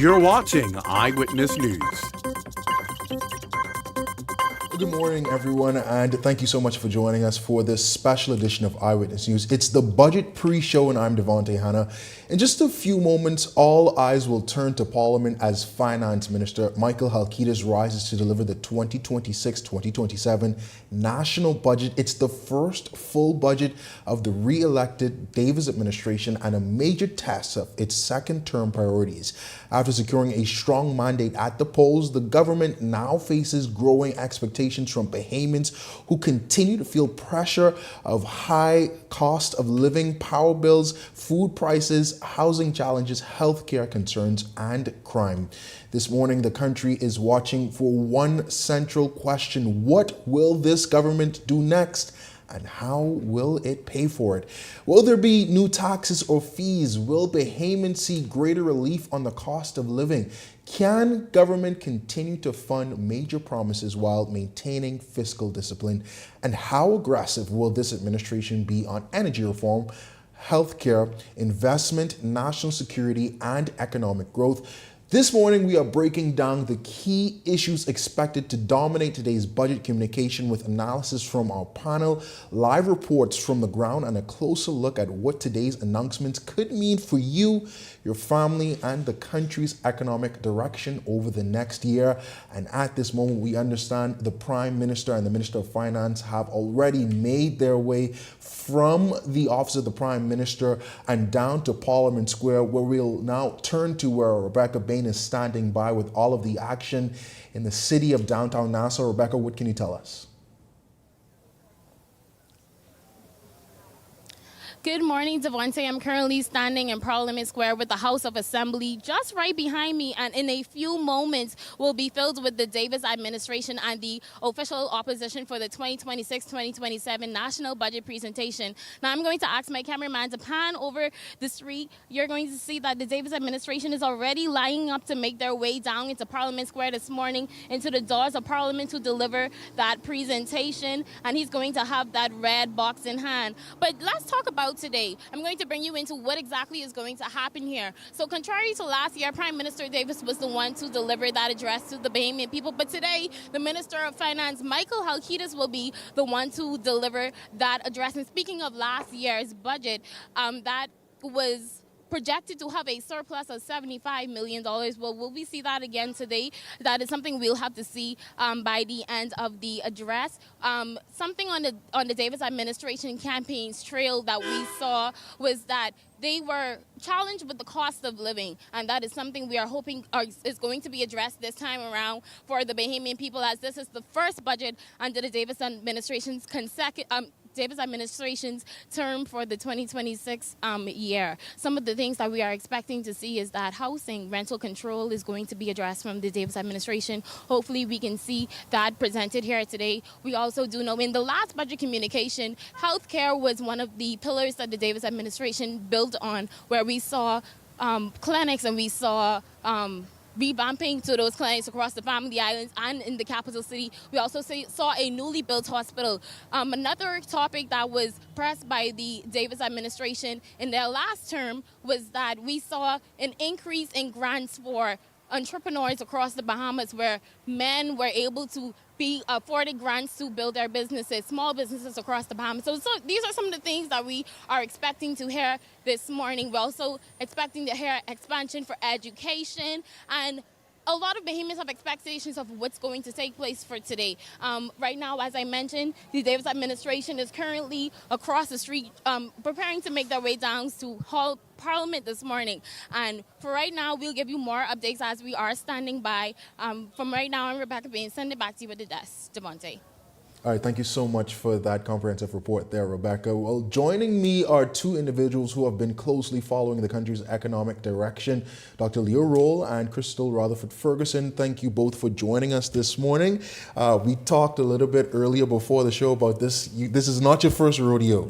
You're watching Eyewitness News. Good morning, everyone, and thank you so much for joining us for this special edition of Eyewitness News. It's the budget pre-show, and I'm Devontae Hanna. In just a few moments, all eyes will turn to Parliament as Finance Minister Michael Halkitis rises to deliver the 2026-2027 national budget. It's the first full budget of the re-elected Davis administration and a major test of its second-term priorities. After securing a strong mandate at the polls, the government now faces growing expectations from Bahamians who continue to feel pressure of high cost of living, power bills, food prices, housing challenges, healthcare concerns, and crime. This morning, the country is watching for one central question: what will this government do next? And how will it pay for it? Will there be new taxes or fees? Will Bahamians see greater relief on the cost of living? Can government continue to fund major promises while maintaining fiscal discipline? And how aggressive will this administration be on energy reform, healthcare, investment, national security, and economic growth? This morning, we are breaking down the key issues expected to dominate today's budget communication with analysis from our panel, live reports from the ground, and a closer look at what today's announcements could mean for you, your family, and the country's economic direction over the next year. And at this moment, we understand the Prime Minister and the Minister of Finance have already made their way from the office of the Prime Minister and down to Parliament Square, where we'll now turn to where Rebecca Bain is standing by with all of the action in the city of downtown Nassau. Rebecca, what can you tell us? Good morning, Devontae. I'm currently standing in Parliament Square with the House of Assembly just right behind me, and in a few moments will be filled with the Davis administration and the official opposition for the 2026-2027 national budget presentation. Now, I'm going to ask my cameraman to pan over the street. You're going to see that the Davis administration is already lining up to make their way down into Parliament Square this morning, into the doors of Parliament to deliver that presentation, and he's going to have that red box in hand. But let's talk about today. I'm going to bring you into what exactly is going to happen here. So contrary to last year, Prime Minister Davis was the one to deliver that address to the Bahamian people. But today, the Minister of Finance, Michael Halkitis, will be the one to deliver that address. And speaking of last year's budget, that was projected to have a surplus of $75 million. Well, will we see that again today? That is something we'll have to see by the end of the address. Something on the Davis administration campaign's trail that we saw was that they were challenged with the cost of living, and that is something we are hoping is going to be addressed this time around for the Bahamian people, as this is the first budget under the Davis administration's term for the 2026 year. Some of the things that we are expecting to see is that housing rental control is going to be addressed from the Davis administration. Hopefully we can see that presented here today. We also do know in the last budget communication, healthcare was one of the pillars that the Davis administration built on, where we saw clinics and we saw revamping to those clinics across the Family Islands and in the capital city. We also saw a newly built hospital. Another topic that was pressed by the Davis administration in their last term was that we saw an increase in grants for entrepreneurs across the Bahamas, where men were able to be afforded grants to build their businesses, small businesses across the Bahamas. So these are some of the things that we are expecting to hear this morning. We're also expecting to hear expansion for education, and a lot of Bahamians have expectations of what's going to take place for today. Right now, as I mentioned, the Davis administration is currently across the street preparing to make their way down to Hall Parliament this morning. And for right now, we'll give you more updates as we are standing by. From right now, I'm Rebecca Bain. Send it back to you at the desk, Devontae. All right, thank you so much for that comprehensive report there, Rebecca. Well, joining me are two individuals who have been closely following the country's economic direction, Dr. Leo Roll and Crystal Rutherford Ferguson. Thank you both for joining us this morning. We talked a little bit earlier before the show about this. This is not your first rodeo.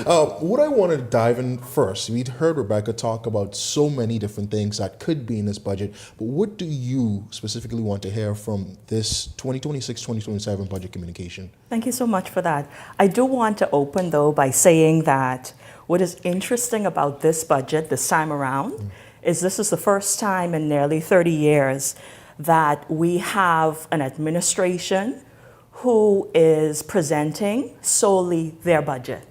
No. What I want to dive in first, we'd heard Rebecca talk about so many different things that could be in this budget, but what do you specifically want to hear from this 2026-2027 budget communication? Thank you so much for that. I do want to open, though, by saying that what is interesting about this budget this time around is this is the first time in nearly 30 years that we have an administration who is presenting solely their budget.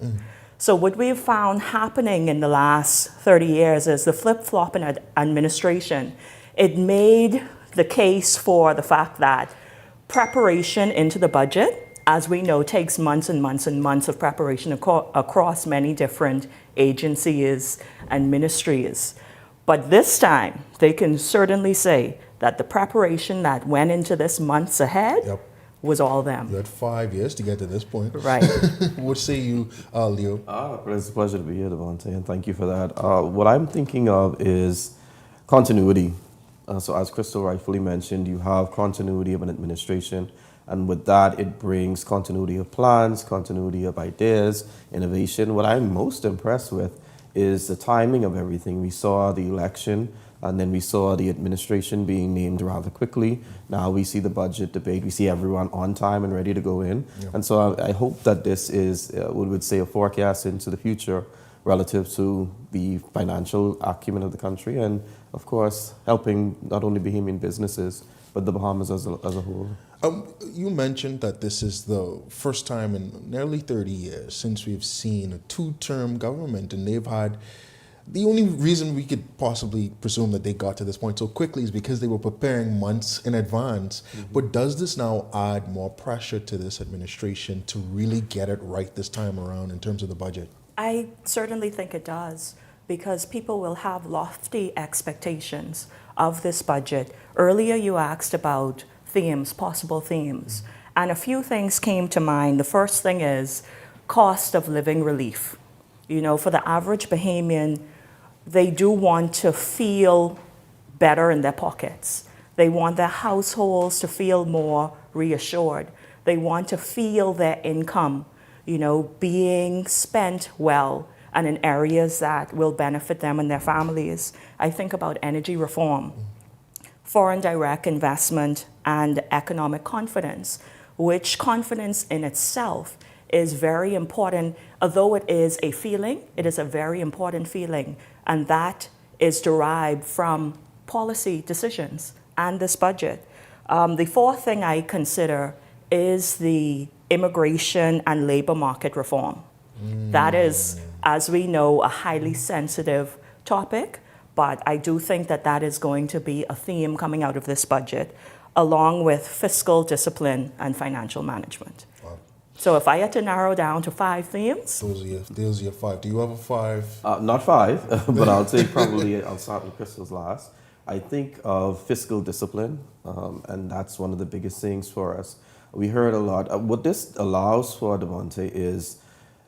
So what we've found happening in the last 30 years is the flip-flop in administration. It made the case for the fact that preparation into the budget, as we know, takes months and months and months of preparation across many different agencies and ministries. But this time, they can certainly say that the preparation that went into this months ahead was all them. You had 5 years to get to this point. Right. What say you, Leo? It's a pleasure to be here, Devontae, and thank you for that. What I'm thinking of is continuity. So as Crystal rightfully mentioned, you have continuity of an administration, and with that, it brings continuity of plans, continuity of ideas, innovation. What I'm most impressed with is the timing of everything. We saw the election, and then we saw the administration being named rather quickly. Now we see the budget debate. We see everyone on time and ready to go in. And so I hope that this is, we would say, a forecast into the future relative to the financial acumen of the country and, of course, helping not only Bahamian businesses, but the Bahamas as a whole. You mentioned that this is the first time in nearly 30 years since we've seen a two-term government, and they've had the only reason we could possibly presume that they got to this point so quickly is because they were preparing months in advance. But does this now add more pressure to this administration to really get it right this time around in terms of the budget? I certainly think it does, because people will have lofty expectations of this budget. Earlier you asked about themes, possible themes, and a few things came to mind. The first thing is cost of living relief. You know, for the average Bahamian, they do want to feel better in their pockets. They want their households to feel more reassured. They want to feel their income, you know, being spent well and in areas that will benefit them and their families. I think about energy reform, foreign direct investment, and economic confidence, which confidence in itself is very important. Although it is a feeling, it is a very important feeling, and that is derived from policy decisions and this budget. The fourth thing I consider is the immigration and labor market reform. That is, as we know, a highly sensitive topic, but I do think that that is going to be a theme coming out of this budget, along with fiscal discipline and financial management. Wow. So if I had to narrow down to 5 themes. Those are your 5. Do you have a 5? Not 5, but I'll say probably, I'll start with Crystal's last. I think of fiscal discipline, and that's one of the biggest things for us. We heard a lot. What this allows for, Devontae, is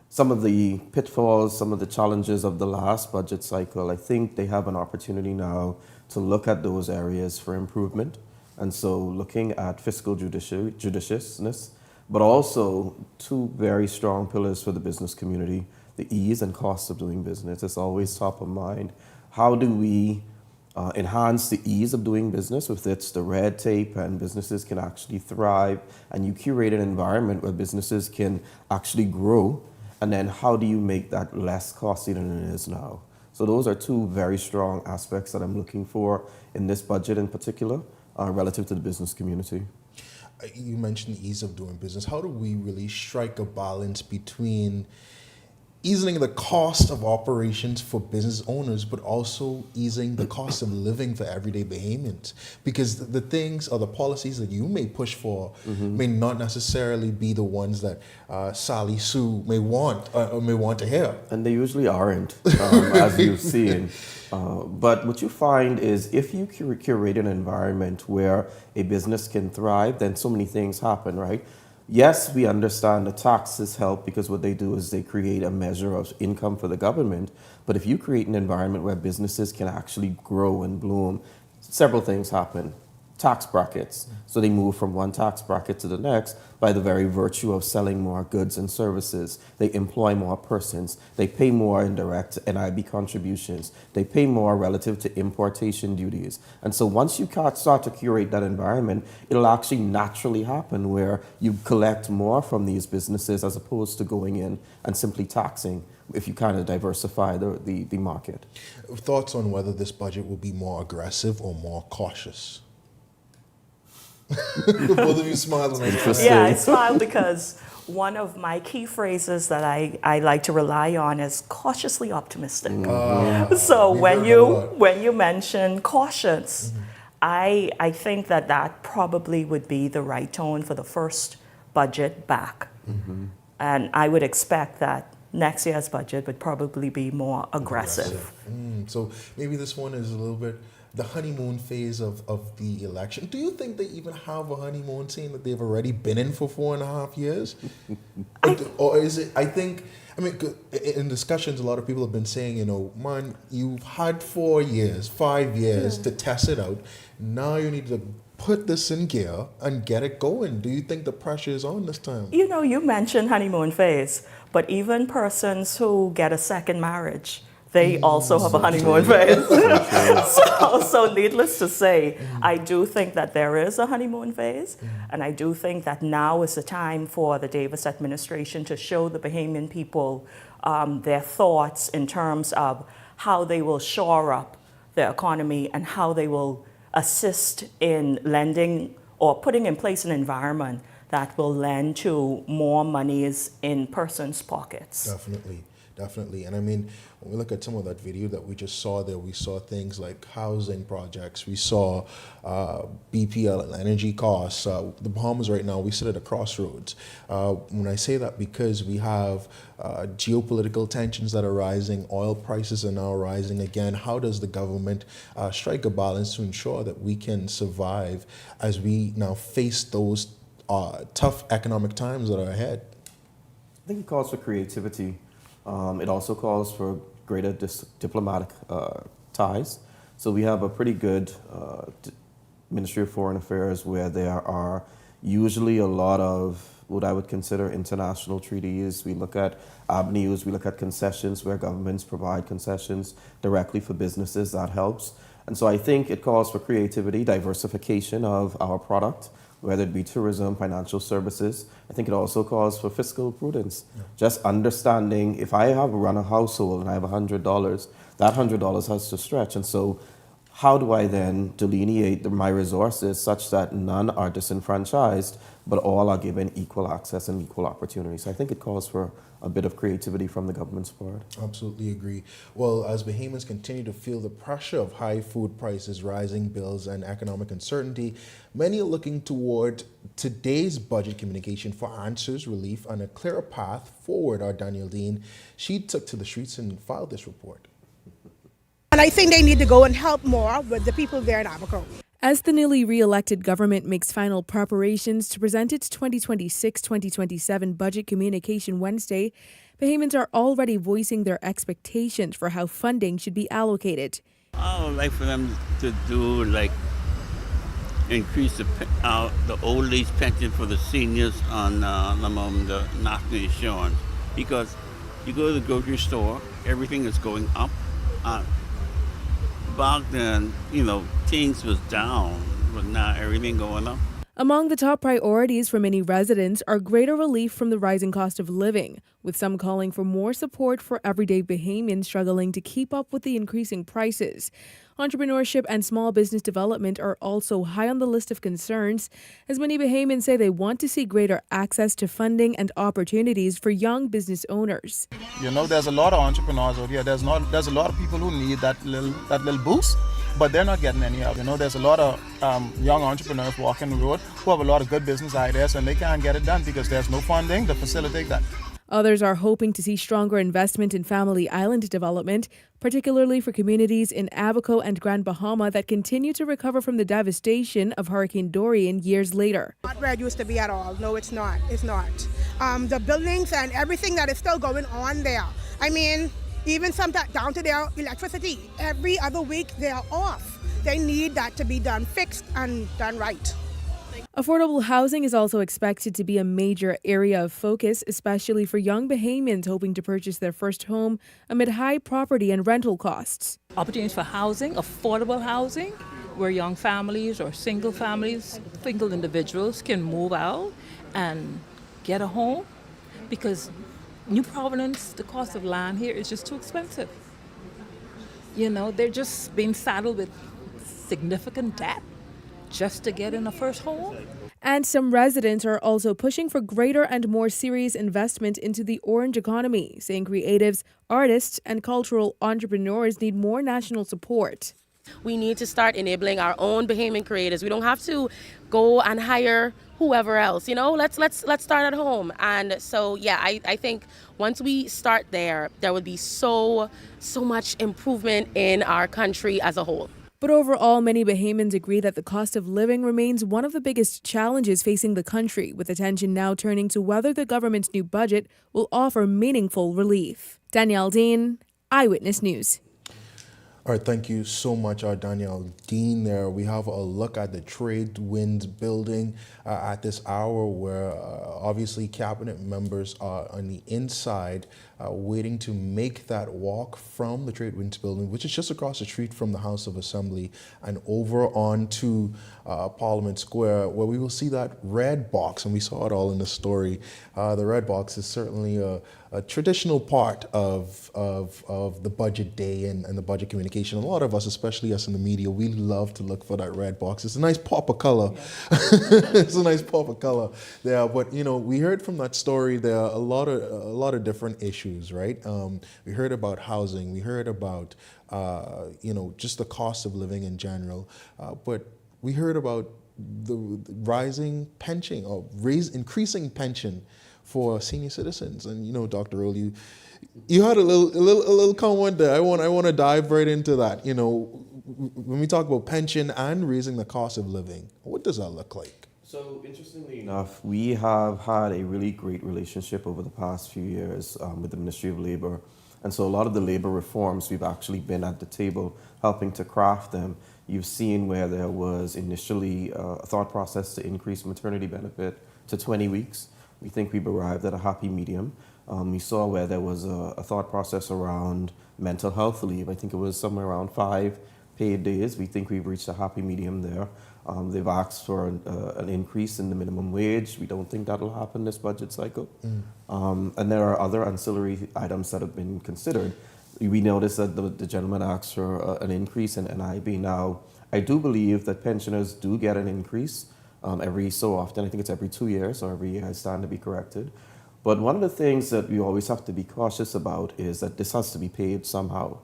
some of the pitfalls, some of the challenges of the last budget cycle. I think they have an opportunity now to look at those areas for improvement. And so looking at fiscal judiciousness, but also 2 very strong pillars for the business community, the ease and cost of doing business. It's always top of mind. How do we enhance the ease of doing business with the red tape, and businesses can actually thrive, and you curate an environment where businesses can actually grow, and then how do you make that less costly than it is now? So those are 2 very strong aspects that I'm looking for in this budget in particular, relative to the business community. You mentioned ease of doing business. How do we really strike a balance between easing the cost of operations for business owners, but also easing the cost of living for everyday Bahamians? Because the things or the policies that you may push for may not necessarily be the ones that Sally Sue may want or may want to hear. And they usually aren't, as you've seen. But what you find is if you curate an environment where a business can thrive, then so many things happen, right? Yes, we understand the taxes help because what they do is they create a measure of income for the government. But if you create an environment where businesses can actually grow and bloom, several things happen. Tax brackets. So they move from one tax bracket to the next by the very virtue of selling more goods and services. They employ more persons. They pay more indirect NIB contributions. They pay more relative to importation duties. And so once you start to curate that environment, it'll actually naturally happen where you collect more from these businesses as opposed to going in and simply taxing. if you kind of diversify the market. Thoughts on whether this budget will be more aggressive or more cautious? Both of you smiled when I said that. Yeah, I smile because one of my key phrases that I like to rely on is cautiously optimistic. So when you mention cautious, I think that probably would be the right tone for the first budget back. And I would expect that next year's budget would probably be more aggressive. So maybe this one is a little bit the honeymoon phase of the election. Do you think they even have a honeymoon scene that they've already been in for 4.5 years? Or is it, I mean, in discussions, a lot of people have been saying, you know, man, you've had 4 years, 5 years to test it out. Now you need to put this in gear and get it going. Do you think the pressure is on this time? You know, you mentioned honeymoon phase, but even persons who get a second marriage, they also have a honeymoon phase. So needless to say, I do think that there is a honeymoon phase, and I do think that now is the time for the Davis administration to show the Bahamian people their thoughts in terms of how they will shore up the economy and how they will assist in lending or putting in place an environment that will lend to more monies in persons' pockets. Definitely. And I mean, when we look at some of that video that we just saw there, we saw things like housing projects, we saw BPL and energy costs. The Bahamas right now, we sit at a crossroads. When I say that, because we have geopolitical tensions that are rising, oil prices are now rising again. How does the government strike a balance to ensure that we can survive as we now face those tough economic times that are ahead? I think it calls for creativity. It also calls for greater diplomatic ties. So we have a pretty good Ministry of Foreign Affairs where there are usually a lot of what I would consider international treaties. We look at avenues, we look at concessions where governments provide concessions directly for businesses. That helps. And so I think it calls for creativity, diversification of our product, whether it be tourism, financial services. I think it also calls for fiscal prudence. Just understanding if I have run a household and I have $100, that $100 has to stretch. And so how do I then delineate my resources such that none are disenfranchised, but all are given equal access and equal opportunities? I think it calls for a bit of creativity from the government's part. Absolutely agree. Well, as Bahamians continue to feel the pressure of high food prices, rising bills, and economic uncertainty, many are looking toward today's budget communication for answers, relief, and a clearer path forward. Our Daniel Dean, she took to the streets and filed this report. And I think they need to go and help more with the people there in Abaco. As the newly re-elected government makes final preparations to present its 2026-2027 budget communication Wednesday, Bahamians are already voicing their expectations for how funding should be allocated. I would like for them to do increase the old age pension for the seniors on the national insurance, because you go to the grocery store, everything is going up. Back then, things was down, but now everything going up. Among the top priorities for many residents are greater relief from the rising cost of living, with some calling for more support for everyday Bahamians struggling to keep up with the increasing prices. Entrepreneurship and small business development are also high on the list of concerns, as many Bahamians say they want to see greater access to funding and opportunities for young business owners. There's a lot of entrepreneurs out here. There's a lot of people who need that little boost, but they're not getting any help. There's a lot of young entrepreneurs walking the road who have a lot of good business ideas, and they can't get it done because there's no funding to facilitate that. Others are hoping to see stronger investment in Family Island development, particularly for communities in Abaco and Grand Bahama that continue to recover from the devastation of Hurricane Dorian years later. Not where it used to be at all. No, it's not. It's not. The buildings and everything that is still going on there. I mean, even some down to their electricity. Every other week they are off. They need that to be done, fixed and done right. Affordable housing is also expected to be a major area of focus, especially for young Bahamians hoping to purchase their first home amid high property and rental costs. Opportunities for housing, affordable housing, where young families or single individuals can move out and get a home, because New Providence, the cost of land here is just too expensive. You know, they're just being saddled with significant debt just to get in a first home. And some residents are also pushing for greater and more serious investment into the orange economy, saying creatives, artists, and cultural entrepreneurs need more national support. We need to start enabling our own Bahamian creators. We don't have to go and hire whoever else. You know, let's start at home. And so, yeah, I think once we start there would be so much improvement in our country as a whole. But overall, many Bahamians agree that the cost of living remains one of the biggest challenges facing the country, with attention now turning to whether the government's new budget will offer meaningful relief. Danielle Dean, Eyewitness News. All right, thank you so much, Danielle Dean. There we have a look at the Trade Winds building at this hour, where obviously cabinet members are on the inside waiting to make that walk from the Trade Winds building, which is just across the street from the House of Assembly, and over onto Parliament Square, where we will see that red box, and we saw it all in the story. The red box is certainly a traditional part of the budget day and the budget communication. A lot of us, especially us in the media, we love to look for that red box. It's a nice pop of color. Yeah. It's a nice pop of color there. But you know, we heard from that story there are a lot of different issues, right? We heard about housing. We heard about just the cost of living in general. But we heard about the rising pension or increasing pension for senior citizens. And you know, Dr. Earl, you had a little comment there. I want to dive right into that. You know, when we talk about pension and raising the cost of living, what does that look like? So interestingly enough, we have had a really great relationship over the past few years with the Ministry of Labor. And so a lot of the labor reforms, we've actually been at the table helping to craft them. You've seen where there was initially a thought process to increase maternity benefit to 20 weeks. We think we've arrived at a happy medium. We saw where there was a thought process around mental health leave. I think it was somewhere around 5 paid days. We think we've reached a happy medium there. They've asked for an increase in the minimum wage. We don't think that'll happen this budget cycle. And there are other ancillary items that have been considered. We noticed that the gentleman asked for an increase in NIB. Now, I do believe that pensioners do get an increase every so often. I think it's every 2 years or every year. I stand to be corrected. But one of the things that we always have to be cautious about is that this has to be paid somehow.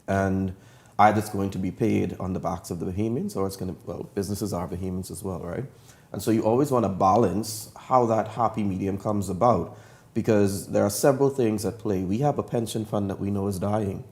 And either it's going to be paid on the backs of the Bahamians, or it's going to, well, businesses are Bahamians as well, right? And so you always want to balance how that happy medium comes about, because there are several things at play. We have a pension fund that we know is dying,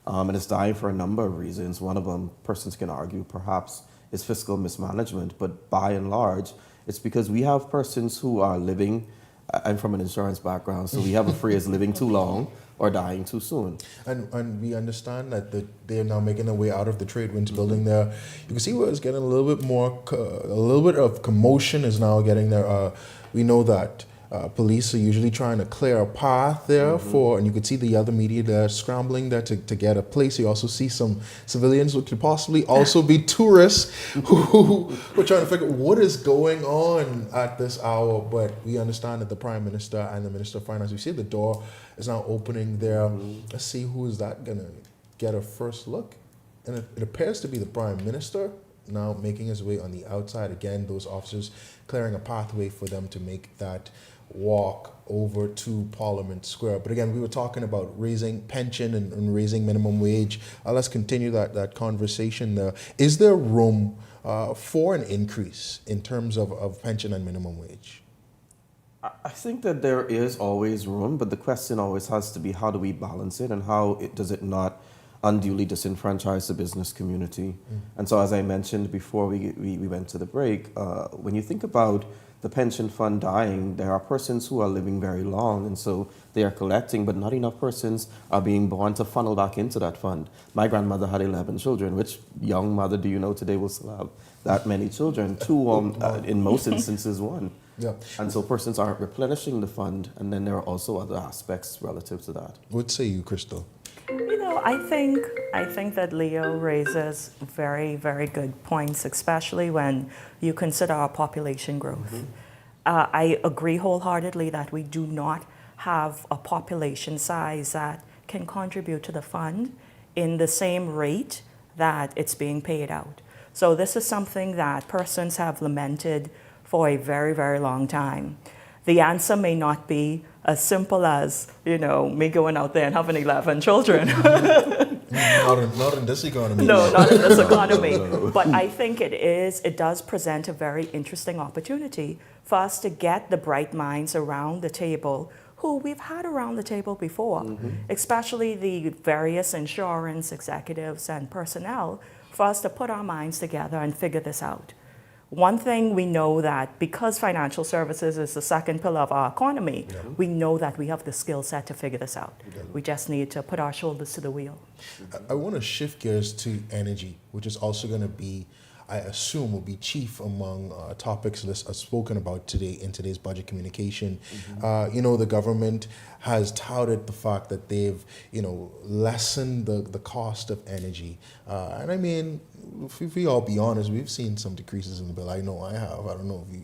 and it's dying for a number of reasons. One of them, persons can argue, perhaps, is fiscal mismanagement, but by and large, it's because we have persons who are living, I'm from an insurance background, so we have a phrase, living too long or dying too soon. And we understand that they're now making their way out of the Trade Winds building there. You can see where it's getting a little bit of commotion is now getting there. We know that police are usually trying to clear a path there and you could see the other media there scrambling there to get a place. You also see some civilians who could possibly also be tourists who are trying to figure out what is going on at this hour. But we understand that the Prime Minister and the Minister of Finance, we see the door is now opening there. Let's see who is that going to get a first look. And it appears to be the Prime Minister now making his way on the outside. Again, those officers clearing a pathway for them to make that walk over to Parliament Square. But again, we were talking about raising pension and raising minimum wage. Let's continue that conversation there. Is there room for an increase in terms of pension and minimum wage? I think that there is always room, but the question always has to be, how do we balance it, and how does it not unduly disenfranchise the business community? And so, as I mentioned before we went to the break, when you think about the pension fund dying, there are persons who are living very long, and so they are collecting, but not enough persons are being born to funnel back into that fund. My grandmother had 11 children. Which young mother do you know today will still have that many children? 2, in most instances 1. Yeah. And so persons aren't replenishing the fund, and then there are also other aspects relative to that. What say you, Crystal? You know, I think that Leo raises very, very good points, especially when you consider our population growth. I agree wholeheartedly that we do not have a population size that can contribute to the fund in the same rate that it's being paid out. So this is something that persons have lamented for a very, very long time. The answer may not be as simple as, me going out there and having 11 children. Not in this economy. No, not in this economy. But I think it does present a very interesting opportunity for us to get the bright minds around the table who we've had around the table before, especially the various insurance executives and personnel, for us to put our minds together and figure this out. One thing we know that because financial services is the second pillar of our economy, we know that we have the skill set to figure this out. We just need to put our shoulders to the wheel. I want to shift gears to energy, which is also going to be, I assume, will be chief among topics spoken about today in today's budget communication. The government has touted the fact that they've, lessened the cost of energy. And I mean, if we all be honest, we've seen some decreases in the bill. I know I have. I don't know if you,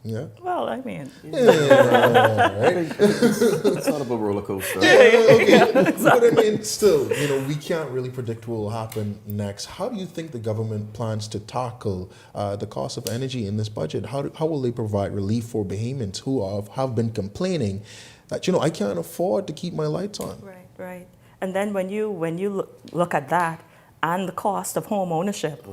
yeah? Well, I mean. Right? It's not a roller coaster. Exactly. But I mean, still, we can't really predict what will happen next. How do you think the government plans to tackle the cost of energy in this budget? How will they provide relief for Bahamians who have been complaining that, I can't afford to keep my lights on? Right. And then when you look at that and the cost of home ownership,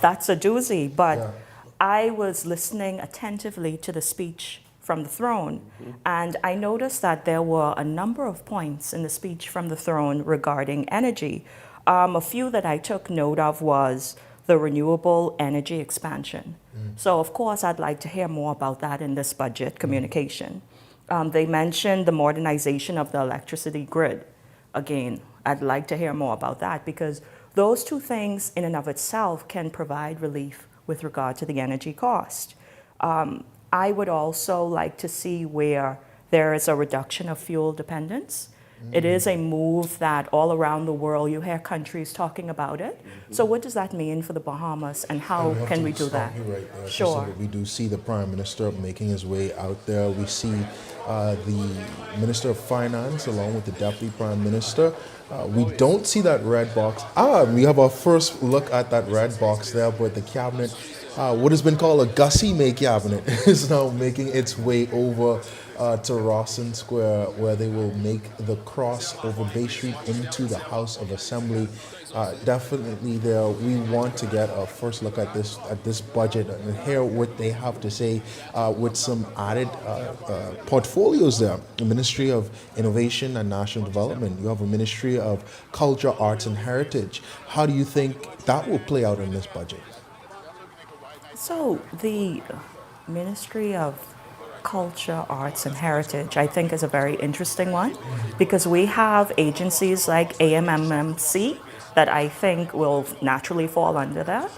that's a doozy. But I was listening attentively to the speech from the throne, and I noticed that there were a number of points in the speech from the throne regarding energy. A few that I took note of was the renewable energy expansion. So of course I'd like to hear more about that in this budget communication. They mentioned the modernization of the electricity grid. Again, I'd like to hear more about that because those two things in and of itself can provide relief with regard to the energy cost. I would also like to see where there is a reduction of fuel dependence. It is a move that all around the world, you hear countries talking about it. So what does that mean for the Bahamas and how can we do that? Right there. Sure. We do see the Prime Minister making his way out there. We see the Minister of Finance along with the Deputy Prime Minister. We don't see that red box. We have our first look at that red box there, but the cabinet, what has been called a Gussie May cabinet, is now making its way over to Rawson Square, where they will make the cross over Bay Street into the House of Assembly. Definitely there, we want to get a first look at this budget and hear what they have to say with some added portfolios there. The Ministry of Innovation and National Development. You have a Ministry of Culture, Arts and Heritage. How do you think that will play out in this budget? So the Ministry of Culture, Arts and Heritage, I think is a very interesting one because we have agencies like AMMC that I think will naturally fall under that.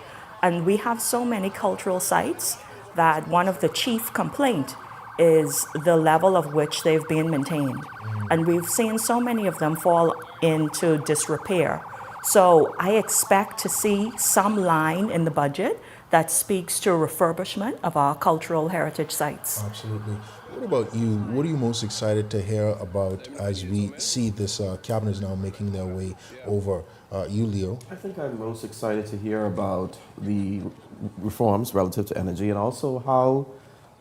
And we have so many cultural sites that one of the chief complaint is the level of which they've been maintained. And we've seen so many of them fall into disrepair. So I expect to see some line in the budget that speaks to refurbishment of our cultural heritage sites. Absolutely. What about you? What are you most excited to hear about as we see this cabinet is now making their way over? You, Leo? I think I'm most excited to hear about the reforms relative to energy and also how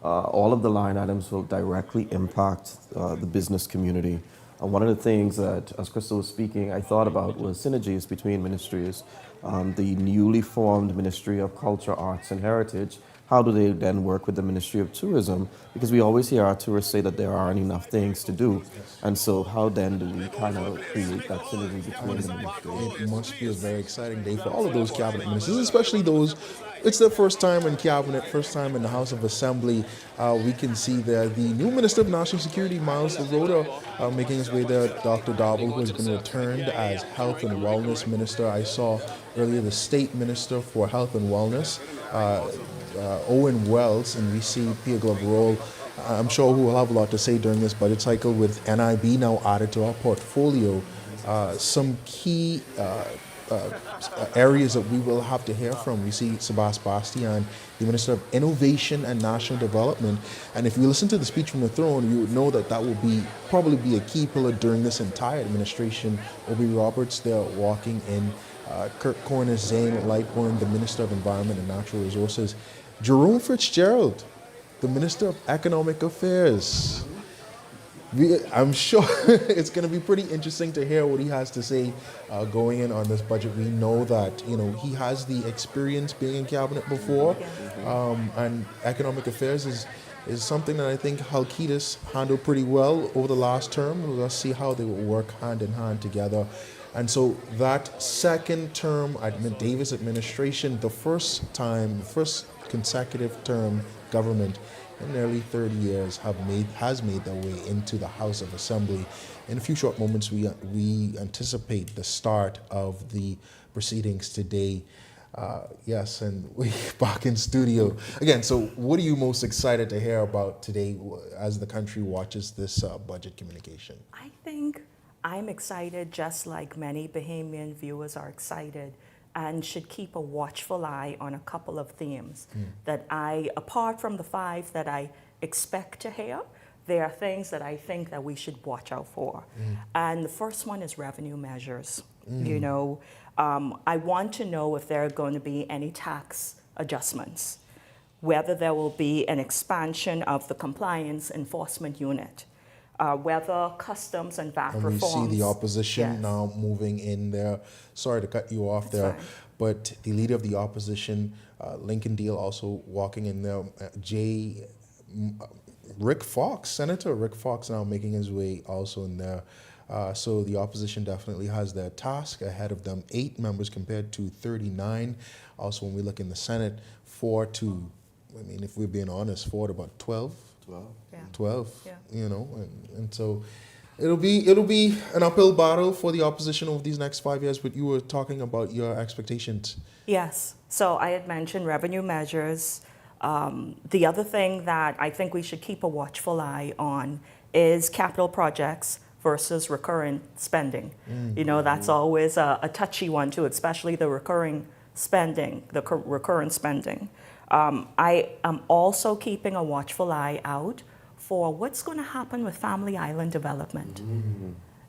all of the line items will directly impact the business community. One of the things that, as Crystal was speaking, I thought about was synergies between ministries. The newly formed Ministry of Culture, Arts and Heritage, how do they then work with the Ministry of Tourism? Because we always hear our tourists say that there aren't enough things to do. And so how then do we kind of create that synergy between the ministries? It must be a very exciting day for all of those cabinet ministers, especially those. It's their first time in cabinet, first time in the House of Assembly. We can see there the new Minister of National Security, Miles LaRota, making his way there. Dr. Dobble, who has been returned as Health and Wellness Minister. I saw earlier the State Minister for Health and Wellness, Owen Wells, and we see Pia Glover. I'm sure who will have a lot to say during this budget cycle with NIB now added to our portfolio. Some key areas that we will have to hear from. We see Sebastian, the Minister of Innovation and National Development, and if you listen to the speech from the throne, you would know that that will probably be a key pillar during this entire administration. Obi Roberts there walking in, Kirk Cornish, Zane Lightburn, the Minister of Environment and Natural Resources, Jerome Fitzgerald, the Minister of Economic Affairs. I'm sure it's going to be pretty interesting to hear what he has to say going in on this budget. We know that he has the experience being in cabinet before, and economic affairs is something that I think Halkitis handled pretty well over the last term. We'll see how they will work hand in hand together. And so that second term Davis administration, the first consecutive term government in nearly 30 years has made their way into the House of Assembly. In a few short moments, we anticipate the start of the proceedings today. Yes, and we're back in studio again. So what are you most excited to hear about today as the country watches this budget communication? I think I'm excited just like many Bahamian viewers are excited, and should keep a watchful eye on a couple of themes that apart from the 5 that I expect to hear, there are things that I think that we should watch out for. And the first one is revenue measures. I want to know if there are going to be any tax adjustments, whether there will be an expansion of the compliance enforcement unit, whether customs and VAT reforms. And we see the opposition now moving in there. Sorry to cut you off there, but the leader of the opposition, Lincoln Deal, also walking in there. Rick Fox, Senator Rick Fox, now making his way also in there. So the opposition definitely has their task ahead of them. 8 members compared to 39. Also, when we look in the Senate, if we're being honest, 4 to about 12. 12, and so it'll be an uphill battle for the opposition over these next 5 years. But you were talking about your expectations. Yes. So I had mentioned revenue measures. The other thing that I think we should keep a watchful eye on is capital projects versus recurrent spending. That's always a touchy one too, especially the recurrent spending. I am also keeping a watchful eye out for what's going to happen with Family Island development.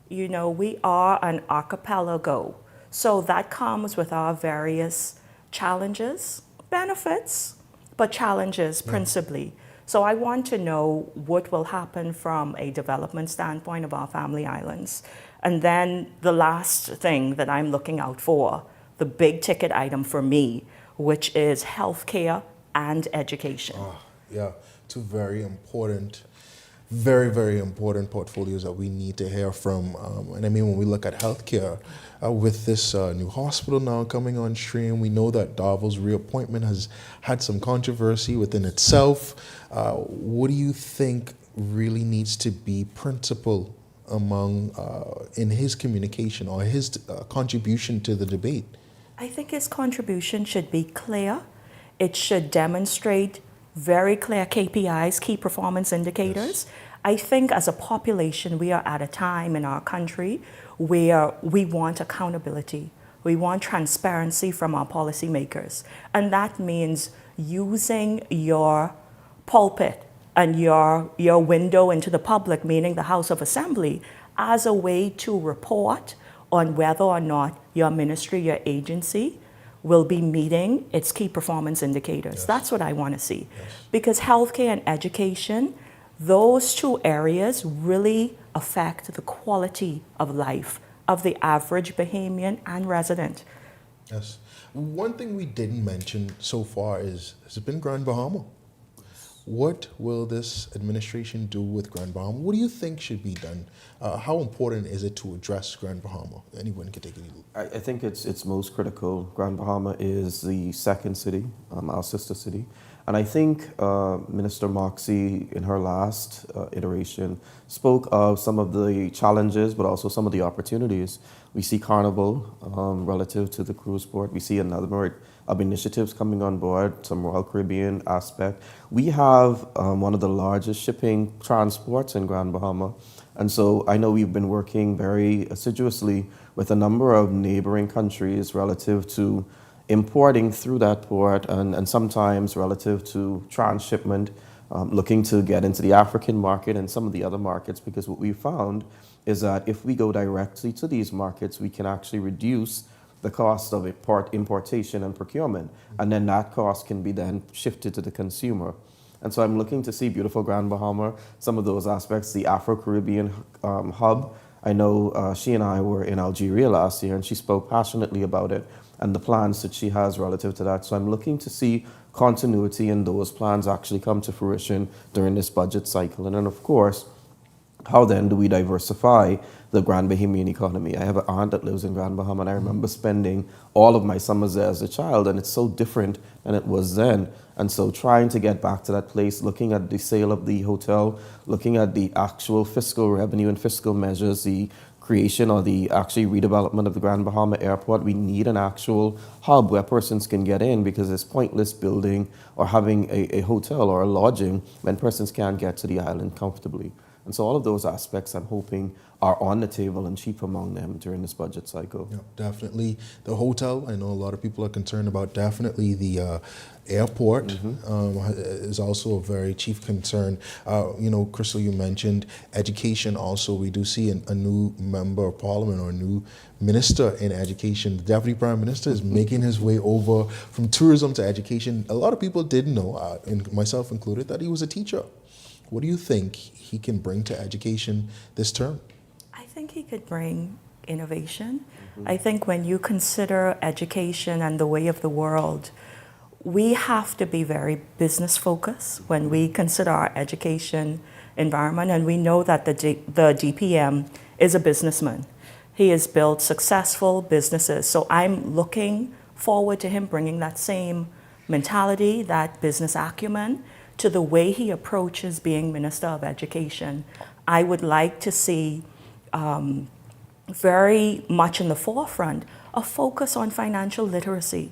We are an archipelago, so that comes with our various challenges, benefits, but challenges principally. So I want to know what will happen from a development standpoint of our Family Islands. And then the last thing that I'm looking out for, the big ticket item for me, which is healthcare and education. Yeah, 2 very important, very, very important portfolios that we need to hear from. And I mean, when we look at healthcare, with this new hospital now coming on stream, we know that Darville's reappointment has had some controversy within itself. What do you think really needs to be principal in his communication or his contribution to the debate? I think his contribution should be clear. It should demonstrate very clear KPIs, key performance indicators. I think as a population, we are at a time in our country where we want accountability. We want transparency from our policymakers. And that means using your pulpit and your window into the public, meaning the House of Assembly, as a way to report on whether or not your ministry, your agency, will be meeting its key performance indicators. Yes. That's what I want to see. Yes. Because healthcare and education, those 2 areas really affect the quality of life of the average Bahamian and resident. Yes. One thing we didn't mention so far has been Grand Bahama. What will this administration do with Grand Bahama? What do you think should be done? How important is it to address Grand Bahama? Anyone can take it. I think it's most critical. Grand Bahama is the second city, our sister city. And I think Minister Moxie, in her last iteration, spoke of some of the challenges, but also some of the opportunities. We see Carnival relative to the cruise port. We see a number of initiatives coming on board, some Royal Caribbean aspect. We have one of the largest shipping transports in Grand Bahama. And so I know we've been working very assiduously with a number of neighboring countries relative to importing through that port and sometimes relative to transshipment, looking to get into the African market and some of the other markets, because what we found is that if we go directly to these markets, we can actually reduce the cost of importation and procurement, and then that cost can be then shifted to the consumer. And so I'm looking to see beautiful Grand Bahama, some of those aspects, the Afro-Caribbean hub. I know she and I were in Algeria last year, and she spoke passionately about it and the plans that she has relative to that. So I'm looking to see continuity in those plans actually come to fruition during this budget cycle. And then, of course, how then do we diversify the Grand Bahamian economy? I have an aunt that lives in Grand Bahama, and I remember spending all of my summers there as a child, and it's so different than it was then. And so trying to get back to that place, looking at the sale of the hotel, looking at the actual fiscal revenue and fiscal measures, the creation or the actually redevelopment of the Grand Bahama Airport, we need an actual hub where persons can get in, because it's pointless building or having a hotel or a lodging when persons can't get to the island comfortably. And so all of those aspects, I'm hoping, are on the table and chief among them during this budget cycle. Yeah, definitely the hotel. I know a lot of people are concerned about. Definitely the airport is also a very chief concern. Crystal, you mentioned education also. We do see a new member of parliament or a new minister in education. The deputy prime minister is making his way over from tourism to education. A lot of people didn't know, and myself included, that he was a teacher. What do you think he can bring to education this term? I think he could bring innovation. I think when you consider education and the way of the world, we have to be very business focused when we consider our education environment. And we know that the DPM is a businessman. He has built successful businesses. So I'm looking forward to him bringing that same mentality, that business acumen, to the way he approaches being Minister of Education. I would like to see very much in the forefront a focus on financial literacy,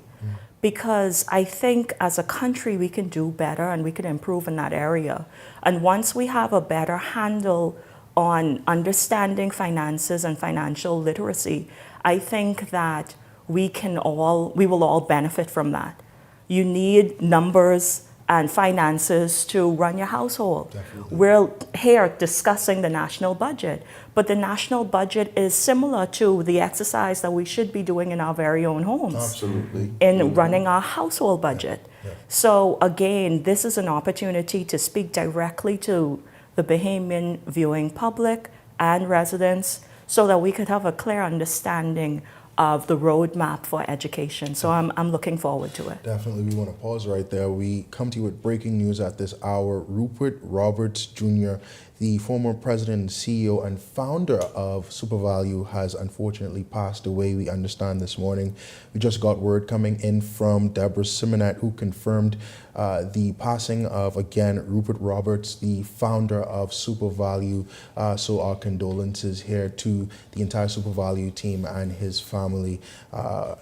because I think as a country we can do better and we can improve in that area. And once we have a better handle on understanding finances and financial literacy, I think that we will all benefit from that. You need numbers and finances to run your household. Definitely. We're here discussing the national budget, but the national budget is similar to the exercise that we should be doing in our very own homes. Absolutely. In running our household budget. Yeah. So again, this is an opportunity to speak directly to the Bahamian viewing public and residents so that we could have a clear understanding of the roadmap for education. So I'm looking forward to it. Definitely. We want to pause right there. We come to you with breaking news at this hour. Rupert Roberts Jr., the former president and CEO and founder of SuperValue, has unfortunately passed away, we understand this morning. We just got word coming in from Deborah Simonet, who confirmed the passing of, again, Rupert Roberts, the founder of SuperValue. So our condolences here to the entire SuperValue team and his family.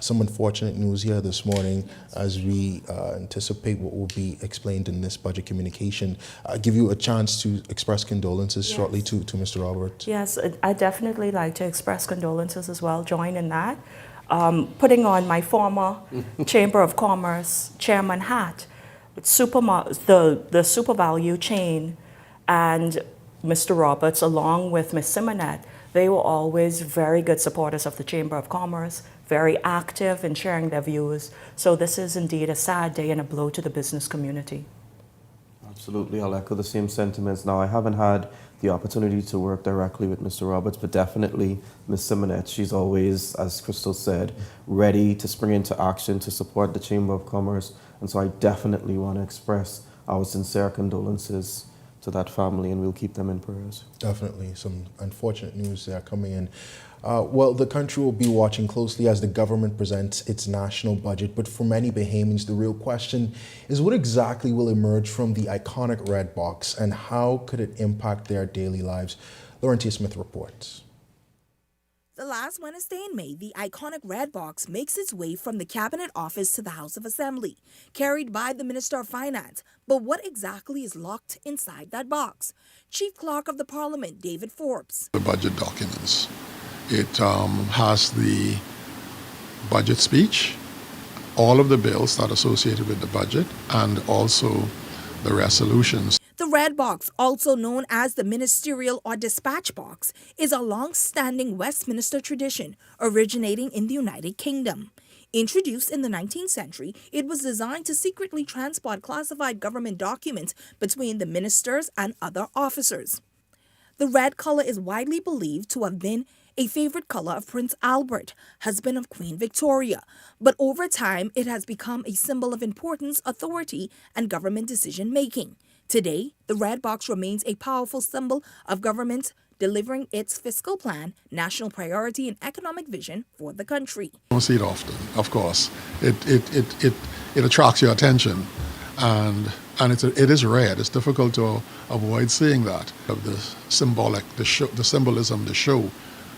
Some unfortunate news here this morning as we anticipate what will be explained in this budget communication. Give you a chance to express condolences shortly to Mr. Roberts. Yes, I'd definitely like to express condolences as well, join in that. Putting on my former Chamber of Commerce chairman hat, the SuperValue chain and Mr. Roberts, along with Ms. Simonet, they were always very good supporters of the Chamber of Commerce, very active in sharing their views. So this is indeed a sad day and a blow to the business community. Absolutely, I'll echo the same sentiments. Now, I haven't had the opportunity to work directly with Mr. Roberts, but definitely Ms. Simonet, she's always, as Crystal said, ready to spring into action to support the Chamber of Commerce. And so I definitely want to express our sincere condolences that family, and we'll keep them in prayers. Definitely some unfortunate news there coming in. Well, the country will be watching closely as the government presents its national budget. But for many Bahamians, the real question is what exactly will emerge from the iconic red box and how could it impact their daily lives? Laurentia Smith reports. The last Wednesday in May, the iconic red box makes its way from the Cabinet Office to the House of Assembly, carried by the Minister of Finance. But what exactly is locked inside that box? Chief Clerk of the Parliament, David Forbes. The budget documents. It has the budget speech, all of the bills that are associated with the budget, and also the resolutions. The red box, also known as the ministerial or dispatch box, is a long-standing Westminster tradition originating in the United Kingdom. Introduced in the 19th century, it was designed to secretly transport classified government documents between the ministers and other officers. The red color is widely believed to have been a favorite color of Prince Albert, husband of Queen Victoria, but over time it has become a symbol of importance, authority, and government decision-making. Today, the red box remains a powerful symbol of government delivering its fiscal plan, national priority, and economic vision for the country. You don't see it often, of course. It attracts your attention, and it is red. It's difficult to avoid seeing that. Of the symbolism, the show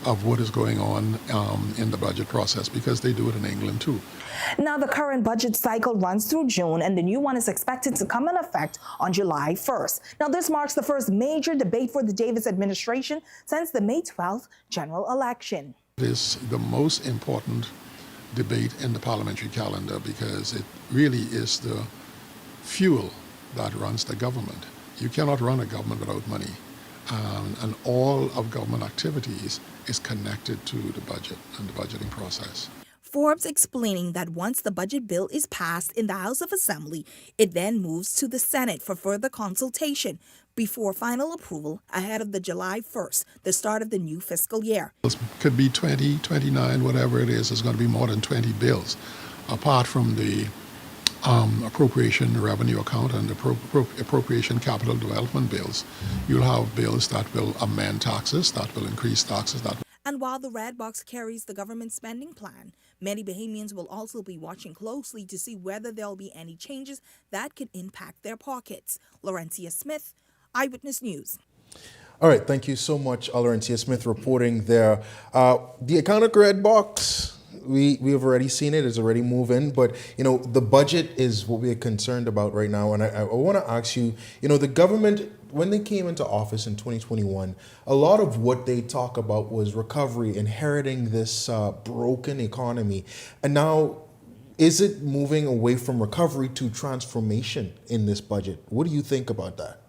of what is going on in the budget process, because they do it in England too. Now, the current budget cycle runs through June, and the new one is expected to come in effect on July 1st. Now, this marks the first major debate for the Davis administration since the May 12th general election. It is the most important debate in the parliamentary calendar because it really is the fuel that runs the government. You cannot run a government without money, and all of government activities is connected to the budget and the budgeting process. Forbes explaining that once the budget bill is passed in the House of Assembly, it then moves to the Senate for further consultation before final approval ahead of the July 1st, the start of the new fiscal year. It could be 20, 29, whatever it is. There's going to be more than 20 bills. Apart from the appropriation revenue account and the appropriation capital development bills, you'll have bills that will amend taxes, that will increase taxes. And while the red box carries the government spending plan, many Bahamians will also be watching closely to see whether there will be any changes that could impact their pockets. Laurentia Smith, Eyewitness News. All right, thank you so much, Laurentia Smith, reporting there. The iconic red box, we have already seen it. It's already moving. But, the budget is what we're concerned about right now. And I want to ask you, the government, when they came into office in 2021, a lot of what they talk about was recovery, inheriting this broken economy. And now, is it moving away from recovery to transformation in this budget? What do you think about that?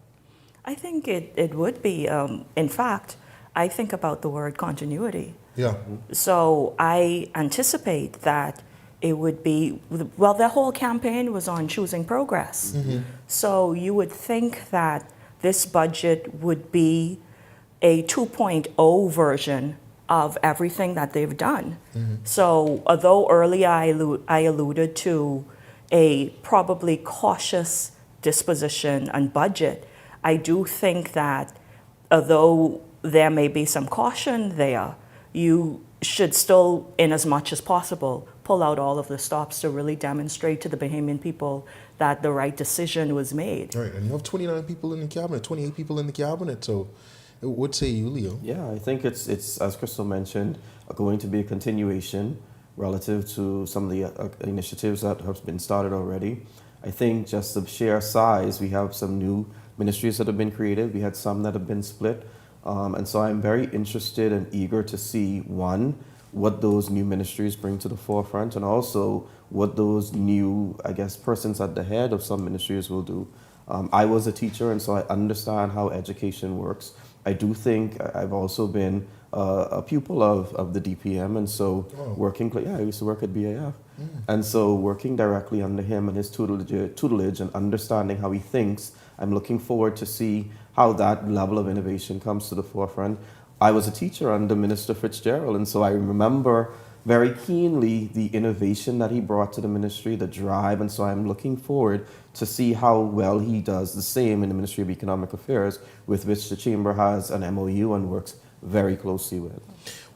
I think it would be. In fact, I think about the word continuity. Yeah. So I anticipate that it would be, well, the whole campaign was on choosing progress. Mm-hmm. So you would think that this budget would be a 2.0 version of everything that they've done. Mm-hmm. So although earlier I alluded to a probably cautious disposition and budget, I do think that although there may be some caution there, you should still, in as much as possible, pull out all of the stops to really demonstrate to the Bahamian people that the right decision was made. Right, and you have 29 people in the cabinet, 28 people in the cabinet, so what say you, Leo? Yeah, I think it's as Crystal mentioned, going to be a continuation relative to some of the initiatives that have been started already. I think just the sheer size, we have some new ministries that have been created. We had some that have been split. And so I'm very interested and eager to see, one, what those new ministries bring to the forefront, and also what those new, persons at the head of some ministries will do. I was a teacher, and so I understand how education works. I do think I've also been a pupil of the DPM, and so I used to work at BAF. And so working directly under him and his tutelage and understanding how he thinks, I'm looking forward to see how that level of innovation comes to the forefront. I was a teacher under Minister Fitzgerald, and so I remember very keenly the innovation that he brought to the ministry, the drive, and so I'm looking forward to see how well he does the same in the Ministry of Economic Affairs, with which the Chamber has an MOU and works very closely with.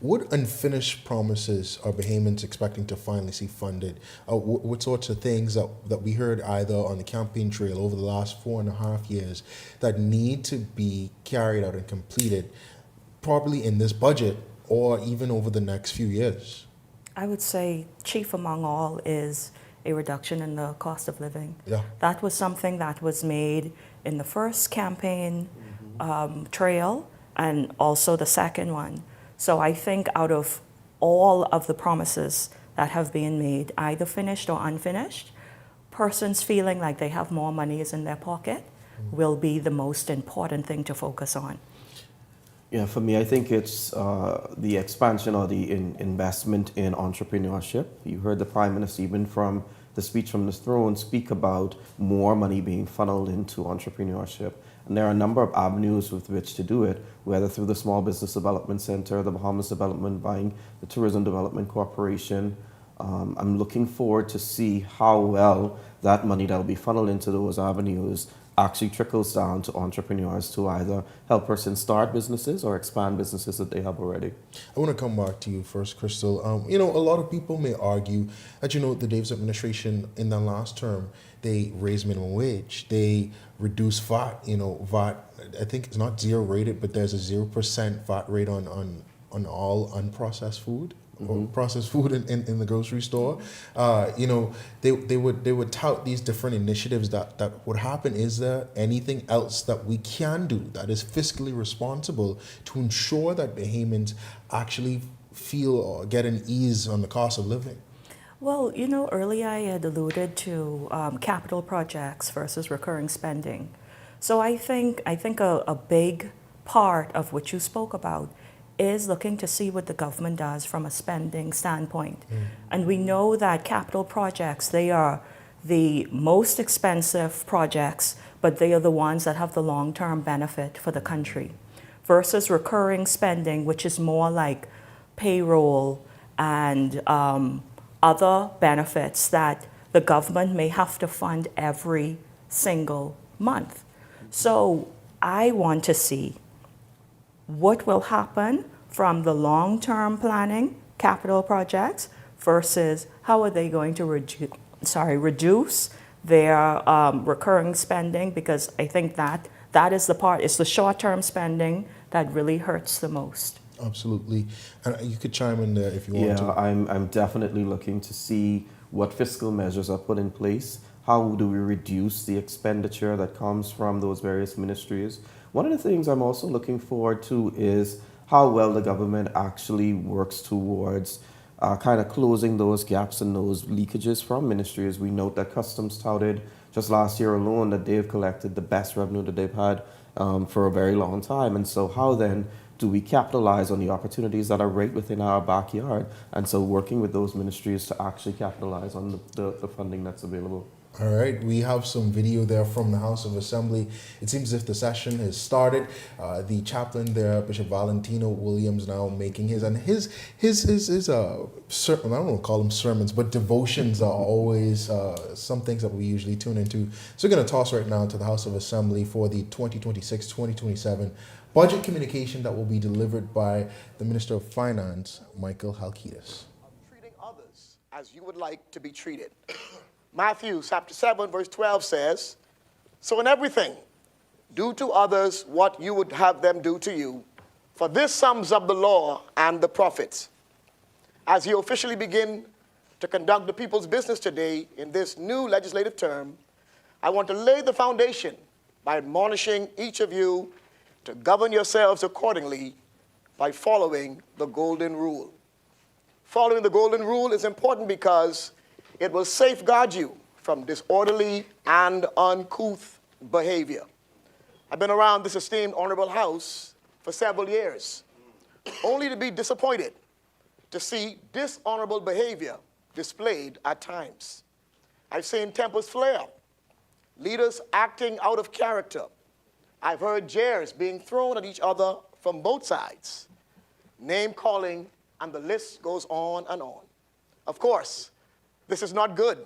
What unfinished promises are Bahamians expecting to finally see funded? What sorts of things that we heard either on the campaign trail over the last 4.5 years that need to be carried out and completed probably in this budget or even over the next few years? I would say chief among all is a reduction in the cost of living. Yeah. That was something that was made in the first campaign trail and also the second one. So I think out of all of the promises that have been made, either finished or unfinished, persons feeling like they have more money in their pocket will be the most important thing to focus on. Yeah, for me, I think it's the expansion or the investment in entrepreneurship. You heard the Prime Minister, even from the speech from the throne, speak about more money being funneled into entrepreneurship. And there are a number of avenues with which to do it, whether through the Small Business Development Center, the Bahamas Development Bank, the Tourism Development Corporation. I'm looking forward to see how well that money that will be funneled into those avenues actually trickles down to entrepreneurs to either help persons start businesses or expand businesses that they have already. I want to come back to you first, Crystal. A lot of people may argue that, the Davis administration in the last term, they raised minimum wage. They reduced VAT. VAT, I think it's not zero rated, but there's a 0% VAT rate on all unprocessed food. Or processed food in the grocery store. They would tout these different initiatives that would happen. Is there anything else that we can do that is fiscally responsible to ensure that Bahamians actually feel or get an ease on the cost of living? Well, earlier I had alluded to capital projects versus recurring spending. So I think a big part of what you spoke about is looking to see what the government does from a spending standpoint. And we know that capital projects, they are the most expensive projects, but they are the ones that have the long-term benefit for the country, versus recurring spending, which is more like payroll and other benefits that the government may have to fund every single month. So I want to see what will happen from the long-term planning capital projects versus how are they going to reduce their recurring spending, because I think that is the part, it's the short-term spending that really hurts the most. Absolutely. And you could chime in there if you want to. Yeah, I'm definitely looking to see what fiscal measures are put in place. How do we reduce the expenditure that comes from those various ministries? One of the things I'm also looking forward to is how well the government actually works towards kind of closing those gaps and those leakages from ministries. We note that Customs touted just last year alone that they've collected the best revenue that they've had for a very long time. And so how then do we capitalize on the opportunities that are right within our backyard? And so working with those ministries to actually capitalize on the funding that's available. All right, we have some video there from the House of Assembly. It seems as if the session has started. The chaplain there, Bishop Valentino Williams, now making his sermon. I don't want to call them sermons, but devotions are always some things that we usually tune into. So we're going to toss right now to the House of Assembly for the 2026-2027 budget communication that will be delivered by the Minister of Finance, Michael Halkitis. Treating others as you would like to be treated. Matthew chapter 7, verse 12 says, "So in everything, do to others what you would have them do to you, for this sums up the law and the prophets." As you officially begin to conduct the people's business today in this new legislative term, I want to lay the foundation by admonishing each of you to govern yourselves accordingly by following the golden rule. Following the golden rule is important because it will safeguard you from disorderly and uncouth behavior. I've been around this esteemed honorable house for several years, only to be disappointed to see dishonorable behavior displayed at times. I've seen tempers flare, leaders acting out of character. I've heard jeers being thrown at each other from both sides, name-calling and the list goes on and on. Of course, this is not good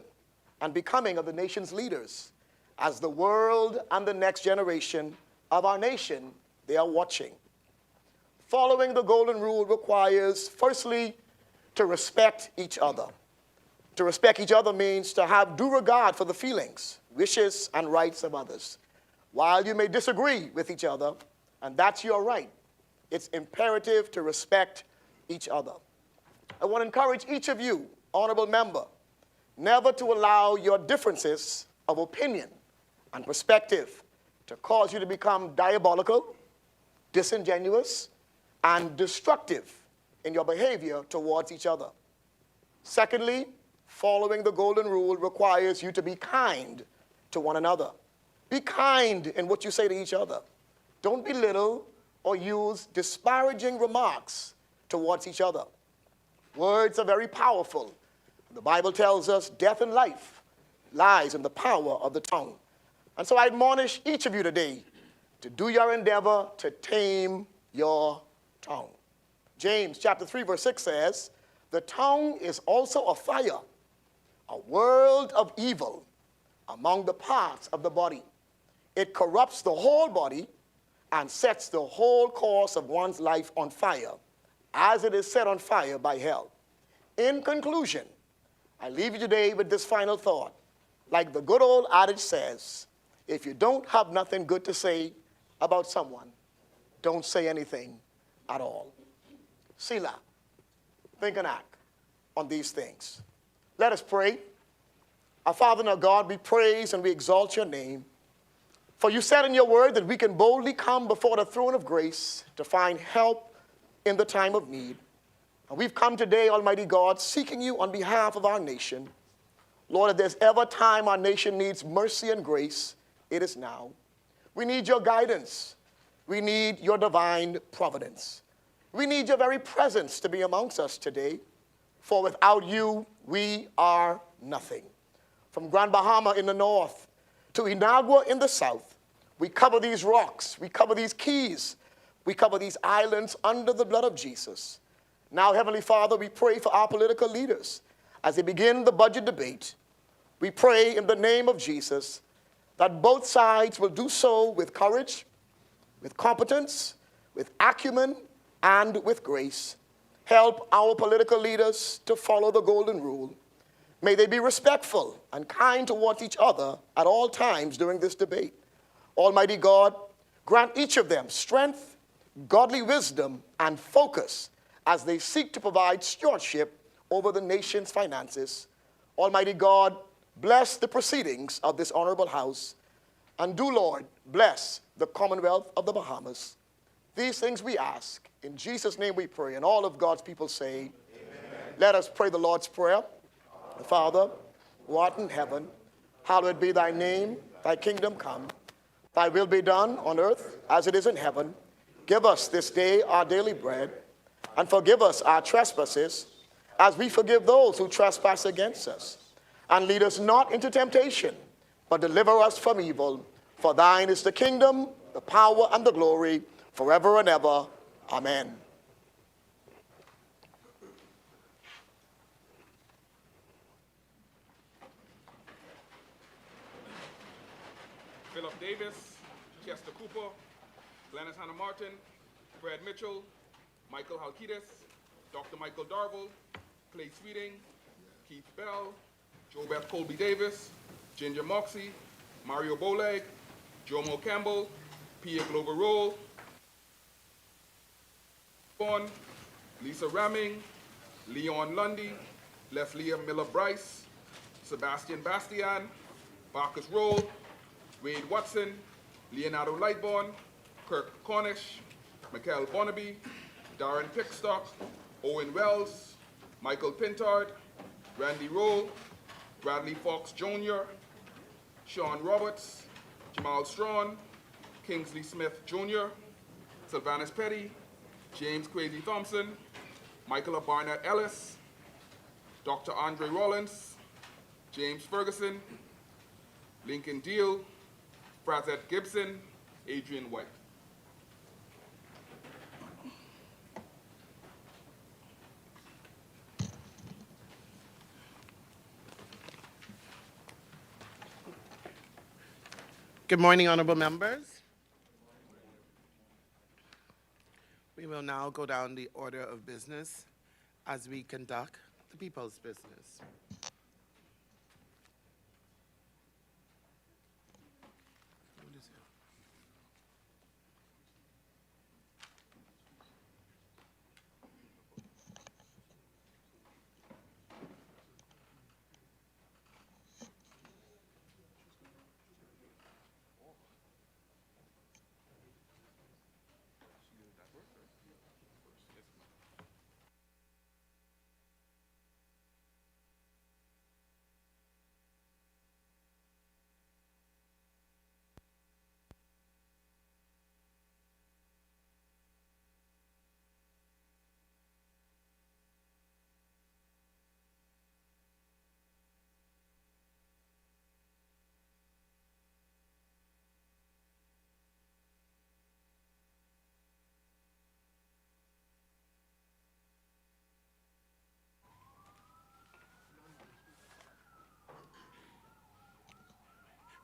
and becoming of the nation's leaders, as the world and the next generation of our nation, they are watching. Following the golden rule requires, firstly, to respect each other. To respect each other means to have due regard for the feelings, wishes, and rights of others. While you may disagree with each other, and that's your right, it's imperative to respect each other. I want to encourage each of you, honorable member, never to allow your differences of opinion and perspective to cause you to become diabolical, disingenuous, and destructive in your behavior towards each other. Secondly, following the golden rule requires you to be kind to one another. Be kind in what you say to each other. Don't belittle or use disparaging remarks towards each other. Words are very powerful. The Bible tells us death and life lies in the power of the tongue. And so I admonish each of you today to do your endeavor to tame your tongue. James chapter 3 verse 6 says, the tongue is also a fire, a world of evil among the parts of the body. It corrupts the whole body and sets the whole course of one's life on fire, as it is set on fire by hell. In conclusion, I leave you today with this final thought. Like the good old adage says, if you don't have nothing good to say about someone, don't say anything at all. Selah, think and act on these things. Let us pray. Our Father and our God, we praise and we exalt your name. For you said in your word that we can boldly come before the throne of grace to find help in the time of need. And we've come today, Almighty God, seeking you on behalf of our nation. Lord, if there's ever time our nation needs mercy and grace, it is now. We need your guidance. We need your divine providence. We need your very presence to be amongst us today. For without you, we are nothing. From Grand Bahama in the north to Inagua in the south, we cover these rocks, we cover these keys, we cover these islands under the blood of Jesus. Now, Heavenly Father, we pray for our political leaders as they begin the budget debate. We pray in the name of Jesus that both sides will do so with courage, with competence, with acumen, and with grace. Help our political leaders to follow the golden rule. May they be respectful and kind towards each other at all times during this debate. Almighty God, grant each of them strength, godly wisdom, and focus as they seek to provide stewardship over the nation's finances. Almighty God, bless the proceedings of this honorable house. And do, Lord, bless the Commonwealth of the Bahamas. These things we ask. In Jesus' name we pray. And all of God's people say, amen. Let us pray the Lord's Prayer. Father, who art in heaven, hallowed be thy name, thy kingdom come. Thy will be done on earth as it is in heaven. Give us this day our daily bread, and forgive us our trespasses, as we forgive those who trespass against us. And lead us not into temptation, but deliver us from evil. For thine is the kingdom, the power, and the glory, forever and ever. Amen. Philip Davis, Chester Cooper, Glennis Hannah Martin, Fred Mitchell, Michael Halkitis, Dr. Michael Darville, Clay Sweeting, Keith Bell, Jobeth Colby Davis, Ginger Moxie, Mario Boleg, Jomo Campbell, Pia Glover Roll, Lisa Ramming, Leon Lundy, Leslie Miller Bryce, Sebastian Bastian, Marcus Roll, Wade Watson, Leonardo Lightborn, Kirk Cornish, Michael Bonnaby, Darren Pickstock, Owen Wells, Michael Pintard, Randy Roll, Bradley Fox Jr., Sean Roberts, Jamal Strawn, Kingsley Smith Jr., Sylvanus Petty, James Quasi Thompson, Michaela Barnett Ellis, Dr. Andre Rollins, James Ferguson, Lincoln Deal, Frazette Gibson, Adrian White. Good morning, honorable members. We will now go down the order of business as we conduct the people's business.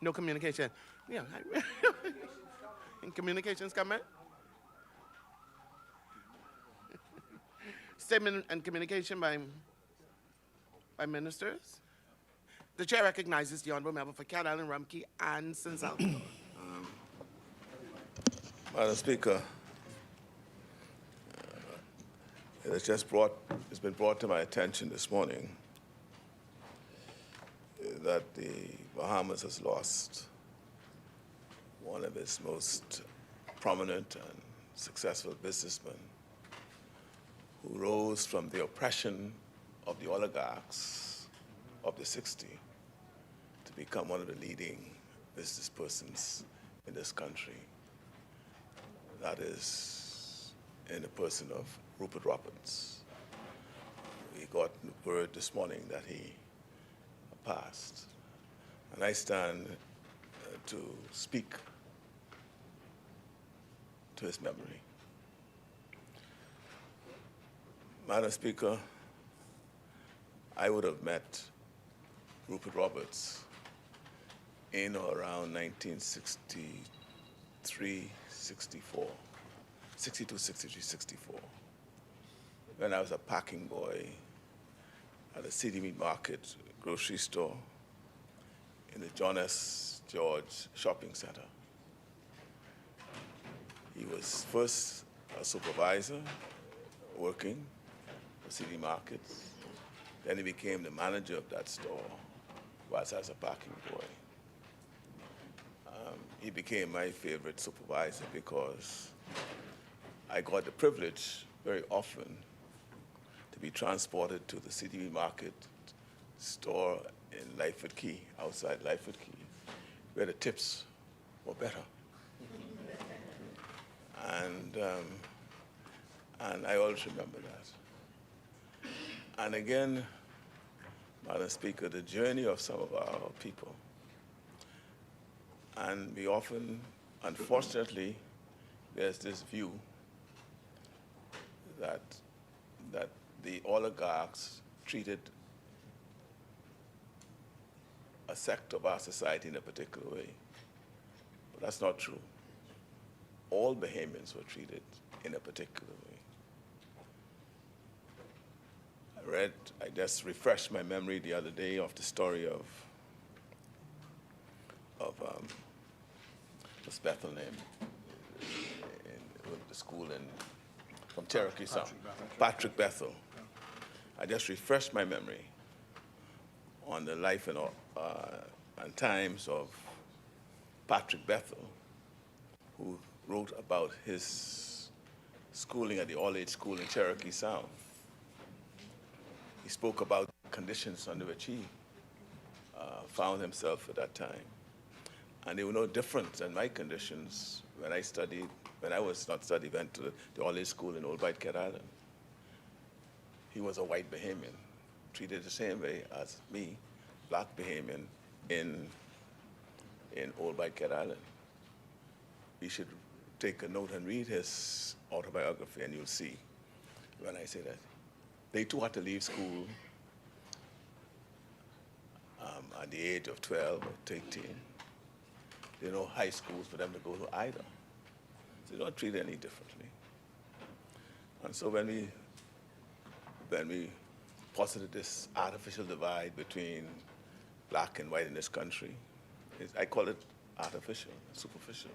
No communication. Yeah. Communications coming? Statement and communication by ministers. The chair recognizes the honorable member for Cat Island, Rumkey, and St. Salvador. Madam Speaker, it's been brought to my attention this morning that the Bahamas has lost one of its most prominent and successful businessmen who rose from the oppression of the oligarchs of the 60s to become one of the leading business persons in this country. That is in the person of Rupert Roberts. We got word this morning that he passed. And I stand to speak to his memory. Madam Speaker, I would have met Rupert Roberts in or around 1963, 64, 62, 63, 64, when I was a packing boy at the City Meat Market grocery store in the John S. George Shopping Center. He was first a supervisor working for City Markets. Then he became the manager of that store whilst I was a packing boy. He became my favorite supervisor because I got the privilege very often to be transported to the City Market store in Lightfoot Key, outside Lightfoot Key, where the tips were better. And I always remember that. And again, Madam Speaker, the journey of some of our people. And we often, unfortunately, there's this view that the oligarchs treated a sect of our society in a particular way. But that's not true. All Bahamians were treated in a particular way. I just refreshed my memory the other day of the story of what's Bethel name? The school from Cherokee Sound. Patrick Bethel. I just refreshed my memory on the life and times of Patrick Bethel, who wrote about his schooling at the all-age school in Cherokee Sound. He spoke about conditions under which he found himself at that time. And they were no different than my conditions when I studied, when I was not studying, went to the all-age school in Old White Cat Island. He was a white Bahamian, treated the same way as me, black Bahamian, in Old White Cat Island. You should take a note and read his autobiography, and you'll see when I say that. They too had to leave school at the age of 12 or 13. There are no high schools for them to go to either. So they don't treat it any differently. And so when we posited this artificial divide between black and white in this country, I call it artificial, superficial.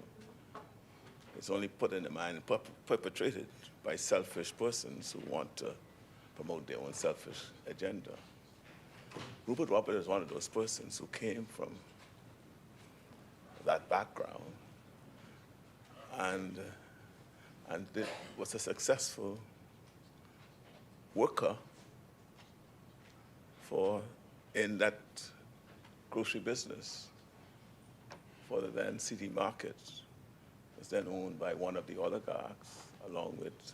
It's only put in the mind and perpetrated by selfish persons who want to promote their own selfish agenda. Rupert Roberts is one of those persons who came from that background and was a successful worker in that grocery business for the then city market. Was then owned by one of the oligarchs along with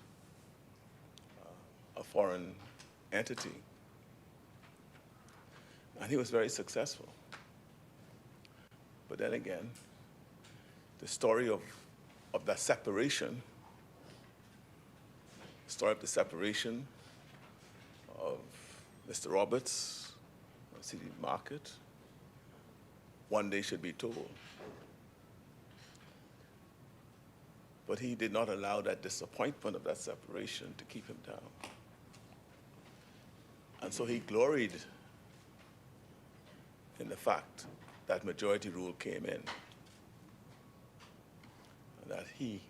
a foreign entity. And he was very successful. But then again, the story of that separation, of Mr. Roberts, city market, one day should be told. But he did not allow that disappointment of that separation to keep him down. And so he gloried in the fact that majority rule came in, and that he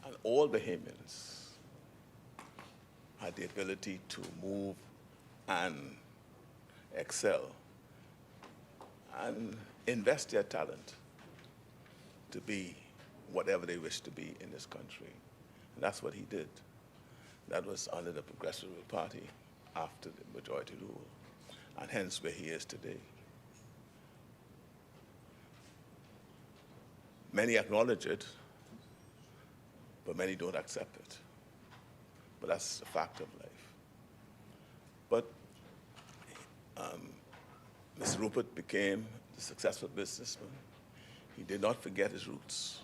and all Bahamians had the ability to move and excel and invest their talent to be whatever they wish to be in this country. And that's what he did. That was under the Progressive Party after the majority rule, and hence where he is today. Many acknowledge it, but many don't accept it. But that's a fact of life. But Mr. Rupert became a successful businessman. He did not forget his roots.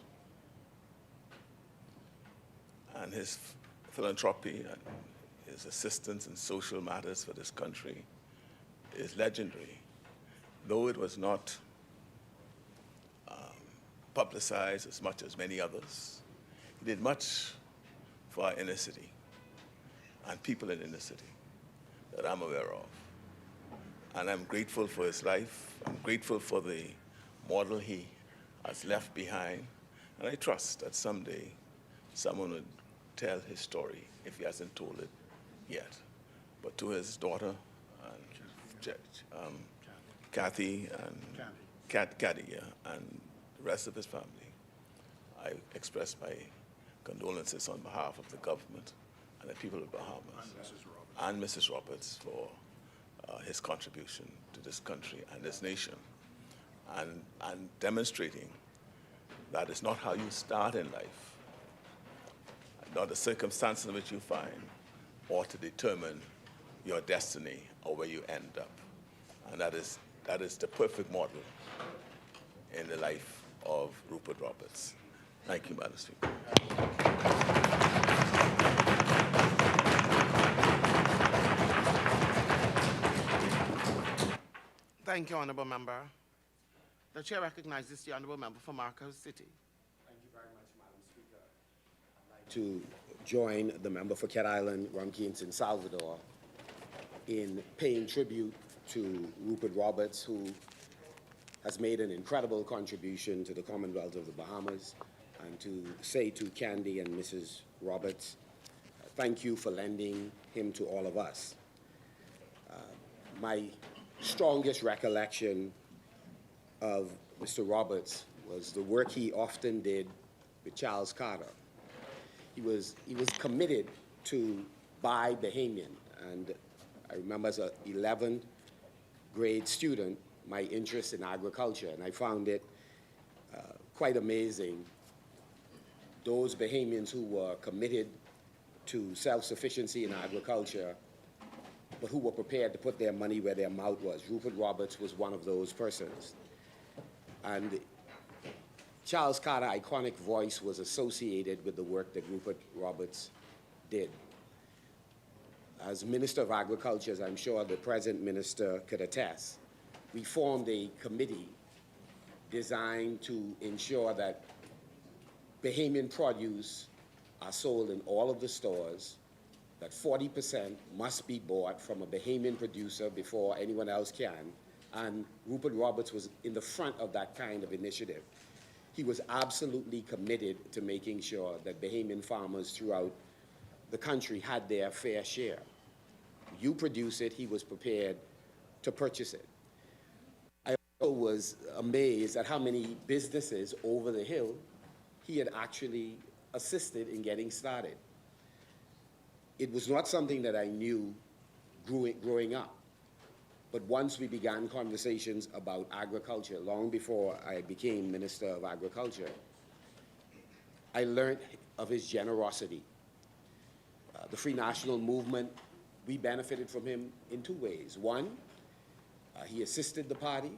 And his philanthropy and his assistance in social matters for this country is legendary. Though it was not publicized as much as many others, he did much for our inner city and people in the inner city that I'm aware of. And I'm grateful for his life. I'm grateful for the model he has left behind. And I trust that someday someone would tell his story if he hasn't told it yet. But to his daughter, Kathy, and Caddy, and the rest of his family, I express my condolences on behalf of the government and the people of Bahamas and Mrs. Roberts for his contribution to this country and this nation, and demonstrating that it's not how you start in life, not the circumstances in which you find, or to determine your destiny or where you end up. And that is the perfect model in the life of Rupert Roberts. Thank you, Madam Speaker. Thank you, Honourable Member. The Chair recognizes the Honourable Member for Marcos City. Thank you very much, Madam Speaker. I'd like to join the member for Cat Island, Ron Keynes in Salvador, in paying tribute to Rupert Roberts, who has made an incredible contribution to the Commonwealth of the Bahamas, and to say to Candy and Mrs. Roberts, thank you for lending him to all of us. My strongest recollection of Mr. Roberts was the work he often did with Charles Carter. He was committed to buy Bahamian, and I remember as an 11th grade student, my interest in agriculture, and I found it quite amazing. Those Bahamians who were committed to self-sufficiency in agriculture, but who were prepared to put their money where their mouth was. Rupert Roberts was one of those persons. And Charles Carter's iconic voice was associated with the work that Rupert Roberts did. As Minister of Agriculture, as I'm sure the present minister could attest, we formed a committee designed to ensure that Bahamian produce are sold in all of the stores, that 40% must be bought from a Bahamian producer before anyone else can. And Rupert Roberts was in the front of that kind of initiative. He was absolutely committed to making sure that Bahamian farmers throughout the country had their fair share. You produce it, he was prepared to purchase it. I also was amazed at how many businesses over the hill he had actually assisted in getting started. It was not something that I knew growing up, but once we began conversations about agriculture, long before I became Minister of Agriculture, I learned of his generosity. The Free National Movement, we benefited from him in two ways. One, he assisted the party,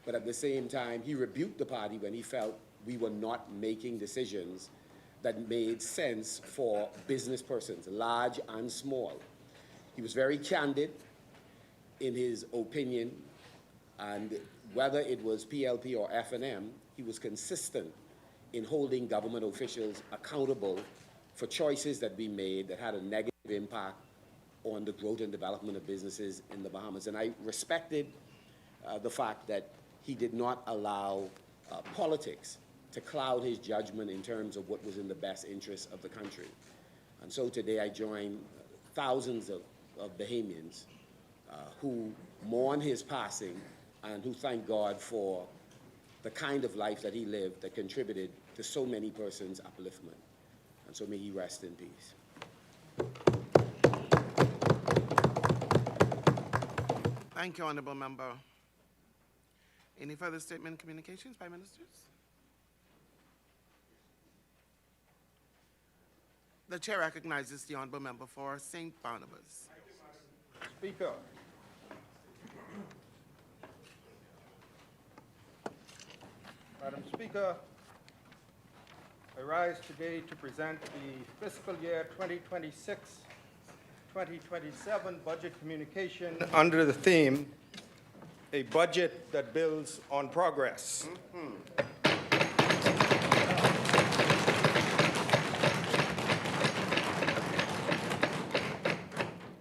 but at the same time, he rebuked the party when he felt we were not making decisions that made sense for business persons, large and small. He was very candid in his opinion, and whether it was PLP or F&M, he was consistent in holding government officials accountable for choices that we made that had a negative impact on the growth and development of businesses in the Bahamas. And I respected the fact that he did not allow politics to cloud his judgment in terms of what was in the best interest of the country. And so today I join thousands of Bahamians who mourn his passing and who thank God for the kind of life that he lived that contributed to so many persons' upliftment. And so may he rest in peace. Thank you, Honourable Member. Any further statement, communications by ministers? The chair recognizes the Honourable Member for St. Barnabas. Speaker. Madam Speaker, I rise today to present the fiscal year 2026-2027 budget communication under the theme, A Budget That Builds on Progress.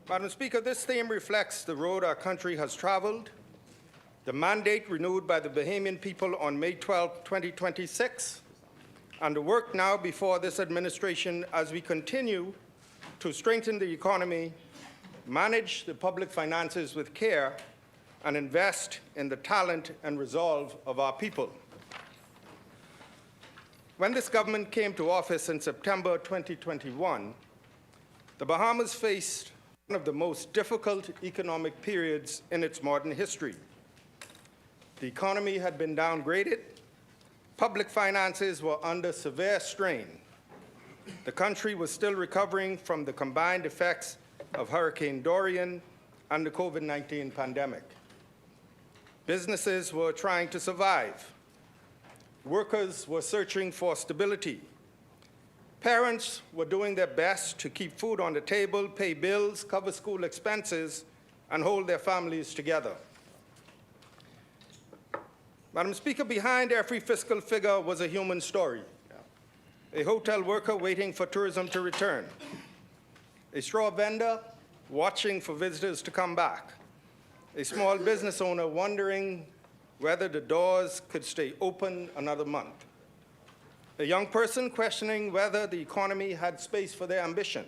Madam Speaker, this theme reflects the road our country has traveled, the mandate renewed by the Bahamian people on May 12, 2026, and the work now before this administration as we continue to strengthen the economy, manage the public finances with care, and invest in the talent and resolve of our people. When this government came to office in September 2021, the Bahamas faced one of the most difficult economic periods in its modern history. The economy had been downgraded. Public finances were under severe strain. The country was still recovering from the combined effects of Hurricane Dorian and the COVID-19 pandemic. Businesses were trying to survive. Workers were searching for stability. Parents were doing their best to keep food on the table, pay bills, cover school expenses, and hold their families together. Madam Speaker, behind every fiscal figure was a human story. A hotel worker waiting for tourism to return. A straw vendor watching for visitors to come back. A small business owner wondering whether the doors could stay open another month. A young person questioning whether the economy had space for their ambition.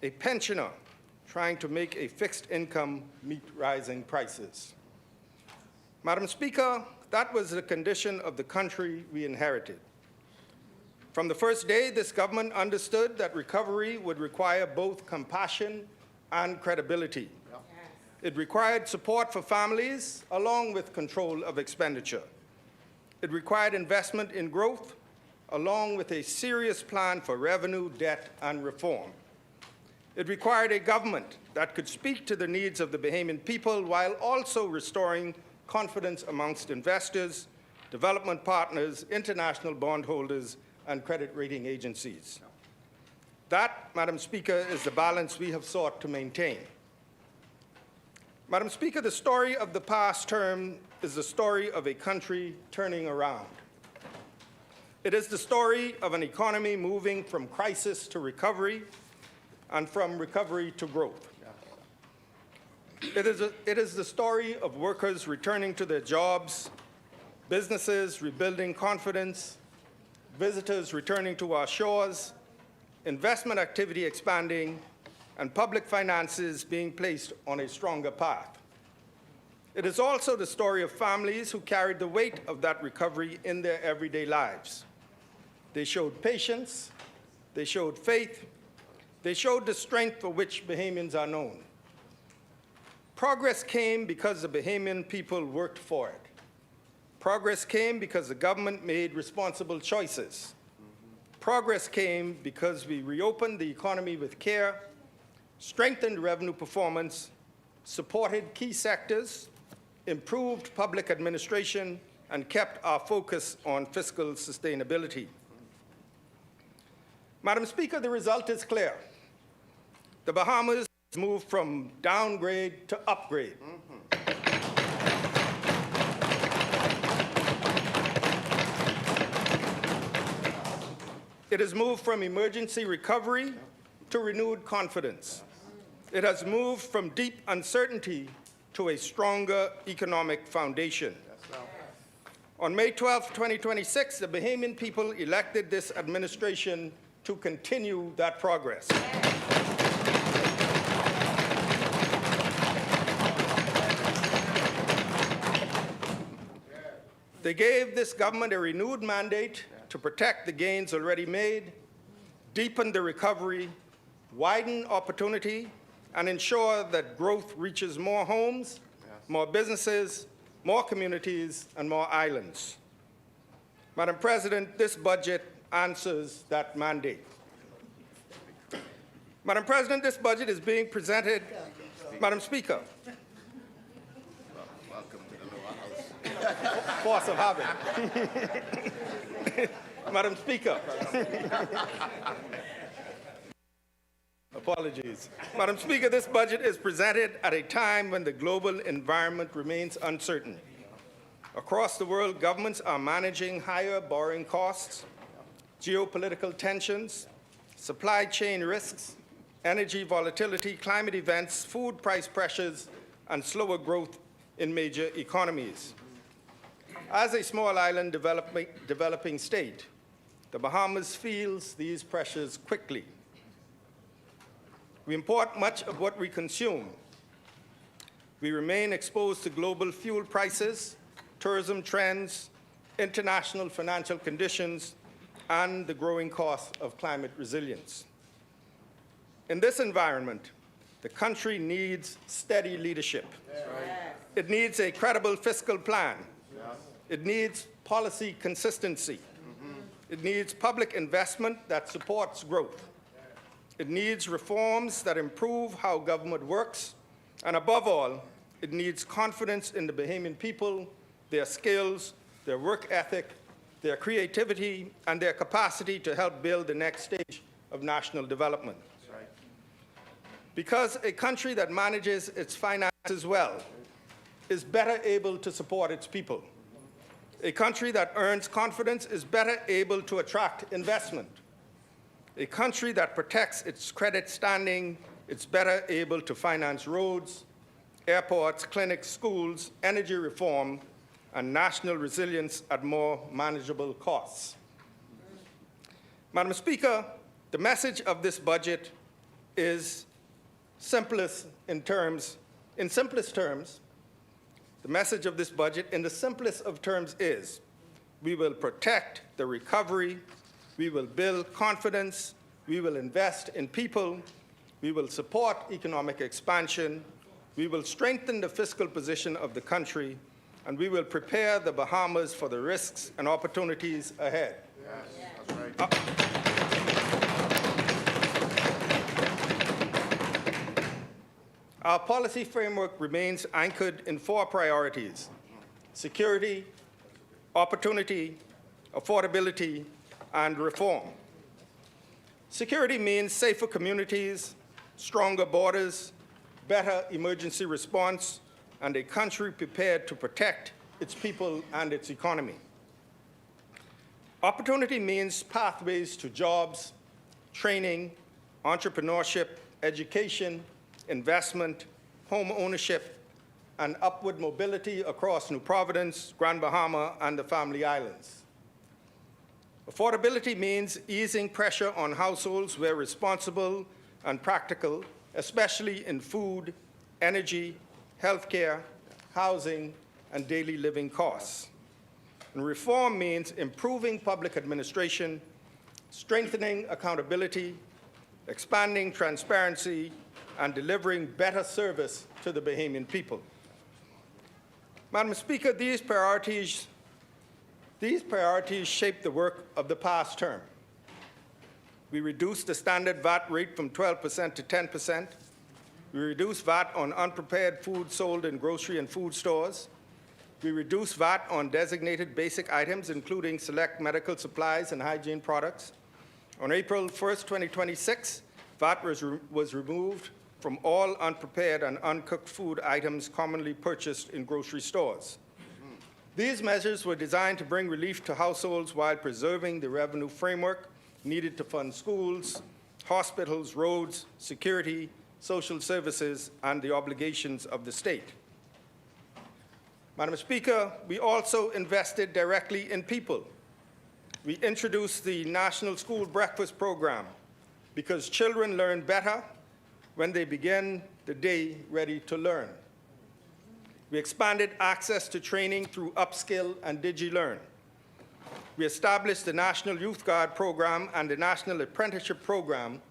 A pensioner trying to make a fixed income meet rising prices. Madam Speaker, that was the condition of the country we inherited. From the first day, this government understood that recovery would require both compassion and credibility. It required support for families, along with control of expenditure. It required investment in growth, along with a serious plan for revenue, debt, and reform. It required a government that could speak to the needs of the Bahamian people while also restoring confidence amongst investors, development partners, international bondholders, and credit rating agencies. That, Madam Speaker, is the balance we have sought to maintain. Madam Speaker, the story of the past term is the story of a country turning around. It is the story of an economy moving from crisis to recovery and from recovery to growth. It is the story of workers returning to their jobs, businesses rebuilding confidence, visitors returning to our shores, investment activity expanding, and public finances being placed on a stronger path. It is also the story of families who carried the weight of that recovery in their everyday lives. They showed patience, they showed faith, they showed the strength for which Bahamians are known. Progress came because the Bahamian people worked for it. Progress came because the government made responsible choices. Progress came because we reopened the economy with care, strengthened revenue performance, supported key sectors, improved public administration, and kept our focus on fiscal sustainability. Madam Speaker, the result is clear. The Bahamas moved from downgrade to upgrade. It has moved from emergency recovery to renewed confidence. It has moved from deep uncertainty to a stronger economic foundation. On May 12, 2026, the Bahamian people elected this administration to continue that progress. They gave this government a renewed mandate to protect the gains already made, deepen the recovery, widen opportunity, and ensure that growth reaches more homes, more businesses, more communities, and more islands. Madam President, this budget answers that mandate. Madam President, this budget is being presented, Madam Speaker. Welcome to the lower house. Force of habit. Madam Speaker. Apologies. Madam Speaker, this budget is presented at a time when the global environment remains uncertain. Across the world, governments are managing higher borrowing costs, geopolitical tensions, supply chain risks, energy volatility, climate events, food price pressures, and slower growth in major economies. As a small island developing state, the Bahamas feels these pressures quickly. We import much of what we consume. We remain exposed to global fuel prices, tourism trends, international financial conditions, and the growing cost of climate resilience. In this environment, the country needs steady leadership. It needs a credible fiscal plan. It needs policy consistency. It needs public investment that supports growth. It needs reforms that improve how government works. And above all, it needs confidence in the Bahamian people, their skills, their work ethic, their creativity, and their capacity to help build the next stage of national development. Because a country that manages its finances well is better able to support its people. A country that earns confidence is better able to attract investment. A country that protects its credit standing is better able to finance roads, airports, clinics, schools, energy reform, and national resilience at more manageable costs. Madam Speaker, the message of this budget is in simplest terms, the message of this budget in the simplest of terms is, we will protect the recovery, we will build confidence, we will invest in people, we will support economic expansion, we will strengthen the fiscal position of the country, and we will prepare the Bahamas for the risks and opportunities ahead. Yes, that's right. Our policy framework remains anchored in 4 priorities: security, opportunity, affordability, and reform. Security means safer communities, stronger borders, better emergency response, and a country prepared to protect its people and its economy. Opportunity means pathways to jobs, training, entrepreneurship, education, investment, home ownership, and upward mobility across New Providence, Grand Bahama, and the Family Islands. Affordability means easing pressure on households where responsible and practical, especially in food, energy, healthcare, housing, and daily living costs. And reform means improving public administration, strengthening accountability, expanding transparency, and delivering better service to the Bahamian people. Madam Speaker, these priorities shape the work of the past term. We reduced the standard VAT rate from 12% to 10%. We reduced VAT on unprepared food sold in grocery and food stores. We reduced VAT on designated basic items, including select medical supplies and hygiene products. On April 1st, 2026, VAT was removed from all unprepared and uncooked food items commonly purchased in grocery stores. These measures were designed to bring relief to households while preserving the revenue framework needed to fund schools, hospitals, roads, security, social services, and the obligations of the state. Madam Speaker, we also invested directly in people. We introduced the National School Breakfast Program because children learn better when they begin the day ready to learn. We expanded access to training through Upskill and DigiLearn. We established the National Youth Guard Program and the National Apprenticeship Program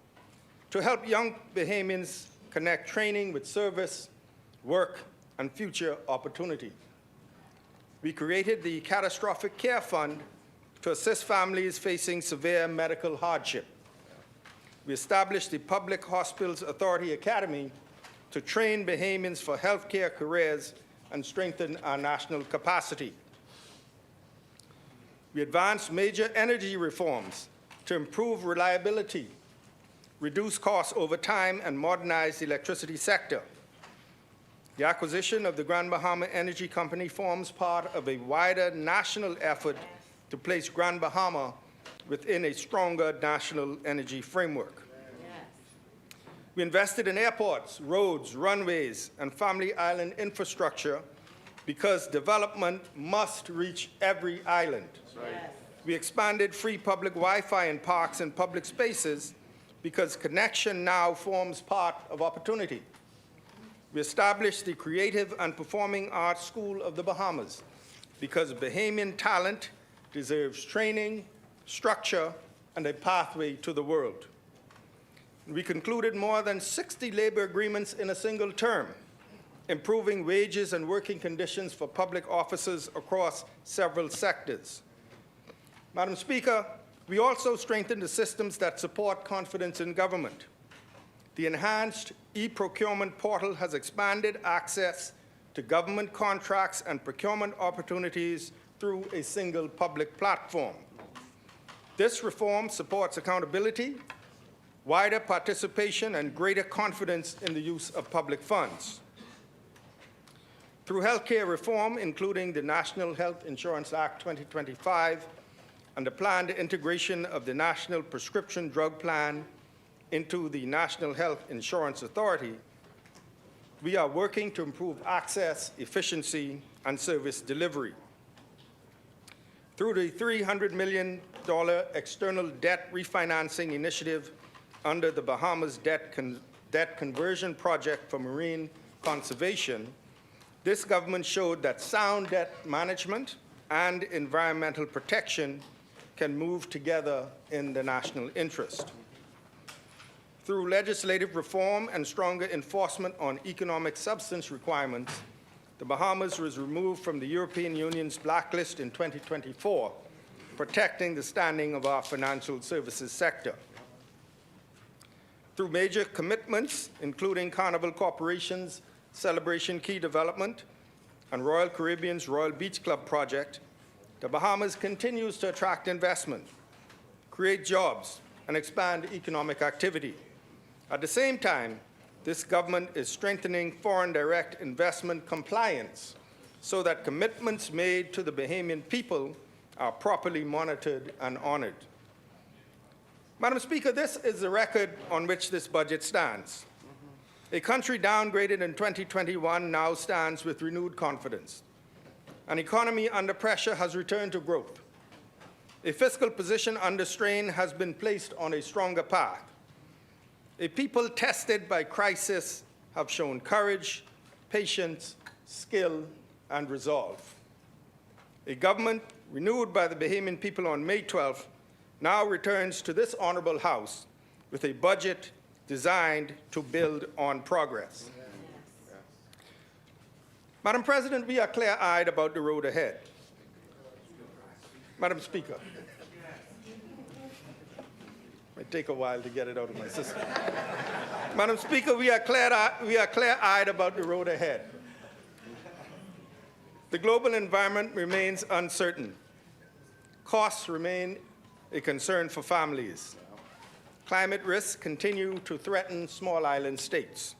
to help young Bahamians connect training with service, work, and future opportunity. We created the Catastrophic Care Fund to assist families facing severe medical hardship. We established the Public Hospitals Authority Academy to train Bahamians for healthcare careers and strengthen our national capacity. We advanced major energy reforms to improve reliability, reduce costs over time, and modernize the electricity sector. The acquisition of the Grand Bahama Energy Company forms part of a wider national effort to place Grand Bahama within a stronger national energy framework. We invested in airports, roads, runways, and Family Island infrastructure because development must reach every island. We expanded free public Wi-Fi in parks and public spaces because connection now forms part of opportunity. We established the Creative and Performing Arts School of the Bahamas because Bahamian talent deserves training, structure, and a pathway to the world. We concluded more than 60 labor agreements in a single term, improving wages and working conditions for public officers across several sectors. Madam Speaker, we also strengthened the systems that support confidence in government. The enhanced e-procurement portal has expanded access to government contracts and procurement opportunities through a single public platform. This reform supports accountability, wider participation, and greater confidence in the use of public funds. Through healthcare reform, including the National Health Insurance Act 2025 and the planned integration of the National Prescription Drug Plan into the National Health Insurance Authority, we are working to improve access, efficiency, and service delivery. Through the $300 million external debt refinancing initiative under the Bahamas Debt Conversion Project for Marine Conservation, this government showed that sound debt management and environmental protection can move together in the national interest. Through legislative reform and stronger enforcement on economic substance requirements, the Bahamas was removed from the European Union's blacklist in 2024, protecting the standing of our financial services sector. Through major commitments, including Carnival Corporation's Celebration Key Development and Royal Caribbean's Royal Beach Club project, the Bahamas continues to attract investment, create jobs, and expand economic activity. At the same time, this government is strengthening foreign direct investment compliance so that commitments made to the Bahamian people are properly monitored and honored. Madam Speaker, this is the record on which this budget stands. A country downgraded in 2021 now stands with renewed confidence. An economy under pressure has returned to growth. A fiscal position under strain has been placed on a stronger path. A people tested by crisis have shown courage, patience, skill, and resolve. A government renewed by the Bahamian people on May 12th now returns to this honorable House with a budget designed to build on progress. Madam President, we are clear-eyed about the road ahead. Madam Speaker, it may take a while to get it out of my system. Madam Speaker, we are clear-eyed about the road ahead. The global environment remains uncertain. Costs remain a concern for families. Climate risks continue to threaten small island states.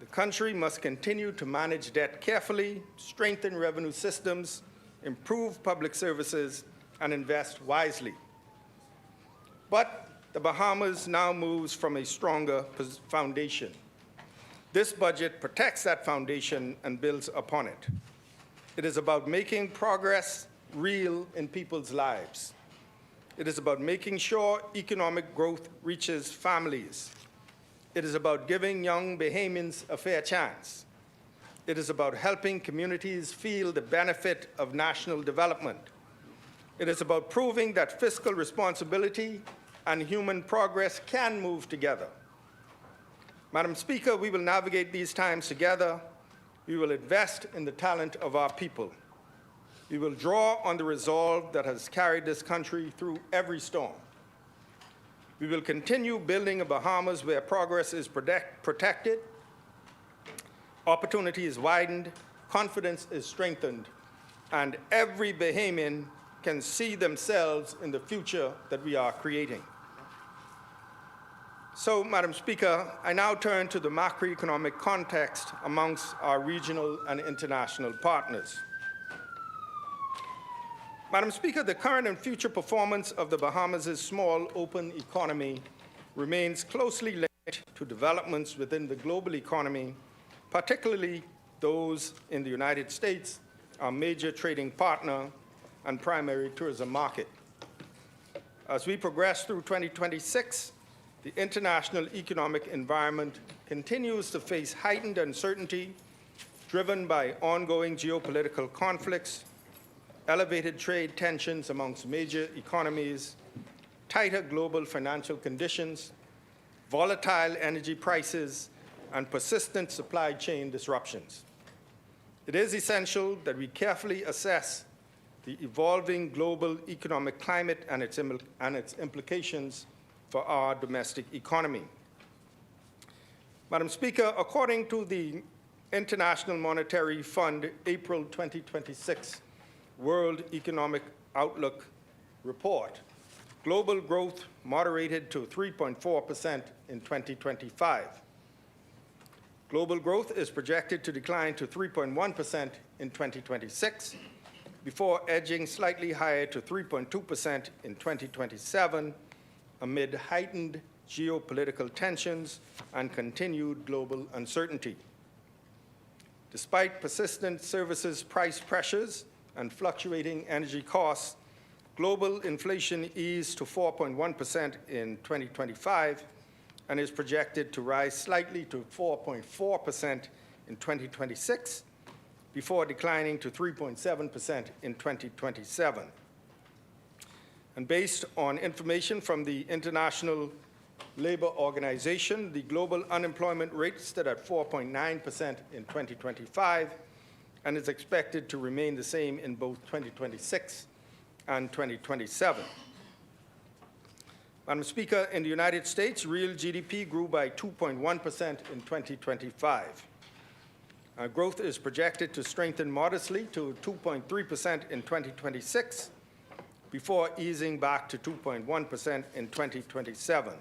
The country must continue to manage debt carefully, strengthen revenue systems, improve public services, and invest wisely. But the Bahamas now moves from a stronger foundation. This budget protects that foundation and builds upon it. It is about making progress real in people's lives. It is about making sure economic growth reaches families. It is about giving young Bahamians a fair chance. It is about helping communities feel the benefit of national development. It is about proving that fiscal responsibility and human progress can move together. Madam Speaker, we will navigate these times together. We will invest in the talent of our people. We will draw on the resolve that has carried this country through every storm. We will continue building a Bahamas where progress is protected, opportunity is widened, confidence is strengthened, and every Bahamian can see themselves in the future that we are creating. So, Madam Speaker, I now turn to the macroeconomic context amongst our regional and international partners. Madam Speaker, the current and future performance of the Bahamas' small, open economy remains closely linked to developments within the global economy, particularly those in the United States, our major trading partner and primary tourism market. As we progress through 2026, the international economic environment continues to face heightened uncertainty driven by ongoing geopolitical conflicts, elevated trade tensions amongst major economies, tighter global financial conditions, volatile energy prices, and persistent supply chain disruptions. It is essential that we carefully assess the evolving global economic climate and its implications for our domestic economy. Madam Speaker, according to the International Monetary Fund April 2026 World Economic Outlook report, global growth moderated to 3.4% in 2025. Global growth is projected to decline to 3.1% in 2026, before edging slightly higher to 3.2% in 2027, amid heightened geopolitical tensions and continued global uncertainty. Despite persistent services price pressures and fluctuating energy costs, global inflation eased to 4.1% in 2025 and is projected to rise slightly to 4.4% in 2026, before declining to 3.7% in 2027. And based on information from the International Labor Organization, the global unemployment rate stood at 4.9% in 2025 and is expected to remain the same in both 2026 and 2027. Madam Speaker, in the United States, real GDP grew by 2.1% in 2025. Growth is projected to strengthen modestly to 2.3% in 2026, before easing back to 2.1% in 2027.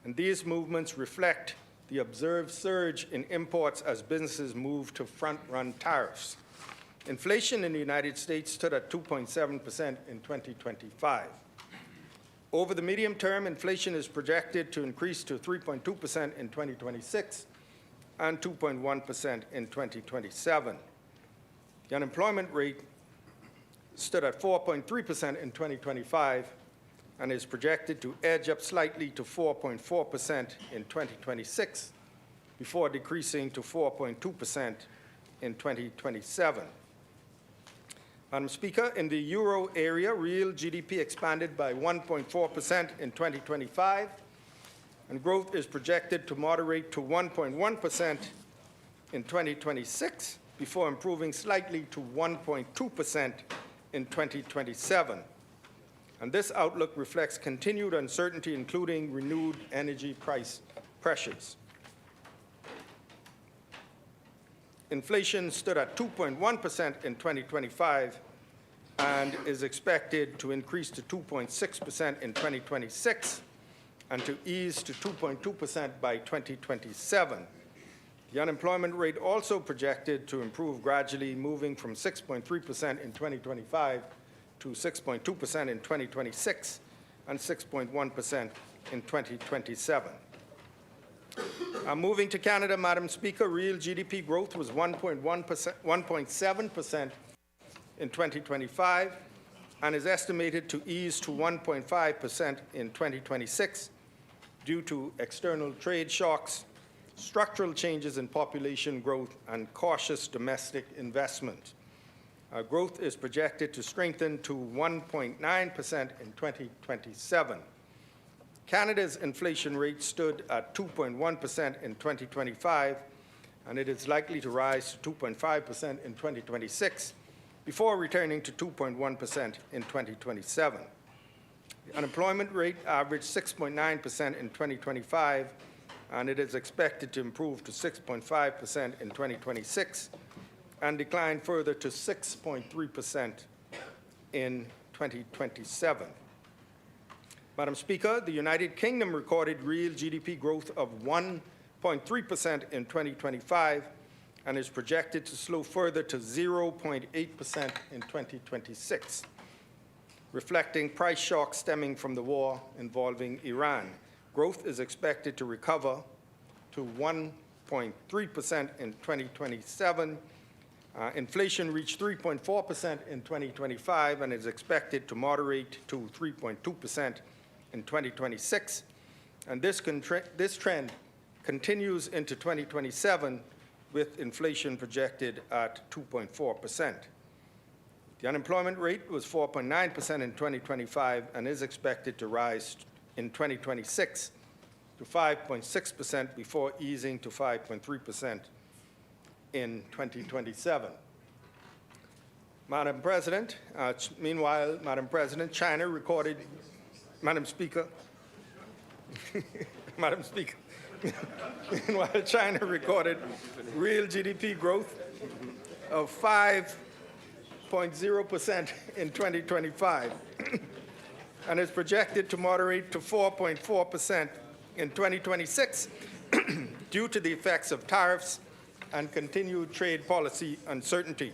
And these movements reflect the observed surge in imports as businesses move to front-run tariffs. Inflation in the United States stood at 2.7% in 2025. Over the medium term, inflation is projected to increase to 3.2% in 2026 and 2.1% in 2027. The unemployment rate stood at 4.3% in 2025 and is projected to edge up slightly to 4.4% in 2026 before decreasing to 4.2% in 2027. Madam Speaker, in the euro area, real GDP expanded by 1.4% in 2025, and growth is projected to moderate to 1.1% in 2026 before improving slightly to 1.2% in 2027. And this outlook reflects continued uncertainty, including renewed energy price pressures. Inflation stood at 2.1% in 2025 and is expected to increase to 2.6% in 2026 and to ease to 2.2% by 2027. The unemployment rate also projected to improve gradually, moving from 6.3% in 2025 to 6.2% in 2026 and 6.1% in 2027. Moving to Canada, Madam Speaker, real GDP growth was 1.7% in 2025 and is estimated to ease to 1.5% in 2026 due to external trade shocks, structural changes in population growth, and cautious domestic investment. Growth is projected to strengthen to 1.9% in 2027. Canada's inflation rate stood at 2.1% in 2025, and it is likely to rise to 2.5% in 2026 before returning to 2.1% in 2027. The unemployment rate averaged 6.9% in 2025, and it is expected to improve to 6.5% in 2026 and decline further to 6.3% in 2027. Madam Speaker, the United Kingdom recorded real GDP growth of 1.3% in 2025 and is projected to slow further to 0.8% in 2026, reflecting price shocks stemming from the war involving Iran. Growth is expected to recover to 1.3% in 2027. Inflation reached 3.4% in 2025 and is expected to moderate to 3.2% in 2026. And this trend continues into 2027 with inflation projected at 2.4%. The unemployment rate was 4.9% in 2025 and is expected to rise in 2026 to 5.6% before easing to 5.3% in 2027. Madam President, meanwhile, Madam President, China recorded, Madam Speaker, Madam Speaker, meanwhile, China recorded real GDP growth of 5.0% in 2025 and is projected to moderate to 4.4% in 2026 due to the effects of tariffs and continued trade policy uncertainty.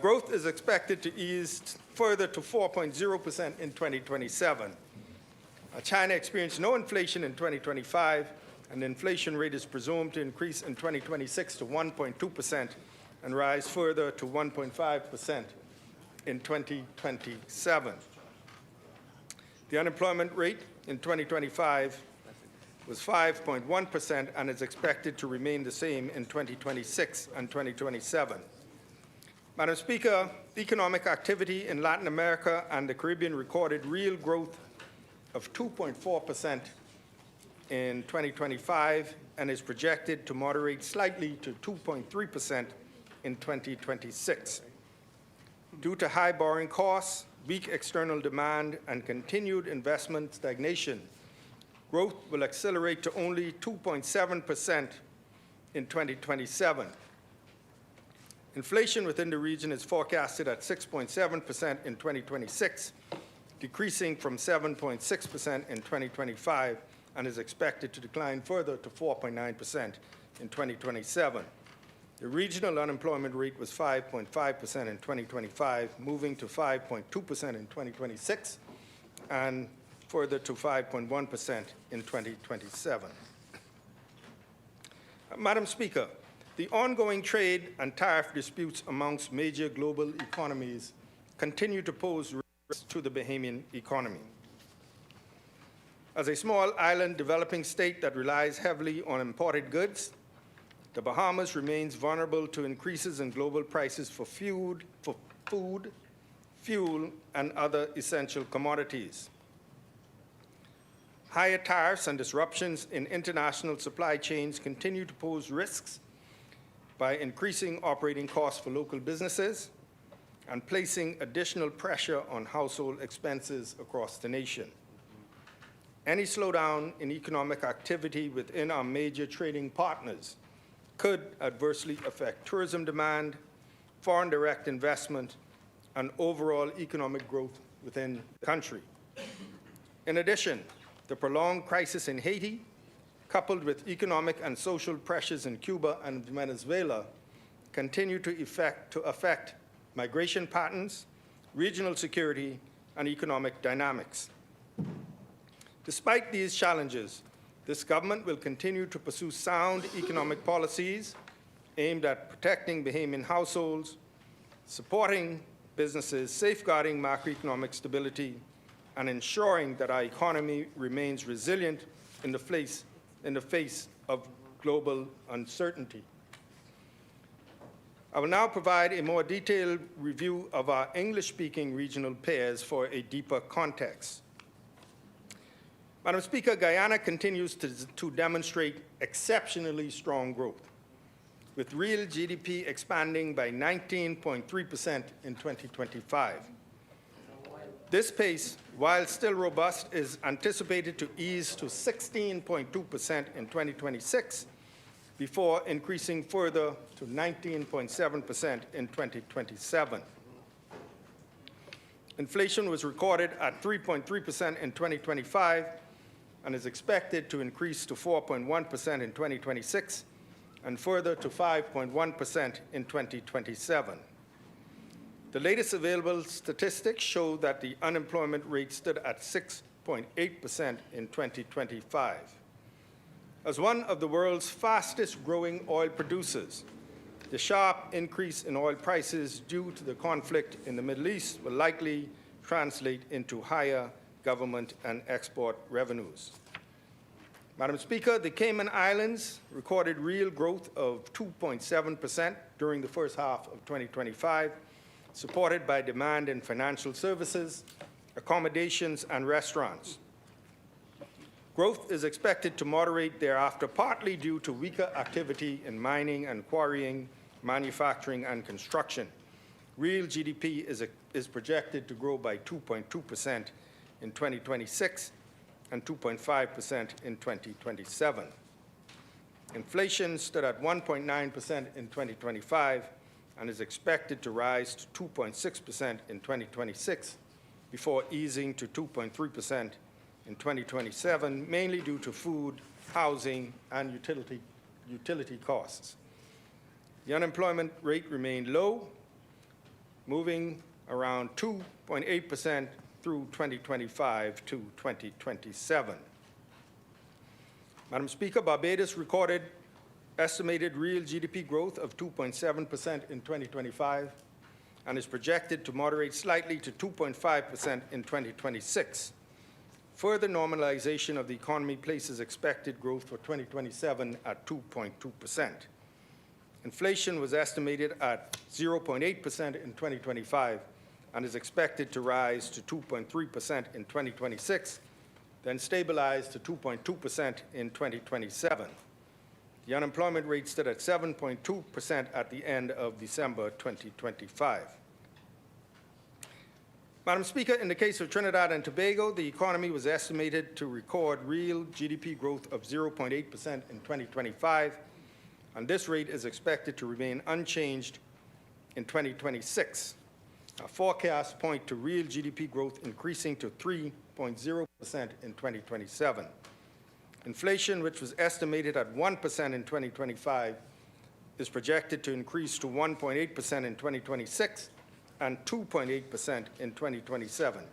Growth is expected to ease further to 4.0% in 2027. China experienced no inflation in 2025, and the inflation rate is presumed to increase in 2026 to 1.2% and rise further to 1.5% in 2027. The unemployment rate in 2025 was 5.1% and is expected to remain the same in 2026 and 2027. Madam Speaker, economic activity in Latin America and the Caribbean recorded real growth of 2.4% in 2025 and is projected to moderate slightly to 2.3% in 2026. Due to high borrowing costs, weak external demand, and continued investment stagnation, growth will accelerate to only 2.7% in 2027. Inflation within the region is forecasted at 6.7% in 2026, decreasing from 7.6% in 2025 and is expected to decline further to 4.9% in 2027. The regional unemployment rate was 5.5% in 2025, moving to 5.2% in 2026, and further to 5.1% in 2027. Madam Speaker, the ongoing trade and tariff disputes amongst major global economies continue to pose risks to the Bahamian economy. As a small island developing state that relies heavily on imported goods, the Bahamas remains vulnerable to increases in global prices for food, fuel, and other essential commodities. Higher tariffs and disruptions in international supply chains continue to pose risks by increasing operating costs for local businesses and placing additional pressure on household expenses across the nation. Any slowdown in economic activity within our major trading partners could adversely affect tourism demand, foreign direct investment, and overall economic growth within the country. In addition, the prolonged crisis in Haiti, coupled with economic and social pressures in Cuba and Venezuela, continue to affect migration patterns, regional security, and economic dynamics. Despite these challenges, this government will continue to pursue sound economic policies aimed at protecting Bahamian households, supporting businesses, safeguarding macroeconomic stability, and ensuring that our economy remains resilient in the face of global uncertainty. I will now provide a more detailed review of our English-speaking regional pairs for a deeper context. Madam Speaker, Guyana continues to demonstrate exceptionally strong growth, with real GDP expanding by 19.3% in 2025. This pace, while still robust, is anticipated to ease to 16.2% in 2026, before increasing further to 19.7% in 2027. Inflation was recorded at 3.3% in 2025 and is expected to increase to 4.1% in 2026 and further to 5.1% in 2027. The latest available statistics show that the unemployment rate stood at 6.8% in 2025. As one of the world's fastest growing oil producers, the sharp increase in oil prices due to the conflict in the Middle East will likely translate into higher government and export revenues. Madam Speaker, the Cayman Islands recorded real growth of 2.7% during the first half of 2025, supported by demand in financial services, accommodations, and restaurants. Growth is expected to moderate thereafter, partly due to weaker activity in mining and quarrying, manufacturing, and construction. Real GDP is projected to grow by 2.2% in 2026 and 2.5% in 2027. Inflation stood at 1.9% in 2025 and is expected to rise to 2.6% in 2026 before easing to 2.3% in 2027, mainly due to food, housing, and utility costs. The unemployment rate remained low, moving around 2.8% through 2025 to 2027. Madam Speaker, Barbados recorded estimated real GDP growth of 2.7% in 2025 and is projected to moderate slightly to 2.5% in 2026. Further normalization of the economy places expected growth for 2027 at 2.2%. Inflation was estimated at 0.8% in 2025 and is expected to rise to 2.3% in 2026, then stabilize to 2.2% in 2027. The unemployment rate stood at 7.2% at the end of December 2025. Madam Speaker, in the case of Trinidad and Tobago, the economy was estimated to record real GDP growth of 0.8% in 2025, and this rate is expected to remain unchanged in 2026. Our forecasts point to real GDP growth increasing to 3.0% in 2027. Inflation, which was estimated at 1% in 2025, is projected to increase to 1.8% in 2026 and 2.8% in 2027.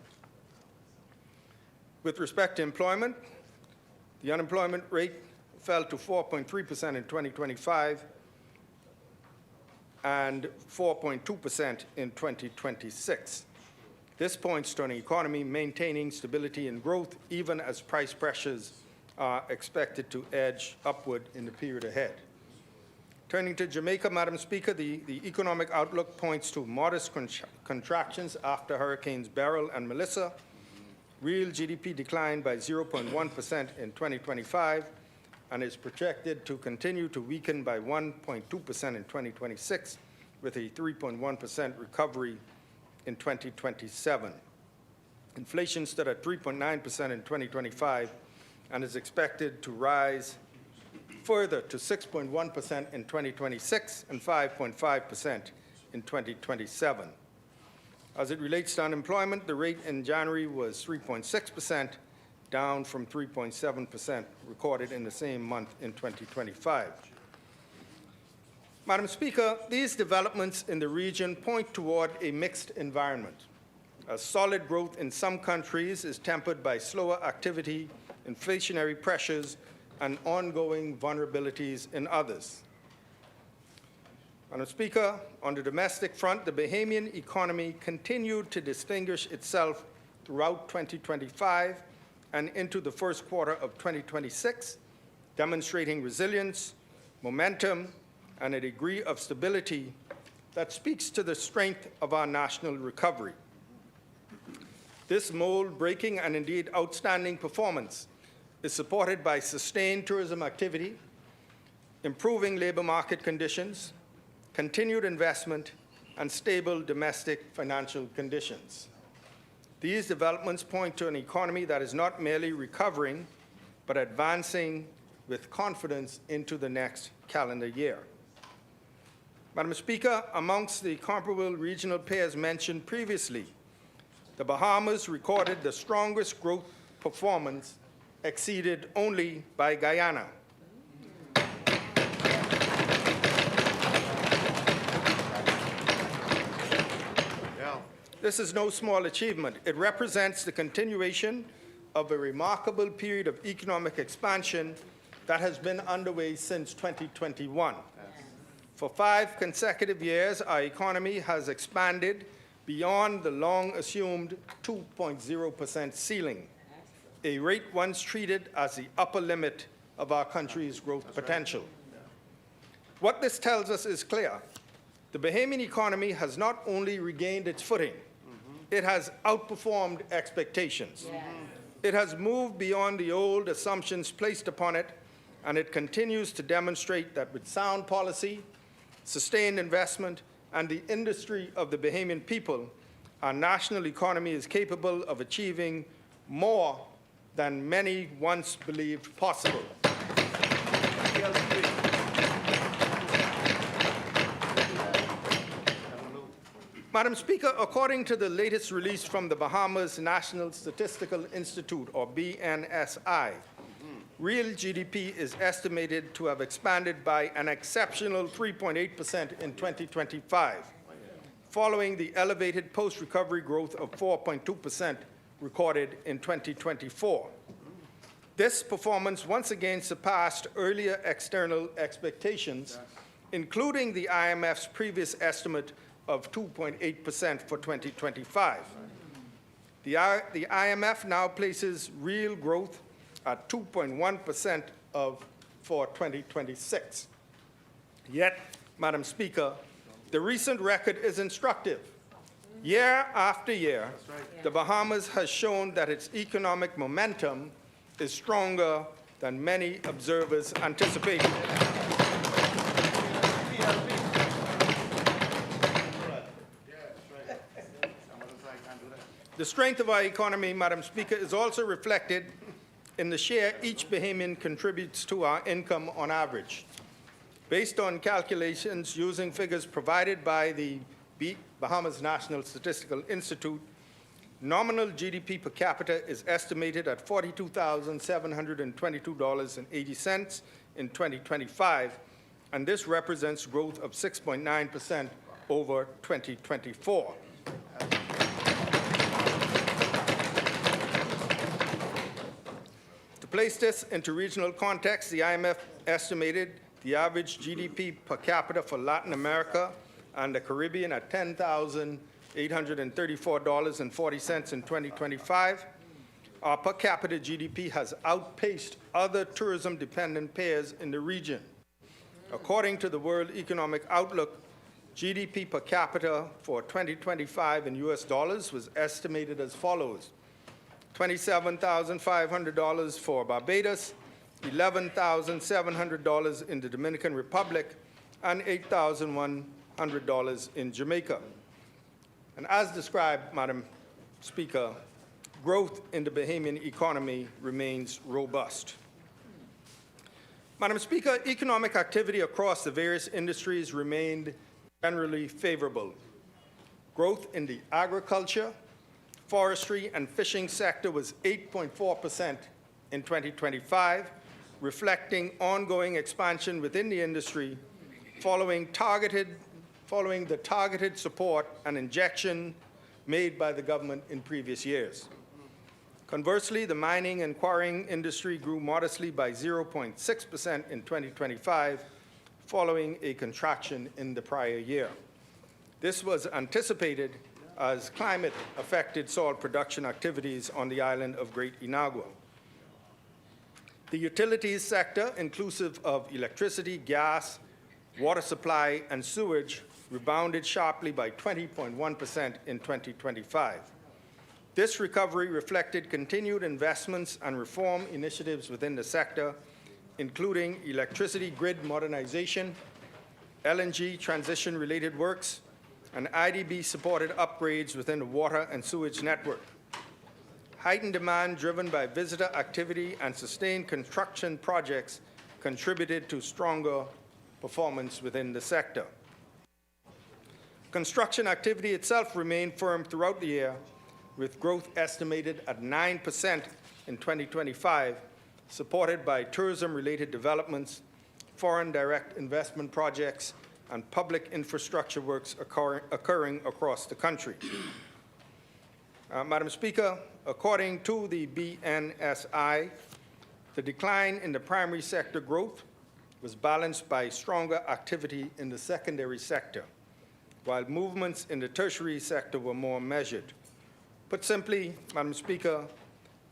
With respect to employment, the unemployment rate fell to 4.3% in 2025 and 4.2% in 2026. This points to an economy maintaining stability and growth, even as price pressures are expected to edge upward in the period ahead. Turning to Jamaica, Madam Speaker, the economic outlook points to modest contractions after Hurricanes Beryl and Melissa. Real GDP declined by 0.1% in 2025 and is projected to continue to weaken by 1.2% in 2026, with a 3.1% recovery in 2027. Inflation stood at 3.9% in 2025 and is expected to rise further to 6.1% in 2026 and 5.5% in 2027. As it relates to unemployment, the rate in January was 3.6%, down from 3.7% recorded in the same month in 2025. Madam Speaker, these developments in the region point toward a mixed environment. A solid growth in some countries is tempered by slower activity, inflationary pressures, and ongoing vulnerabilities in others. Madam Speaker, on the domestic front, the Bahamian economy continued to distinguish itself throughout 2025 and into the first quarter of 2026, demonstrating resilience, momentum, and a degree of stability that speaks to the strength of our national recovery. This mold-breaking and indeed outstanding performance is supported by sustained tourism activity, improving labor market conditions, continued investment, and stable domestic financial conditions. These developments point to an economy that is not merely recovering, but advancing with confidence into the next calendar year. Madam Speaker, amongst the comparable regional pairs mentioned previously, the Bahamas recorded the strongest growth performance, exceeded only by Guyana. This is no small achievement. It represents the continuation of a remarkable period of economic expansion that has been underway since 2021. For 5 consecutive years, our economy has expanded beyond the long-assumed 2.0% ceiling, a rate once treated as the upper limit of our country's growth potential. What this tells us is clear. The Bahamian economy has not only regained its footing, it has outperformed expectations. It has moved beyond the old assumptions placed upon it, and it continues to demonstrate that with sound policy, sustained investment, and the industry of the Bahamian people, our national economy is capable of achieving more than many once believed possible. Madam Speaker, according to the latest release from the Bahamas National Statistical Institute, or BNSI, real GDP is estimated to have expanded by an exceptional 3.8% in 2025, following the elevated post-recovery growth of 4.2% recorded in 2024. This performance once again surpassed earlier external expectations, including the IMF's previous estimate of 2.8% for 2025. The IMF now places real growth at 2.1% for 2026. Yet, Madam Speaker, the recent record is instructive. Year after year, the Bahamas has shown that its economic momentum is stronger than many observers anticipated. The strength of our economy, Madam Speaker, is also reflected in the share each Bahamian contributes to our income on average. Based on calculations using figures provided by the Bahamas National Statistical Institute, Nominal GDP per capita is estimated at $42,722.80 in 2025, and this represents growth of 6.9% over 2024. To place this into regional context, the IMF estimated the average GDP per capita for Latin America and the Caribbean at $10,834.40 in 2025. Our per capita GDP has outpaced other tourism-dependent pairs in the region. According to the World Economic Outlook, GDP per capita for 2025 in US dollars was estimated as follows: $27,500 for Barbados, $11,700 in the Dominican Republic, and $8,100 in Jamaica. And as described, Madam Speaker, growth in the Bahamian economy remains robust. Madam Speaker, economic activity across the various industries remained generally favorable. Growth in the agriculture, forestry, and fishing sector was 8.4% in 2025, reflecting ongoing expansion within the industry following the targeted support and injection made by the government in previous years. Conversely, the mining and quarrying industry grew modestly by 0.6% in 2025, following a contraction in the prior year. This was anticipated as climate affected salt production activities on the island of Great Inagua. The utilities sector, inclusive of electricity, gas, water supply, and sewage, rebounded sharply by 20.1% in 2025. This recovery reflected continued investments and reform initiatives within the sector, including electricity grid modernization, LNG transition-related works, and IDB-supported upgrades within the water and sewage network. Heightened demand driven by visitor activity and sustained construction projects contributed to stronger performance within the sector. Construction activity itself remained firm throughout the year, with growth estimated at 9% in 2025, supported by tourism-related developments, foreign direct investment projects, and public infrastructure works occurring across the country. Madam Speaker, according to the BNSI, the decline in the primary sector growth was balanced by stronger activity in the secondary sector, while movements in the tertiary sector were more measured. Put simply, Madam Speaker,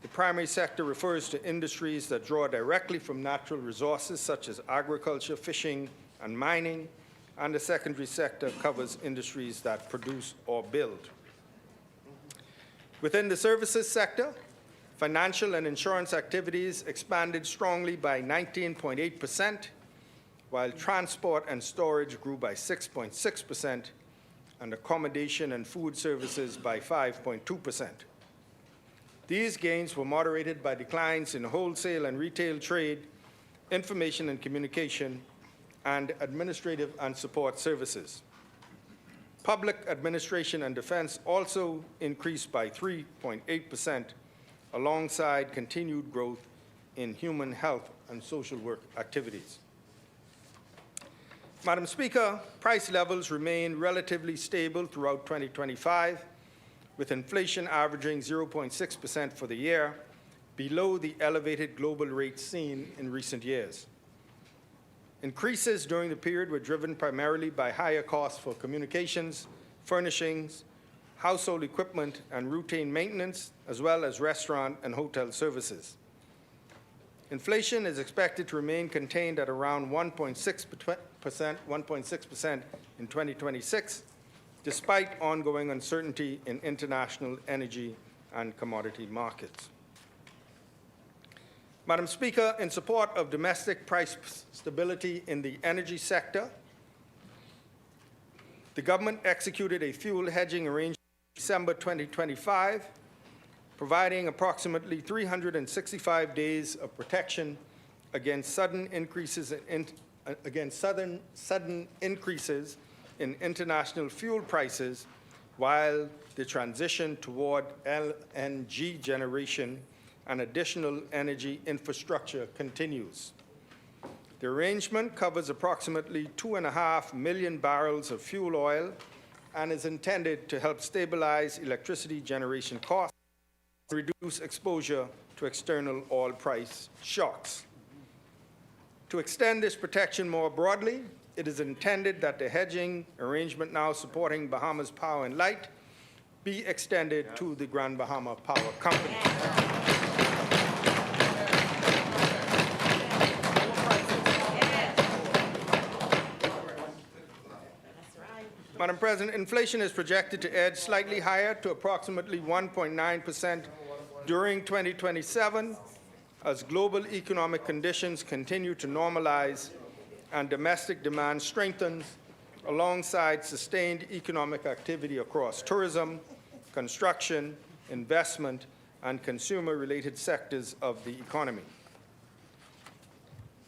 the primary sector refers to industries that draw directly from natural resources such as agriculture, fishing, and mining, and the secondary sector covers industries that produce or build. Within the services sector, financial and insurance activities expanded strongly by 19.8%, while transport and storage grew by 6.6%, and accommodation and food services by 5.2%. These gains were moderated by declines in wholesale and retail trade, information and communication, and administrative and support services. Public administration and defense also increased by 3.8%, alongside continued growth in human health and social work activities. Madam Speaker, price levels remained relatively stable throughout 2025, with inflation averaging 0.6% for the year, below the elevated global rates seen in recent years. Increases during the period were driven primarily by higher costs for communications, furnishings, household equipment, and routine maintenance, as well as restaurant and hotel services. Inflation is expected to remain contained at around 1.6% in 2026, despite ongoing uncertainty in international energy and commodity markets. Madam Speaker, in support of domestic price stability in the energy sector, the government executed a fuel hedging arrangement in December 2025, providing approximately 365 days of protection against sudden increases in international fuel prices while the transition toward LNG generation and additional energy infrastructure continues. The arrangement covers approximately 2.5 million barrels of fuel oil and is intended to help stabilize electricity generation costs and reduce exposure to external oil price shocks. To extend this protection more broadly, it is intended that the hedging arrangement now supporting Bahamas Power and Light be extended to the Grand Bahama Power Company. Madam President, inflation is projected to edge slightly higher to approximately 1.9% during 2027 as global economic conditions continue to normalize and domestic demand strengthens alongside sustained economic activity across tourism, construction, investment, and consumer-related sectors of the economy.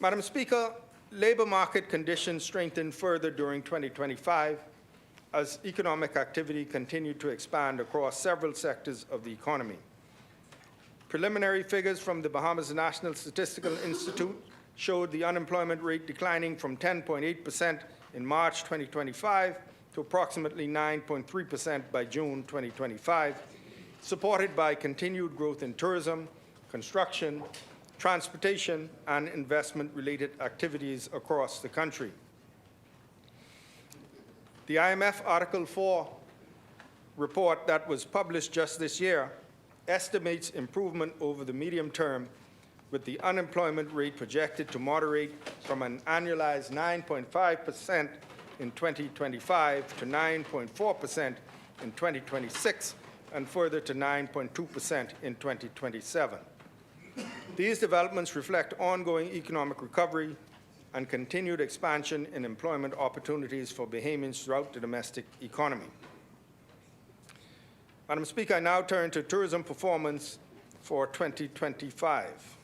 Madam Speaker, labor market conditions strengthened further during 2025 as economic activity continued to expand across several sectors of the economy. Preliminary figures from the Bahamas National Statistical Institute showed the unemployment rate declining from 10.8% in March 2025 to approximately 9.3% by June 2025, supported by continued growth in tourism, construction, transportation, and investment-related activities across the country. The IMF Article 4 report that was published just this year estimates improvement over the medium term, with the unemployment rate projected to moderate from an annualized 9.5% in 2025 to 9.4% in 2026 and further to 9.2% in 2027. These developments reflect ongoing economic recovery and continued expansion in employment opportunities for Bahamians throughout the domestic economy. Madam Speaker, I now turn to tourism performance for 2025.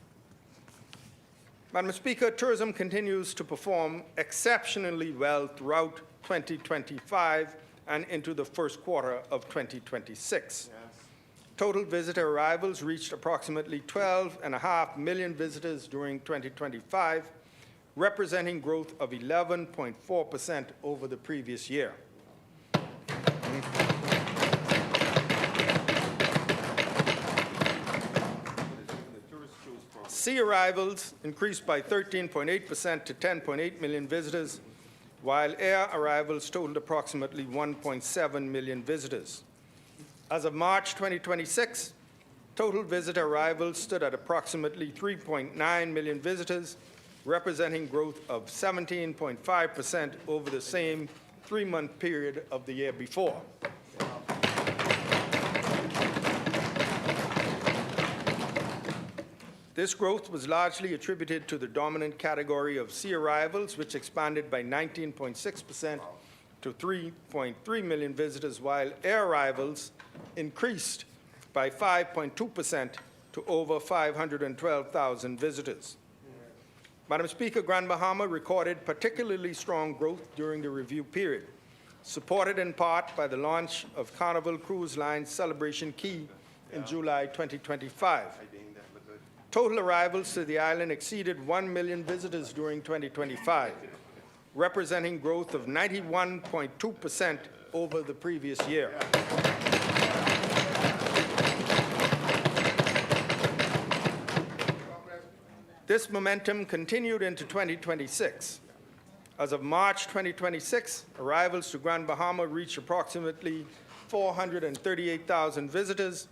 Madam Speaker, tourism continues to perform exceptionally well throughout 2025 and into the first quarter of 2026. Total visitor arrivals reached approximately 12.5 million visitors during 2025, representing growth of 11.4% over the previous year. Sea arrivals increased by 13.8% to 10.8 million visitors, while air arrivals totaled approximately 1.7 million visitors. As of March 2026, total visitor arrivals stood at approximately 3.9 million visitors, representing growth of 17.5% over the same three-month period of the year before. This growth was largely attributed to the dominant category of sea arrivals, which expanded by 19.6% to 3.3 million visitors, while air arrivals increased by 5.2% to over 512,000 visitors. Madam Speaker, Grand Bahama recorded particularly strong growth during the review period, supported in part by the launch of Carnival Cruise Line's Celebration Key in July 2025. Total arrivals to the island exceeded 1 million visitors during 2025, representing growth of 91.2% over the previous year. This momentum continued into 2026. As of March 2026, arrivals to Grand Bahama reached approximately 438,000 visitors,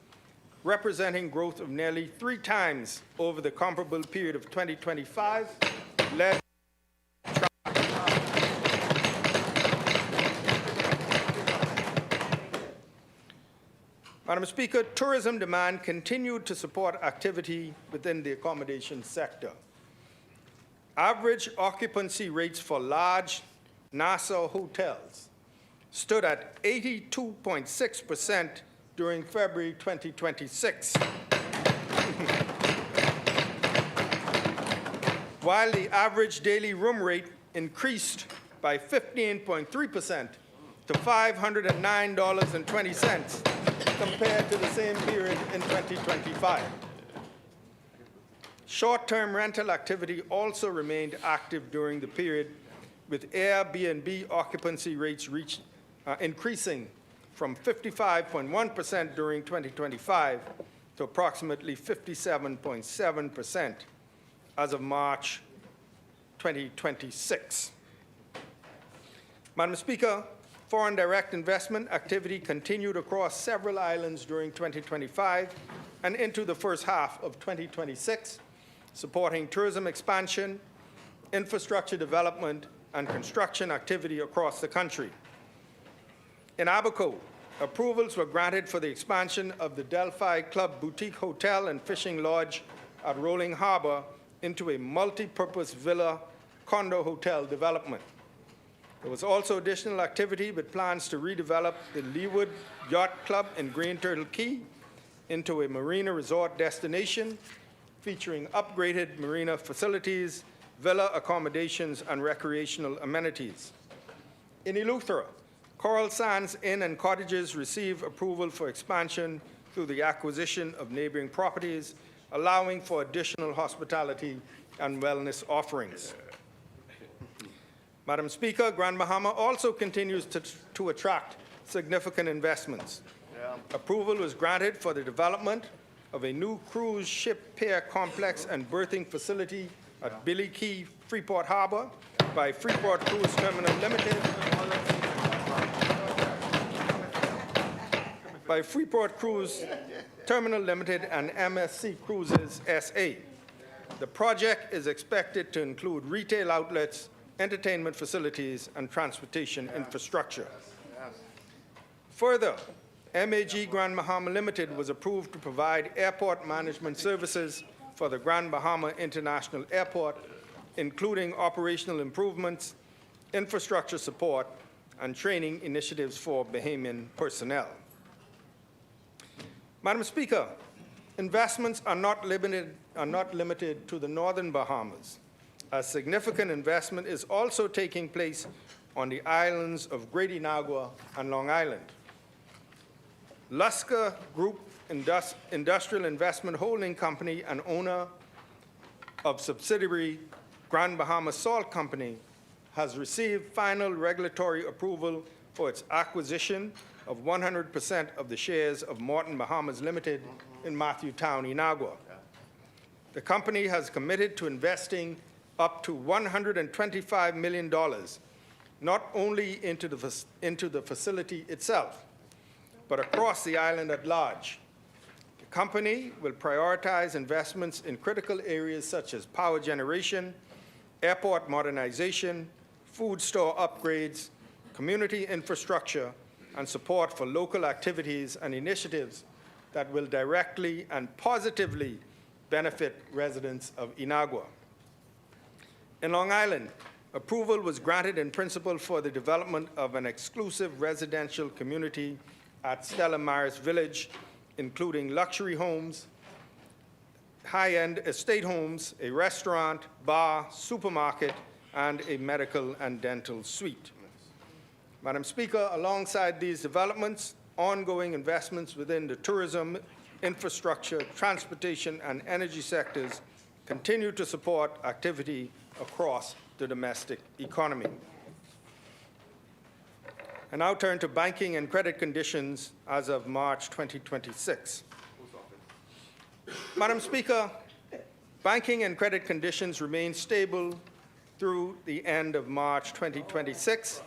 representing growth of nearly 3 times over the comparable period of 2025, led Madam Speaker, tourism demand continued to support activity within the accommodation sector. Average occupancy rates for large Nassau hotels stood at 82.6% during February 2026, while the average daily room rate increased by 15.3% to $509.20 compared to the same period in 2025. Short-term rental activity also remained active during the period, with Airbnb occupancy rates increasing from 55.1% during 2025 to approximately 57.7% as of March 2026. Madam Speaker, foreign direct investment activity continued across several islands during 2025 and into the first half of 2026, supporting tourism expansion, infrastructure development, and construction activity across the country. In Abaco, approvals were granted for the expansion of the Delphi Club Boutique Hotel and Fishing Lodge at Rolling Harbor into a multi-purpose villa condo hotel development. There was also additional activity with plans to redevelop the Leeward Yacht Club in Green Turtle Key into a marina resort destination featuring upgraded marina facilities, villa accommodations, and recreational amenities. In Eleuthera, Coral Sands Inn and Cottages received approval for expansion through the acquisition of neighboring properties, allowing for additional hospitality and wellness offerings. Madam Speaker, Grand Bahama also continues to attract significant investments. Approval was granted for the development of a new cruise ship pier complex and berthing facility at Billy Key, Freeport Harbor by Freeport Cruise Terminal Limited. By Freeport Cruise Terminal Limited and MSC Cruises SA. The project is expected to include retail outlets, entertainment facilities, and transportation infrastructure. Further, MAG Grand Bahama Limited was approved to provide airport management services for the Grand Bahama International Airport, including operational improvements, infrastructure support, and training initiatives for Bahamian personnel. Madam Speaker, investments are not limited to the northern Bahamas. A significant investment is also taking place on the islands of Great Inagua and Long Island. Lusker Group Industrial Investment Holding Company and owner of subsidiary Grand Bahama Salt Company has received final regulatory approval for its acquisition of 100% of the shares of Morton Bahamas Limited in Matthewtown, Inagua. The company has committed to investing up to $125 million, not only into the facility itself, but across the island at large. The company will prioritize investments in critical areas such as power generation, airport modernization, food store upgrades, community infrastructure, and support for local activities and initiatives that will directly and positively benefit residents of Inagua. In Long Island, approval was granted in principle for the development of an exclusive residential community at Stella Maris Village, including luxury homes, high-end estate homes, a restaurant, bar, supermarket, and a medical and dental suite. Madam Speaker, alongside these developments, ongoing investments within the tourism, infrastructure, transportation, and energy sectors continue to support activity across the domestic economy. I now turn to banking and credit conditions as of March 2026. Madam Speaker, banking and credit conditions remain stable through the end of March 2026,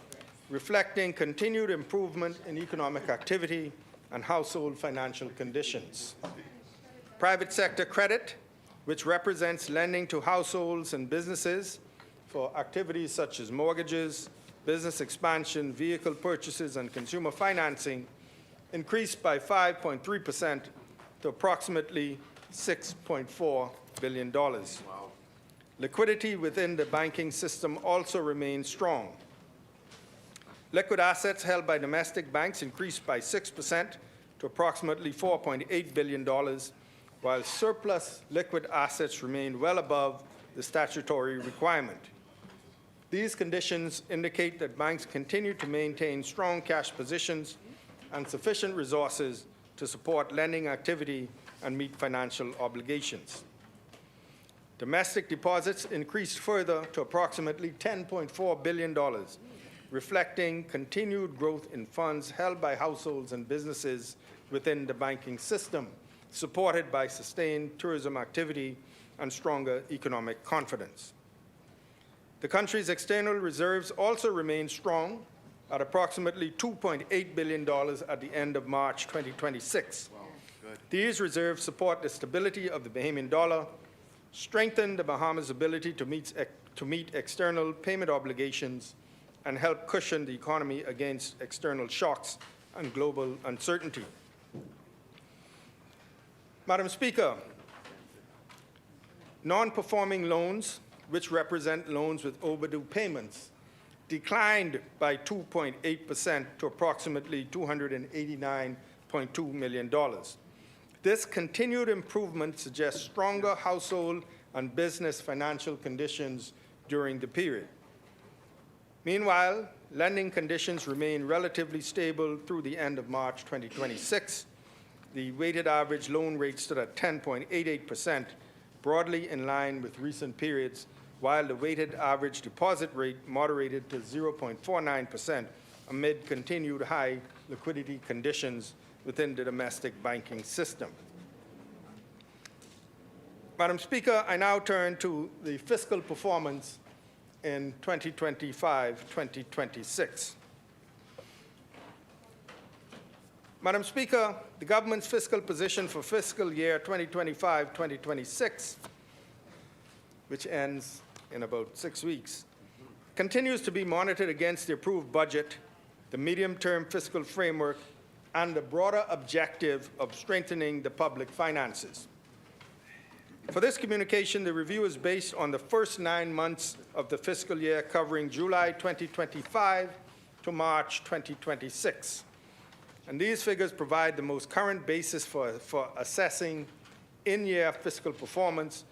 reflecting continued improvement in economic activity and household financial conditions. Private sector credit, which represents lending to households and businesses for activities such as mortgages, business expansion, vehicle purchases, and consumer financing, increased by 5.3% to approximately $6.4 billion. Wow. Liquidity within the banking system also remains strong. Liquid assets held by domestic banks increased by 6% to approximately $4.8 billion, while surplus liquid assets remained well above the statutory requirement. These conditions indicate that banks continue to maintain strong cash positions and sufficient resources to support lending activity and meet financial obligations. Domestic deposits increased further to approximately $10.4 billion, reflecting continued growth in funds held by households and businesses within the banking system, supported by sustained tourism activity and stronger economic confidence. The country's external reserves also remain strong at approximately $2.8 billion at the end of March 2026. These reserves support the stability of the Bahamian dollar, strengthen the Bahamas' ability to meet external payment obligations, and help cushion the economy against external shocks and global uncertainty. Madam Speaker, non-performing loans, which represent loans with overdue payments, declined by 2.8% to approximately $289.2 million. This continued improvement suggests stronger household and business financial conditions during the period. Meanwhile, lending conditions remain relatively stable through the end of March 2026. The weighted average loan rate stood at 10.88%, broadly in line with recent periods, while the weighted average deposit rate moderated to 0.49% amid continued high liquidity conditions within the domestic banking system. Madam Speaker, I now turn to the fiscal performance in 2025-2026. Madam Speaker, the government's fiscal position for fiscal year 2025-2026, which ends in about 6 weeks, continues to be monitored against the approved budget, the medium-term fiscal framework, and the broader objective of strengthening the public finances. For this communication, the review is based on the first 9 months of the fiscal year, covering July 2025 to March 2026. And these figures provide the most current basis for assessing in-year fiscal performance,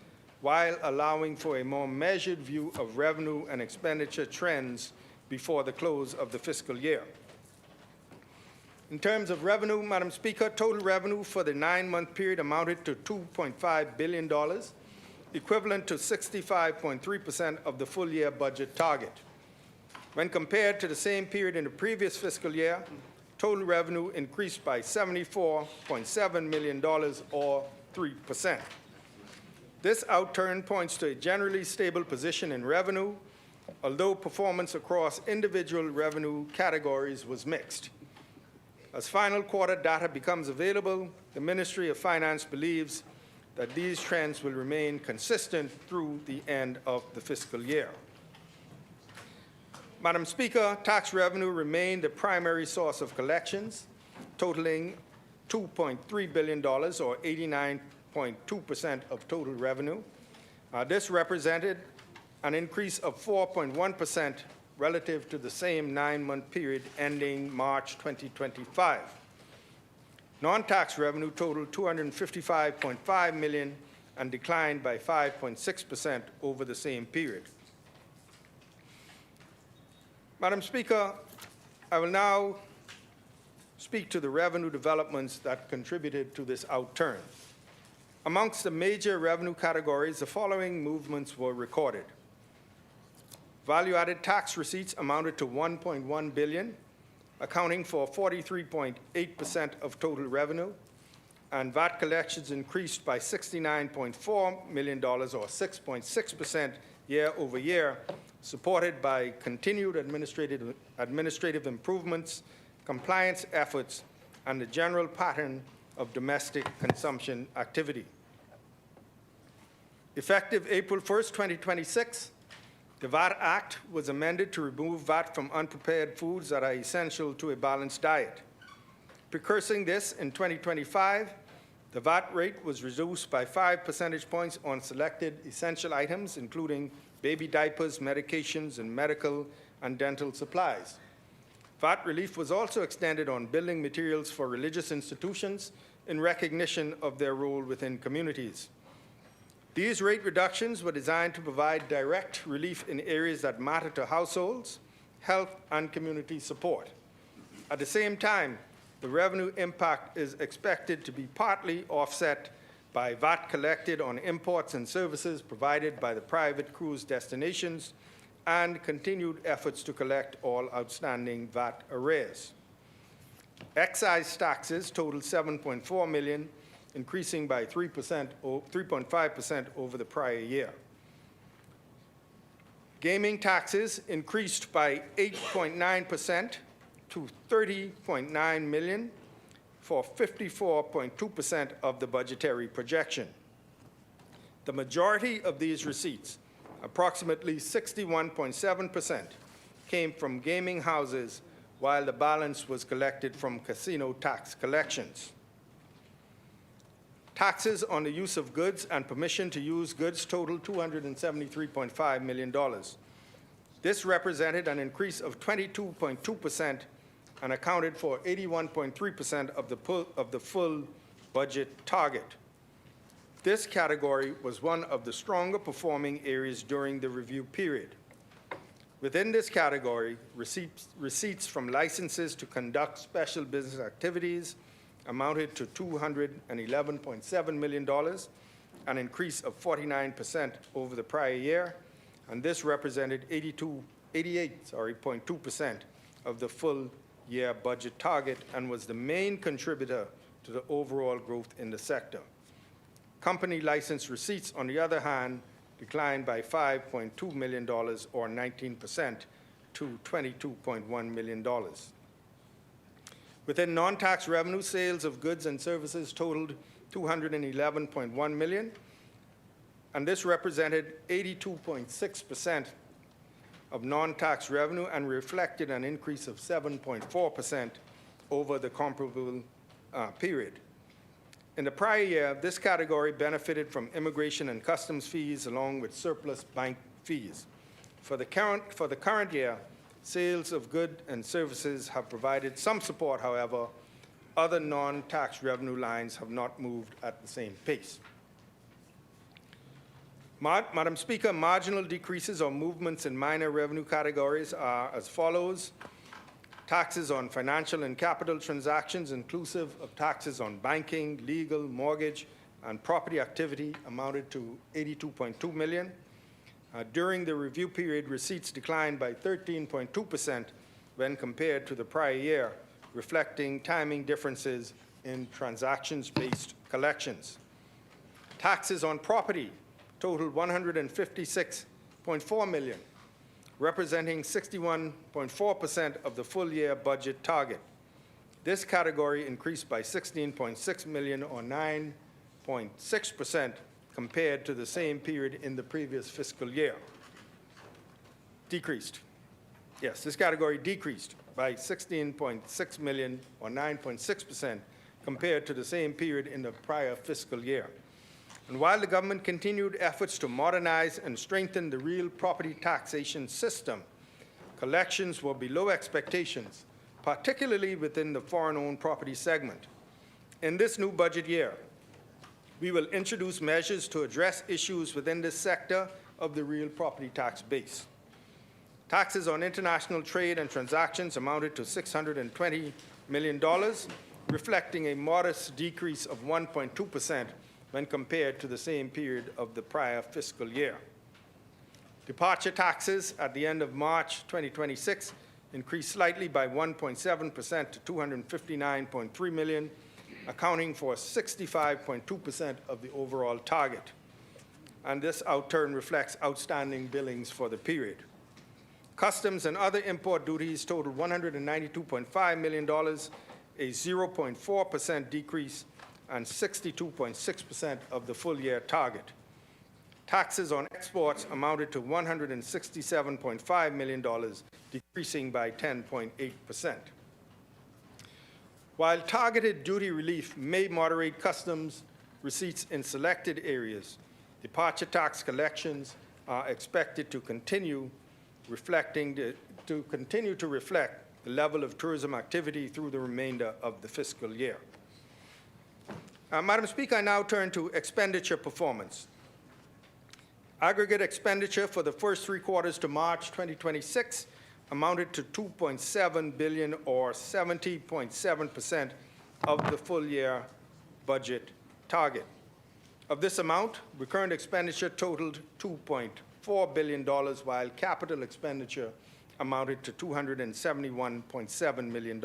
while allowing for a more measured view of revenue and expenditure trends before the close of the fiscal year. In terms of revenue, Madam Speaker, total revenue for the 9-month period amounted to $2.5 billion, equivalent to 65.3% of the full-year budget target. When compared to the same period in the previous fiscal year, total revenue increased by $74.7 million, or 3%. This outturn points to a generally stable position in revenue, although performance across individual revenue categories was mixed. As final quarter data becomes available, the Ministry of Finance believes that these trends will remain consistent through the end of the fiscal year. Madam Speaker, tax revenue remained the primary source of collections, totaling $2.3 billion, or 89.2% of total revenue. This represented an increase of 4.1% relative to the same 9-month period ending March 2025. Non-tax revenue totaled $255.5 million and declined by 5.6% over the same period. Madam Speaker, I will now speak to the revenue developments that contributed to this outturn. Amongst the major revenue categories, the following movements were recorded. Value-added tax receipts amounted to $1.1 billion, accounting for 43.8% of total revenue, and VAT collections increased by $69.4 million, or 6.6% year over year, supported by continued administrative improvements, compliance efforts, and the general pattern of domestic consumption activity. Effective April 1st, 2026, the VAT Act was amended to remove VAT from unprepared foods that are essential to a balanced diet. Precursing this, in 2025, the VAT rate was reduced by 5 percentage points on selected essential items, including baby diapers, medications, and medical and dental supplies. VAT relief was also extended on building materials for religious institutions in recognition of their role within communities. These rate reductions were designed to provide direct relief in areas that matter to households, health, and community support. At the same time, the revenue impact is expected to be partly offset by VAT collected on imports and services provided by the private cruise destinations and continued efforts to collect all outstanding VAT arrears. Excise taxes totaled $7.4 million, increasing by 3.5% over the prior year. Gaming taxes increased by 8.9% to $30.9 million for 54.2% of the budgetary projection. The majority of these receipts, approximately 61.7%, came from gaming houses, while the balance was collected from casino tax collections. Taxes on the use of goods and permission to use goods totaled $273.5 million. This represented an increase of 22.2% and accounted for 81.3% of the full budget target. This category was one of the stronger performing areas during the review period. Within this category, receipts from licenses to conduct special business activities amounted to $211.7 million, an increase of 49% over the prior year, and this represented 88.2% of the full year budget target and was the main contributor to the overall growth in the sector. Company license receipts, on the other hand, declined by $5.2 million or 19% to $22.1 million. Within non-tax revenue, sales of goods and services totaled $211.1 million, and this represented 82.6% of non-tax revenue and reflected an increase of 7.4% over the comparable period. In the prior year, this category benefited from immigration and customs fees along with surplus bank fees. For the current year, sales of goods and services have provided some support. However, other non-tax revenue lines have not moved at the same pace. Madam Speaker, marginal decreases or movements in minor revenue categories are as follows. Taxes on financial and capital transactions, inclusive of taxes on banking, legal, mortgage, and property activity, amounted to $82.2 million. During the review period, receipts declined by 13.2% when compared to the prior year, reflecting timing differences in transactions-based collections. Taxes on property totaled $156.4 million, representing 61.4% of the full year budget target. This category increased by $16.6 million or 9.6% compared to the same period in the previous fiscal year. Decreased. Yes, this category decreased by $16.6 million or 9.6% compared to the same period in the prior fiscal year. And while the government continued efforts to modernize and strengthen the real property taxation system, collections were below expectations, particularly within the foreign-owned property segment. In this new budget year, we will introduce measures to address issues within this sector of the real property tax base. Taxes on international trade and transactions amounted to $620 million, reflecting a modest decrease of 1.2% when compared to the same period of the prior fiscal year. Departure taxes at the end of March 2026 increased slightly by 1.7% to $259.3 million, accounting for 65.2% of the overall target. And this outturn reflects outstanding billings for the period. Customs and other import duties totaled $192.5 million, a 0.4% decrease and 62.6% of the full year target. Taxes on exports amounted to $167.5 million, decreasing by 10.8%. While targeted duty relief may moderate customs receipts in selected areas, departure tax collections are expected to continue to reflect the level of tourism activity through the remainder of the fiscal year. Madam Speaker, I now turn to expenditure performance. Aggregate expenditure for the first 3 quarters to March 2026 amounted to $2.7 billion, or 70.7% of the full year budget target. Of this amount, recurrent expenditure totaled $2.4 billion, while capital expenditure amounted to $271.7 million.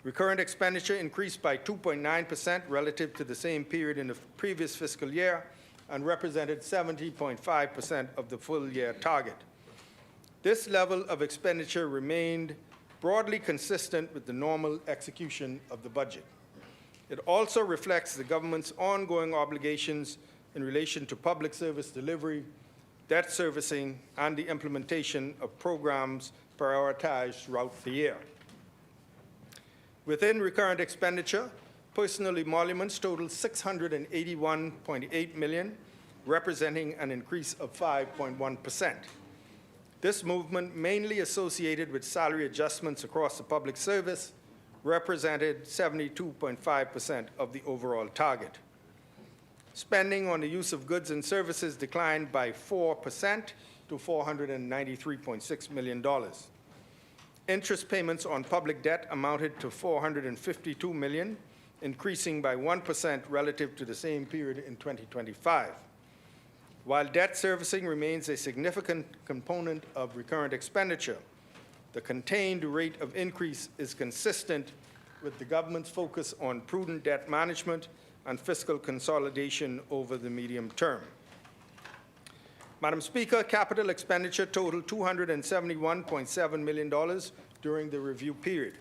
Recurrent expenditure increased by 2.9% relative to the same period in the previous fiscal year and represented 70.5% of the full year target. This level of expenditure remained broadly consistent with the normal execution of the budget. It also reflects the government's ongoing obligations in relation to public service delivery, debt servicing, and the implementation of programs prioritized throughout the year. Within recurrent expenditure, personal emoluments totaled $681.8 million, representing an increase of 5.1%. This movement, mainly associated with salary adjustments across the public service, represented 72.5% of the overall target. Spending on the use of goods and services declined by 4% to $493.6 million. Interest payments on public debt amounted to $452 million, increasing by 1% relative to the same period in 2025. While debt servicing remains a significant component of recurrent expenditure, the contained rate of increase is consistent with the government's focus on prudent debt management and fiscal consolidation over the medium term. Madam Speaker, capital expenditure totaled $271.7 million during the review period.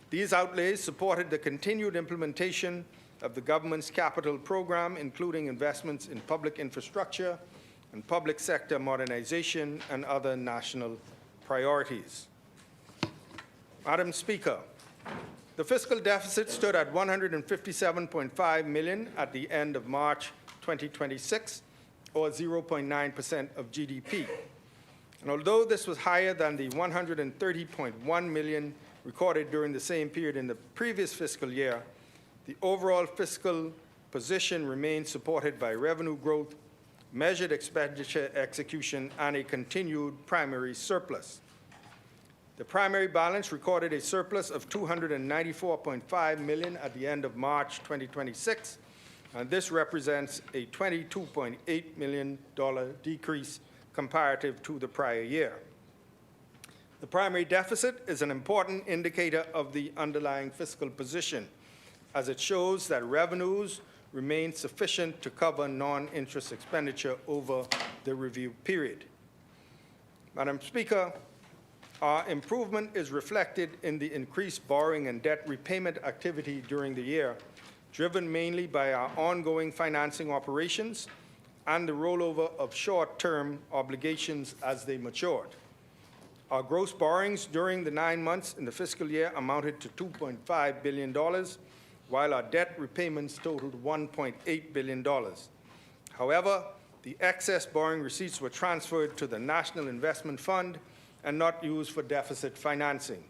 These outlays supported the continued implementation of the government's capital program, including investments in public infrastructure and public sector modernization and other national priorities. Madam Speaker, the fiscal deficit stood at $157.5 million at the end of March 2026, or 0.9% of GDP. And although this was higher than the $130.1 million recorded during the same period in the previous fiscal year, the overall fiscal position remains supported by revenue growth, measured expenditure execution, and a continued primary surplus. The primary balance recorded a surplus of $294.5 million at the end of March 2026, and this represents a $22.8 million decrease comparative to the prior year. The primary deficit is an important indicator of the underlying fiscal position, as it shows that revenues remain sufficient to cover non-interest expenditure over the review period. Madam Speaker, our improvement is reflected in the increased borrowing and debt repayment activity during the year, driven mainly by our ongoing financing operations and the rollover of short-term obligations as they matured. Our gross borrowings during the 9 months in the fiscal year amounted to $2.5 billion, while our debt repayments totaled $1.8 billion. However, the excess borrowing receipts were transferred to the National Investment Fund and not used for deficit financing.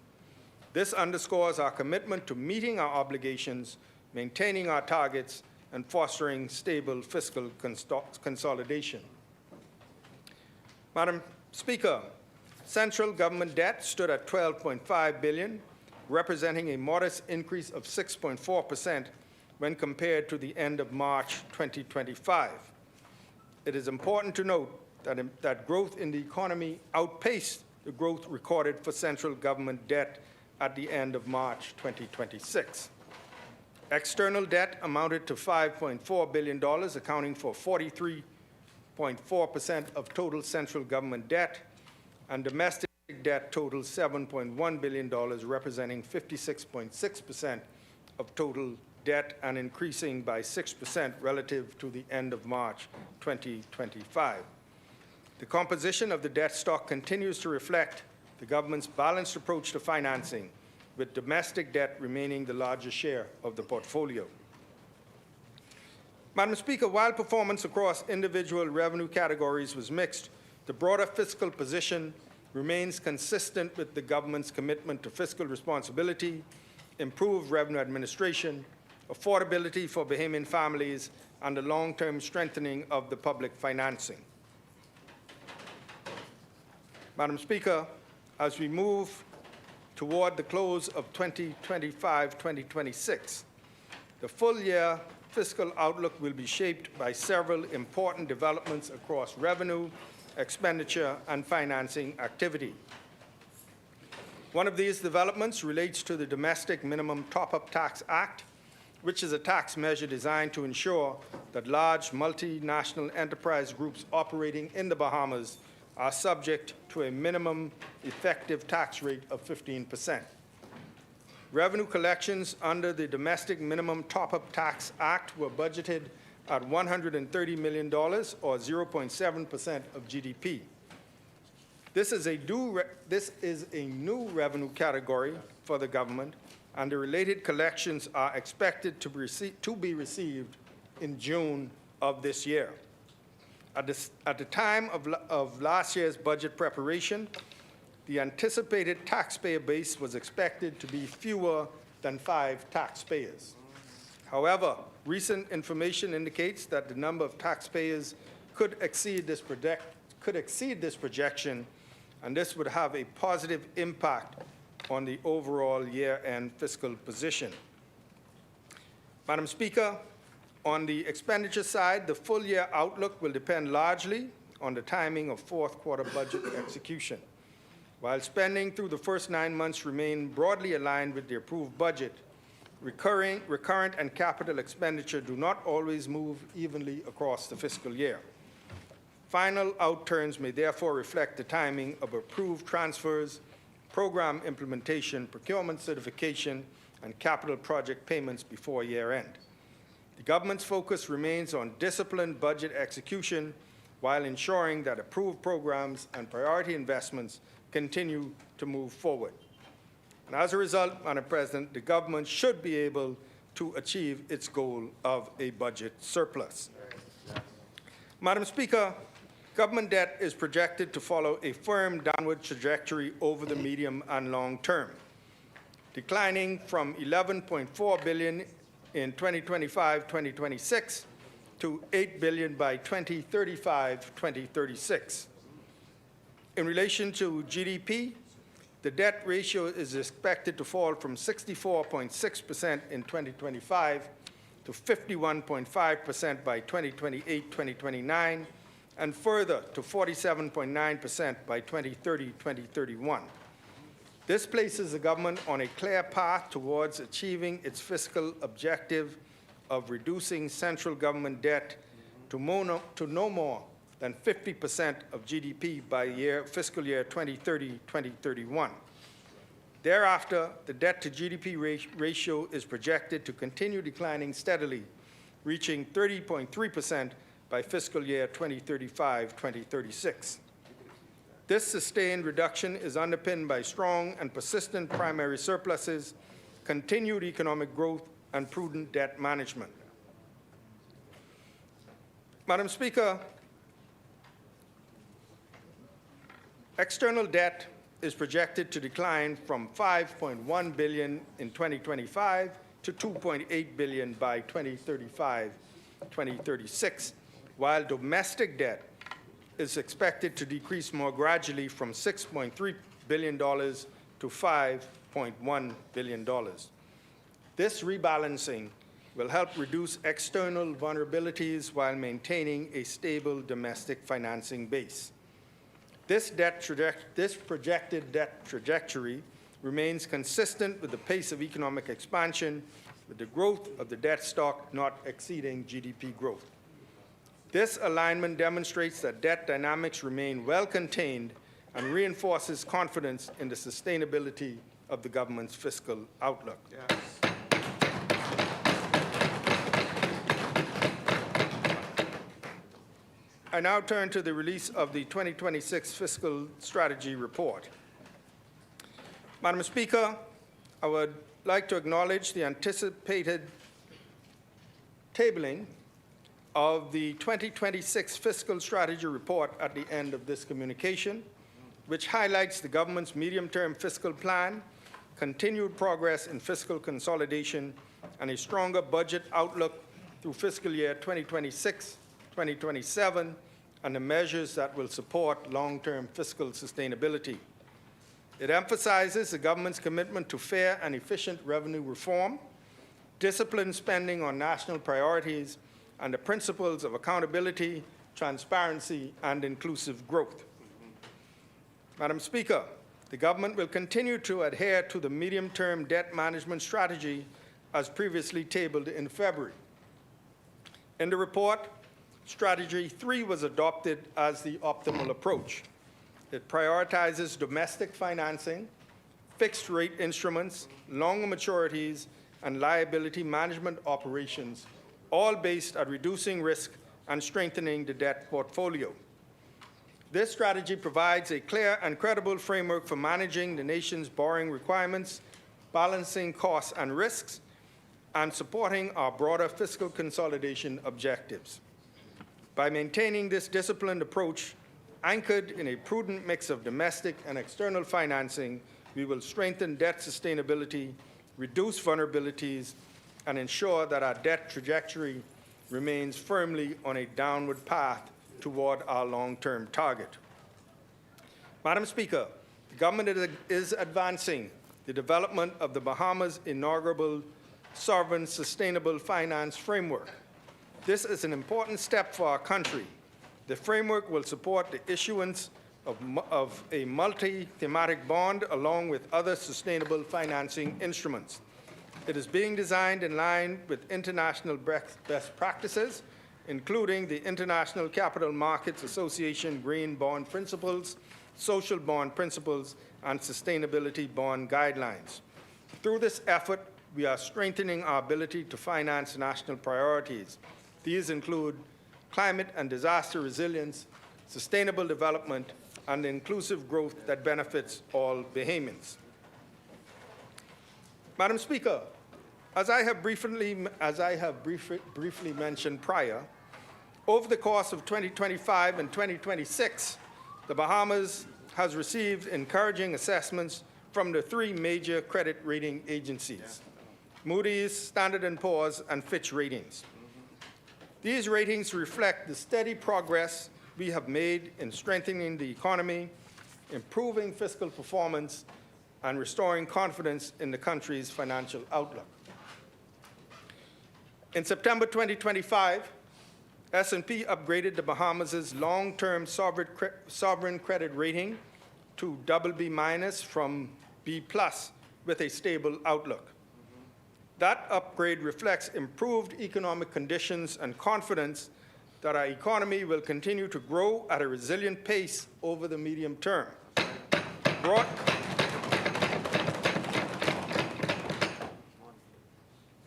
This underscores our commitment to meeting our obligations, maintaining our targets, and fostering stable fiscal consolidation. Madam Speaker, central government debt stood at $12.5 billion, representing a modest increase of 6.4% when compared to the end of March 2025. It is important to note that growth in the economy outpaced the growth recorded for central government debt at the end of March 2026. External debt amounted to $5.4 billion, accounting for 43.4% of total central government debt, and domestic debt totaled $7.1 billion, representing 56.6% of total debt and increasing by 6% relative to the end of March 2025. The composition of the debt stock continues to reflect the government's balanced approach to financing, with domestic debt remaining the largest share of the portfolio. Madam Speaker, while performance across individual revenue categories was mixed, the broader fiscal position remains consistent with the government's commitment to fiscal responsibility, improved revenue administration, affordability for Bahamian families, and the long-term strengthening of the public financing. Madam Speaker, as we move toward the close of 2025-2026, the full-year fiscal outlook will be shaped by several important developments across revenue, expenditure, and financing activity. One of these developments relates to the Domestic Minimum Top-Up Tax Act, which is a tax measure designed to ensure that large multinational enterprise groups operating in the Bahamas are subject to a minimum effective tax rate of 15%. Revenue collections under the Domestic Minimum Top-Up Tax Act were budgeted at $130 million, or 0.7% of GDP. This is a new revenue category for the government, and the related collections are expected to be received in June of this year. At the time of last year's budget preparation, the anticipated taxpayer base was expected to be fewer than 5 taxpayers. However, recent information indicates that the number of taxpayers could exceed this projection, and this would have a positive impact on the overall year-end fiscal position. Madam Speaker, on the expenditure side, the full-year outlook will depend largely on the timing of fourth-quarter budget execution. While spending through the first 9 months remain broadly aligned with the approved budget, recurrent and capital expenditure do not always move evenly across the fiscal year. Final outturns may therefore reflect the timing of approved transfers, program implementation, procurement certification, and capital project payments before year-end. The government's focus remains on disciplined budget execution while ensuring that approved programs and priority investments continue to move forward. And as a result, Madam President, the government should be able to achieve its goal of a budget surplus. Madam Speaker, government debt is projected to follow a firm downward trajectory over the medium and long term, declining from $11.4 billion in 2025-2026 to $8 billion by 2035-2036. In relation to GDP, the debt ratio is expected to fall from 64.6% in 2025 to 51.5% by 2028-2029, and further to 47.9% by 2030-2031. This places the government on a clear path towards achieving its fiscal objective of reducing central government debt to no more than 50% of GDP by fiscal year 2030-2031. Thereafter, the debt to GDP ratio is projected to continue declining steadily, reaching 30.3% by fiscal year 2035-2036. This sustained reduction is underpinned by strong and persistent primary surpluses, continued economic growth, and prudent debt management. Madam Speaker, external debt is projected to decline from $5.1 billion in 2025 to $2.8 billion by 2035-2036, while domestic debt is expected to decrease more gradually from $6.3 billion to $5.1 billion. This rebalancing will help reduce external vulnerabilities while maintaining a stable domestic financing base. This projected debt trajectory remains consistent with the pace of economic expansion, with the growth of the debt stock not exceeding GDP growth. This alignment demonstrates that debt dynamics remain well contained and reinforces confidence in the sustainability of the government's fiscal outlook. Yes. I now turn to the release of the 2026 Fiscal Strategy Report. Madam Speaker, I would like to acknowledge the anticipated tabling of the 2026 Fiscal Strategy Report at the end of this communication, which highlights the government's medium-term fiscal plan, continued progress in fiscal consolidation, and a stronger budget outlook through fiscal year 2026, 2027, and the measures that will support long-term fiscal sustainability. It emphasizes the government's commitment to fair and efficient revenue reform, disciplined spending on national priorities, and the principles of accountability, transparency, and inclusive growth. Madam Speaker, the government will continue to adhere to the medium-term debt management strategy as previously tabled in February. In the report, Strategy 3 was adopted as the optimal approach. It prioritizes domestic financing, fixed-rate instruments, longer maturities, and liability management operations, all based at reducing risk and strengthening the debt portfolio. This strategy provides a clear and credible framework for managing the nation's borrowing requirements, balancing costs and risks, and supporting our broader fiscal consolidation objectives. By maintaining this disciplined approach, anchored in a prudent mix of domestic and external financing, we will strengthen debt sustainability, reduce vulnerabilities, and ensure that our debt trajectory remains firmly on a downward path toward our long-term target. Madam Speaker, the government is advancing the development of the Bahamas' inaugural Sovereign Sustainable Finance Framework. This is an important step for our country. The framework will support the issuance of a multi-thematic bond along with other sustainable financing instruments. It is being designed in line with international best practices, including the International Capital Markets Association Green Bond Principles, Social Bond Principles, and Sustainability Bond Guidelines. Through this effort, we are strengthening our ability to finance national priorities. These include climate and disaster resilience, sustainable development, and inclusive growth that benefits all Bahamians. Madam Speaker, as I have briefly mentioned prior, over the course of 2025 and 2026, the Bahamas has received encouraging assessments from the three major credit rating agencies, Moody's, Standard & Poor's, and Fitch Ratings. These ratings reflect the steady progress we have made in strengthening the economy, improving fiscal performance, and restoring confidence in the country's financial outlook. In September 2025, S&P upgraded the Bahamas' long-term sovereign credit rating to BB- from B+ with a stable outlook. That upgrade reflects improved economic conditions and confidence that our economy will continue to grow at a resilient pace over the medium term.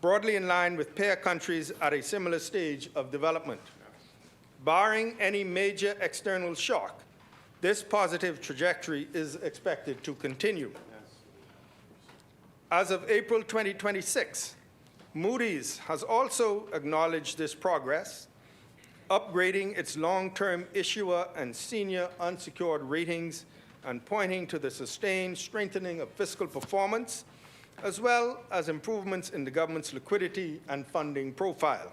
Broadly in line with peer countries at a similar stage of development. Barring any major external shock, this positive trajectory is expected to continue. As of April 2026, Moody's has also acknowledged this progress, upgrading its long-term issuer and senior unsecured ratings and pointing to the sustained strengthening of fiscal performance, as well as improvements in the government's liquidity and funding profile.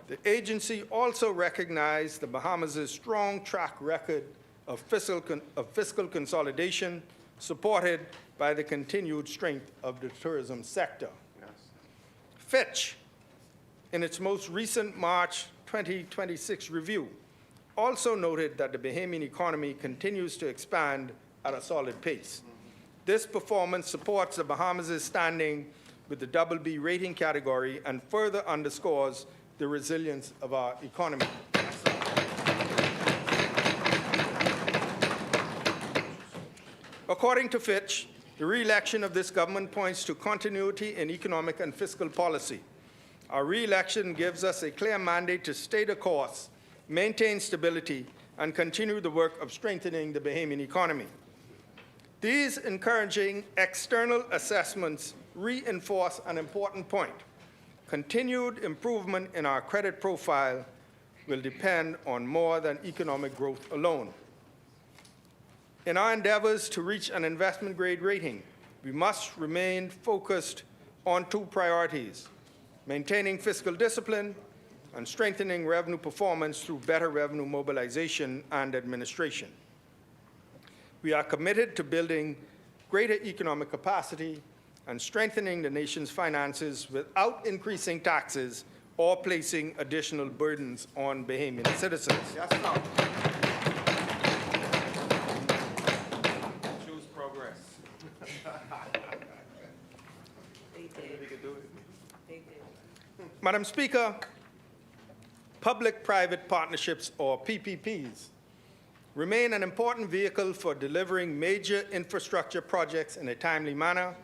The agency also recognized the Bahamas' strong track record of fiscal consolidation, supported by the continued strength of the tourism sector. Fitch, in its most recent March 2026 review, also noted that the Bahamian economy continues to expand at a solid pace. This performance supports the Bahamas' standing with the BB rating category and further underscores the resilience of our economy. According to Fitch, the re-election of this government points to continuity in economic and fiscal policy. Our re-election gives us a clear mandate to stay the course, maintain stability, and continue the work of strengthening the Bahamian economy. These encouraging external assessments reinforce an important point. Continued improvement in our credit profile will depend on more than economic growth alone. In our endeavors to reach an investment-grade rating, we must remain focused on two priorities: maintaining fiscal discipline and strengthening revenue performance through better revenue mobilization and administration. We are committed to building greater economic capacity and strengthening the nation's finances without increasing taxes or placing additional burdens on Bahamian citizens. Yes, sir. Choose progress. Madam Speaker, public-private partnerships, or PPPs, remain an important vehicle for delivering major infrastructure projects in a timely manner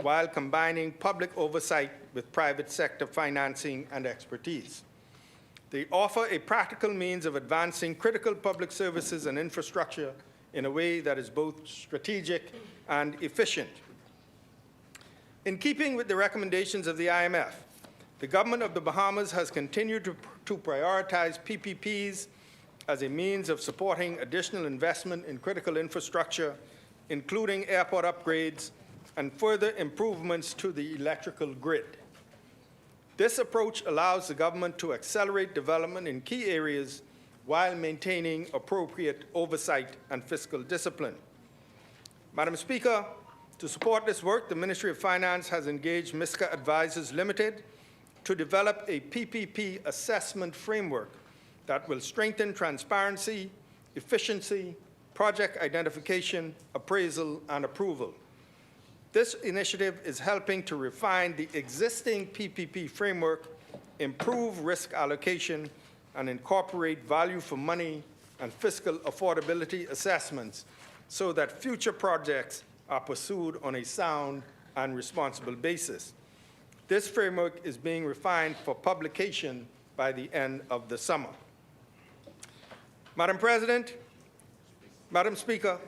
while combining public oversight with private sector financing and expertise. They offer a practical means of advancing critical public services and infrastructure in a way that is both strategic and efficient. In keeping with the recommendations of the IMF, the government of the Bahamas has continued to prioritize PPPs as a means of supporting additional investment in critical infrastructure, including airport upgrades and further improvements to the electrical grid. This approach allows the government to accelerate development in key areas while maintaining appropriate oversight and fiscal discipline. Madam Speaker, to support this work, the Ministry of Finance has engaged MISCA Advisors Limited to develop a PPP assessment framework that will strengthen transparency, efficiency, project identification, appraisal, and approval. This initiative is helping to refine the existing PPP framework, improve risk allocation, and incorporate value for money and fiscal affordability assessments so that future projects are pursued on a sound and responsible basis. This framework is being refined for publication by the end of the summer. Madam President, Madam Speaker,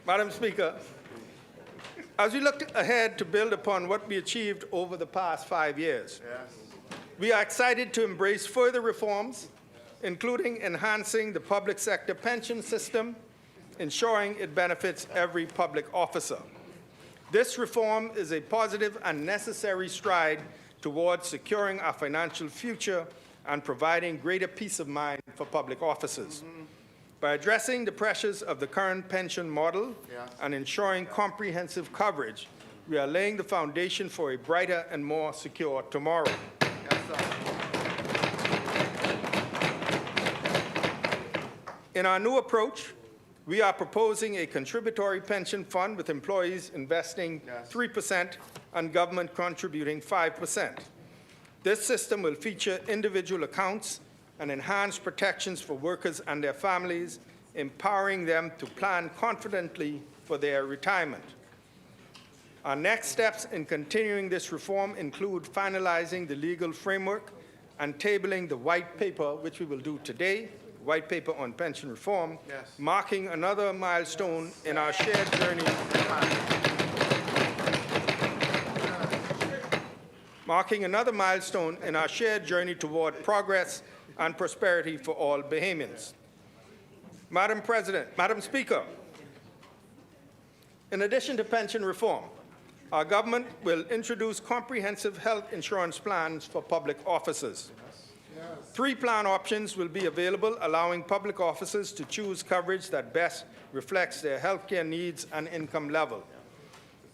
Madam Speaker, as we look ahead to build upon what we achieved over the past 5 years, we are excited to embrace further reforms, including enhancing the public sector pension system, ensuring it benefits every public officer. This reform is a positive and necessary stride towards securing our financial future and providing greater peace of mind for public officers. By addressing the pressures of the current pension model and ensuring comprehensive coverage, we are laying the foundation for a brighter and more secure tomorrow. In our new approach, we are proposing a contributory pension fund with employees investing 3% and government contributing 5%. This system will feature individual accounts and enhanced protections for workers and their families, empowering them to plan confidently for their retirement. Our next steps in continuing this reform include finalizing the legal framework and tabling the white paper, which we will do today, white paper on pension reform, marking another milestone in our shared journey. Marking another milestone in our shared journey toward progress and prosperity for all Bahamians. Madam President, Madam Speaker, in addition to pension reform, our government will introduce comprehensive health insurance plans for public officers. 3 plan options will be available, allowing public officers to choose coverage that best reflects their healthcare needs and income level.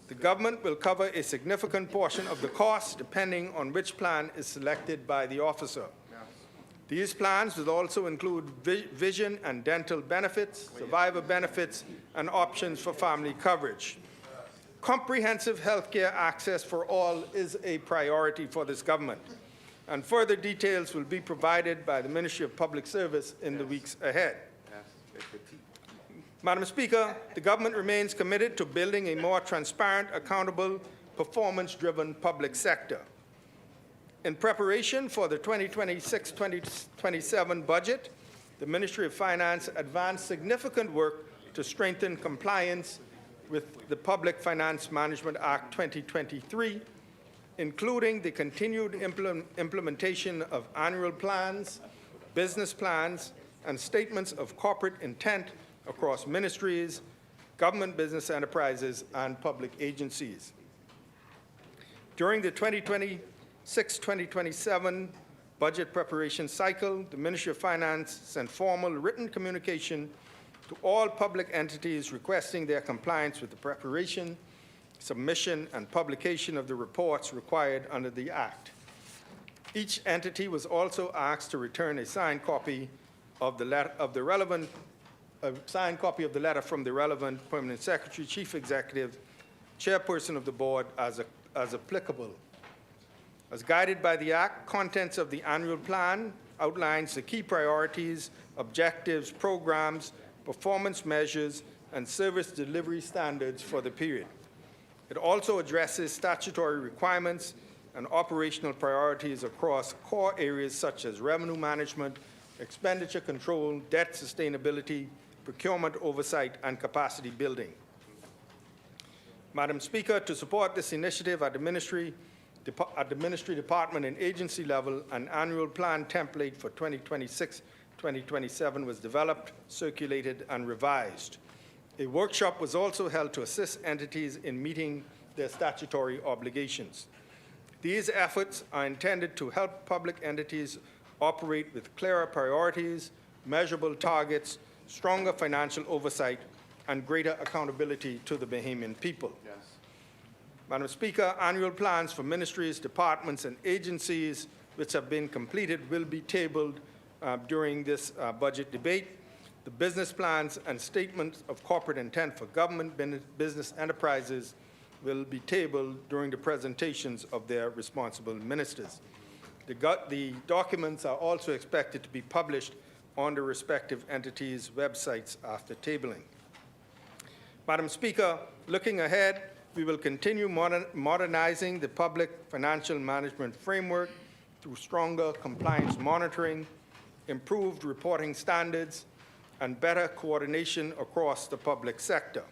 The government will cover a significant portion of the cost depending on which plan is selected by the officer. These plans will also include vision and dental benefits, survivor benefits, and options for family coverage. Comprehensive health care access for all is a priority for this government, and further details will be provided by the Ministry of Public Service in the weeks ahead. Madam Speaker, the government remains committed to building a more transparent, accountable, performance-driven public sector. In preparation for the 2026-2027 budget, the Ministry of Finance advanced significant work to strengthen compliance with the Public Finance Management Act 2023, including the continued implementation of annual plans, business plans, and statements of corporate intent across ministries, government business enterprises, and public agencies. During the 2026-2027 budget preparation cycle, the Ministry of Finance sent formal written communication to all public entities requesting their compliance with the preparation, submission, and publication of the reports required under the Act. Each entity was also asked to return a signed copy of the letter from the relevant permanent secretary, chief executive, chairperson of the board as applicable. As guided by the Act, contents of the annual plan outlines the key priorities, objectives, programs, performance measures, and service delivery standards for the period. It also addresses statutory requirements and operational priorities across core areas such as revenue management, expenditure control, debt sustainability, procurement oversight, and capacity building. Madam Speaker, to support this initiative at the Ministry Department and agency level, an annual plan template for 2026-2027 was developed, circulated, and revised. A workshop was also held to assist entities in meeting their statutory obligations. These efforts are intended to help public entities operate with clearer priorities, measurable targets, stronger financial oversight, and greater accountability to the Bahamian people. Yes. Madam Speaker, annual plans for ministries, departments, and agencies which have been completed will be tabled during this budget debate. The business plans and statements of corporate intent for government business enterprises will be tabled during the presentations of their responsible ministers. The documents are also expected to be published on the respective entities' websites after tabling. Madam Speaker, looking ahead, we will continue modernizing the public financial management framework through stronger compliance monitoring, improved reporting standards, and better coordination across the public sector.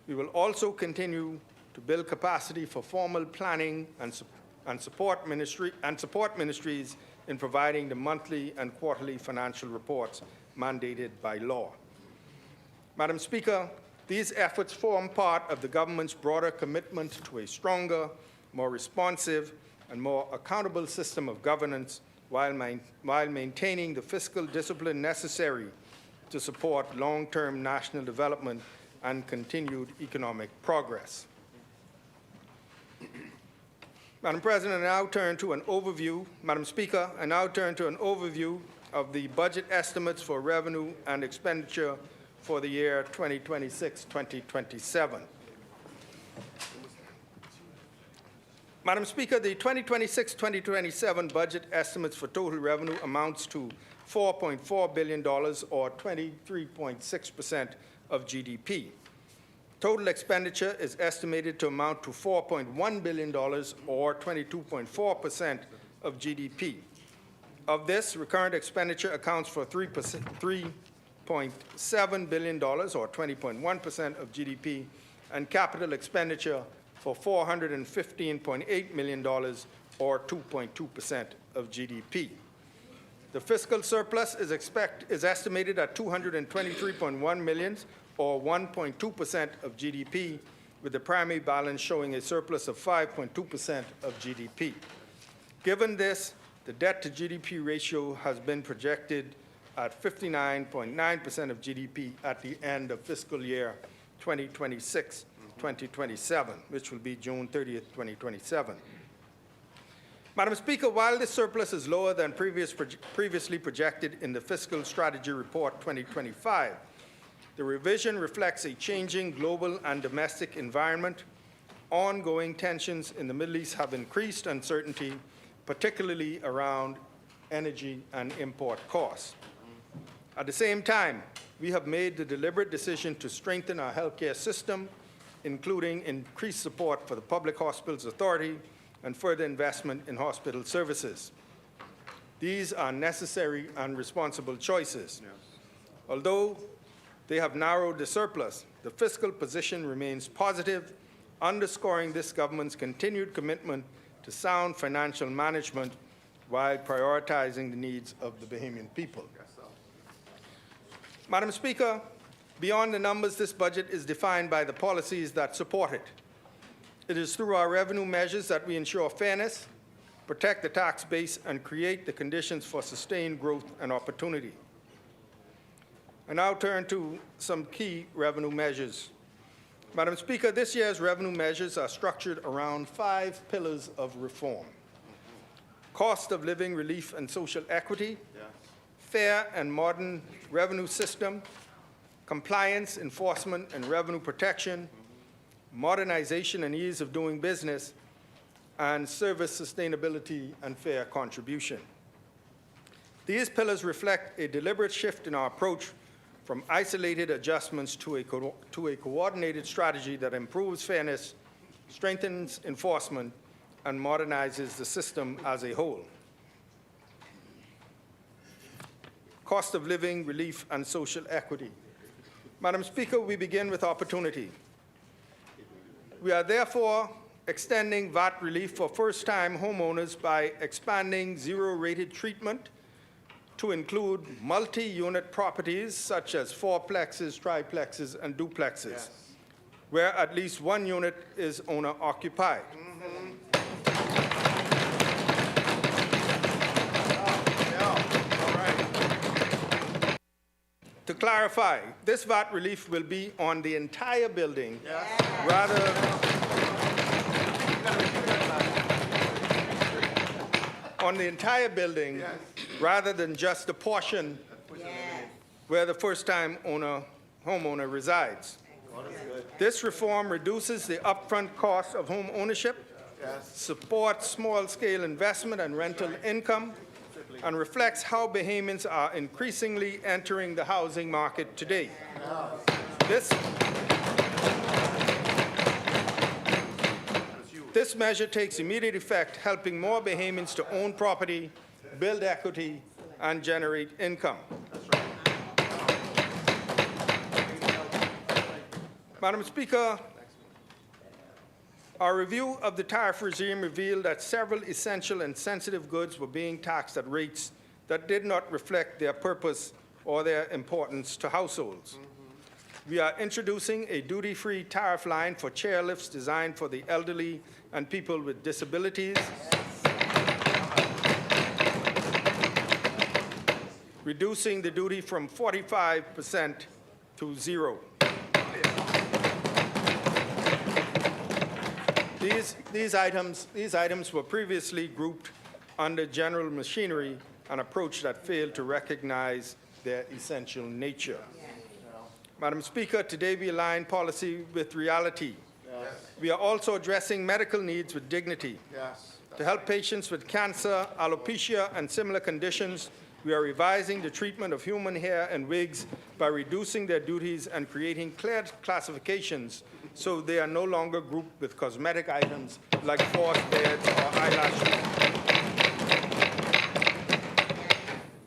We will also continue to build capacity for formal planning and support ministries in providing the monthly and quarterly financial reports mandated by law. Madam Speaker, these efforts form part of the government's broader commitment to a stronger, more responsive, and more accountable system of governance while maintaining the fiscal discipline necessary to support long-term national development and continued economic progress. Madam President, I now turn to an overview. Madam Speaker, I now turn to an overview of the budget estimates for revenue and expenditure for the year 2026-2027. Madam Speaker, the 2026-2027 budget estimates for total revenue amounts to $4.4 billion, or 23.6% of GDP. Total expenditure is estimated to amount to $4.1 billion, or 22.4% of GDP. Of this, recurrent expenditure accounts for $3.7 billion, or 20.1% of GDP, and capital expenditure for $415.8 million, or 2.2% of GDP. The fiscal surplus is estimated at $223.1 million, or 1.2% of GDP, with the primary balance showing a surplus of 5.2% of GDP. Given this, the debt-to-GDP ratio has been projected at 59.9% of GDP at the end of fiscal year 2026-2027, which will be June 30th, 2027. Madam Speaker, while this surplus is lower than previously projected in the Fiscal Strategy Report 2025, the revision reflects a changing global and domestic environment. Ongoing tensions in the Middle East have increased uncertainty, particularly around energy and import costs. At the same time, we have made the deliberate decision to strengthen our healthcare system, including increased support for the Public Hospitals Authority and further investment in hospital services. These are necessary and responsible choices. Yes. Although they have narrowed the surplus, the fiscal position remains positive, underscoring this government's continued commitment to sound financial management while prioritizing the needs of the Bahamian people. Yes, Madam Speaker, beyond the numbers, this budget is defined by the policies that support it. It is through our revenue measures that we ensure fairness, protect the tax base, and create the conditions for sustained growth and opportunity. I now turn to some key revenue measures. Madam Speaker, this year's revenue measures are structured around 5 pillars of reform: cost of living relief and social equity, fair and modern revenue system, compliance, enforcement, and revenue protection, modernization and ease of doing business, and service sustainability and fair contribution. These pillars reflect a deliberate shift in our approach from isolated adjustments to a coordinated strategy that improves fairness, strengthens enforcement, and modernizes the system as a whole. Cost of living relief and social equity. Madam Speaker, we begin with opportunity. We are therefore extending VAT relief for first-time homeowners by expanding zero-rated treatment to include multi-unit properties such as fourplexes, triplexes, and duplexes, where at least one unit is owner-occupied. To clarify, this VAT relief will be on the entire building rather than just the portion where the first-time homeowner resides. This reform reduces the upfront cost of home ownership, supports small-scale investment and rental income, and reflects how Bahamians are increasingly entering the housing market today. This measure takes immediate effect, helping more Bahamians to own property, build equity, and generate income. Madam Speaker, our review of the tariff regime revealed that several essential and sensitive goods were being taxed at rates that did not reflect their purpose or their importance to households. We are introducing a duty-free tariff line for chairlifts designed for the elderly and people with disabilities, reducing the duty from 45% to 0. These items were previously grouped under general machinery, an approach that failed to recognize their essential nature. Madam Speaker, today we align policy with reality. We are also addressing medical needs with dignity. To help patients with cancer, alopecia, and similar conditions, we are revising the treatment of human hair and wigs by reducing their duties and creating clear classifications so they are no longer grouped with cosmetic items like forced beds or eyelashes.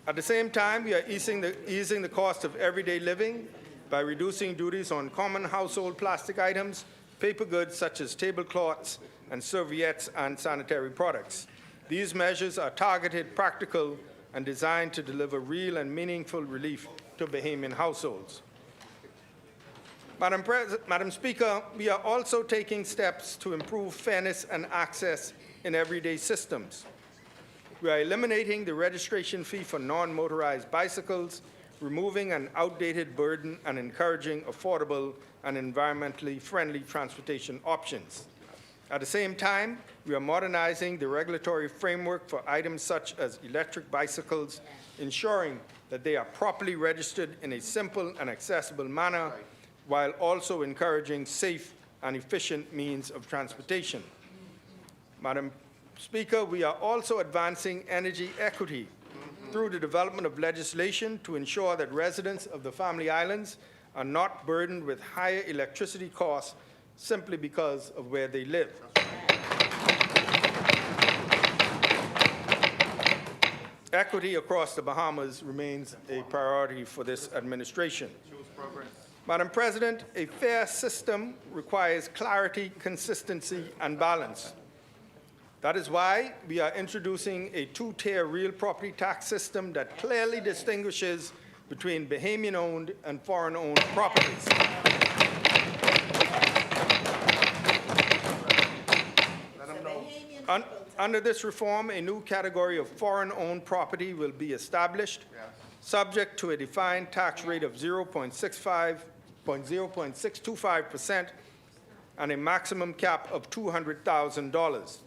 At the same time, we are easing the cost of everyday living by reducing duties on common household plastic items, paper goods such as tablecloths and serviettes, and sanitary products. These measures are targeted, practical, and designed to deliver real and meaningful relief to Bahamian households. Madam Speaker, we are also taking steps to improve fairness and access in everyday systems. We are eliminating the registration fee for non-motorized bicycles, removing an outdated burden, and encouraging affordable and environmentally friendly transportation options. At the same time, we are modernizing the regulatory framework for items such as electric bicycles, ensuring that they are properly registered in a simple and accessible manner, while also encouraging safe and efficient means of transportation. Madam Speaker, we are also advancing energy equity through the development of legislation to ensure that residents of the Family Islands are not burdened with higher electricity costs simply because of where they live. Equity across the Bahamas remains a priority for this administration. Madam President, a fair system requires clarity, consistency, and balance. That is why we are introducing a two-tier real property tax system that clearly distinguishes between Bahamian-owned and foreign-owned properties. Under this reform, a new category of foreign-owned property will be established, subject to a defined tax rate of 0.625% and a maximum cap of $200,000.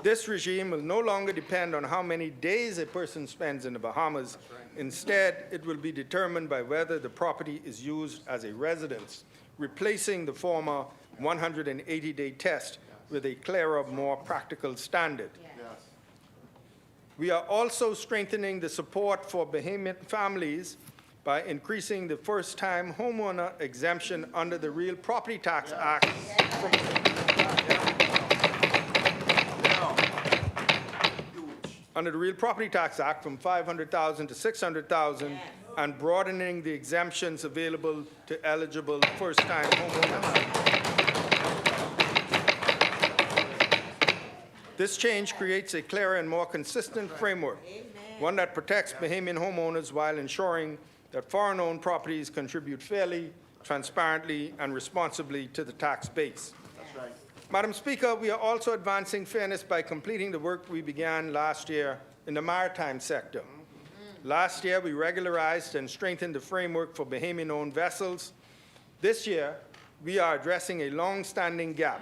This regime will no longer depend on how many days a person spends in the Bahamas. Instead, it will be determined by whether the property is used as a residence, replacing the former 180-day test with a clearer, more practical standard. We are also strengthening the support for Bahamian families by increasing the first-time homeowner exemption under the Real Property Tax Act from $500,000 to $600,000 and broadening the exemptions available to eligible first-time homeowners. This change creates a clearer and more consistent framework, one that protects Bahamian homeowners while ensuring that foreign-owned properties contribute fairly, transparently, and responsibly to the tax base. That's right. Madam Speaker, we are also advancing fairness by completing the work we began last year in the maritime sector. Last year, we regularized and strengthened the framework for Bahamian-owned vessels. This year, we are addressing a long-standing gap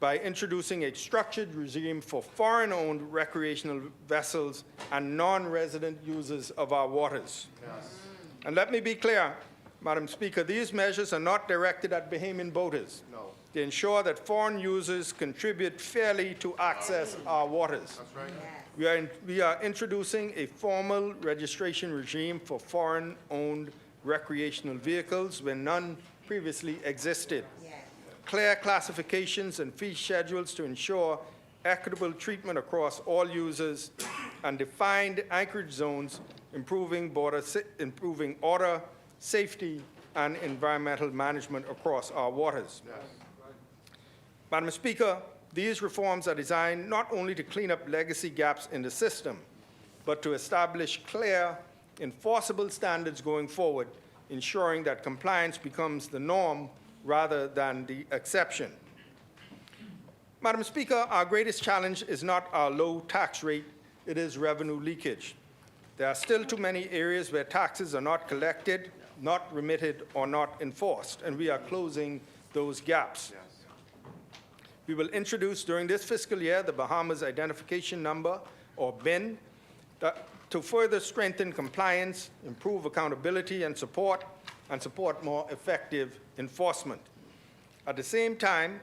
by introducing a structured regime for foreign-owned recreational vessels and non-resident users of our waters. And let me be clear, Madam Speaker, these measures are not directed at Bahamian boaters. They ensure that foreign users contribute fairly to access our waters. That's right. We are introducing a formal registration regime for foreign-owned recreational vehicles where none previously existed. Clear classifications and fee schedules to ensure equitable treatment across all users, and defined anchorage zones, improving order, safety, and environmental management across our waters. Yes. Madam Speaker, these reforms are designed not only to clean up legacy gaps in the system, but to establish clear, enforceable standards going forward, ensuring that compliance becomes the norm rather than the exception. Madam Speaker, our greatest challenge is not our low tax rate, it is revenue leakage. There are still too many areas where taxes are not collected, not remitted, or not enforced, and we are closing those gaps. Yes. We will introduce during this fiscal year the Bahamas Identification Number, or BIN, to further strengthen compliance, improve accountability and support more effective enforcement. At the same time,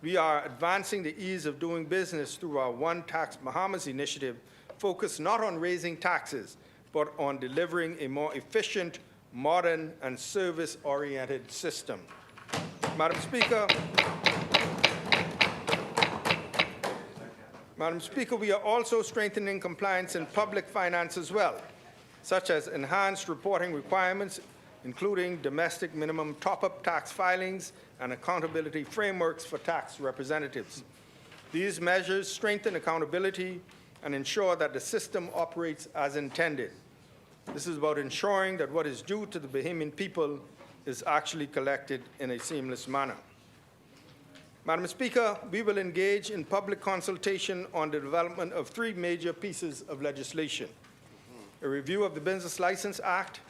we are advancing the ease of doing business through our One Tax Bahamas initiative, focused not on raising taxes, but on delivering a more efficient, modern, and service-oriented system. Madam Speaker, we are also strengthening compliance in public finance as well, such as enhanced reporting requirements, including domestic minimum top-up tax filings and accountability frameworks for tax representatives. These measures strengthen accountability and ensure that the system operates as intended. This is about ensuring that what is due to the Bahamian people is actually collected in a seamless manner. Madam Speaker, we will engage in public consultation on the development of 3 major pieces of legislation: a review of the Business License Act,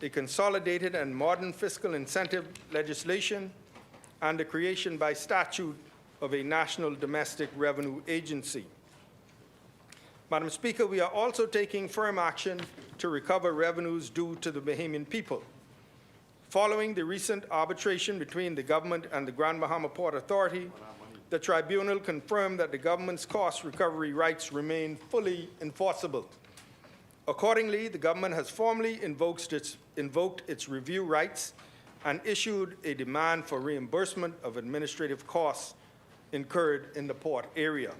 a consolidated and modern fiscal incentive legislation, and the creation by statute of a national domestic revenue agency. Madam Speaker, we are also taking firm action to recover revenues due to the Bahamian people. Following the recent arbitration between the government and the Grand Bahama Port Authority, the tribunal confirmed that the government's cost recovery rights remain fully enforceable. Accordingly, the government has formally invoked its review rights and issued a demand for reimbursement of administrative costs incurred in the port area.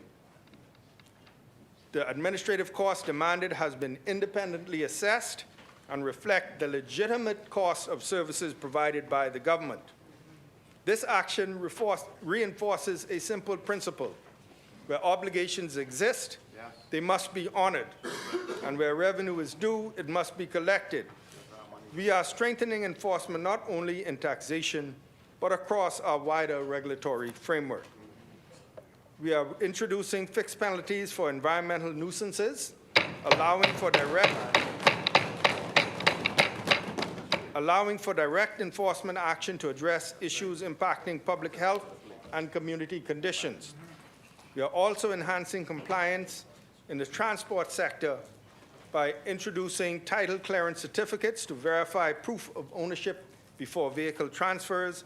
The administrative cost demanded has been independently assessed and reflect the legitimate cost of services provided by the government. This action reinforces a simple principle: where obligations exist, they must be honored, and where revenue is due, it must be collected. We are strengthening enforcement not only in taxation, but across our wider regulatory framework. We are introducing fixed penalties for environmental nuisances, allowing for direct enforcement action to address issues impacting public health and community conditions. We are also enhancing compliance in the transport sector by introducing title clearance certificates to verify proof of ownership before vehicle transfers,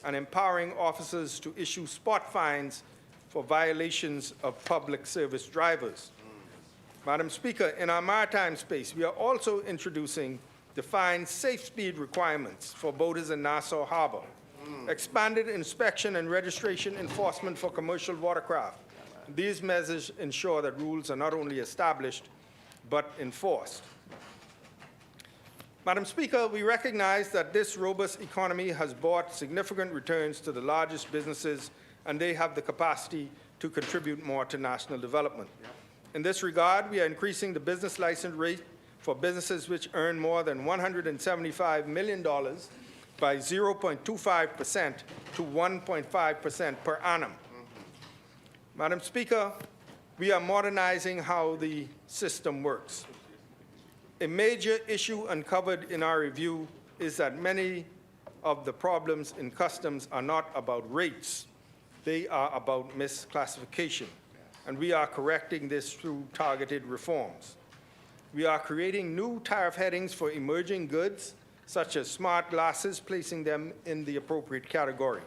and empowering officers to issue spot fines for violations of public service drivers. Madam Speaker, in our maritime space, we are also introducing defined safe speed requirements for boaters in Nassau Harbor, expanded inspection and registration enforcement for commercial watercraft. These measures ensure that rules are not only established, but enforced. Madam Speaker, we recognize that this robust economy has brought significant returns to the largest businesses, and they have the capacity to contribute more to national development. In this regard, we are increasing the business license rate for businesses which earn more than $175 million by 0.25% to 1.5% per annum. Madam Speaker, we are modernizing how the system works. A major issue uncovered in our review is that many of the problems in customs are not about rates. They are about misclassification, and we are correcting this through targeted reforms. We are creating new tariff headings for emerging goods, such as smart glasses, placing them in the appropriate category.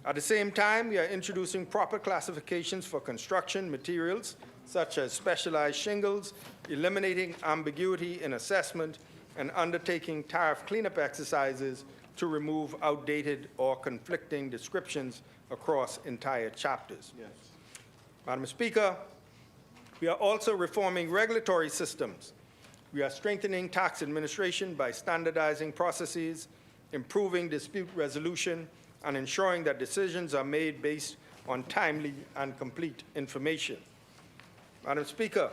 At the same time, we are introducing proper classifications for construction materials, such as specialized shingles, eliminating ambiguity in assessment, and undertaking tariff cleanup exercises to remove outdated or conflicting descriptions across entire chapters. Yes. Madam Speaker, we are also reforming regulatory systems. We are strengthening tax administration by standardizing processes, improving dispute resolution, and ensuring that decisions are made based on timely and complete information. Madam Speaker,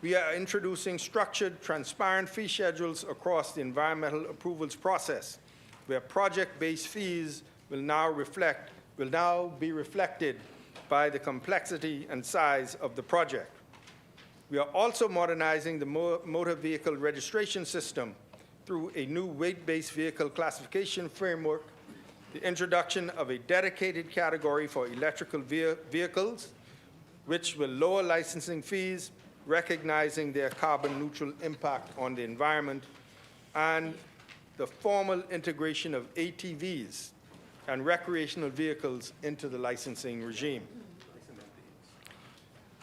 we are introducing structured, transparent fee schedules across the environmental approvals process, where project-based fees will now be reflected by the complexity and size of the project. We are also modernizing the motor vehicle registration system through a new weight-based vehicle classification framework, the introduction of a dedicated category for electrical vehicles, which will lower licensing fees, recognizing their carbon-neutral impact on the environment, and the formal integration of ATVs and recreational vehicles into the licensing regime.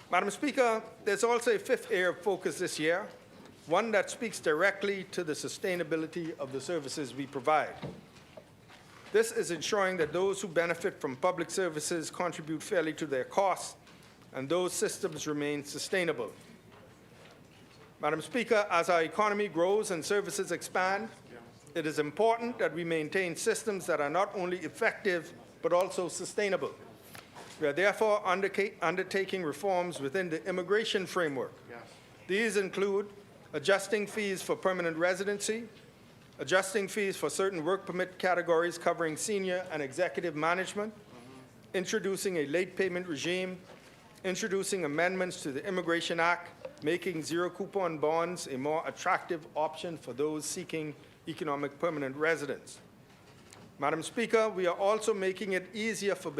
Madam Speaker, there's also a fifth area of focus this year, one that speaks directly to the sustainability of the services we provide. This is ensuring that those who benefit from public services contribute fairly to their costs, and those systems remain sustainable. Madam Speaker, as our economy grows and services expand, it is important that we maintain systems that are not only effective, but also sustainable. We are therefore undertaking reforms within the immigration framework. Yes. These include adjusting fees for permanent residency, adjusting fees for certain work permit categories covering senior and executive management, introducing a late payment regime, introducing amendments to the Immigration Act, making zero-coupon bonds a more attractive option for those seeking economic permanent residence. Madam Speaker, we are also making it easier for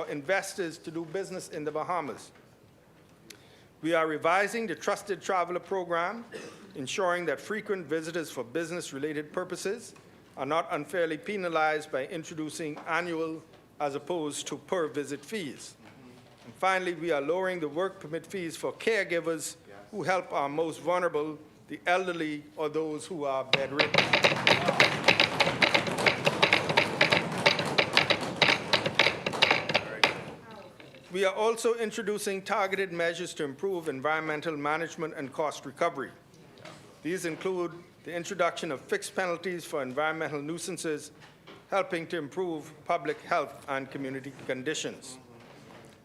investors to do business in the Bahamas. We are revising the Trusted Traveler Program, ensuring that frequent visitors for business-related purposes are not unfairly penalized by introducing annual as opposed to per-visit fees. And finally, we are lowering the work permit fees for caregivers who help our most vulnerable, the elderly, or those who are bedridden. We are also introducing targeted measures to improve environmental management and cost recovery. These include the introduction of fixed penalties for environmental nuisances, helping to improve public health and community conditions.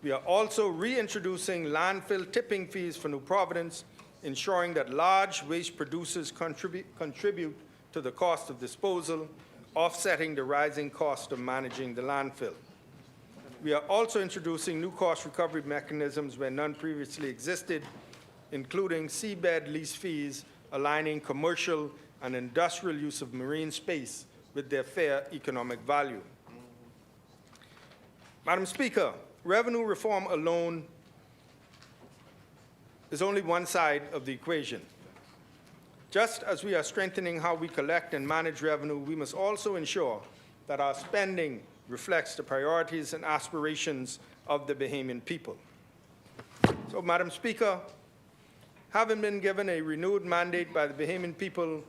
We are also reintroducing landfill tipping fees for New Providence, ensuring that large waste producers contribute to the cost of disposal, offsetting the rising cost of managing the landfill. We are also introducing new cost recovery mechanisms where none previously existed, including seabed lease fees, aligning commercial and industrial use of marine space with their fair economic value. Madam Speaker, revenue reform alone is only one side of the equation. Just as we are strengthening how we collect and manage revenue, we must also ensure that our spending reflects the priorities and aspirations of the Bahamian people. So, Madam Speaker, having been given a renewed mandate by the Bahamian people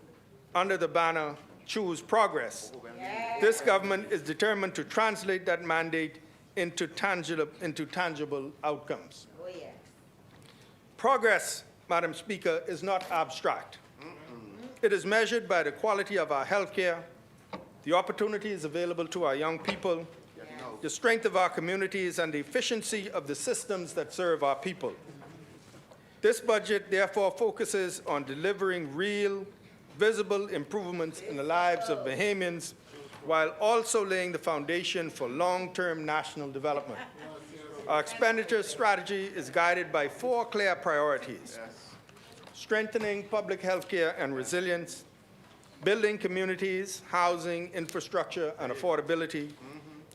under the banner Choose Progress, this government is determined to translate that mandate into tangible outcomes. Progress, Madam Speaker, is not abstract. It is measured by the quality of our health care, the opportunities available to our young people, the strength of our communities, and the efficiency of the systems that serve our people. This budget, therefore, focuses on delivering real, visible improvements in the lives of Bahamians while also laying the foundation for long-term national development. Our expenditure strategy is guided by 4 clear priorities: strengthening public health care and resilience, building communities, housing, infrastructure, and affordability,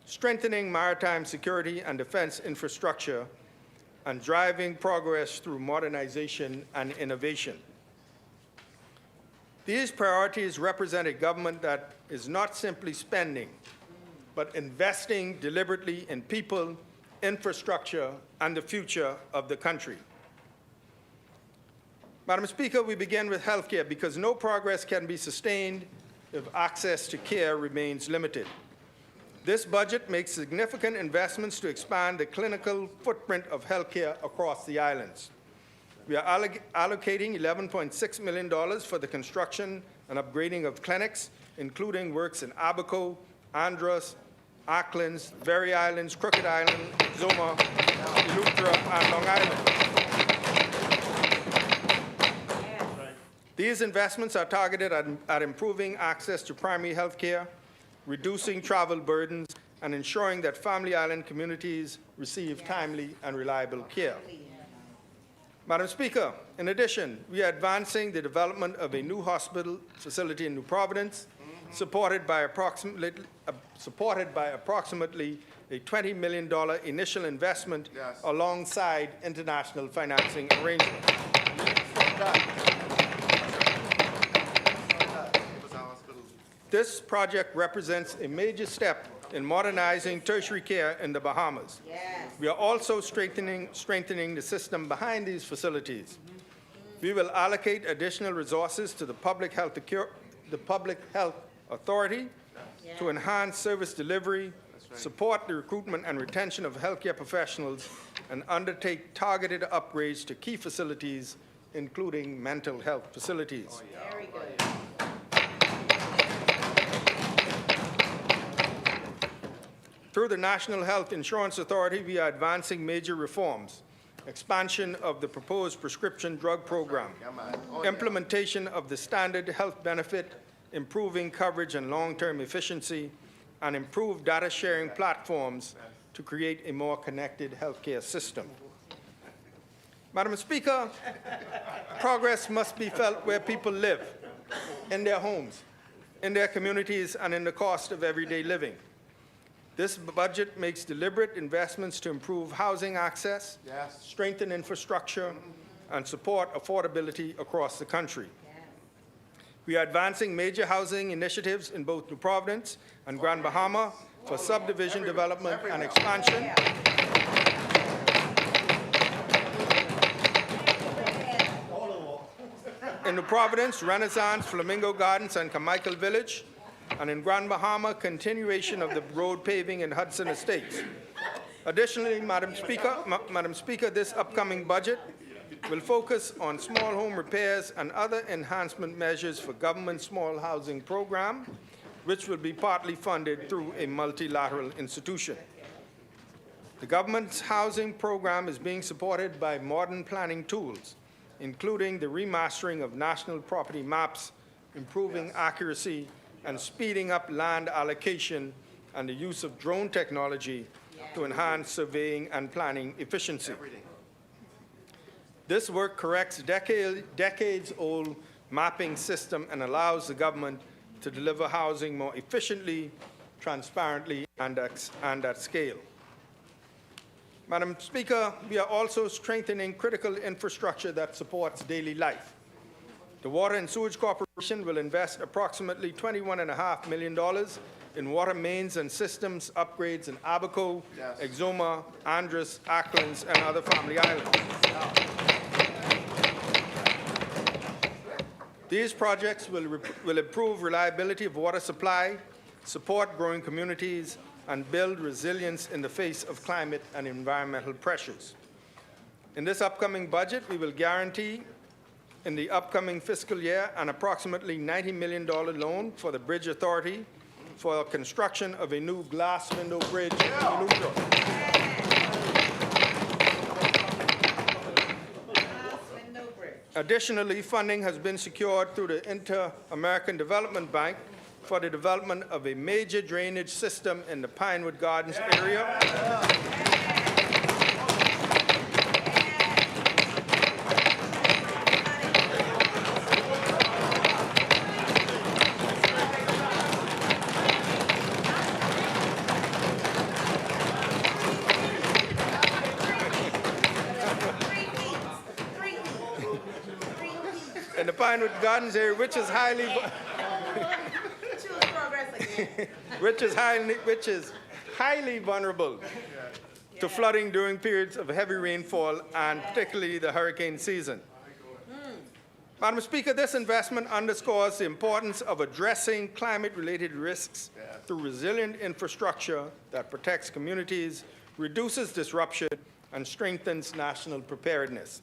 strengthening maritime security and defense infrastructure, and driving progress through modernization and innovation. These priorities represent a government that is not simply spending, but investing deliberately in people, infrastructure, and the future of the country. Madam Speaker, we begin with health care because no progress can be sustained if access to care remains limited. This budget makes significant investments to expand the clinical footprint of health care across the islands. We are allocating $11.6 million for the construction and upgrading of clinics, including works in Abaco, Andros, Acklins, Berry Islands, Crooked Island, Zoma, Eleuthera, and Long Island. These investments are targeted at improving access to primary health care, reducing travel burdens, and ensuring that Family Island communities receive timely and reliable care. Madam Speaker, in addition, we are advancing the development of a new hospital facility in New Providence, supported by approximately a $20 million initial investment alongside international financing arrangements. This project represents a major step in modernizing tertiary care in the Bahamas. We are also strengthening the system behind these facilities. We will allocate additional resources to the Public Health Authority to enhance service delivery, support the recruitment and retention of healthcare professionals, and undertake targeted upgrades to key facilities, including mental health facilities. Very good. Through the National Health Insurance Authority, we are advancing major reforms: expansion of the proposed prescription drug program, implementation of the standard health benefit, improving coverage and long-term efficiency, and improved data sharing platforms to create a more connected healthcare system. Madam Speaker, progress must be felt where people live, in their homes, in their communities, and in the cost of everyday living. This budget makes deliberate investments to improve housing access, strengthen infrastructure, and support affordability across the country. We are advancing major housing initiatives in both New Providence and Grand Bahama for subdivision development and expansion. In New Providence, Renaissance, Flamingo Gardens, and Carmichael Village, and in Grand Bahama, continuation of the road paving in Hudson Estates. Additionally, Madam Speaker, this upcoming budget will focus on small home repairs and other enhancement measures for government small housing program, which will be partly funded through a multilateral institution. The government's housing program is being supported by modern planning tools, including the remastering of national property maps, improving accuracy, and speeding up land allocation, and the use of drone technology to enhance surveying and planning efficiency. This work corrects decades-old mapping system and allows the government to deliver housing more efficiently, transparently, and at scale. Madam Speaker, we are also strengthening critical infrastructure that supports daily life. The Water and Sewage Corporation will invest approximately $21.5 million in water mains and systems upgrades in Abaco, Exuma, Andros, Acklands, and other family islands. These projects will improve reliability of water supply, support growing communities, and build resilience in the face of climate and environmental pressures. In this upcoming budget, we will guarantee in the upcoming fiscal year an approximately $90 million loan for the Bridge Authority for construction of a new glass window bridge in Eleuthera. Additionally, funding has been secured through the Inter-American Development Bank for the development of a major drainage system in the Pinewood Gardens area. In the Pinewood Gardens area, which is highly vulnerable to flooding during periods of heavy rainfall and particularly the hurricane season. Madam Speaker, this investment underscores the importance of addressing climate-related risks through resilient infrastructure that protects communities, reduces disruption, and strengthens national preparedness.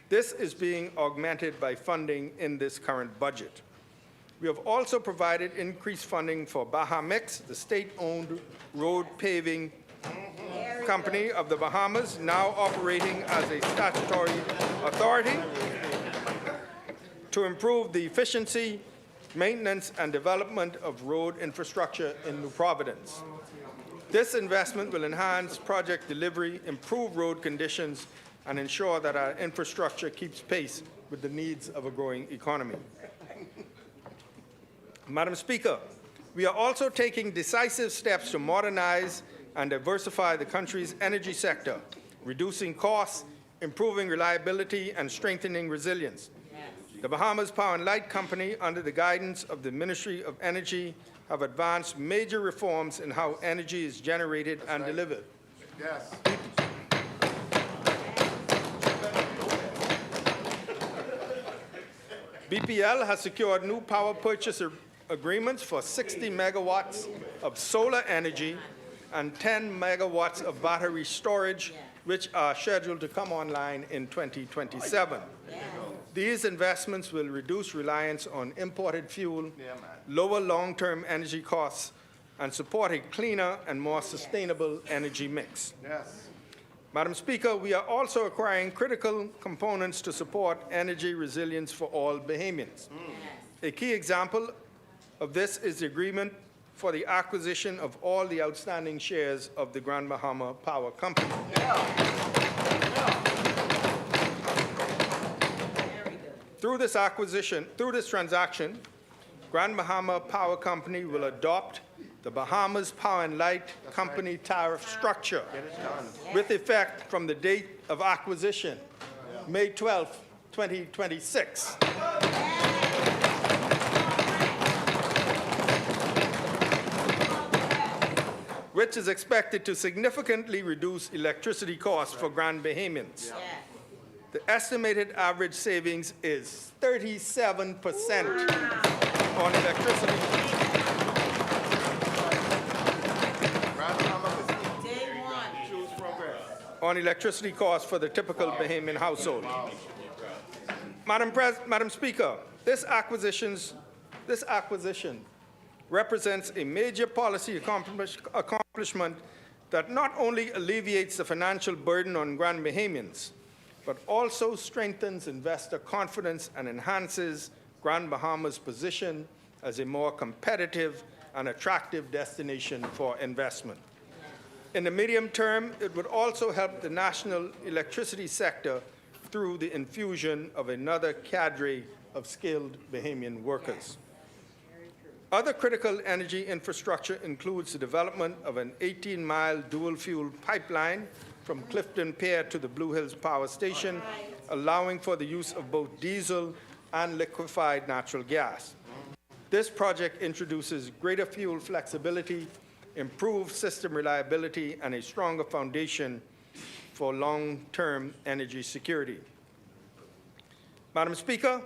This is being augmented by funding in this current budget. We have also provided increased funding for Baha Mix, the state-owned road paving company of the Bahamas, now operating as a statutory authority, to improve the efficiency, maintenance, and development of road infrastructure in New Providence. This investment will enhance project delivery, improve road conditions, and ensure that our infrastructure keeps pace with the needs of a growing economy. Madam Speaker, we are also taking decisive steps to modernize and diversify the country's energy sector, reducing costs, improving reliability, and strengthening resilience. The Bahamas Power and Light Company, under the guidance of the Ministry of Energy, have advanced major reforms in how energy is generated and delivered. Yes. BPL has secured new power purchase agreements for 60 megawatts of solar energy and 10 megawatts of battery storage, which are scheduled to come online in 2027. These investments will reduce reliance on imported fuel, lower long-term energy costs, and support a cleaner and more sustainable energy mix. Yes. Madam Speaker, we are also acquiring critical components to support energy resilience for all Bahamians. A key example of this is the agreement for the acquisition of all the outstanding shares of the Grand Bahama Power Company. Through this transaction, Grand Bahama Power Company will adopt the Bahamas Power and Light Company tariff structure with effect from the date of acquisition, May 12, 2026. Which is expected to significantly reduce electricity costs for Grand Bahamians. The estimated average savings is 37% on electricity. On electricity costs for the typical Bahamian household. Madam Speaker, this acquisition represents a major policy accomplishment that not only alleviates the financial burden on Grand Bahamians, but also strengthens investor confidence and enhances Grand Bahama's position as a more competitive and attractive destination for investment. In the medium term, it would also help the national electricity sector through the infusion of another cadre of skilled Bahamian workers. Other critical energy infrastructure includes the development of an 18-mile dual-fuel pipeline from Clifton Pier to the Blue Hills Power Station, allowing for the use of both diesel and liquefied natural gas. This project introduces greater fuel flexibility, improved system reliability, and a stronger foundation for long-term energy security. Madam Speaker,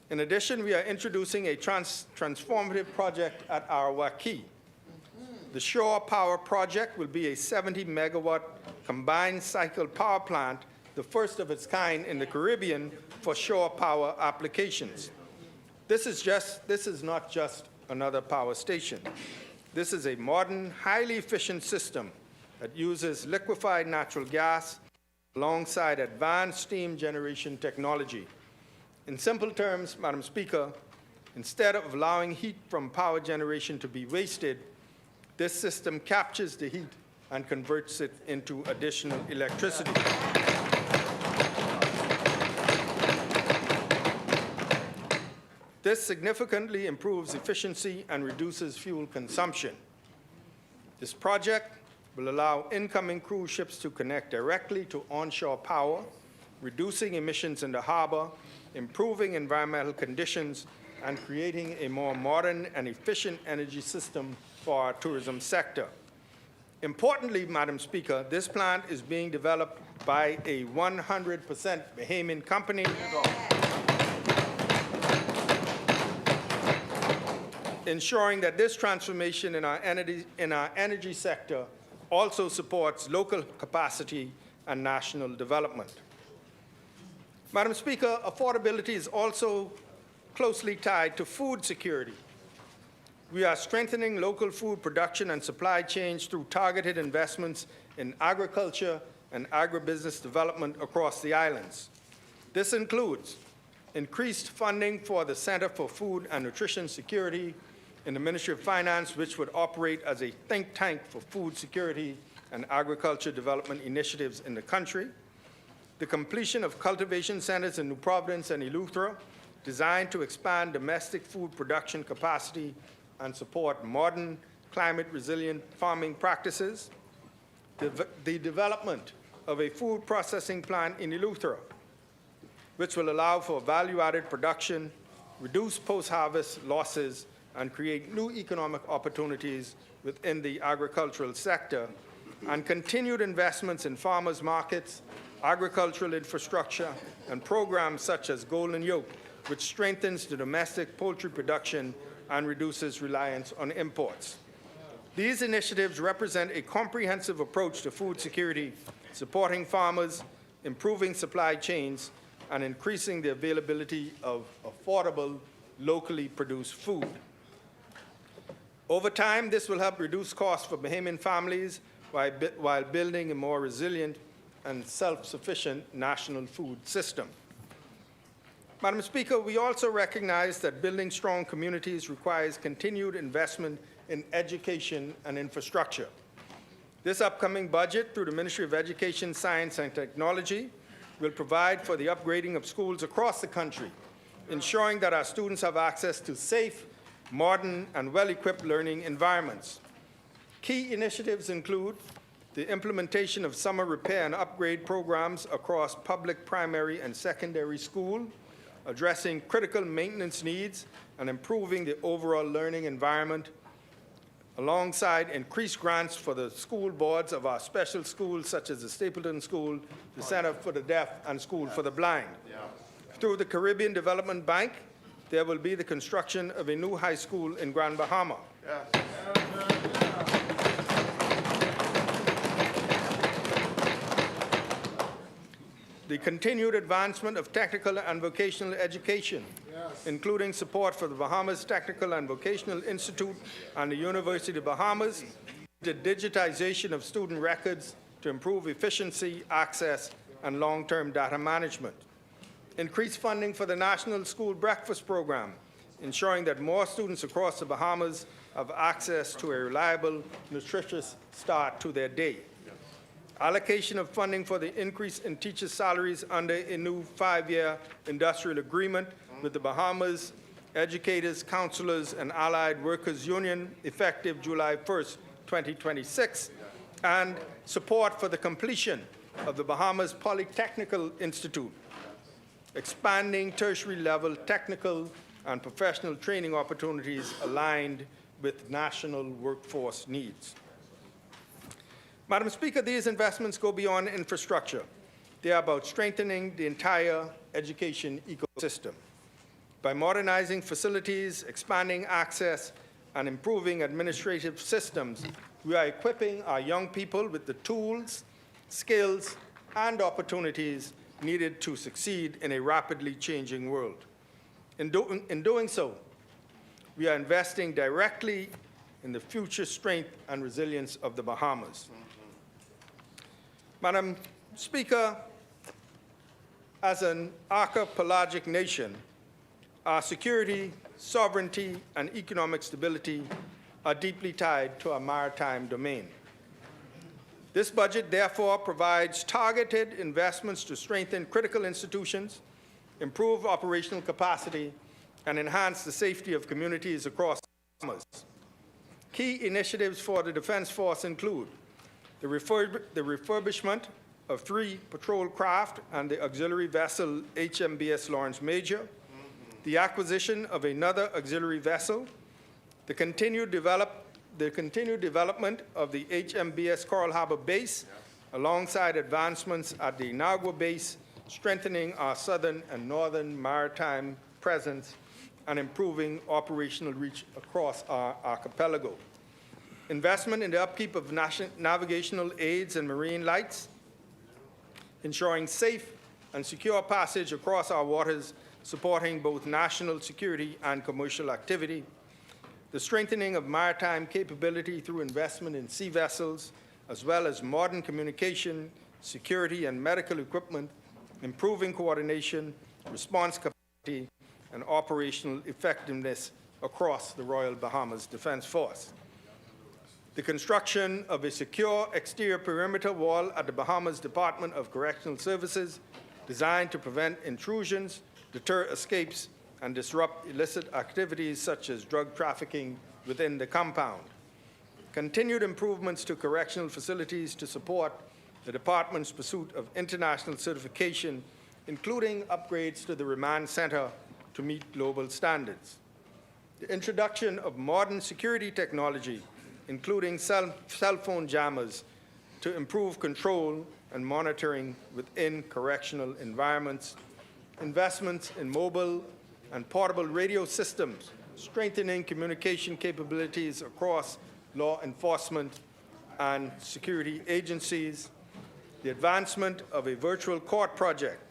in addition, we are introducing a transformative project at our Waukee. The Shore Power Project will be a 70-megawatt combined cycle power plant, the first of its kind in the Caribbean for shore power applications. This is not just another power station. This is a modern, highly efficient system that uses liquefied natural gas alongside advanced steam generation technology. In simple terms, Madam Speaker, instead of allowing heat from power generation to be wasted, this system captures the heat and converts it into additional electricity. This significantly improves efficiency and reduces fuel consumption. This project will allow incoming cruise ships to connect directly to onshore power, reducing emissions in the harbor, improving environmental conditions, and creating a more modern and efficient energy system for our tourism sector. Importantly, Madam Speaker, this plant is being developed by a 100% Bahamian company, ensuring that this transformation in our energy sector also supports local capacity and national development. Madam Speaker, affordability is also closely tied to food security. We are strengthening local food production and supply chains through targeted investments in agriculture and agribusiness development across the islands. This includes increased funding for the Center for Food and Nutrition Security in the Ministry of Finance, which would operate as a think tank for food security and agriculture development initiatives in the country. The completion of cultivation centers in New Providence and Eleuthera, designed to expand domestic food production capacity and support modern, climate-resilient farming practices. The development of a food processing plant in Eleuthera, which will allow for value-added production, reduce post-harvest losses, and create new economic opportunities within the agricultural sector, and continued investments in farmers' markets, agricultural infrastructure, and programs such as Golden Yoke, which strengthens the domestic poultry production and reduces reliance on imports. These initiatives represent a comprehensive approach to food security, supporting farmers, improving supply chains, and increasing the availability of affordable, locally produced food. Over time, this will help reduce costs for Bahamian families while building a more resilient and self-sufficient national food system. Madam Speaker, we also recognize that building strong communities requires continued investment in education and infrastructure. This upcoming budget, through the Ministry of Education, Science and Technology, will provide for the upgrading of schools across the country, ensuring that our students have access to safe, modern, and well-equipped learning environments. Key initiatives include the implementation of summer repair and upgrade programs across public primary and secondary school, addressing critical maintenance needs and improving the overall learning environment, alongside increased grants for the school boards of our special schools, such as the Stapleton School, the Center for the Deaf, and School for the Blind. Through the Caribbean Development Bank, there will be the construction of a new high school in Grand Bahama. The continued advancement of technical and vocational education, including support for the Bahamas Technical and Vocational Institute and the University of Bahamas, the digitization of student records to improve efficiency, access, and long-term data management. Increased funding for the National School Breakfast Program, ensuring that more students across the Bahamas have access to a reliable, nutritious start to their day. Allocation of funding for the increase in teachers' salaries under a new 5-year industrial agreement with the Bahamas Educators, Counselors, and Allied Workers Union, effective July 1st, 2026, and support for the completion of the Bahamas Polytechnical Institute, expanding tertiary level technical and professional training opportunities aligned with national workforce needs. Madam Speaker, these investments go beyond infrastructure. They are about strengthening the entire education ecosystem. By modernizing facilities, expanding access, and improving administrative systems, we are equipping our young people with the tools, skills, and opportunities needed to succeed in a rapidly changing world. In doing so, we are investing directly in the future strength and resilience of the Bahamas. Madam Speaker, as an archipelagic nation, our security, sovereignty, and economic stability are deeply tied to our maritime domain. This budget, therefore, provides targeted investments to strengthen critical institutions, improve operational capacity, and enhance the safety of communities across the Bahamas. Key initiatives for the Defense Force include the refurbishment of 3 patrol craft and the auxiliary vessel HMBS Lawrence Major, the acquisition of another auxiliary vessel, the continued development of the HMBS Coral Harbor Base, alongside advancements at the Inagua Base, strengthening our southern and northern maritime presence and improving operational reach across our archipelago. Investment in the upkeep of navigational aids and marine lights, ensuring safe and secure passage across our waters, supporting both national security and commercial activity. The strengthening of maritime capability through investment in sea vessels, as well as modern communication, security, and medical equipment, improving coordination, response capacity, and operational effectiveness across the Royal Bahamas Defense Force. The construction of a secure exterior perimeter wall at the Bahamas Department of Correctional Services, designed to prevent intrusions, deter escapes, and disrupt illicit activities such as drug trafficking within the compound. Continued improvements to correctional facilities to support the department's pursuit of international certification, including upgrades to the remand center to meet global standards. The introduction of modern security technology, including cell phone jammers, to improve control and monitoring within correctional environments. Investments in mobile and portable radio systems, strengthening communication capabilities across law enforcement and security agencies. The advancement of a virtual court project,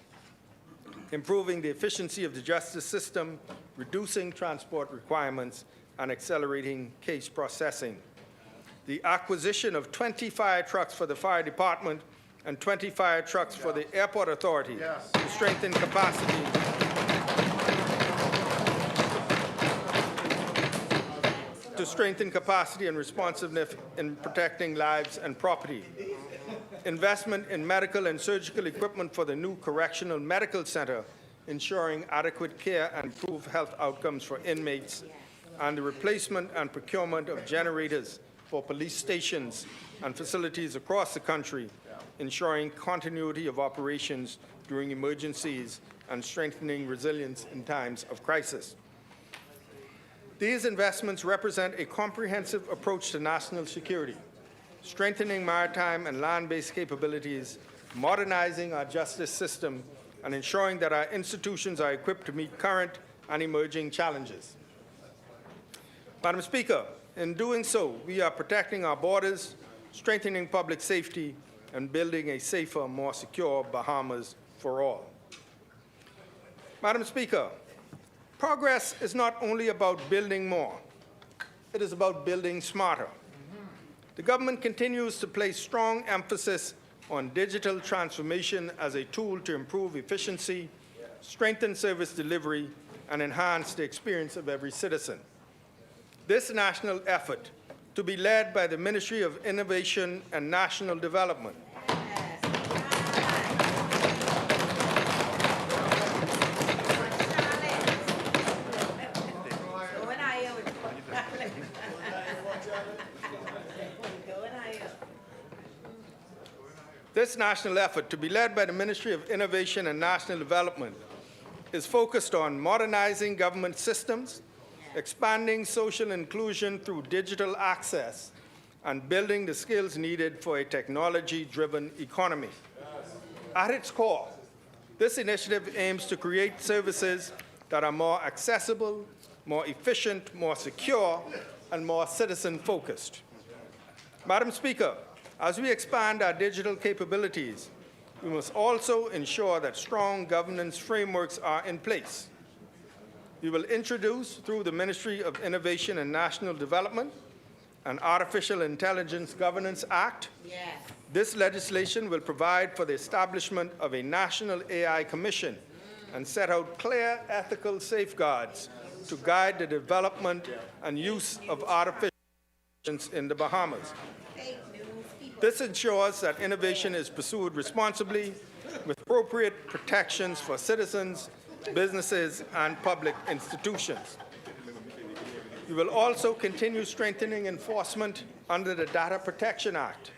improving the efficiency of the justice system, reducing transport requirements, and accelerating case processing. The acquisition of 20 fire trucks for the fire department and 20 fire trucks for the airport authority to strengthen capacity and responsiveness in protecting lives and property. Investment in medical and surgical equipment for the new correctional medical center, ensuring adequate care and improved health outcomes for inmates, and the replacement and procurement of generators for police stations and facilities across the country, ensuring continuity of operations during emergencies and strengthening resilience in times of crisis. These investments represent a comprehensive approach to national security, strengthening maritime and land-based capabilities, modernizing our justice system, and ensuring that our institutions are equipped to meet current and emerging challenges. Madam Speaker, in doing so, we are protecting our borders, strengthening public safety, and building a safer, more secure Bahamas for all. Madam Speaker, progress is not only about building more, it is about building smarter. The government continues to place strong emphasis on digital transformation as a tool to improve efficiency, strengthen service delivery, and enhance the experience of every citizen. This national effort to be led by the Ministry of Innovation and National Development. This national effort to be led by the Ministry of Innovation and National Development is focused on modernizing government systems, expanding social inclusion through digital access, and building the skills needed for a technology-driven economy. At its core, this initiative aims to create services that are more accessible, more efficient, more secure, and more citizen-focused. Madam Speaker, as we expand our digital capabilities, we must also ensure that strong governance frameworks are in place. We will introduce, through the Ministry of Innovation and National Development, an Artificial Intelligence Governance Act. Yes. This legislation will provide for the establishment of a National AI Commission and set out clear ethical safeguards to guide the development and use of artificial intelligence in the Bahamas. This ensures that innovation is pursued responsibly with appropriate protections for citizens, businesses, and public institutions. We will also continue strengthening enforcement under the Data Protection Act,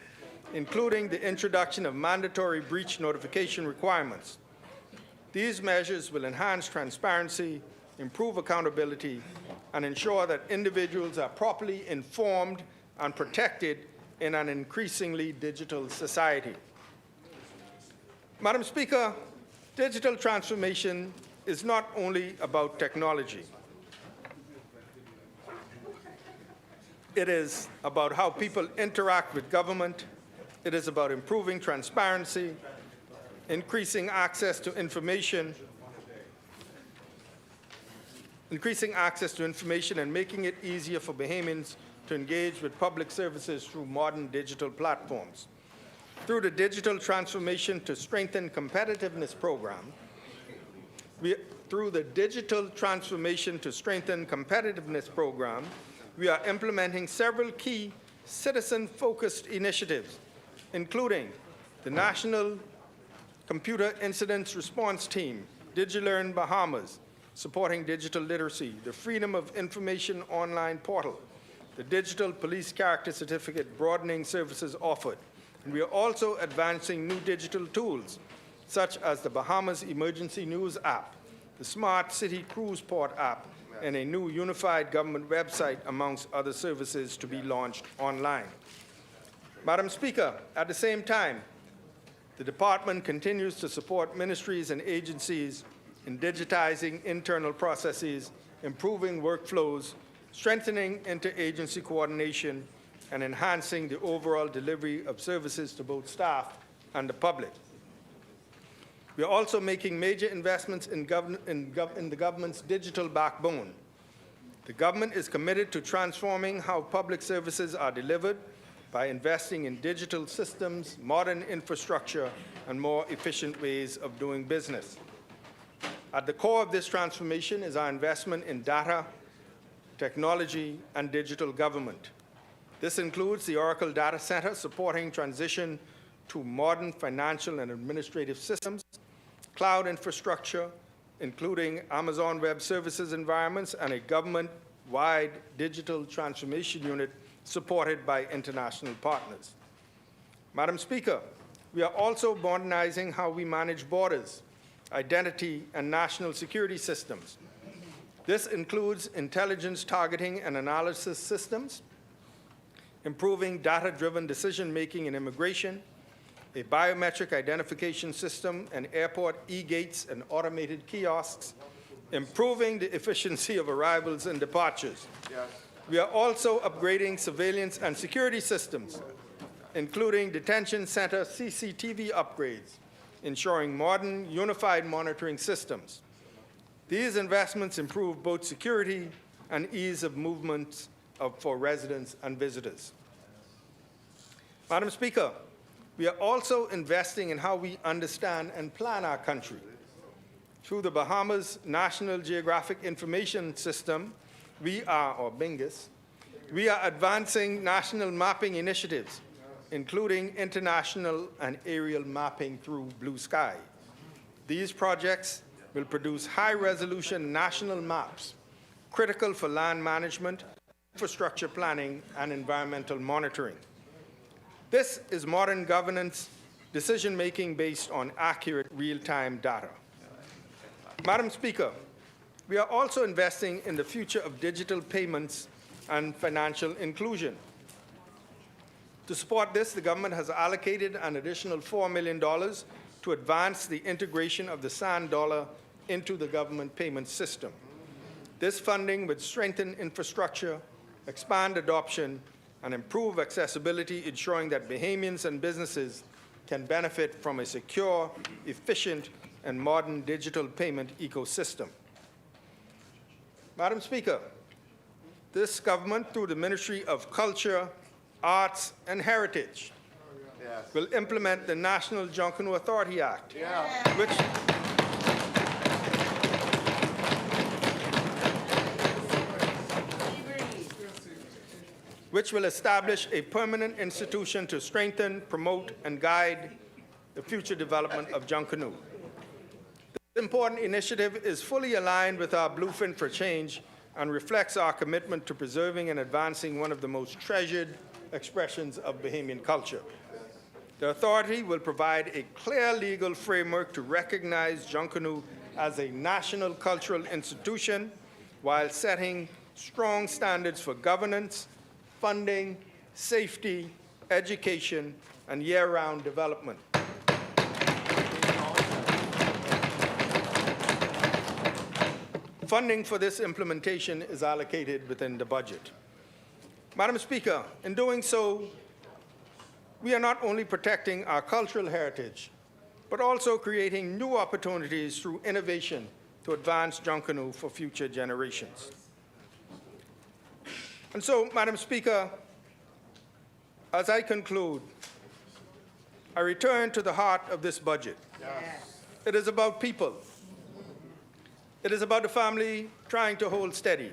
including the introduction of mandatory breach notification requirements. These measures will enhance transparency, improve accountability, and ensure that individuals are properly informed and protected in an increasingly digital society. Madam Speaker, digital transformation is not only about technology. It is about how people interact with government. It is about improving transparency, increasing access to information, and making it easier for Bahamians to engage with public services through modern digital platforms. Through the Digital Transformation to Strengthen Competitiveness program, we are implementing several key citizen-focused initiatives, including the National Computer Incidents Response Team, DigiLearn Bahamas, supporting digital literacy, the Freedom of Information online portal, the Digital Police Character Certificate broadening services offered. And we are also advancing new digital tools, such as the Bahamas Emergency News app, the Smart City Cruise Port app, and a new unified government website, amongst other services to be launched online. Madam Speaker, at the same time, the department continues to support ministries and agencies in digitizing internal processes, improving workflows, strengthening interagency coordination, and enhancing the overall delivery of services to both staff and the public. We are also making major investments in the government's digital backbone. The government is committed to transforming how public services are delivered by investing in digital systems, modern infrastructure, and more efficient ways of doing business. At the core of this transformation is our investment in data, technology, and digital government. This includes the Oracle Data Center supporting transition to modern financial and administrative systems, cloud infrastructure, including Amazon Web Services environments, and a government-wide digital transformation unit supported by international partners. Madam Speaker, we are also modernizing how we manage borders, identity, and national security systems. This includes intelligence targeting and analysis systems, improving data-driven decision-making in immigration, a biometric identification system, and airport e-gates and automated kiosks, improving the efficiency of arrivals and departures. Yes. We are also upgrading surveillance and security systems, including detention center CCTV upgrades, ensuring modern, unified monitoring systems. These investments improve both security and ease of movement for residents and visitors. Madam Speaker, we are also investing in how we understand and plan our country. Through the Bahamas National Geographic Information System, we are, or BINGIS, We are advancing national mapping initiatives, including international and aerial mapping through Blue Sky. These projects will produce high-resolution national maps critical for land management, infrastructure planning, and environmental monitoring. This is modern governance decision-making based on accurate real-time data. Madam Speaker, we are also investing in the future of digital payments and financial inclusion. To support this, the government has allocated an additional $4 million to advance the integration of the SAN dollar into the government payment system. This funding would strengthen infrastructure, expand adoption, and improve accessibility, ensuring that Bahamians and businesses can benefit from a secure, efficient, and modern digital payment ecosystem. Madam Speaker, this government, through the Ministry of Culture, Arts, and Heritage, will implement the National Junkanoo Authority Act, which will establish a permanent institution to strengthen, promote, and guide the future development of Junkanoo. This important initiative is fully aligned with our Blueprint for Change and reflects our commitment to preserving and advancing one of the most treasured expressions of Bahamian culture. The authority will provide a clear legal framework to recognize Junkanoo as a national cultural institution while setting strong standards for governance, funding, safety, education, and year-round development. Funding for this implementation is allocated within the budget. Madam Speaker, in doing so, we are not only protecting our cultural heritage, but also creating new opportunities through innovation to advance Junkanoo for future generations. And so, Madam Speaker, as I conclude, I return to the heart of this budget. It is about people. It is about the family trying to hold steady.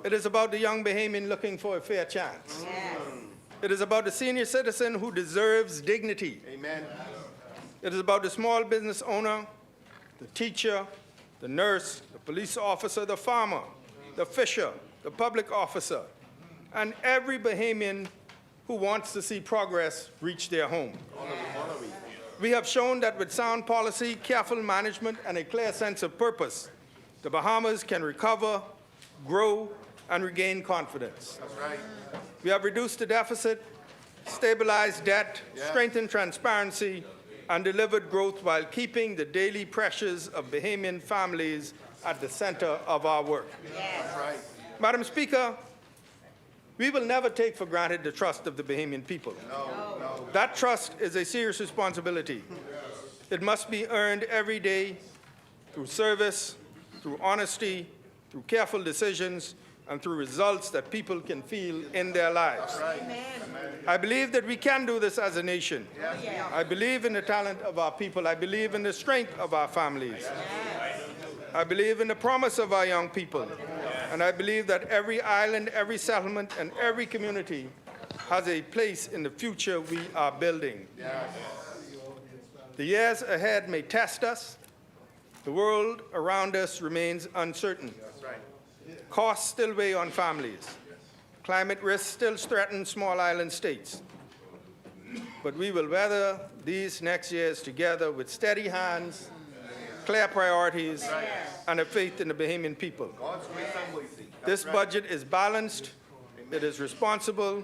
It is about the young Bahamian looking for a fair chance. It is about the senior citizen who deserves dignity. Amen. It is about the small business owner, the teacher, the nurse, the police officer, the farmer, the fisher, the public officer, and every Bahamian who wants to see progress reach their home. We have shown that with sound policy, careful management, and a clear sense of purpose, the Bahamas can recover, grow, and regain confidence. That's right. We have reduced the deficit, stabilized debt, strengthened transparency, and delivered growth while keeping the daily pressures of Bahamian families at the center of our work. That's right. Madam Speaker, we will never take for granted the trust of the Bahamian people. No. That trust is a serious responsibility. It must be earned every day through service, through honesty, through careful decisions, and through results that people can feel in their lives. Right. I believe that we can do this as a nation. I believe in the talent of our people. I believe in the strength of our families. I believe in the promise of our young people. And I believe that every island, every settlement, and every community has a place in the future we are building. The years ahead may test us. The world around us remains uncertain. Costs still weigh on families. Climate risks still threaten small island states. But we will weather these next years together with steady hands, clear priorities, and a faith in the Bahamian people. This budget is balanced, it is responsible,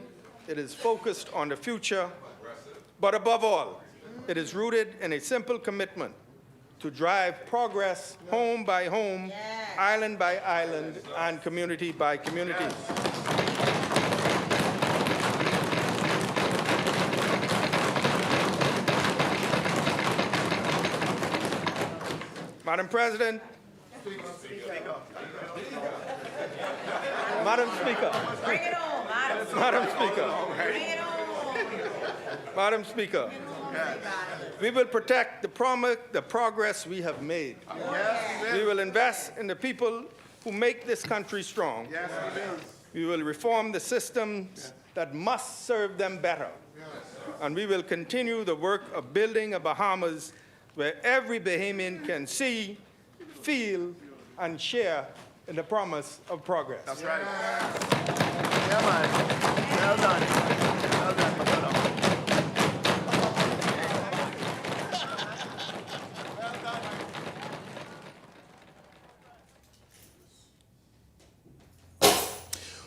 it is focused on the future, but above all, it is rooted in a simple commitment to drive progress home by home, island by island, and community by community. Madam President, Madam Speaker, bring it on, Madam Speaker, bring it on. Madam Speaker, we will protect the progress we have made. We will invest in the people who make this country strong. We will reform the systems that must serve them better. And we will continue the work of building a Bahamas where every Bahamian can see, feel, and share in the promise of progress. That's right. Yeah, man. Well done. Well done, my brother.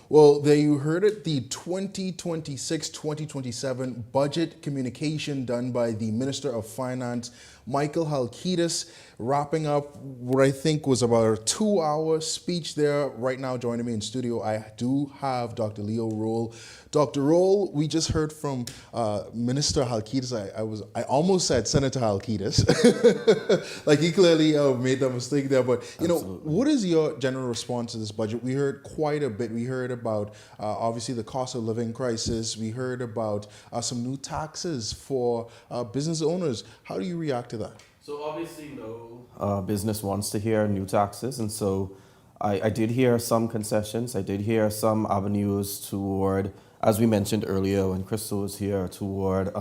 Well, there you heard it, the 2026-2027 budget communication done by the Minister of Finance, Michael Halkitis, wrapping up what I think was about a 2-hour speech there. Right now, joining me in studio, I do have Dr. Leo Roll. Dr. Roll, we just heard from Minister Halkitis. I almost said Senator Halkitis. Like he clearly made that mistake there. But, you know, what is your general response to this budget? We heard quite a bit. We heard about, obviously, the cost of living crisis. We heard about some new taxes for business owners. How do you react to that? So obviously no business wants to hear new taxes, and so I did hear some concessions. I did hear some avenues toward, as we mentioned earlier when Crystal was here, toward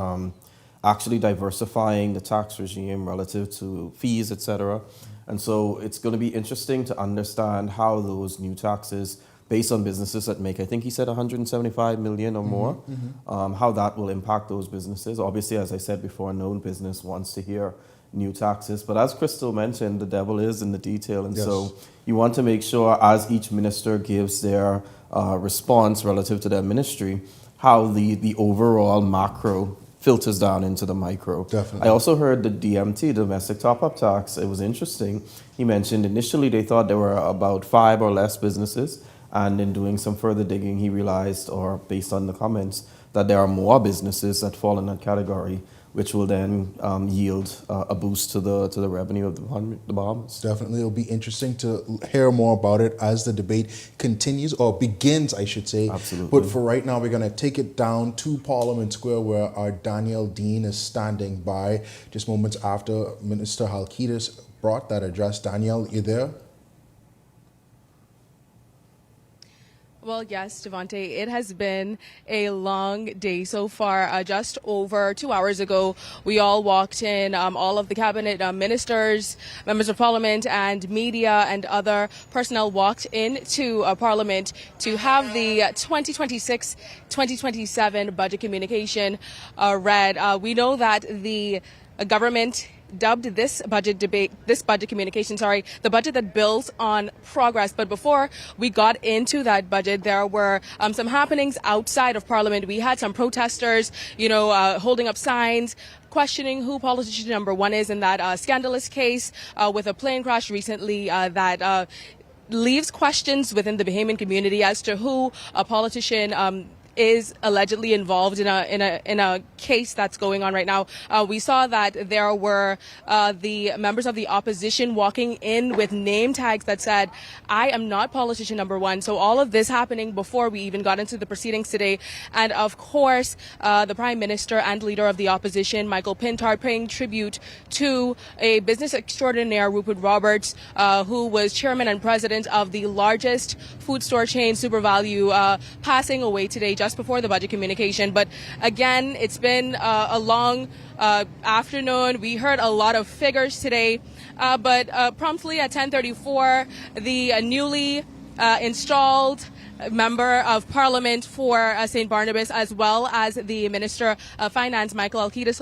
actually diversifying the tax regime relative to fees, etc. And so it's going to be interesting to understand how those new taxes, based on businesses that make, I think he said 175 million or more, how that will impact those businesses. Obviously, as I said before, no business wants to hear new taxes. But as Crystal mentioned, the devil is in the detail. And so you want to make sure as each minister gives their response relative to their ministry, how the overall macro filters down into the micro. Definitely. I also heard the DMT, domestic top-up tax. It was interesting. He mentioned initially they thought there were about 5 or less businesses. And in doing some further digging, he realized, or based on the comments, that there are more businesses that fall in that category, which will then yield a boost to the revenue of the Bahamas. Definitely. It'll be interesting to hear more about it as the debate continues, or begins, I should say. Absolutely. But for right now, we're going to take it down to Parliament Square, where our Danielle Dean is standing by just moments after Minister Halkitis brought that address. Danielle, you there? Well, yes, Devontae, it has been a long day so far. Just over 2 hours ago, we all walked in, all of the cabinet ministers, members of parliament, and media and other personnel walked into Parliament to have the 2026-2027 budget communication read. We know that the government dubbed this budget communication, the budget that builds on progress. But before we got into that budget, there were some happenings outside of Parliament. We had some protesters, holding up signs, questioning who politician number one is in that scandalous case with a plane crash recently that leaves questions within the Bahamian community as to who a politician is allegedly involved in a case that's going on right now. We saw that there were the members of the opposition walking in with name tags that said, "I am not politician number one." So all of this happening before we even got into the proceedings today. And of course, the Prime Minister and leader of the opposition, Michael Pintard, paying tribute to a business extraordinaire, Rupert Roberts, who was chairman and president of the largest food store chain, SuperValue, passing away today just before the budget communication. But again, it's been a long afternoon. We heard a lot of figures today, but promptly at 10:34, the newly installed Member of Parliament for St. Barnabas, as well as the Minister of Finance, Michael Halkitis,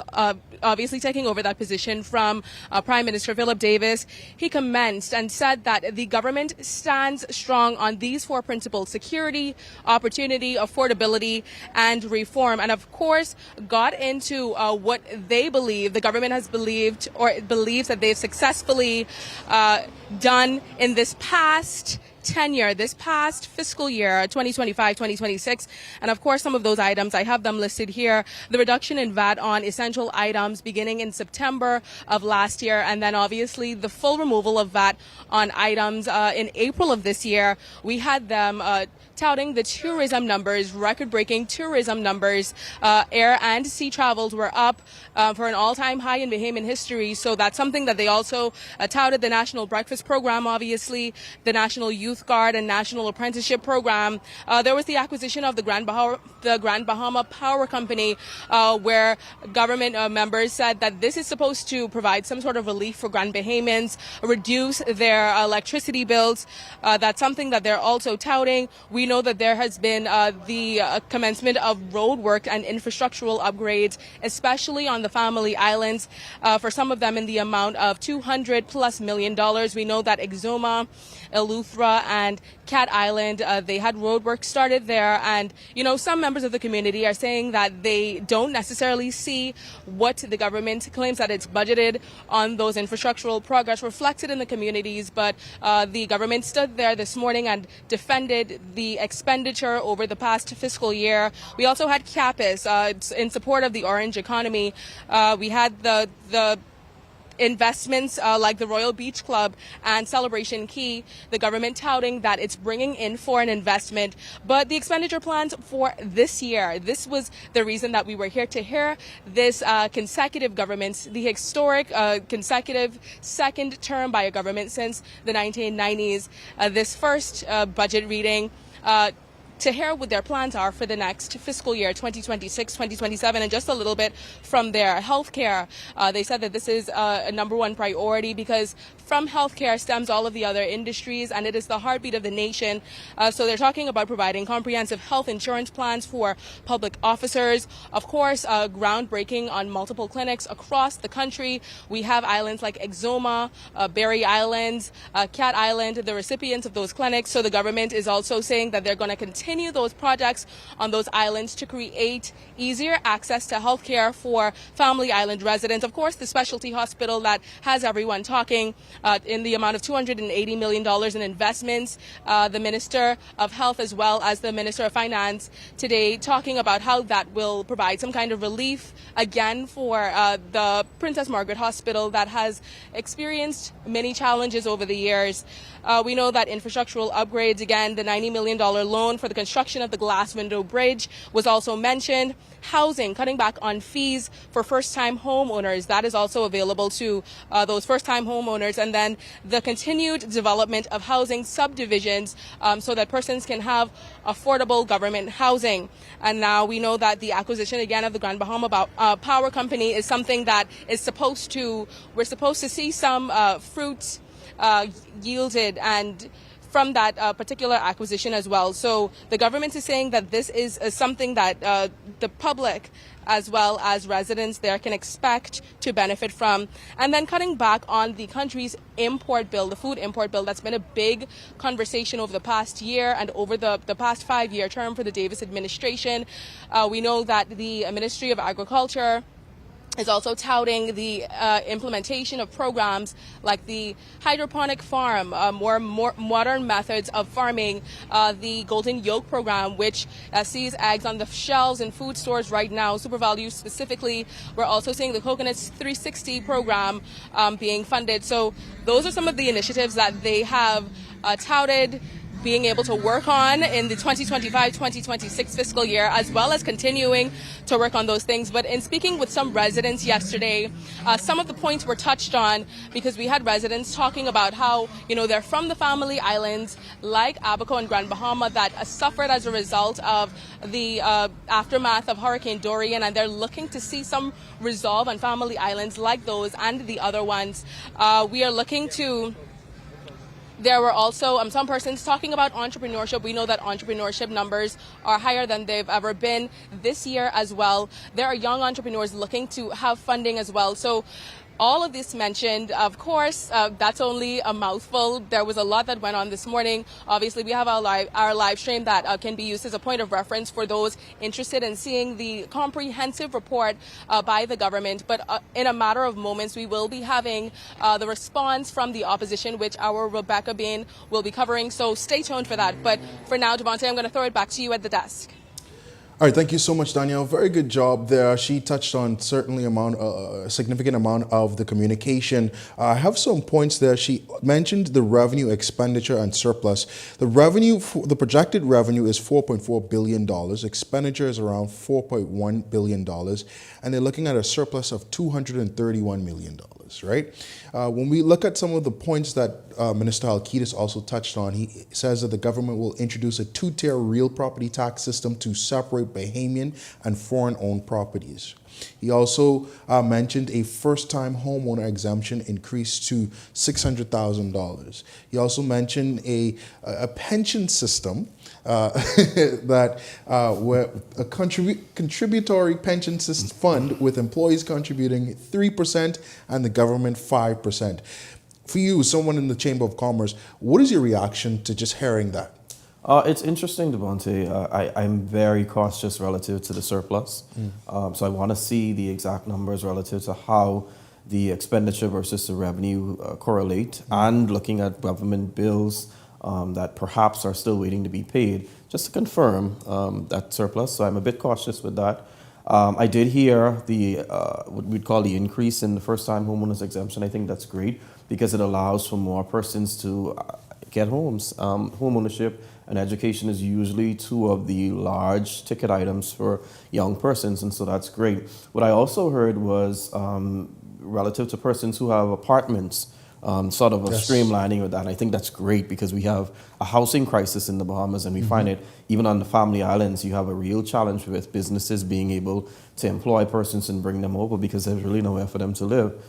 obviously taking over that position from Prime Minister Philip Davis. He commenced and said that the government stands strong on these 4 principles: security, opportunity, affordability, and reform. And of course, got into what they believe, the government has believed or believes that they've successfully done in this past tenure, this past fiscal year, 2025-2026. And of course, some of those items, I have them listed here. The reduction in VAT on essential items beginning in September of last year, and then obviously the full removal of VAT on items in April of this year. We had them touting the tourism numbers, record-breaking tourism numbers. Air and sea travels were up for an all-time high in Bahamian history. So that's something that they also touted. The National Breakfast Program, obviously, the National Youth Youth Guard and National Apprenticeship Program. There was the acquisition of the Grand Bahama Power Company, where government members said that this is supposed to provide some sort of relief for Grand Bahamians, reduce their electricity bills. That's something that they're also touting. We know that there has been the commencement of road work and infrastructural upgrades, especially on the Family Islands, for some of them in the amount of $200+ million. We know that Exuma, Eleuthera, and Cat Island, they had road work started there. And, some members of the community are saying that they don't necessarily see what the government claims that it's budgeted on those infrastructural progress reflected in the communities. But the government stood there this morning and defended the expenditure over the past fiscal year. We also had CAPIS in support of the orange economy. We had the investments like the Royal Beach Club and Celebration Key, the government touting that it's bringing in foreign investment. But the expenditure plans for this year, this was the reason that we were here to hear this consecutive government, the historic consecutive second term by a government since the 1990s, this first budget reading, to hear what their plans are for the next fiscal year, 2026, 2027, and just a little bit from there. Healthcare, they said that this is a number one priority because from healthcare stems all of the other industries, and it is the heartbeat of the nation. So they're talking about providing comprehensive health insurance plans for public officers. Of course, groundbreaking on multiple clinics across the country. We have islands like Exuma, Berry Islands, Cat Island, the recipients of those clinics. So the government is also saying that they're going to continue those projects on those islands to create easier access to healthcare for Family Island residents. Of course, the specialty hospital that has everyone talking in the amount of $280 million in investments. The Minister of Health as well as the Minister of Finance today talking about how that will provide some kind of relief again for the Princess Margaret Hospital that has experienced many challenges over the years. We know that infrastructural upgrades, again, the $90 million loan for the construction of the Glass Window Bridge was also mentioned. Housing, cutting back on fees for first-time homeowners. That is also available to those first-time homeowners. And then the continued development of housing subdivisions so that persons can have affordable government housing. And now we know that the acquisition, again, of the Grand Bahama Power Company is something that is we're supposed to see some fruit yielded and from that particular acquisition as well. So the government is saying that this is something that the public as well as residents there can expect to benefit from. And then cutting back on the country's import bill, the food import bill, that's been a big conversation over the past year and over the past 5-year term for the Davis administration. We know that the Ministry of Agriculture is also touting the implementation of programs like the hydroponic farm, more modern methods of farming, the Golden Yolk program, which sees eggs on the shelves in food stores right now, SuperValue specifically. We're also seeing the Coconuts 360 program being funded. So those are some of the initiatives that they have touted being able to work on in the 2025-2026 fiscal year, as well as continuing to work on those things. But in speaking with some residents yesterday, some of the points were touched on because we had residents talking about how, they're from the Family Islands, like Abaco and Grand Bahama, that suffered as a result of the aftermath of Hurricane Dorian, and they're looking to see some resolve on Family Islands like those and the other ones. We are looking to... There were also some persons talking about entrepreneurship. We know that entrepreneurship numbers are higher than they've ever been this year as well. There are young entrepreneurs looking to have funding as well. So all of this mentioned, of course, that's only a mouthful. There was a lot that went on this morning. Obviously, we have our live stream that can be used as a point of reference for those interested in seeing the comprehensive report by the government. But in a matter of moments, we will be having the response from the opposition, which our Rebecca Bain will be covering. So stay tuned for that. But for now, Devontae, I'm going to throw it back to you at the desk. All right, thank you so much, Danielle. Very good job there. She touched on certainly a significant amount of the communication. I have some points there. She mentioned the revenue, expenditure, and surplus. The projected revenue is $4.4 billion. Expenditure is around $4.1 billion. And they're looking at a surplus of $231 million, right? When we look at some of the points that Minister Halkitis also touched on, he says that the government will introduce a two-tier real property tax system to separate Bahamian and foreign-owned properties. He also mentioned a first-time homeowner exemption increased to $600,000. He also mentioned a pension system that where a contributory pension fund with employees contributing 3% and the government 5%. For you, someone in the Chamber of Commerce, what is your reaction to just hearing that? It's interesting, Devontae. I'm very cautious relative to the surplus. So I want to see the exact numbers relative to how the expenditure versus the revenue correlate, and looking at government bills that perhaps are still waiting to be paid, just to confirm that surplus. So I'm a bit cautious with that. I did hear the what we'd call the increase in the first-time homeowners exemption. I think that's great because it allows for more persons to get homes. Home ownership and education is usually two of the large ticket items for young persons, and so that's great. What I also heard was relative to persons who have apartments, sort of a streamlining of that. And I think that's great because we have a housing crisis in the Bahamas, and we find it even on the Family Islands. You have a real challenge with businesses being able to employ persons and bring them over because there's really nowhere for them to live.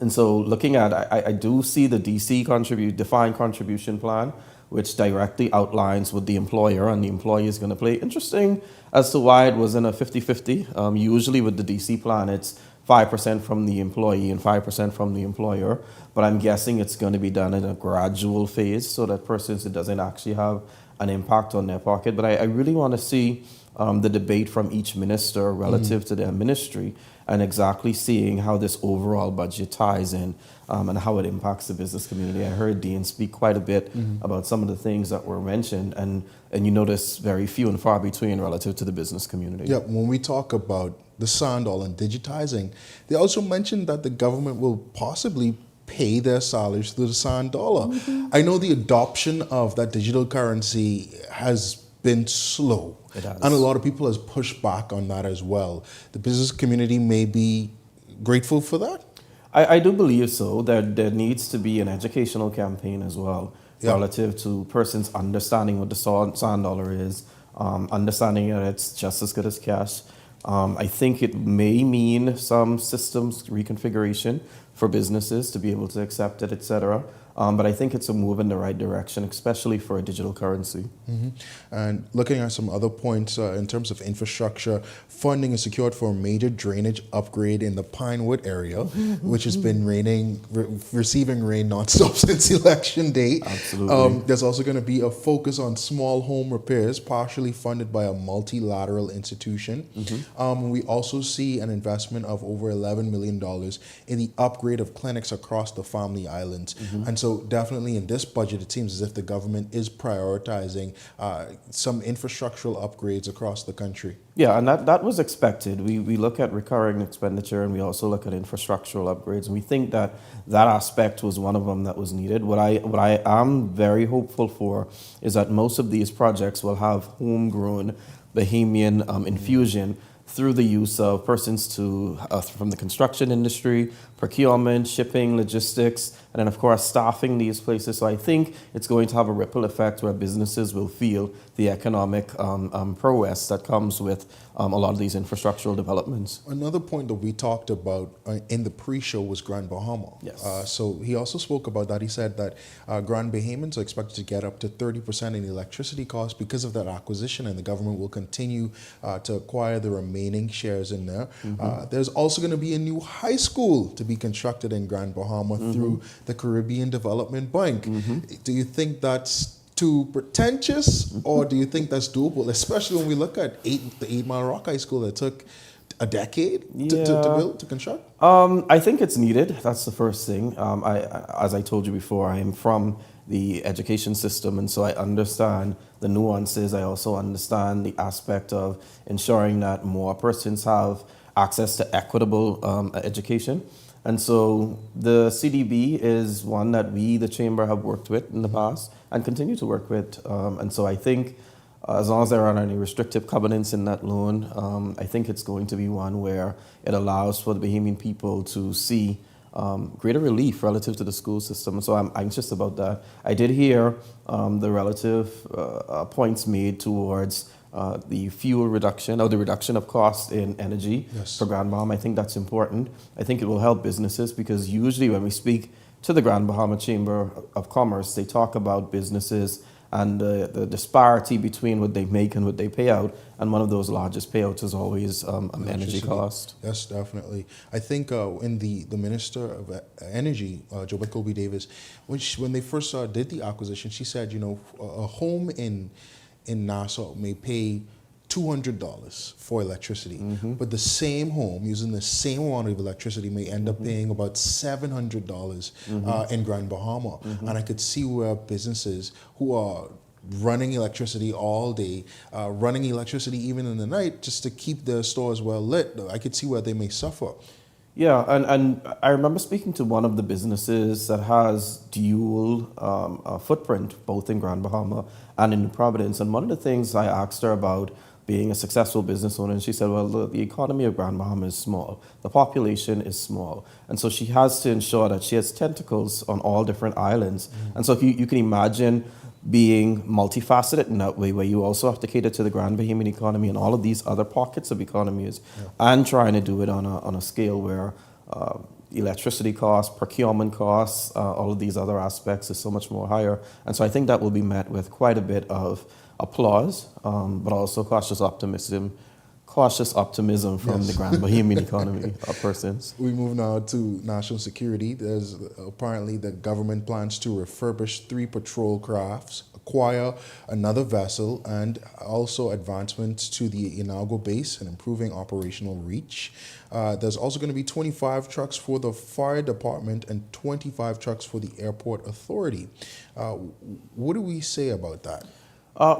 And so looking at, I do see the DC defined contribution plan, which directly outlines what the employer and the employee is going to pay. Interesting as to why it wasn't a 50-50. Usually with the DC plan, it's 5% from the employee and 5% from the employer. But I'm guessing it's going to be done in a gradual phase so that persons, it doesn't actually have an impact on their pocket. But I really want to see the debate from each minister relative to their ministry and exactly seeing how this overall budget ties in and how it impacts the business community. I heard Dean speak quite a bit about some of the things that were mentioned, and you notice very few and far between relative to the business community. Yeah, when we talk about the sand dollar and digitizing, they also mentioned that the government will possibly pay their salaries through the sand dollar. I know the adoption of that digital currency has been slow. It has. And a lot of people has pushed back on that as well. The business community may be grateful for that? I do believe so. There needs to be an educational campaign as well relative to persons understanding what the sand dollar is, understanding that it's just as good as cash. I think it may mean some systems reconfiguration for businesses to be able to accept it, etc. But I think it's a move in the right direction, especially for a digital currency. And looking at some other points in terms of infrastructure, funding is secured for a major drainage upgrade in the Pinewood area, which has been receiving rain nonstop since election day. Absolutely. There's also going to be a focus on small home repairs, partially funded by a multilateral institution. We also see an investment of over $11 million in the upgrade of clinics across the Family Islands. And so definitely in this budget, it seems as if the government is prioritizing some infrastructural upgrades across the country. Yeah, and that was expected. We look at recurring expenditure and we also look at infrastructural upgrades. And we think that aspect was one of them that was needed. What I am very hopeful for is that most of these projects will have homegrown Bahamian infusion through the use of persons from the construction industry, procurement, shipping, logistics, and then of course staffing these places. So I think it's going to have a ripple effect where businesses will feel the economic prowess that comes with a lot of these infrastructural developments. Another point that we talked about in the pre-show was Grand Bahama. Yes. So he also spoke about that. He said that Grand Bahamians are expected to get up to 30% in electricity costs because of that acquisition, and the government will continue to acquire the remaining shares in there. There's also going to be a new high school to be constructed in Grand Bahama through the Caribbean Development Bank. Do you think that's too pretentious, or do you think that's doable, especially when we look at the 8 Mile Rock High School that took a decade to build, to construct? I think it's needed. That's the first thing. As I told you before, I am from the education system, and so I understand the nuances. I also understand the aspect of ensuring that more persons have access to equitable education. And so the CDB is one that we, the Chamber, have worked with in the past and continue to work with. And so I think as long as there aren't any restrictive covenants in that loan, I think it's going to be one where it allows for the Bahamian people to see greater relief relative to the school system. So I'm anxious about that. I did hear the relative points made towards the fuel reduction or the reduction of cost in energy for Grand Bahama. I think that's important. I think it will help businesses because usually when we speak to the Grand Bahama Chamber of Commerce, they talk about businesses and the disparity between what they make and what they pay out. And one of those largest payouts is always energy cost. Yes, definitely. I think in the Minister of Energy, Joette Colby Davis, when they first did the acquisition, she said, you know, a home in Nassau may pay $200 for electricity, but the same home using the same amount of electricity may end up paying about $700 in Grand Bahama. And I could see where businesses who are running electricity all day, running electricity even in the night just to keep their stores well lit, I could see where they may suffer. Yeah, and I remember speaking to one of the businesses that has dual footprint, both in Grand Bahama and in New Providence. And one of the things I asked her about being a successful business owner, and she said, well, the economy of Grand Bahama is small. The population is small. And so she has to ensure that she has tentacles on all different islands. And so you can imagine being multifaceted in that way, where you also have to cater to the Grand Bahamian economy and all of these other pockets of economies, and trying to do it on a scale where electricity costs, procurement costs, all of these other aspects is so much more higher. And so I think that will be met with quite a bit of applause, but also cautious optimism from the Grand Bahamian economy of persons. We move now to national security. There's apparently the government plans to refurbish 3 patrol crafts, acquire another vessel, and also advancements to the inaugural base and improving operational reach. There's also going to be 25 trucks for the fire department and 25 trucks for the airport authority. What do we say about that?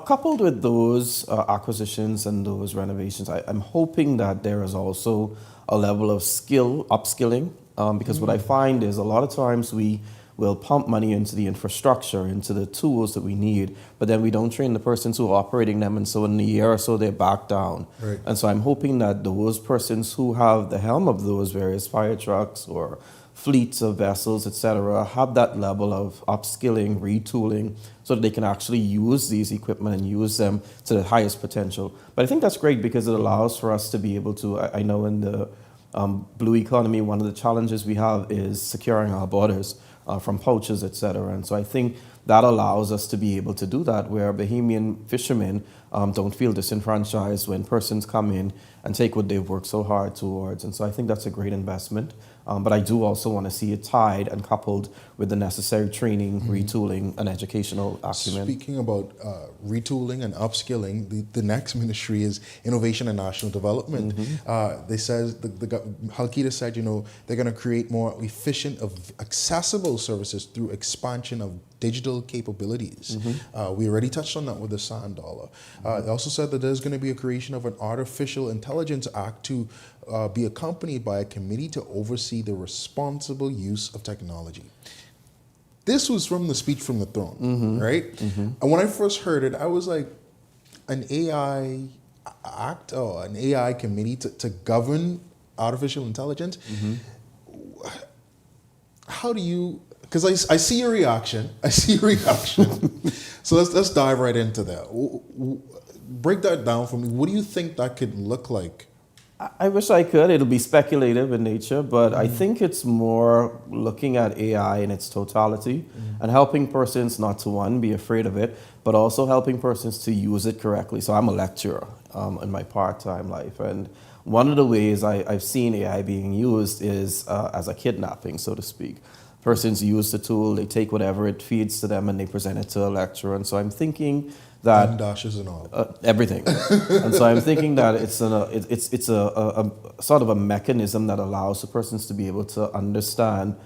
Coupled with those acquisitions and those renovations, I'm hoping that there is also a level of upskilling, because what I find is a lot of times we will pump money into the infrastructure, into the tools that we need, but then we don't train the persons who are operating them, and so in a year or so they're back down. Right. And so I'm hoping that those persons who have the helm of those various fire trucks or fleets of vessels, etc., have that level of upskilling, retooling, so that they can actually use these equipment and use them to the highest potential. But I think that's great because it allows for us to be able to, I know in the blue economy, one of the challenges we have is securing our borders from poachers, etc. And so I think that allows us to be able to do that, where Bahamian fishermen don't feel disenfranchised when persons come in and take what they've worked so hard towards. And so I think that's a great investment. But I do also want to see it tied and coupled with the necessary training, retooling, and educational acumen. Speaking about retooling and upskilling, the next ministry is Innovation and National Development. They says Halkida said, you know, they're going to create more efficient, accessible services through expansion of digital capabilities. We already touched on that with the Sand Dollar. They also said that there's going to be a creation of an Artificial Intelligence Act to be accompanied by a committee to oversee the responsible use of technology. This was from the speech from the throne, right? And when I first heard it, I was like, an AI act or an AI committee to govern artificial intelligence? How do you, because I see your reaction. So let's dive right into that. Break that down for me. What do you think that could look like? I wish I could. It'll be speculative in nature, but I think it's more looking at AI in its totality and helping persons not to, one, be afraid of it, but also helping persons to use it correctly. So I'm a lecturer in my part-time life, and one of the ways I've seen AI being used is as a kidnapping, so to speak. Persons use the tool, they take whatever it feeds to them, and they present it to a lecturer. And so I'm thinking that dashes and all everything. And so I'm thinking that it's a sort of a mechanism that allows the persons to be able to understand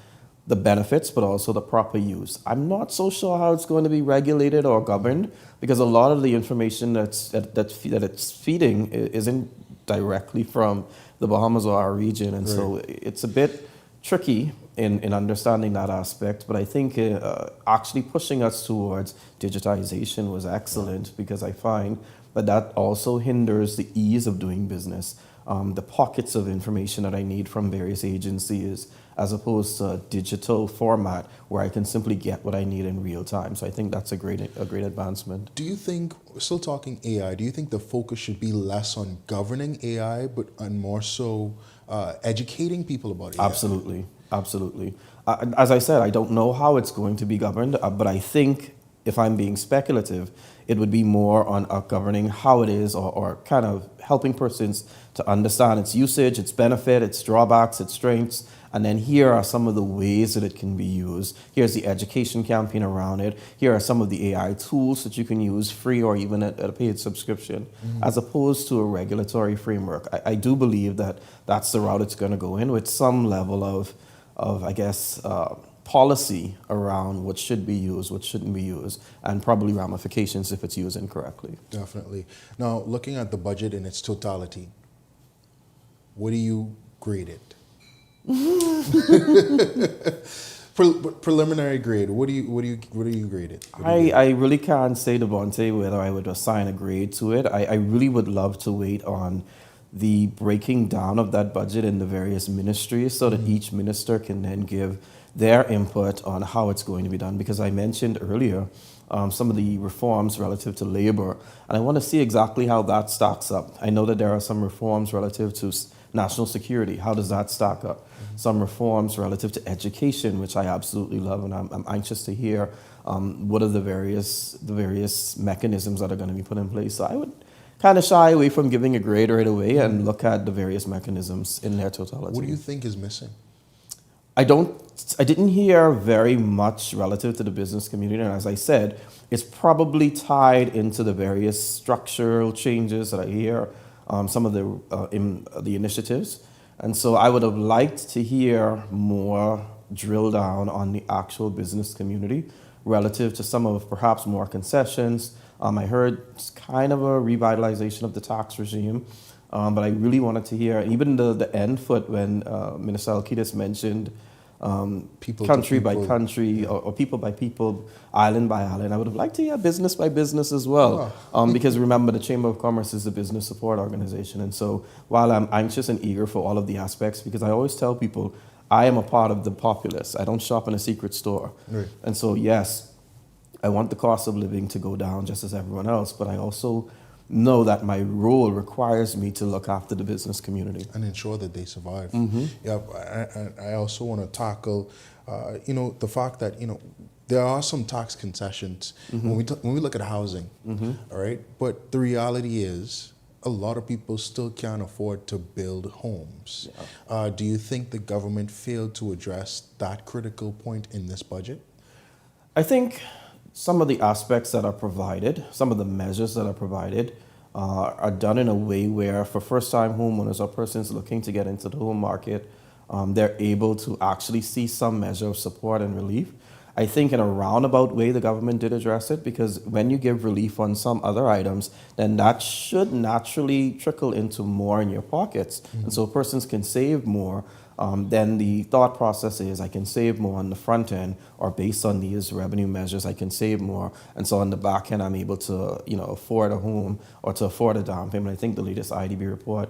the benefits, but also the proper use. I'm not so sure how it's going to be regulated or governed, because a lot of the information that it's feeding isn't directly from the Bahamas or our region, and so it's a bit tricky in understanding that aspect. But I think actually pushing us towards digitization was excellent, because I find that also hinders the ease of doing business. The pockets of information that I need from various agencies, as opposed to a digital format where I can simply get what I need in real time. So I think that's a great advancement. Do you think, still talking AI, do you think the focus should be less on governing AI, but on more so educating people about AI? Absolutely, absolutely. As I said, I don't know how it's going to be governed, but I think, if I'm being speculative, it would be more on governing how it is, or kind of helping persons to understand its usage, its benefit, its drawbacks, its strengths, and then here are some of the ways that it can be used. Here's the education campaign around it. Here are some of the AI tools that you can use free or even at a paid subscription, as opposed to a regulatory framework. I do believe that that's the route it's going to go in, with some level of I guess, policy around what should be used, what shouldn't be used, and probably ramifications if it's used incorrectly. Definitely. Now, looking at the budget in its totality, what do you grade it? Preliminary grade. What do you grade it? I really can't say, Devontae, whether I would assign a grade to it. I really would love to wait on the breaking down of that budget in the various ministries, so that each minister can then give their input on how it's going to be done. Because I mentioned earlier some of the reforms relative to labor, and I want to see exactly how that stacks up. I know that there are some reforms relative to national security. How does that stack up? Some reforms relative to education, which I absolutely love, and I'm anxious to hear what are the various mechanisms that are going to be put in place. So I would kind of shy away from giving a grade right away and look at the various mechanisms in their totality. What do you think is missing? I didn't hear very much relative to the business community, and as I said, it's probably tied into the various structural changes that I hear, some of the initiatives. And so I would have liked to hear more drill down on the actual business community relative to some of perhaps more concessions. I heard kind of a revitalization of the tax regime, but I really wanted to hear, even the end foot when Minister Alcides mentioned country by country, or people by people, island by island. I would have liked to hear business by business as well, because remember, the Chamber of Commerce is a business support organization. And so while I'm anxious and eager for all of the aspects, because I always tell people, I am a part of the populace. I don't shop in a secret store. Right. And so, yes, I want the cost of living to go down just as everyone else, but I also know that my role requires me to look after the business community and ensure that they survive. Mm-hmm. Yeah, I also want to tackle, the fact that there are some tax concessions when we look at housing, all right. But the reality is, a lot of people still can't afford to build homes. Yeah. Do you think the government failed to address that critical point in this budget? I think some of the aspects that are provided, some of the measures that are provided, are done in a way where, for first-time homeowners or persons looking to get into the home market, they're able to actually see some measure of support and relief. I think in a roundabout way, the government did address it, because when you give relief on some other items, then that should naturally trickle into more in your pockets. And so persons can save more. Then the thought process is, I can save more on the front end, or based on these revenue measures, I can save more. And so on the back end, I'm able to, afford a home or to afford a down payment. I think the latest IDB report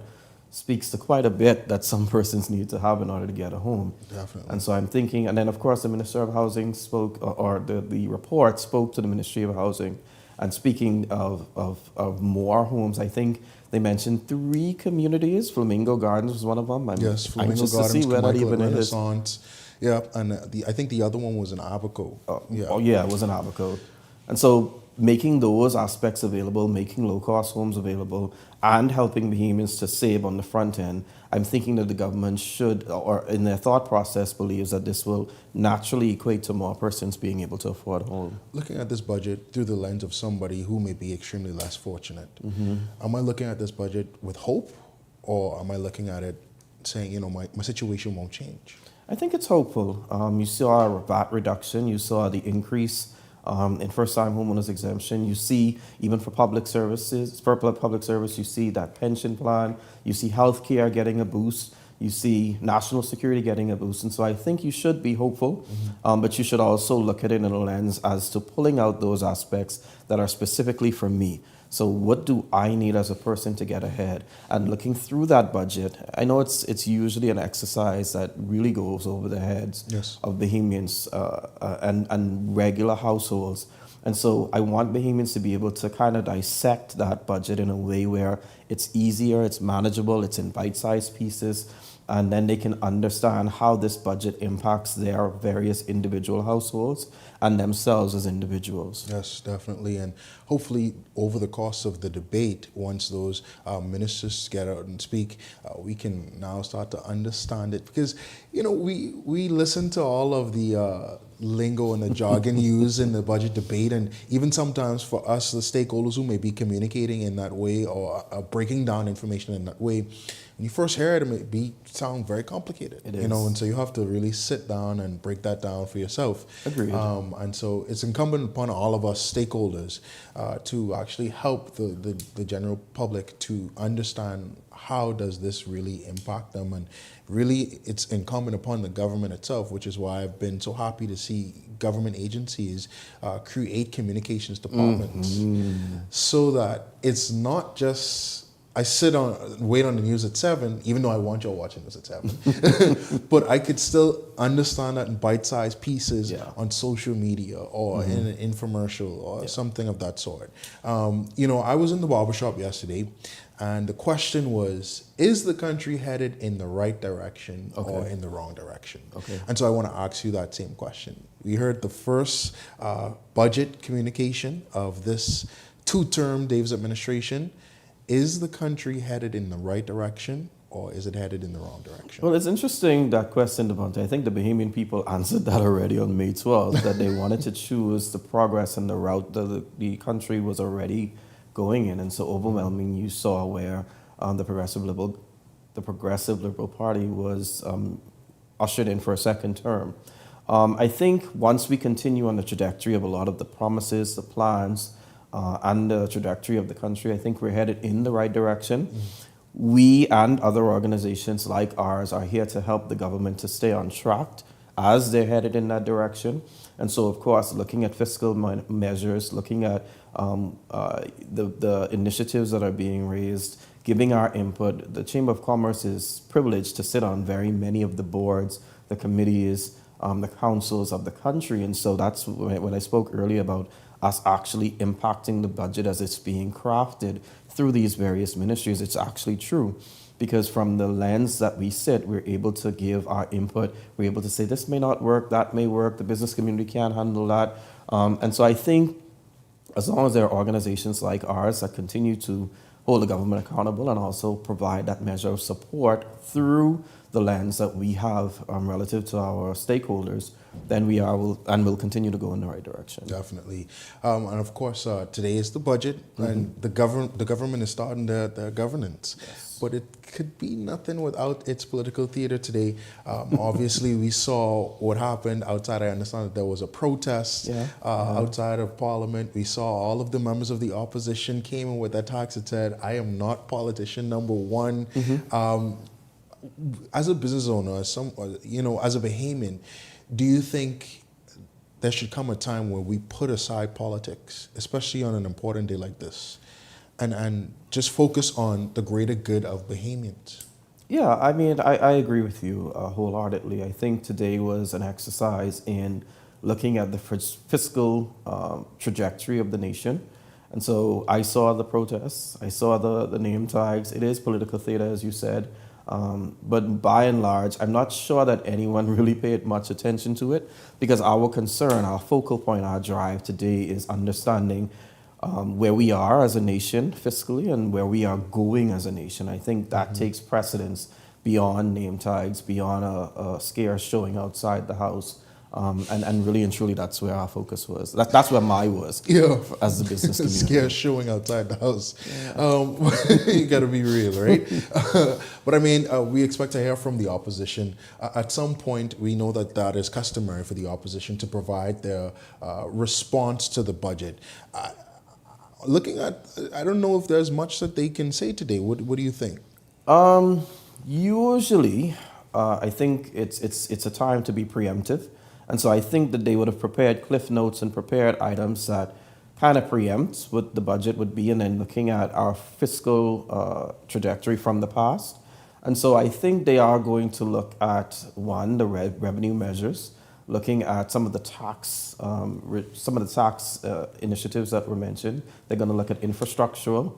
speaks to quite a bit that some persons need to have in order to get a home. Definitely. And so I'm thinking, and then of course the Minister of Housing spoke, or the report spoke to the Ministry of Housing, and speaking of more homes, I think they mentioned 3 communities. Flamingo Gardens was one of them. Yes, Flamingo anxious Gardens, to see where that even is. Renaissance. Yeah, and I think the other one was in Abaco. It was in Abaco. And so making those aspects available, making low-cost homes available, and helping Bahamians to save on the front end, I'm thinking that the government should, or in their thought process, believes that this will naturally equate to more persons being able to afford a home. Looking at this budget through the lens of somebody who may be extremely less fortunate, am I looking at this budget with hope, or am I looking at it saying, my situation won't change? I think it's hopeful. You saw a VAT reduction. You saw the increase in first-time homeowners exemption. You see, even for public services, for public service, you see that pension plan. You see healthcare getting a boost. You see national security getting a boost. And so I think you should be hopeful, but you should also look at it in a lens as to pulling out those aspects that are specifically for me. So what do I need as a person to get ahead? And looking through that budget, I know it's usually an exercise that really goes over the heads of Bahamians and regular households. And so I want Bahamians to be able to kind of dissect that budget in a way where it's easier, it's manageable, it's in bite-sized pieces, and then they can understand how this budget impacts their various individual households and themselves as individuals. Yes, definitely. And hopefully over the course of the debate, once those ministers get out and speak, we can now start to understand it. Because, you know, we listen to all of the lingo and the jargon used in the budget debate, and even sometimes for us, the stakeholders who may be communicating in that way or breaking down information in that way, when you first hear it, it may sound very complicated. It is. You know, and so you have to really sit down and break that down for yourself. Agreed. And so it's incumbent upon all of us stakeholders to actually help the general public to understand how does this really impact them. And really, it's incumbent upon the government itself, which is why I've been so happy to see government agencies create communications departments so that it's not just I wait on the news at 7, even though I want y'all watching this at 7. But I could still understand that in bite-sized pieces on social media or in an infomercial or something of that sort. You know, I was in the barbershop yesterday, and the question was, is the country headed in the right direction or in the wrong direction? And so I want to ask you that same question. We heard the first budget communication of this 2-term Davis administration. Is the country headed in the right direction, or is it headed in the wrong direction? Well, it's interesting, that question, Devontae. I think the Bahamian people answered that already on May 12th, that they wanted to choose the progress and the route that the country was already going in. And so overwhelming, you saw where the Progressive Liberal Party was ushered in for a second term. I think once we continue on the trajectory of a lot of the promises, the plans, and the trajectory of the country, I think we're headed in the right direction. We and other organizations like ours are here to help the government to stay on track as they're headed in that direction. And so, of course, looking at fiscal measures, looking at the initiatives that are being raised, giving our input. The Chamber of Commerce is privileged to sit on very many of the boards, the committees, the councils of the country. And so that's when I spoke earlier about us actually impacting the budget as it's being crafted through these various ministries. It's actually true, because from the lens that we sit, we're able to give our input. We're able to say, this may not work, that may work, the business community can't handle that. And so I think as long as there are organizations like ours that continue to hold the government accountable and also provide that measure of support through the lens that we have relative to our stakeholders, then we will continue to go in the right direction. Definitely. And of course, today is the budget, and the government is starting their governance. But it could be nothing without its political theater today. Obviously, we saw what happened outside. I understand that there was a protest outside of Parliament. We saw all of the members of the opposition came in with attacks that said, I am not politician number one. As a business owner, as a Bahamian, do you think there should come a time where we put aside politics, especially on an important day like this, and just focus on the greater good of Bahamians? Yeah, I mean, I agree with you wholeheartedly. I think today was an exercise in looking at the fiscal trajectory of the nation. And so I saw the protests, I saw the name tags. It is political theater, as you said. But by and large, I'm not sure that anyone really paid much attention to it, because our concern, our focal point, our drive today is understanding where we are as a nation fiscally and where we are going as a nation. I think that takes precedence beyond name tags, beyond a scare showing outside the House. And really and truly, that's where our focus was. That's where my was as the business community. Scared showing outside the house. You got to be real, right? But I mean, we expect to hear from the opposition. At some point, we know that is customary for the opposition to provide their response to the budget. Looking at, I don't know if there's much that they can say today. What do you think? Usually, I think it's a time to be preemptive. And so I think that they would have prepared cliff notes and prepared items that kind of preempts what the budget would be, and then looking at our fiscal trajectory from the past. And so I think they are going to look at, one, the revenue measures, looking at some of the tax initiatives that were mentioned. They're going to look at infrastructural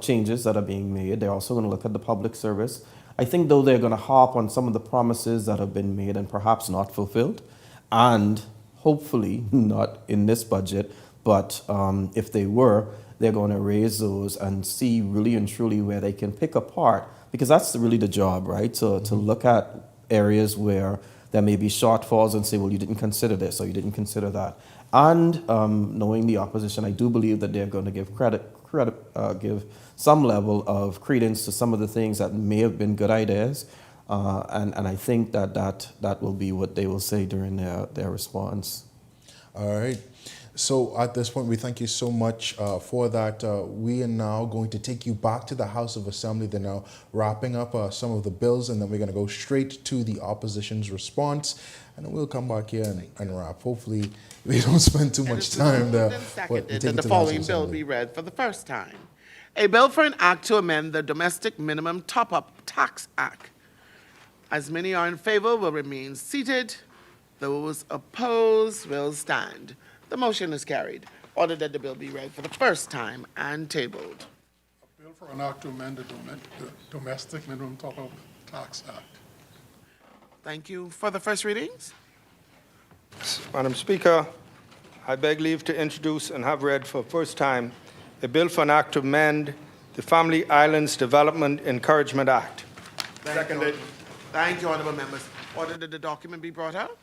changes that are being made. They're also going to look at the public service. I think, though, they're going to harp on some of the promises that have been made and perhaps not fulfilled, and hopefully not in this budget, but if they were, they're going to raise those and see really and truly where they can pick apart, because that's really the job, right? To look at areas where there may be shortfalls and say, well, you didn't consider this or you didn't consider that. And knowing the opposition, I do believe that they're going to give give some level of credence to some of the things that may have been good ideas. And I think that will be what they will say during their response. All right. So at this point, we thank you so much for that. We are now going to take you back to the House of Assembly. They're now wrapping up some of the bills, and then we're going to go straight to the opposition's response. And then we'll come back here and wrap. Hopefully, we don't spend too much time there. The following bill be read for the first time. A bill for an act to amend the Domestic Minimum Top-Up Tax Act. As many are in favor will remain seated. Those opposed will stand. The motion is carried. Ordered that the bill be read for the first time and tabled. A bill for an act to amend the Domestic Minimum Top-Up Tax Act. Thank you. For the first readings? Madam Speaker, I beg leave to introduce and have read for the first time a bill for an act to amend the Family Islands Development Encouragement Act. Seconded. Thank you, honorable members. Ordered that the document be brought out.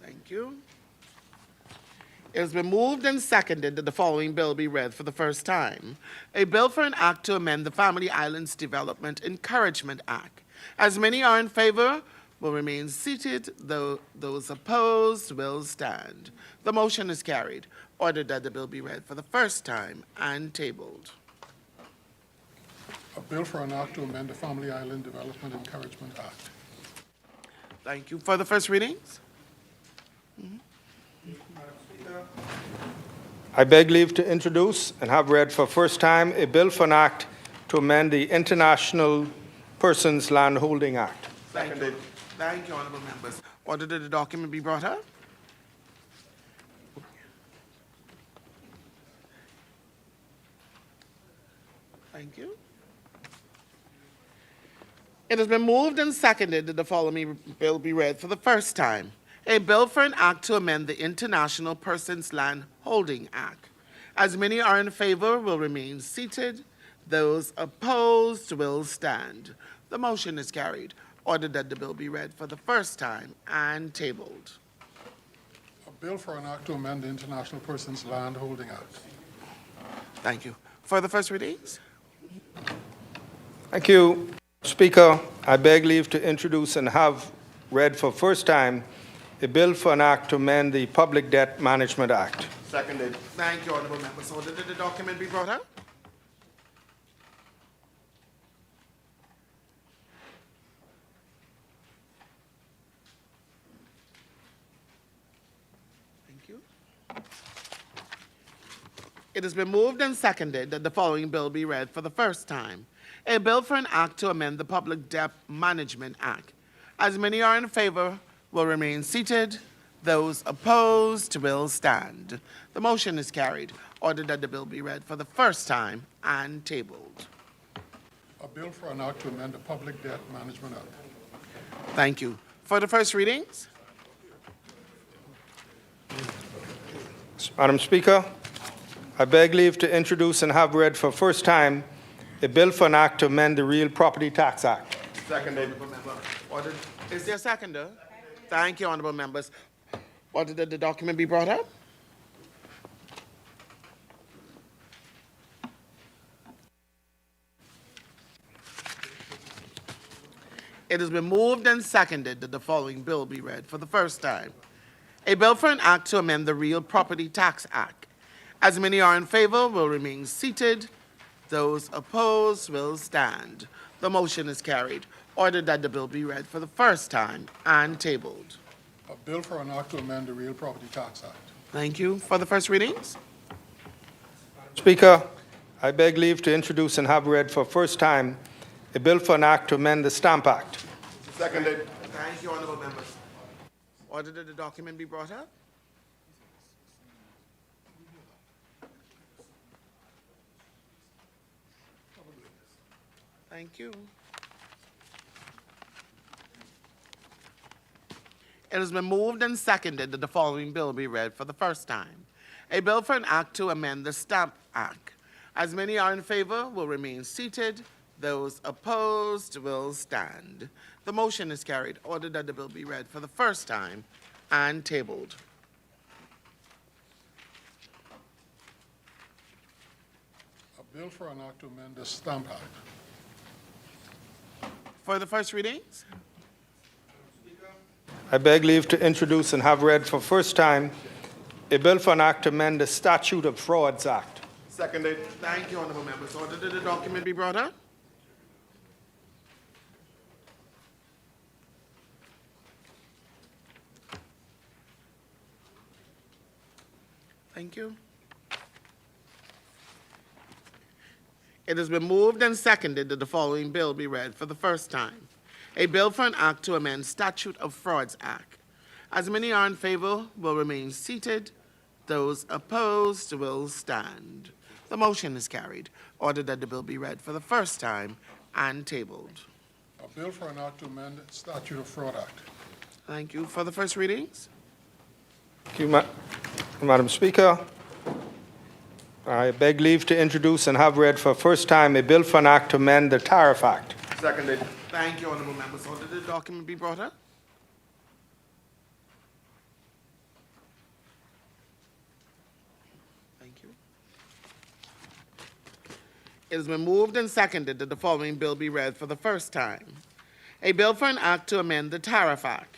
Thank you. It has been moved and seconded that the following bill be read for the first time. A bill for an act to amend the Family Islands Development Encouragement Act. As many are in favor, will remain seated, though those opposed will stand. The motion is carried. Ordered that the bill be read for the first time and tabled. A bill for an act to amend the Family Island Development Encouragement Act. Thank you. For the first readings? I beg leave to introduce and have read for first time a bill for an act to amend the International Persons Landholding Act. Seconded. Thank you, honorable members. Ordered that the document be brought up. Thank you. It has been moved and seconded that the following bill be read for the first time. A bill for an act to amend the International Persons Land Holding Act. As many are in favor will remain seated. Those opposed will stand. The motion is carried. Ordered that the bill be read for the first time and tabled. A bill for an act to amend the International Persons Land Holding Act. Thank you. For the first readings? Thank you, Speaker. I beg leave to introduce and have read for first time a bill for an act to amend the Public Debt Management Act. Seconded. Thank you, honorable members. Ordered that the document be brought out. Thank you. It has been moved and seconded that the following bill be read for the first time. A bill for an act to amend the Public Debt Management Act. As many are in favor, will remain seated. Those opposed will stand. The motion is carried. Ordered that the bill be read for the first time and tabled. A bill for an act to amend the Public Debt Management Act. Thank you. For the first readings? Madam Speaker, I beg leave to introduce and have read for first time a bill for an act to amend the Real Property Tax Act. Seconded. Is there a seconder? Thank you, honorable members. Order that the document be brought up. It has been moved and seconded that the following bill be read for the first time. A bill for an act to amend the Real Property Tax Act. As many are in favor will remain seated. Those opposed will stand. The motion is carried. Ordered that the bill be read for the first time and tabled. A bill for an act to amend the Real Property Tax Act. Thank you. For the first readings? Speaker, I beg leave to introduce and have read for first time a bill for an act to amend the Stamp Act. Seconded. Thank you, honorable members. Order that the document be brought up. Thank you. It has been moved and seconded that the following bill be read for the first time. A bill for an act to amend the Stamp Act. As many are in favor will remain seated. Those opposed will stand. The motion is carried. Ordered that the bill be read for the first time and tabled. A bill for an act to amend the Stamp Act. For the first readings? I beg leave to introduce and have read for first time a bill for an act to amend the Statute of Frauds Act. Seconded. Thank you, honorable members. Order that the document be brought up. Thank you. It has been moved and seconded that the following bill be read for the first time. A bill for an act to amend Statute of Frauds Act. As many are in favor will remain seated. Those opposed will stand. The motion is carried. Ordered that the bill be read for the first time and tabled. A bill for an act to amend the Statute of Fraud Act. Thank you. For the first readings? Thank you, Madam Speaker. I beg leave to introduce and have read for first time a bill for an act to amend the Tariff Act. Seconded. Thank you, honorable members. Order the document be brought up. Thank you. It has been moved and seconded that the following bill be read for the first time. A bill for an act to amend the Tariff Act.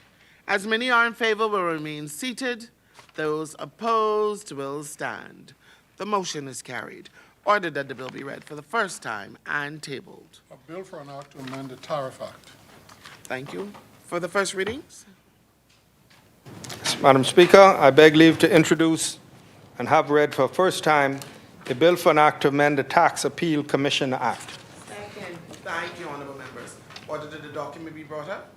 As many are in favor will remain seated. Those opposed will stand. The motion is carried. Ordered that the bill be read for the first time and tabled. A bill for an act to amend the Tariff Act. Thank you. For the first readings? Madam Speaker, I beg leave to introduce and have read for first time a bill for an act to amend the Tax Appeal Commission Act. Second. Thank you, honorable members. Order that the document be brought up.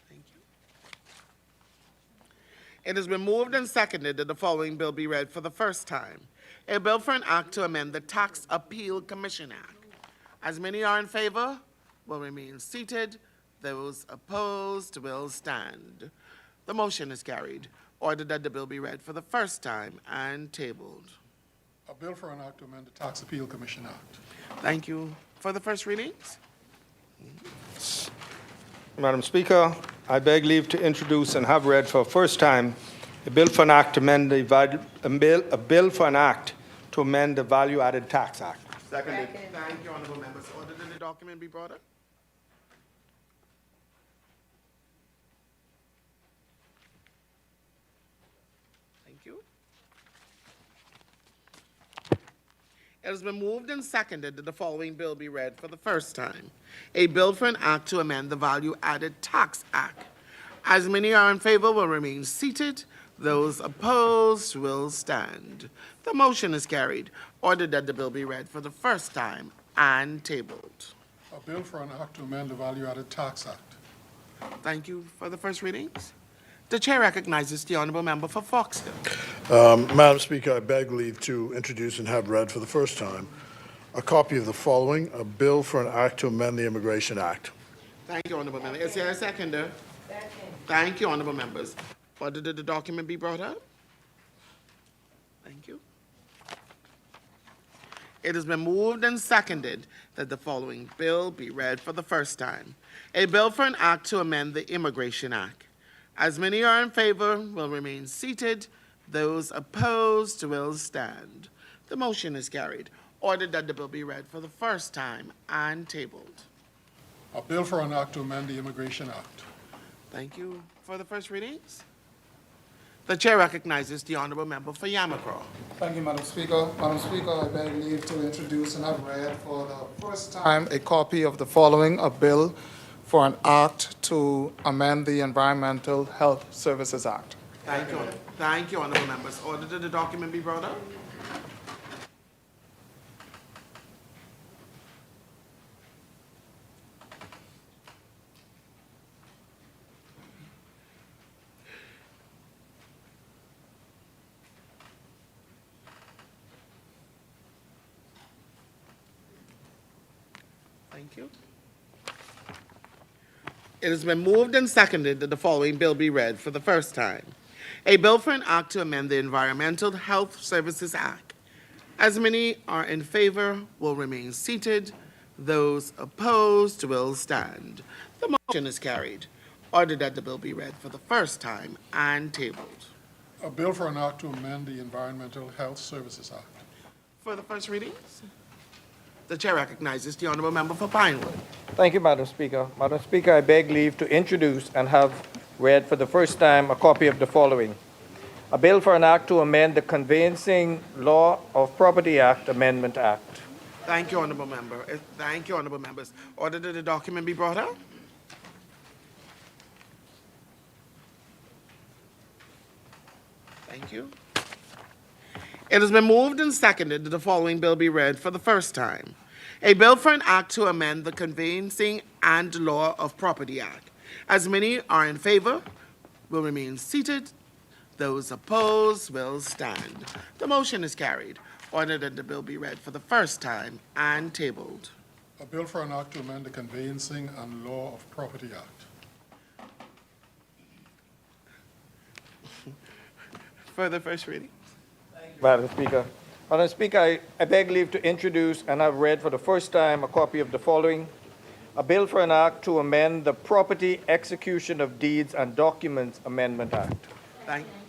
Thank you. It has been moved and seconded that the following bill be read for the first time. A bill for an act to amend the Tax Appeal Commission Act. As many are in favor will remain seated. Those opposed will stand. The motion is carried. Ordered that the bill be read for the first time and tabled. A bill for an act to amend the Tax Appeal Commission Act. Thank you. For the first readings? Madam Speaker, I beg leave to introduce and have read for first time a bill for an act to amend the Value-Added Tax Act. Seconded. Thank you, honorable members. Order that the document be brought up. Thank you. It has been moved and seconded that the following bill be read for the first time. A bill for an act to amend the Value-Added Tax Act. As many are in favor will remain seated. Those opposed will stand. The motion is carried. Ordered that the bill be read for the first time and tabled. A bill for an act to amend the Value-Added Tax Act. Thank you. For the first readings? The chair recognizes the honorable member for Foxhill. Madam Speaker, I beg leave to introduce and have read for the first time a copy of the following, a bill for an act to amend the Immigration Act. Thank you, honorable member. Is there a seconder? Second. Thank you, honorable members. Order that the document be brought up. Thank you. It has been moved and seconded that the following bill be read for the first time. A bill for an act to amend the Immigration Act. As many are in favor, will remain seated. Those opposed will stand. The motion is carried. Ordered that the bill be read for the first time and tabled. A bill for an act to amend the Immigration Act. Thank you for the first readings. The chair recognizes the honorable member for Yamacraw. Thank you, Madam Speaker. Madam Speaker, I beg leave to introduce and have read for the first time a copy of the following, a bill for an act to amend the Environmental Health Services Act. Thank you. Thank you, honorable members. Order that the document be brought up. Thank you. It has been moved and seconded that the following bill be read for the first time. A bill for an act to amend the Environmental Health Services Act. As many are in favor, will remain seated. Those opposed will stand. The motion is carried. Ordered that the bill be read for the first time and tabled. A bill for an act to amend the Environmental Health Services Act. For the first readings, the chair recognizes the honorable member for Pinewood. Thank you, Madam Speaker. Madam Speaker, I beg leave to introduce and have read for the first time a copy of the following. A bill for an act to amend the Conveyancing Law of Property Act Amendment Act. Thank you, honorable member. Thank you, honorable members. Order that the document be brought up. Thank you. It has been moved and seconded that the following bill be read for the first time. A bill for an act to amend the Conveyancing and Law of Property Act. As many are in favor, will remain seated. Those opposed will stand. The motion is carried. Order that the bill be read for the first time and tabled. A bill for an act to amend the Conveyancing and Law of Property Act. For the first reading. Madam Speaker. Madam Speaker, I beg leave to introduce and have read for the first time a copy of the following. A bill for an act to amend the Property Execution of Deeds and Documents Amendment Act.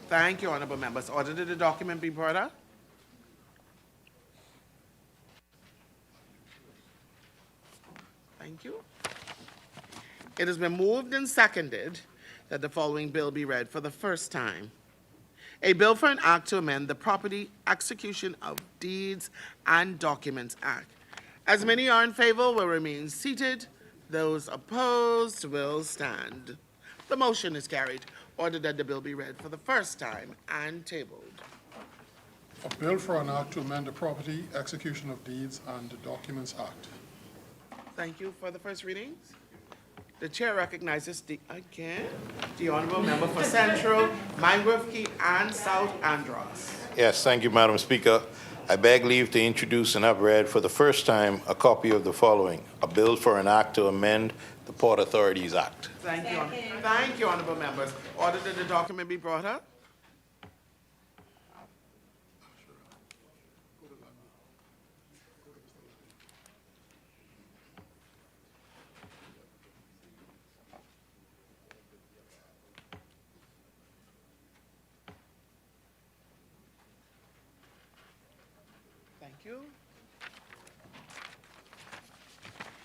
Thank you, honorable members. Order that the document be brought up. Thank you. It has been moved and seconded that the following bill be read for the first time. A bill for an act to amend the Property Execution of Deeds and Documents Act. As many are in favor, will remain seated. Those opposed will stand. The motion is carried. Order that the bill be read for the first time and tabled. A bill for an act to amend the Property Execution of Deeds and Documents Act. Thank you for the first readings. The chair recognizes the honorable member for Central, Mangrove Key, and South Andros. Yes, thank you, Madam Speaker. I beg leave to introduce and have read for the first time a copy of the following, a bill for an act to amend the Port Authorities Act. Thank you. Thank you, honorable members. Order that the document be brought up. Thank you.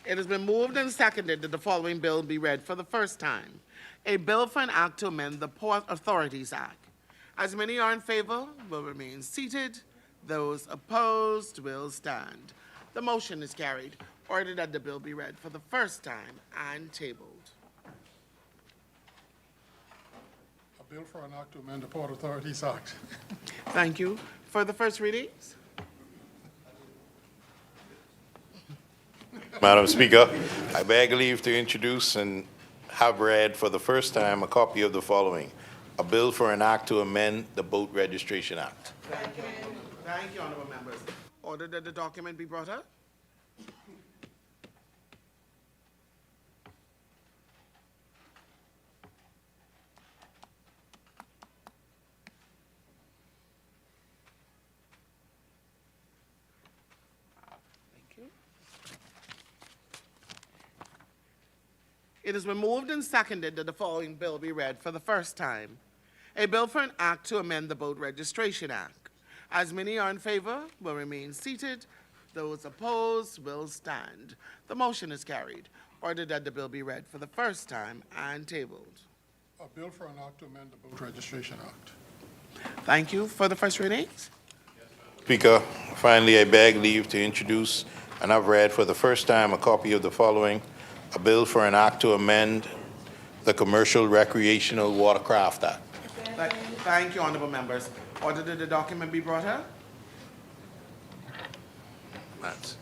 It has been moved and seconded that the following bill be read for the first time. A bill for an act to amend the Port Authorities Act. As many are in favor, will remain seated. Those opposed will stand. The motion is carried. Order that the bill be read for the first time and tabled. A bill for an act to amend the Port Authorities Act. Thank you. For the first readings? Madam Speaker, I beg leave to introduce and have read for the first time a copy of the following, a bill for an act to amend the Boat Registration Act. Thank you. Thank you, honorable members. Order that the document be brought up. It has been moved and seconded that the following bill be read for the first time. A bill for an act to amend the Boat Registration Act. As many are in favor, will remain seated. Those opposed will stand. The motion is carried. Ordered that the bill be read for the first time and tabled. A bill for an act to amend the Boat Registration Act. Thank you. For the first readings? Speaker, finally, I beg leave to introduce and have read for the first time a copy of the following, a bill for an act to amend the Commercial Recreational Watercraft Act. Thank you, honorable members. Order that the document be brought up. That's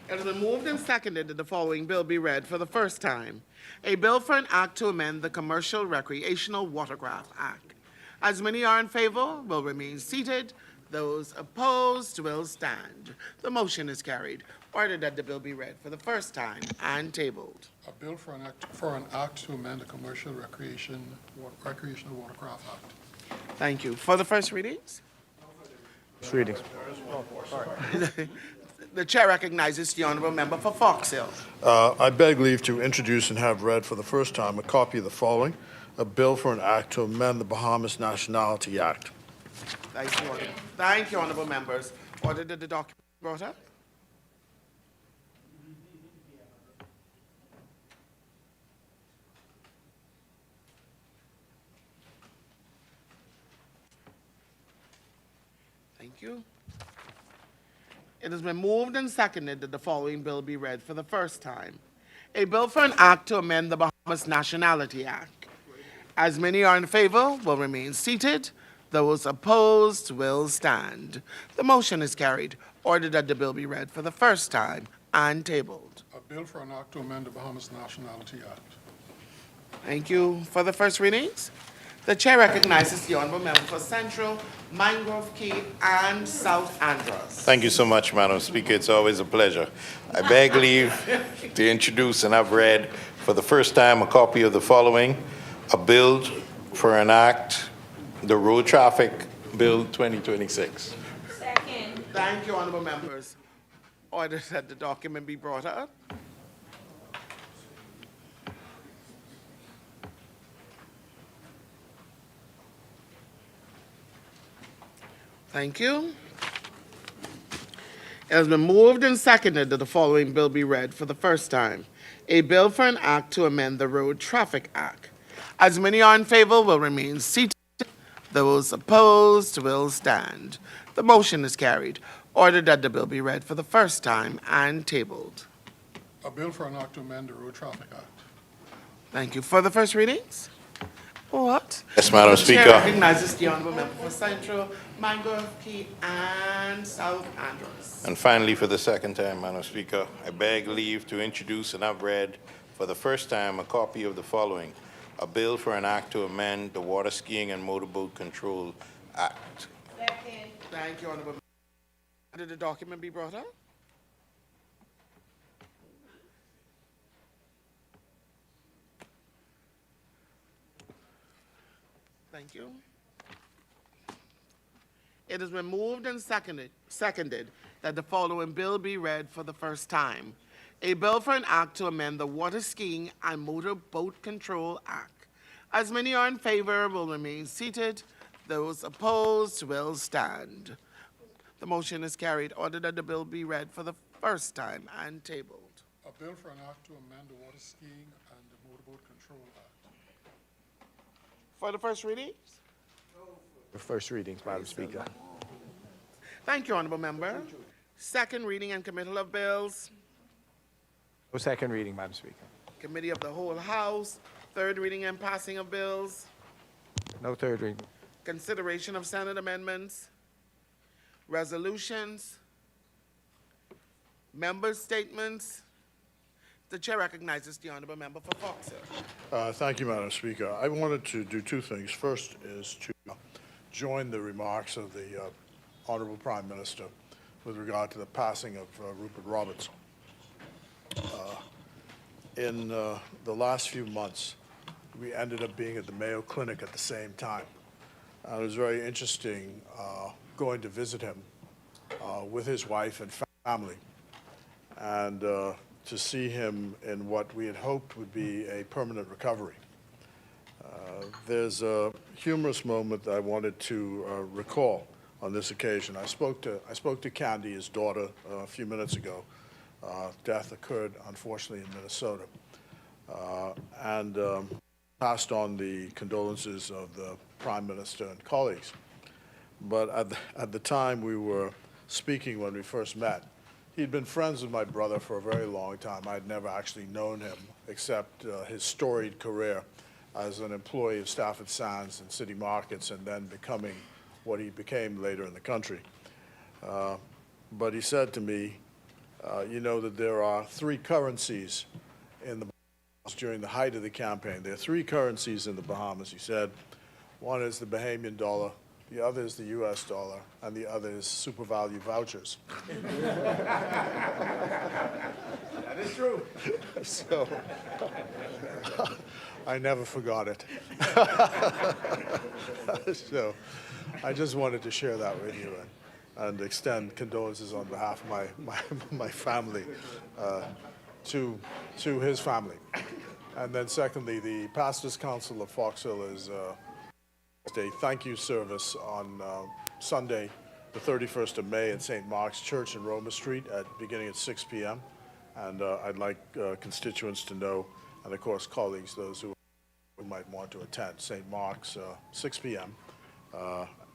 It has been moved and seconded that the following bill be read for the first time. A bill for an act to amend the Commercial Recreational Watercraft Act. As many are in favor, will remain seated. Those opposed will stand. The motion is carried. Ordered that the bill be read for the first time and tabled. A bill for an act to amend the Commercial Recreational Watercraft Act. Thank you. For the first readings? First readings. The chair recognizes the honorable member for Fox Hill. I beg leave to introduce and have read for the first time a copy of the following, a bill for an act to amend the Bahamas Nationality Act. Thank you, thank you, honorable members. Order that the document be brought up. Thank you. It has been moved and seconded that the following bill be read for the first time. A bill for an act to amend the Bahamas Nationality Act. As many are in favor, will remain seated. Those opposed will stand. The motion is carried. Ordered that the bill be read for the first time and tabled. A bill for an act to amend the Bahamas Nationality Act. Thank you. For the first readings? The chair recognizes the honorable member for Central, Mangrove Key, and South Andros. Thank you so much, Madam Speaker. It's always a pleasure. I beg leave to introduce and have read for the first time a copy of the following, a bill for an act, the Road Traffic Bill 2026. Second. Thank you, honorable members. Order that the document be brought up. Thank you. It has been moved and seconded that the following bill be read for the first time. A bill for an act to amend the Road Traffic Act. As many are in favor, will remain seated. Those opposed will stand. The motion is carried. Ordered that the bill be read for the first time and tabled. A bill for an act to amend the Road Traffic Act. Thank you. For the first readings? What? Yes, Madam The Speaker. chair recognizes the honorable member for Central, Mangrove Key, and South Andros. And finally, for the second time, Madam Speaker, I beg leave to introduce and have read for the first time a copy of the following, a bill for an act to amend the Water Skiing and Motorboat Control Act. Second. Thank you, honorable member. Did the document be brought up? Thank you. It has been moved and seconded that the following bill be read for the first time. A bill for an act to amend the Water Skiing and Motorboat Control Act. As many are in favor, will remain seated. Those opposed will stand. The motion is carried. Ordered that the bill be read for the first time and tabled. A bill for an act to amend the Water Skiing and the Motorboat Control Act. For the first readings? First readings, Madam Speaker. Thank you, honorable member. Second reading and committal of bills. No second reading, Madam Speaker. Committee of the whole House. Third reading and passing of bills. No third reading. Consideration of Senate amendments. Resolutions. Member statements. The chair recognizes the honorable member for Fox Hill. Thank you, Madam Speaker. I wanted to do two things. First is to join the remarks of the Honorable Prime Minister with regard to the passing of Rupert Roberts. In the last few months, we ended up being at the Mayo Clinic at the same time. And it was very interesting going to visit him with his wife and family, and to see him in what we had hoped would be a permanent recovery. There's a humorous moment that I wanted to recall on this occasion. I spoke to Candy, his daughter, a few minutes ago. Death occurred, unfortunately, in Minnesota, and passed on the condolences of the Prime Minister and colleagues. But at the time we were speaking when we first met, he'd been friends with my brother for a very long time. I'd never actually known him except his storied career as an employee of Stafford Sands and City Markets, and then becoming what he became later in the country. But he said to me, you know that there are three currencies in the Bahamas during the height of the campaign. There are three currencies in the Bahamas, he said. One is the Bahamian dollar, the other is the US dollar, and the other is super value vouchers. That is true. So I never forgot it. So I just wanted to share that with you and extend condolences on behalf of my family to his family. And then secondly, the Pastors Council of Fox Hill is a thank you service on Sunday, the 31st of May at St. Mark's Church in Roma Street beginning at 6 p.m. And I'd like constituents to know, and of course colleagues, those who might want to attend, St. Mark's, 6 p.m.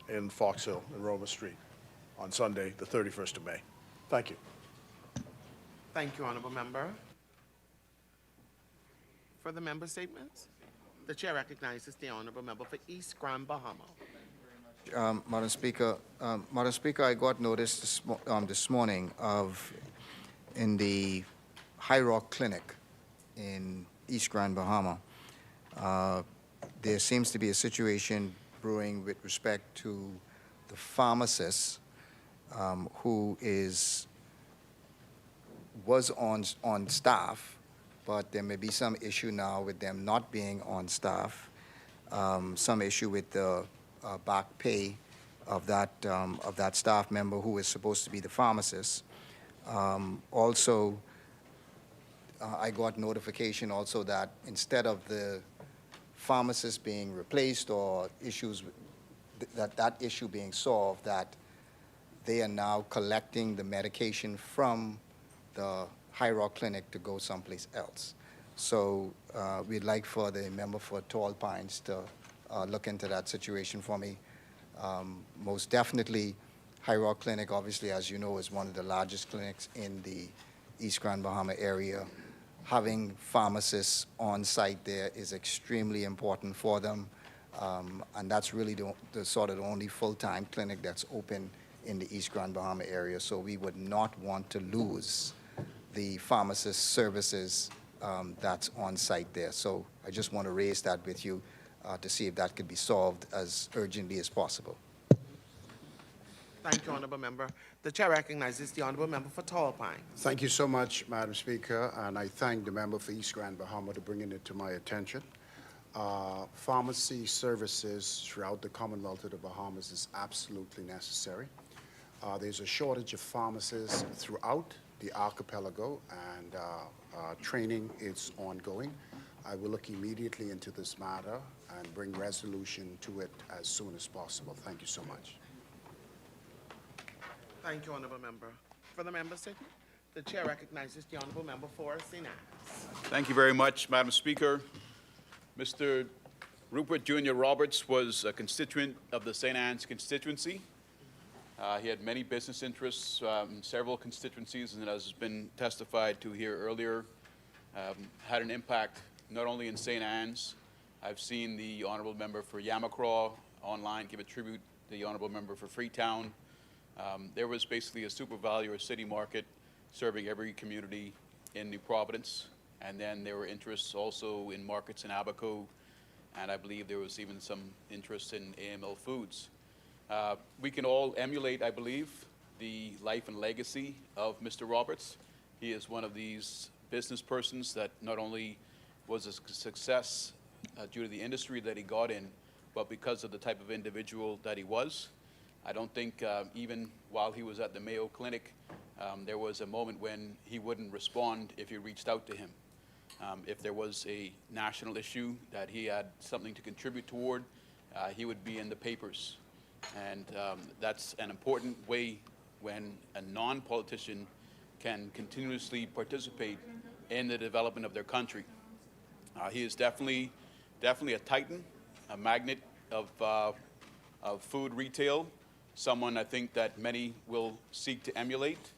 In Fox Hill in Roma Street on Sunday, the 31st of May. Thank you. Thank you, Honorable Member. For the member statements, the chair recognizes the Honorable Member for East Grand Bahama. Madam Speaker, I got notice this morning in the High Rock Clinic in East Grand Bahama. There seems to be a situation brewing with respect to the pharmacist who was on staff, but there may be some issue now with them not being on staff, some issue with the back pay of that staff member who is supposed to be the pharmacist. Also, I got notification also that instead of the pharmacist being replaced or issues that issue being solved, that they are now collecting the medication from the High Rock Clinic to go someplace else. So we'd like for the member for Tall Pines to look into that situation for me. Most definitely, High Rock Clinic, obviously, as you know, is one of the largest clinics in the East Grand Bahama area. Having pharmacists on site there is extremely important for them, and that's really the sort of the only full-time clinic that's open in the East Grand Bahama area. So we would not want to lose the pharmacist services that's on site there. So I just want to raise that with you to see if that could be solved as urgently as possible. Thank you, Honorable Member. The chair recognizes the Honorable Member for Tall Pines. Thank you so much, Madam Speaker, and I thank the member for East Grand Bahama for bringing it to my attention. Pharmacy services throughout the Commonwealth of the Bahamas is absolutely necessary. There's a shortage of pharmacists throughout the archipelago, and training is ongoing. I will look immediately into this matter and bring resolution to it as soon as possible. Thank you so much. Thank you, Honorable Member. For the member statement, the chair recognizes the Honorable Member for St. Anne's. Thank you very much, Madam Speaker. Mr. Rupert Jr. Roberts was a constituent of the St. Anne's constituency. He had many business interests in several constituencies, and as has been testified to here earlier, had an impact not only in St. Anne's. I've seen the Honorable Member for Yamacraw online give a tribute to the Honorable Member for Freetown. There was basically a super value or city market serving every community in New Providence, and then there were interests also in markets in Abaco, and I believe there was even some interest in AML Foods. We can all emulate, I believe, the life and legacy of Mr. Roberts. He is one of these business persons that not only was a success due to the industry that he got in, but because of the type of individual that he was. I don't think even while he was at the Mayo Clinic, there was a moment when he wouldn't respond if you reached out to him. If there was a national issue that he had something to contribute toward, he would be in the papers. And that's an important way when a non-politician can continuously participate in the development of their country. He is definitely a titan, a magnet of food retail, someone I think that many will seek to emulate.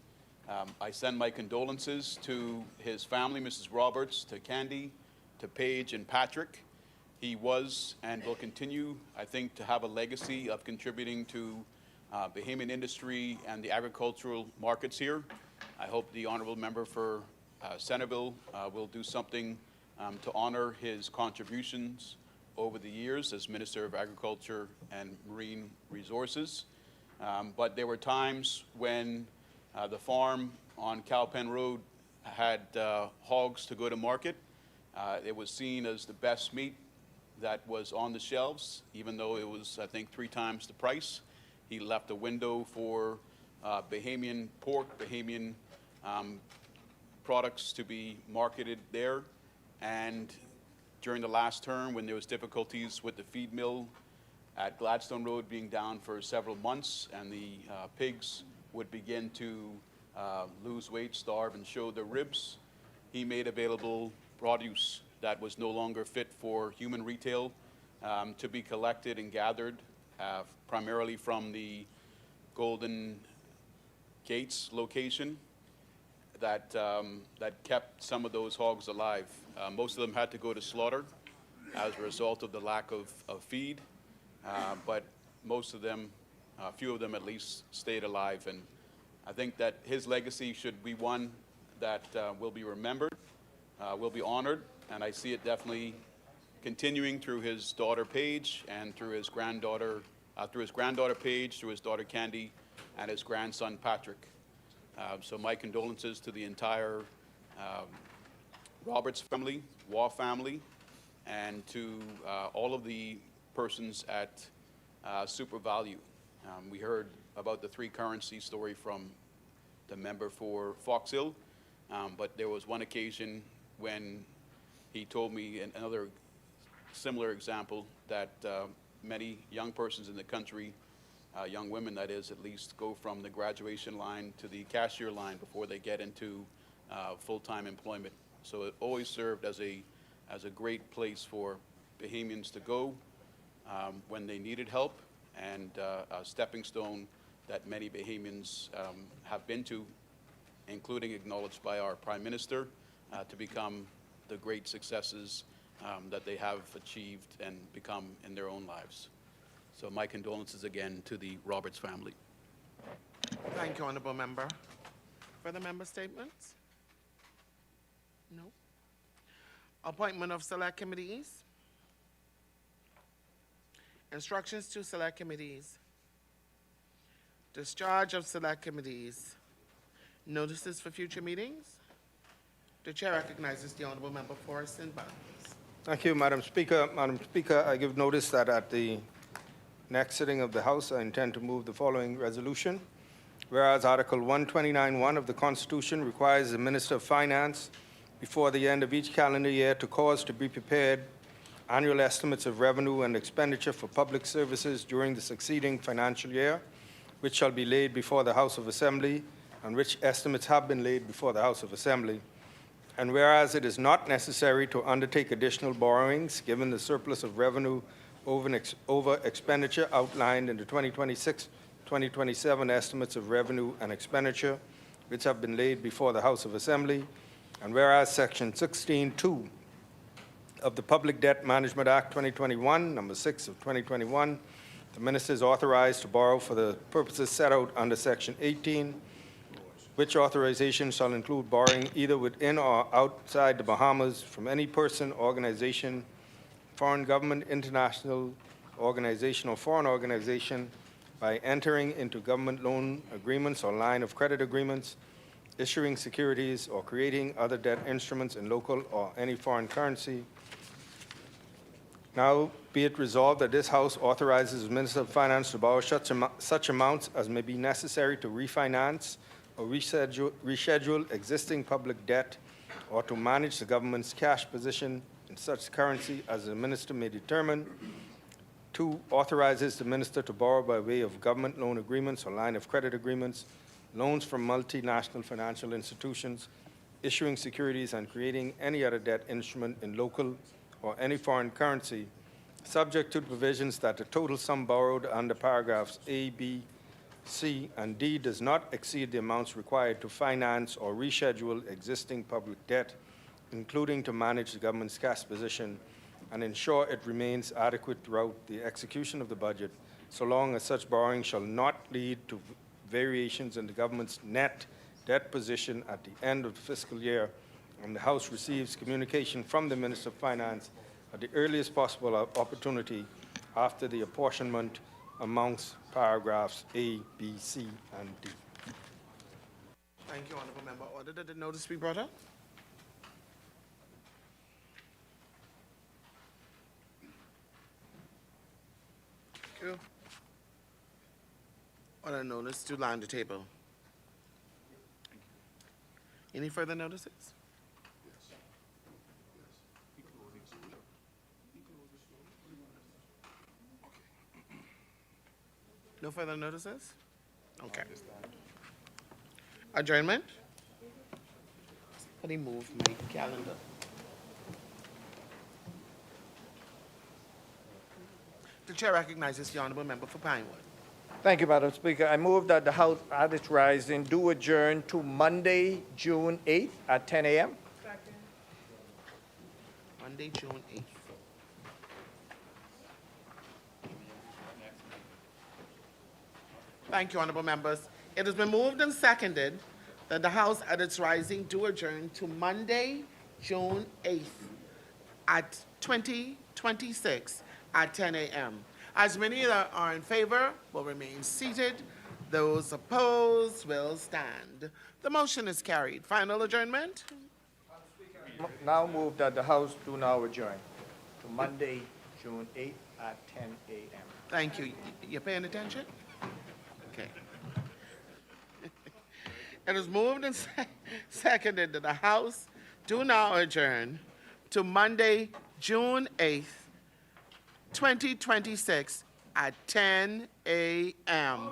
I send my condolences to his family, Mrs. Roberts, to Candy, to Paige and Patrick. He was and will continue, I think, to have a legacy of contributing to Bahamian industry and the agricultural markets here. I hope the honorable member for Centerville will do something to honor his contributions over the years as Minister of Agriculture and Marine Resources. But there were times when the farm on Cowpen Road had hogs to go to market. It was seen as the best meat that was on the shelves, even though it was, I think, 3 times the price. He left a window for Bahamian pork, Bahamian products to be marketed there. And during the last term, when there was difficulties with the feed mill at Gladstone Road being down for several months, and the pigs would begin to lose weight, starve, and show their ribs, he made available produce that was no longer fit for human retail to be collected and gathered primarily from the Golden Gates location that kept some of those hogs alive. Most of them had to go to slaughter as a result of the lack of feed, but most of them, a few of them at least, stayed alive. And I think that his legacy should be one that will be remembered, will be honored, and I see it definitely continuing through his daughter Paige and through his granddaughter Paige, through his daughter Candy, and his grandson Patrick. So my condolences to the entire Roberts family, Waugh family, and to all of the persons at Super Value. We heard about the 3 currency story from the member for Fox Hill, but there was one occasion when he told me another similar example that many young persons in the country, young women that is at least, go from the graduation line to the cashier line before they get into full-time employment. So it always served as a great place for Bahamians to go when they needed help, and a stepping stone that many Bahamians have been to, including acknowledged by our Prime Minister, to become the great successes that they have achieved and become in their own lives. So my condolences again to the Roberts family. Thank you, Honorable Member. Further member statements? No. Appointment of select committees. Instructions to select committees. Discharge of select committees. Notices for future meetings. The chair recognizes the Honorable Member for St. Barnes. Thank you, Madam Speaker. Madam Speaker, I give notice that at the next sitting of the House, I intend to move the following resolution. Whereas Article 129(1) of the Constitution requires the Minister of Finance before the end of each calendar year to cause to be prepared annual estimates of revenue and expenditure for public services during the succeeding financial year, which shall be laid before the House of Assembly, and which estimates have been laid before the House of Assembly. And whereas it is not necessary to undertake additional borrowings, given the surplus of revenue over expenditure outlined in the 2026-2027 estimates of revenue and expenditure, which have been laid before the House of Assembly. And whereas Section 16(2) of the Public Debt Management Act 2021, number 6 of 2021, the Minister is authorized to borrow for the purposes set out under Section 18, which authorization shall include borrowing either within or outside the Bahamas from any person, organization, foreign government, international organization, or foreign organization by entering into government loan agreements or line of credit agreements, issuing securities, or creating other debt instruments in local or any foreign currency. Now, Be it resolved that this House authorizes the Minister of Finance to borrow such amounts as may be necessary to refinance or reschedule existing public debt or to manage the government's cash position in such currency as the Minister may determine. 2, authorizes the Minister to borrow by way of government loan agreements or line of credit agreements, loans from multinational financial institutions, issuing securities and creating any other debt instrument in local or any foreign currency, subject to the provisions that the total sum borrowed under paragraphs A, B, C, and D does not exceed the amounts required to finance or reschedule existing public debt, including to manage the government's cash position and ensure it remains adequate throughout the execution of the budget, so long as such borrowing shall not lead to variations in the government's net debt position at the end of the fiscal year, and the House receives communication from the Minister of Finance at the earliest possible opportunity after the apportionment amongst paragraphs A, B, C, and D. Thank you, Honourable Member. Order that the notice be brought up. Thank you. Order notice to lie on the table. Any further notices? No further notices? Okay. Adjournment? Somebody move my calendar. The chair recognizes the honourable member for Pinewood. Thank you, Madam Speaker. I move that the House at its rising do adjourn to Monday, June 8th at 10 a.m. Monday, June 8th. Thank you, honourable members. It has been moved and seconded that the House at its rising do adjourn to Monday, June 8th at 2026 at 10 a.m. As many that are in favor will remain seated. Those opposed will stand. The motion is carried. Final adjournment? Now move that the House do now adjourn to Monday, June 8th at 10 a.m. Thank you. You paying attention? Okay. It is moved and seconded that the House do now adjourn to Monday, June 8th, 2026 at 10 a.m.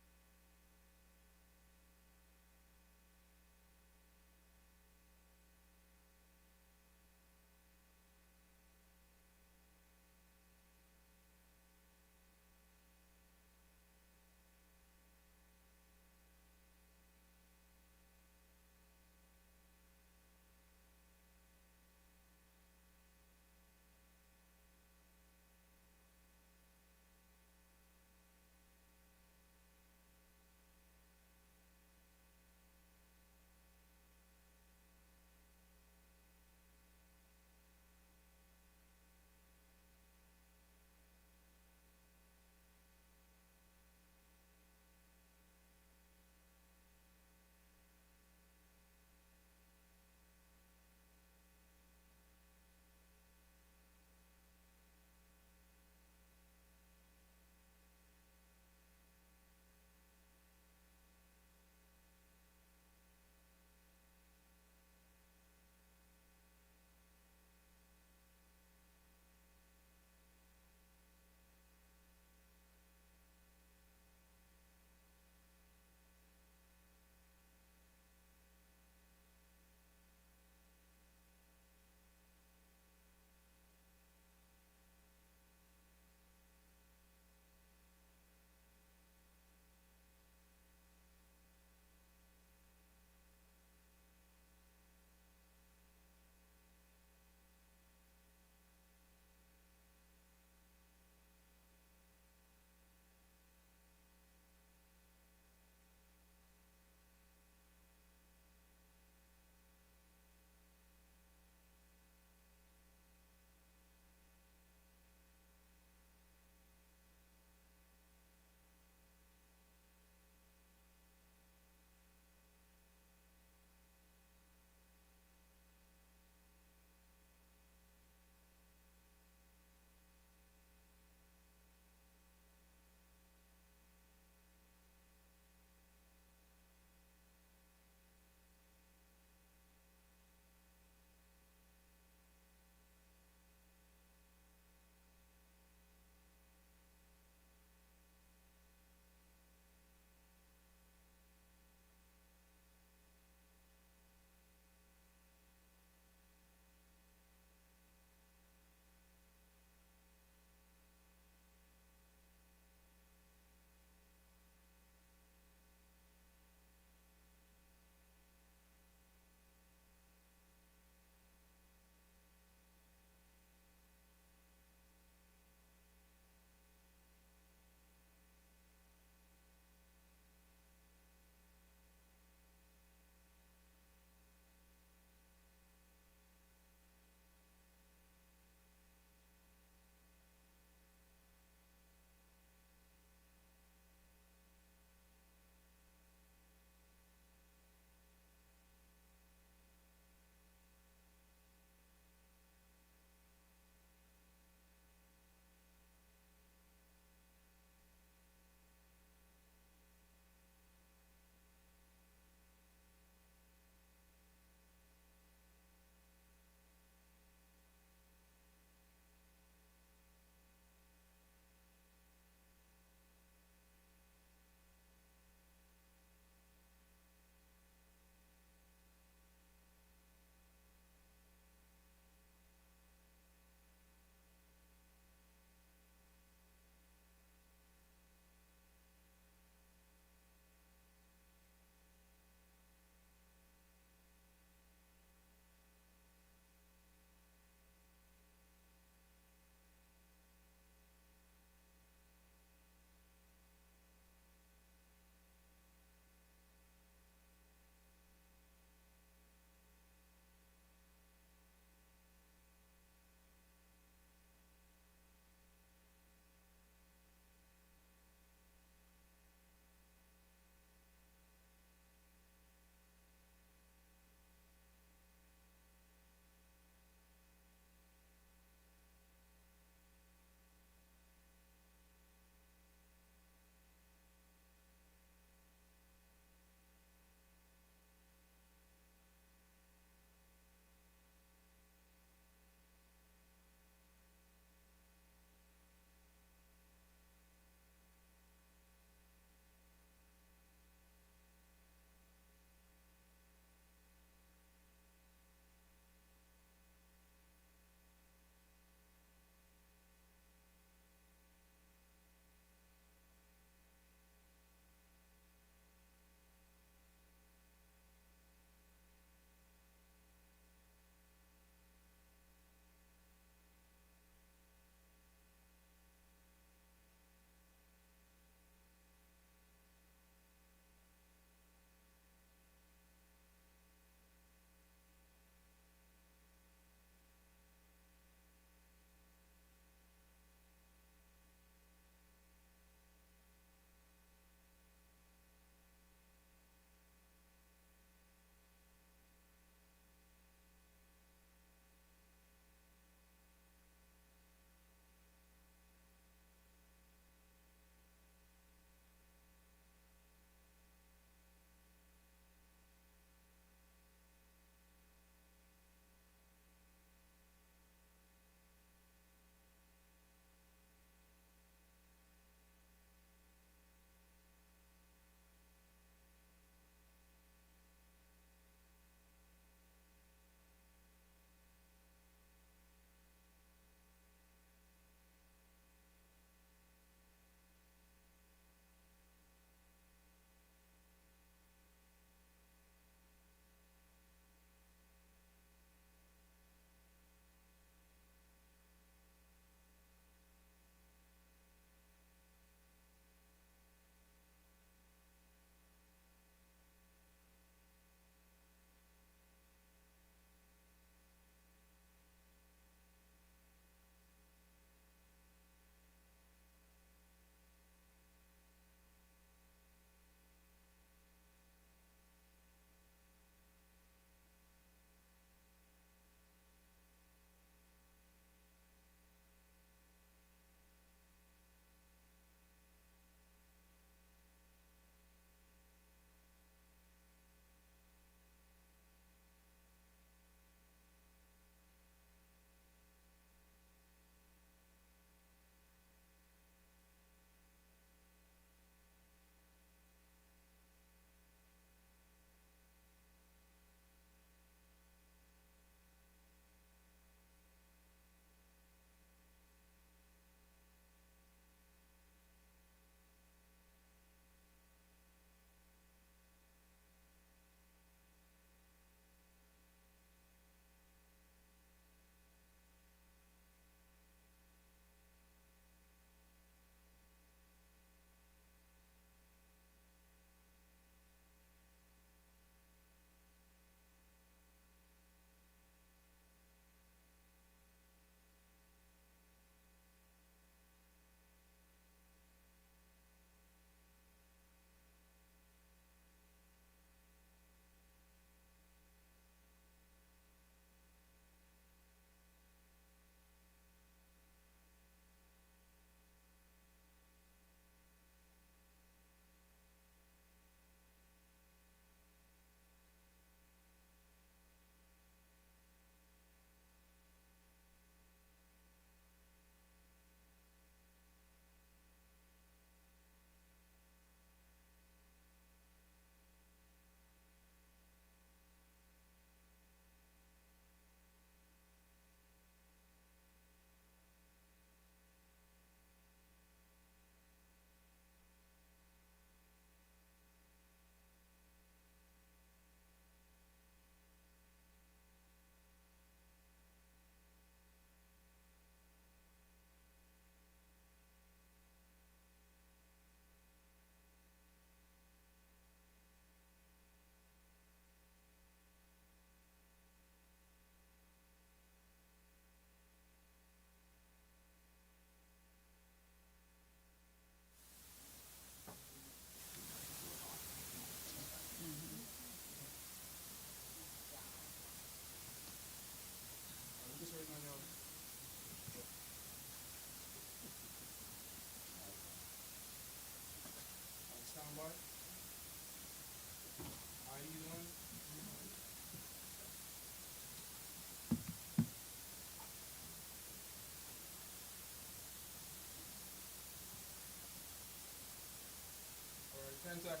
10 seconds.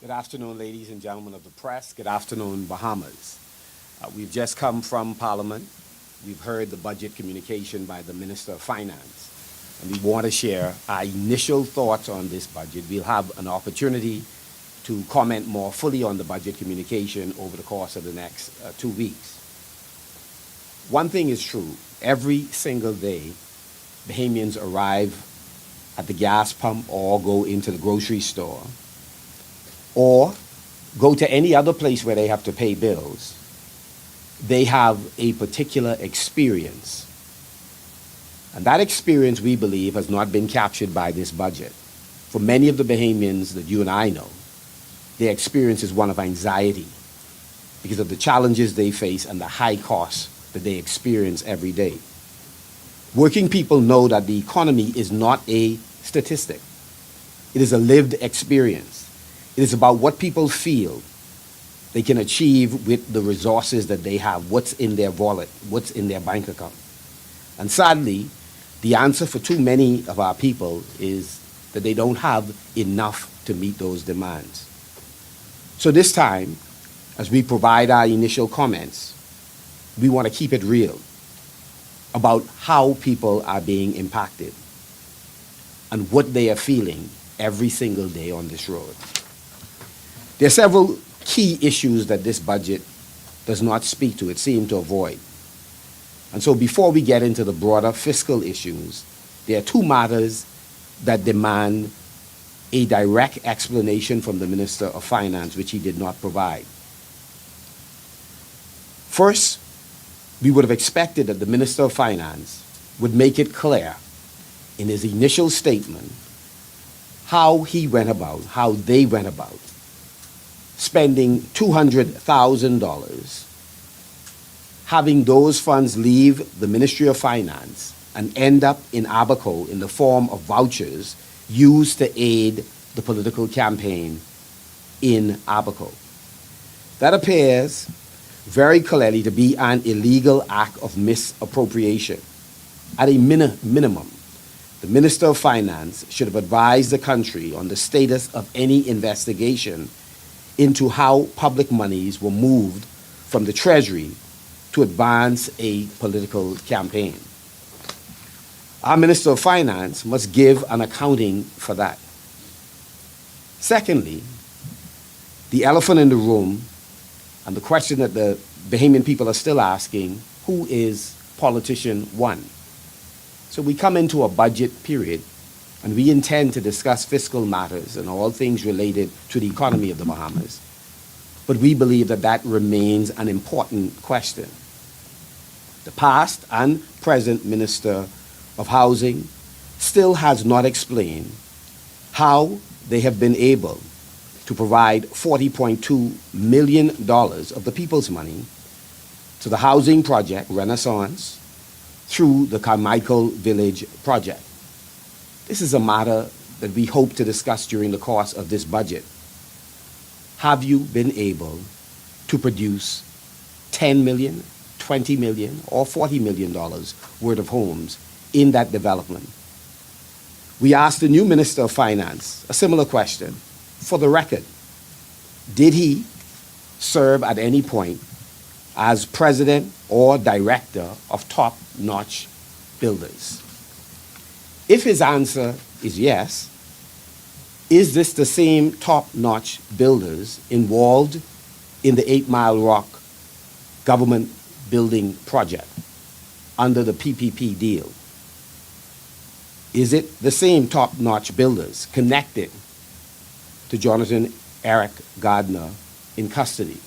Good afternoon, ladies and gentlemen of the press. Good afternoon, Bahamas. We've just come from Parliament. We've heard the budget communication by the Minister of Finance, and we want to share our initial thoughts on this budget. We'll have an opportunity to comment more fully on the budget communication over the course of the next 2 weeks. One thing is true. Every single day, Bahamians arrive at the gas pump or go into the grocery store or go to any other place where they have to pay bills. They have a particular experience. And that experience, we believe, has not been captured by this budget. For many of the Bahamians that you and I know, their experience is one of anxiety because of the challenges they face and the high costs that they experience every day. Working people know that the economy is not a statistic. It is a lived experience. It is about what people feel they can achieve with the resources that they have, what's in their wallet, what's in their bank account. And sadly, the answer for too many of our people is that they don't have enough to meet those demands. So this time, as we provide our initial comments, we want to keep it real about how people are being impacted and what they are feeling every single day on this road. There are several key issues that this budget does not speak to, it seems to avoid. And so before we get into the broader fiscal issues, there are two matters that demand a direct explanation from the Minister of Finance, which he did not provide. First, we would have expected that the Minister of Finance would make it clear in his initial statement how they went about spending $200,000, having those funds leave the Ministry of Finance and end up in Abaco in the form of vouchers used to aid the political campaign in Abaco. That appears very clearly to be an illegal act of misappropriation. At a minimum, the Minister of Finance should have advised the country on the status of any investigation into how public monies were moved from the Treasury to advance a political campaign. Our Minister of Finance must give an accounting for that. Secondly, the elephant in the room, and the question that the Bahamian people are still asking, who is politician one? So we come into a budget period, and we intend to discuss fiscal matters and all things related to the economy of the Bahamas. But we believe that that remains an important question. The past and present Minister of Housing still has not explained how they have been able to provide $40.2 million of the people's money to the housing project, Renaissance, through the Carmichael Village project. This is a matter that we hope to discuss during the course of this budget. Have you been able to produce $10 million, $20 million, or $40 million worth of homes in that development? We asked the new Minister of Finance a similar question. For the record, did he serve at any point as president or director of top-notch builders? If his answer is yes, is this the same top-notch builders involved in the 8 Mile Rock government building project under the PPP deal? Is it the same top-notch builders connected to Jonathan Eric Gardner in custody?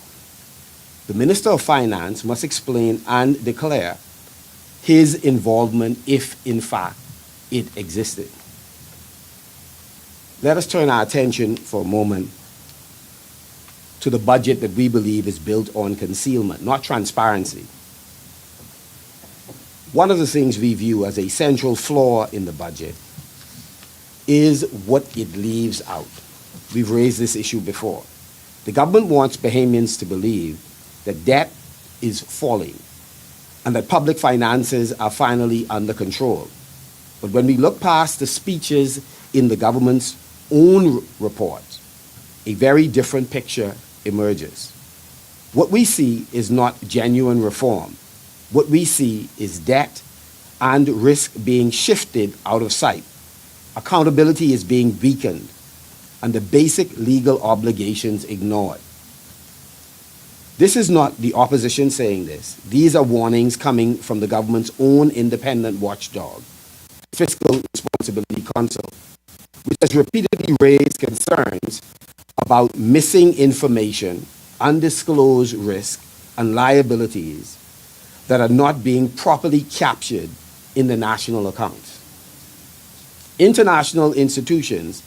The Minister of Finance must explain and declare his involvement if, in fact, it existed. Let us turn our attention for a moment to the budget that we believe is built on concealment, not transparency. One of the things we view as a central flaw in the budget is what it leaves out. We've raised this issue before. The government wants Bahamians to believe that debt is falling and that public finances are finally under control. But when we look past the speeches in the government's own report, a very different picture emerges. What we see is not genuine reform. What we see is debt and risk being shifted out of sight. Accountability is being weakened, and the basic legal obligations ignored. This is not the opposition saying this. These are warnings coming from the government's own independent watchdog, Fiscal Responsibility Council, which has repeatedly raised concerns about missing information, undisclosed risk, and liabilities that are not being properly captured in the national accounts. International institutions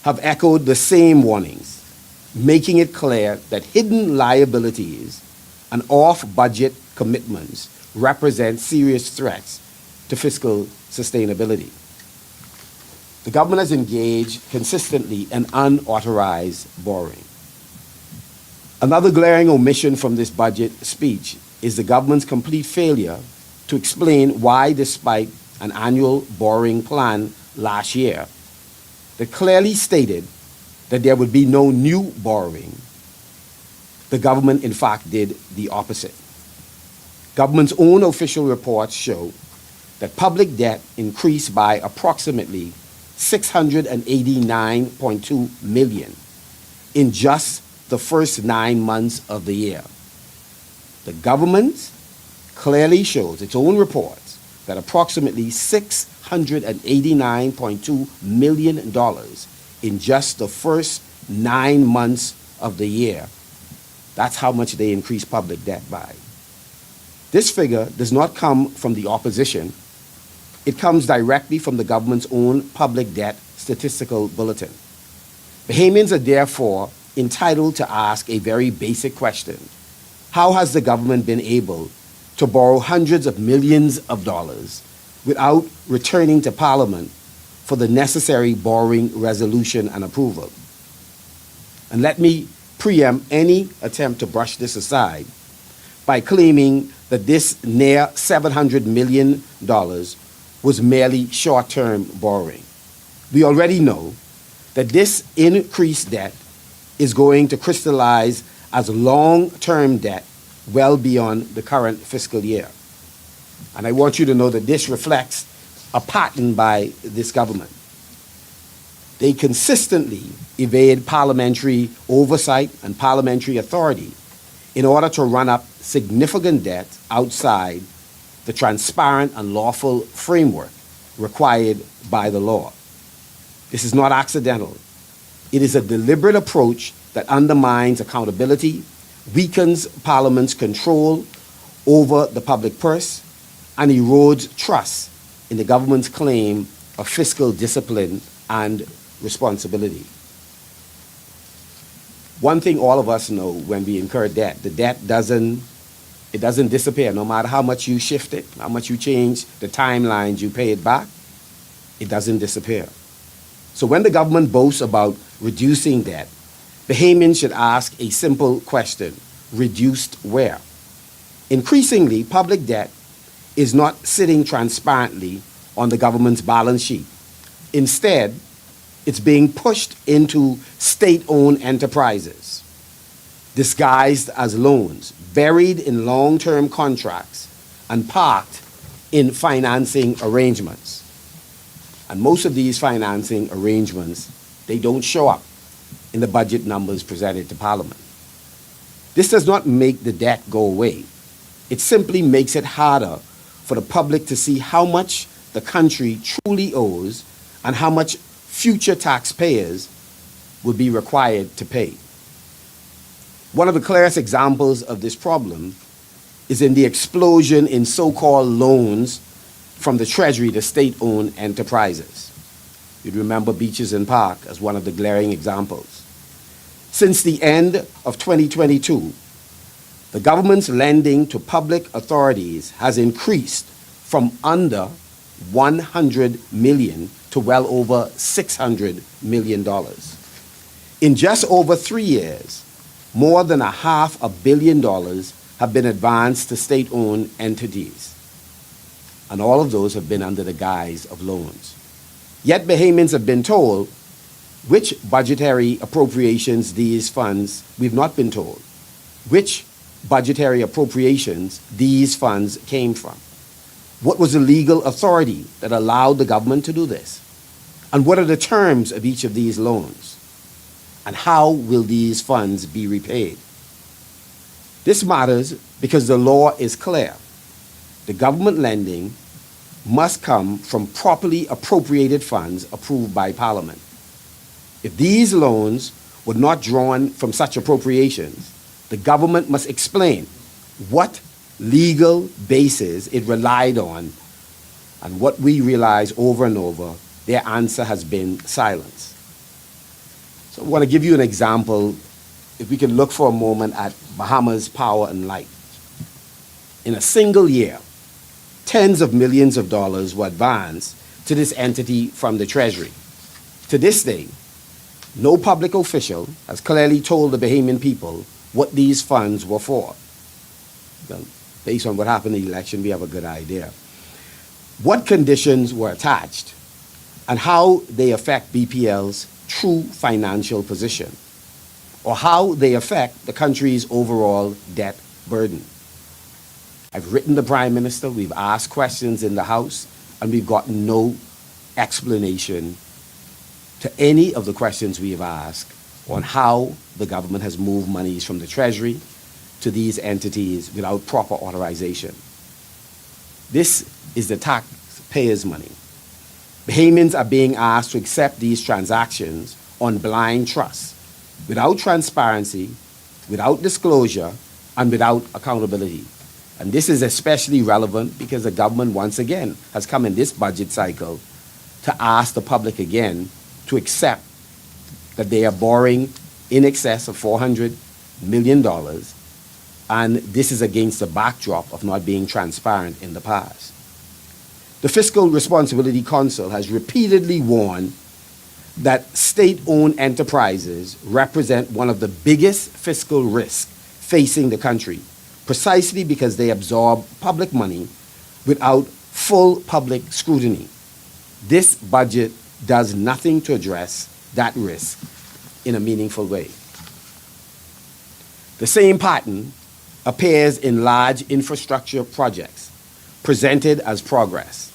have echoed the same warnings, making it clear that hidden liabilities and off-budget commitments represent serious threats to fiscal sustainability. The government has engaged consistently in unauthorized borrowing. Another glaring omission from this budget speech is the government's complete failure to explain why, despite an annual borrowing plan last year that clearly stated that there would be no new borrowing, the government in fact did the opposite. Government's own official reports show that public debt increased by approximately $689.2 million in just the first 9 months of the year. The government clearly shows its own reports that approximately $689.2 million in just the first 9 months of the year. That's how much they increased public debt by. This figure does not come from the opposition. It comes directly from the government's own public debt statistical bulletin. Bahamians are therefore entitled to ask a very basic question. How has the government been able to borrow hundreds of millions of dollars without returning to Parliament for the necessary borrowing resolution and approval? And let me preempt any attempt to brush this aside by claiming that this near $700 million was merely short-term borrowing. We already know that this increased debt is going to crystallize as long-term debt well beyond the current fiscal year. And I want you to know that this reflects a pattern by this government. They consistently evade parliamentary oversight and parliamentary authority in order to run up significant debt outside the transparent and lawful framework required by the law. This is not accidental. It is a deliberate approach that undermines accountability, weakens Parliament's control over the public purse, and erodes trust in the government's claim of fiscal discipline and responsibility. One thing all of us know when we incur debt, the debt doesn't disappear. No matter how much you shift it, how much you change the timelines you pay it back, it doesn't disappear. So when the government boasts about reducing debt, Bahamians should ask a simple question: reduced where? Increasingly, public debt is not sitting transparently on the government's balance sheet. Instead, it's being pushed into state-owned enterprises, disguised as loans, buried in long-term contracts, and parked in financing arrangements. And most of these financing arrangements, they don't show up in the budget numbers presented to Parliament. This does not make the debt go away. It simply makes it harder for the public to see how much the country truly owes and how much future taxpayers will be required to pay. One of the clearest examples of this problem is in the explosion in so-called loans from the Treasury to state-owned enterprises. You'd remember Beaches and Park as one of the glaring examples. Since the end of 2022, the government's lending to public authorities has increased from under $100 million to well over $600 million. In just over 3 years, more than $500 million have been advanced to state-owned entities, and all of those have been under the guise of loans. Yet Bahamians have been told which budgetary appropriations these funds, we've not been told, which budgetary appropriations these funds came from. What was the legal authority that allowed the government to do this? And what are the terms of each of these loans? And how will these funds be repaid? This matters because the law is clear. The government lending must come from properly appropriated funds approved by Parliament. If these loans were not drawn from such appropriations, the government must explain what legal basis it relied on, and what we realize over and over, their answer has been silence. So I want to give you an example. If we can look for a moment at Bahamas Power and Light. In a single year, tens of millions of dollars were advanced to this entity from the Treasury. To this day, no public official has clearly told the Bahamian people what these funds were for. Well, based on what happened in the election, we have a good idea. What conditions were attached and how they affect BPL's true financial position, or how they affect the country's overall debt burden. I've written the Prime Minister, we've asked questions in the House, and we've gotten no explanation to any of the questions we have asked on how the government has moved monies from the Treasury to these entities without proper authorization. This is the taxpayers' money. Bahamians are being asked to accept these transactions on blind trust, without transparency, without disclosure, and without accountability. And this is especially relevant because the government once again has come in this budget cycle to ask the public again to accept that they are borrowing in excess of $400 million, and this is against the backdrop of not being transparent in the past. The Fiscal Responsibility Council has repeatedly warned that state-owned enterprises represent one of the biggest fiscal risks facing the country, precisely because they absorb public money without full public scrutiny. This budget does nothing to address that risk in a meaningful way. The same pattern appears in large infrastructure projects presented as progress,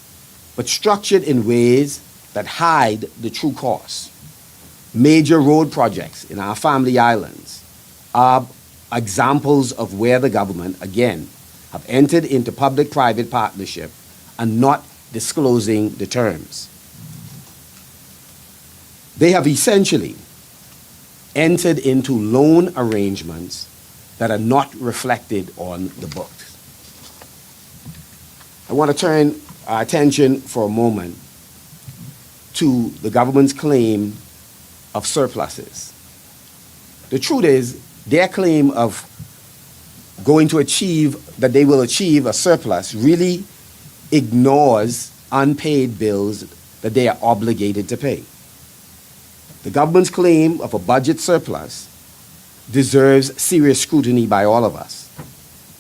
but structured in ways that hide the true costs. Major road projects in our family islands are examples of where the government, again, have entered into public-private partnership and not disclosing the terms. They have essentially entered into loan arrangements that are not reflected on the books. I want to turn our attention for a moment to the government's claim of surpluses. The truth is, their claim of going to achieve, that they will achieve a surplus, really ignores unpaid bills that they are obligated to pay. The government's claim of a budget surplus deserves serious scrutiny by all of us.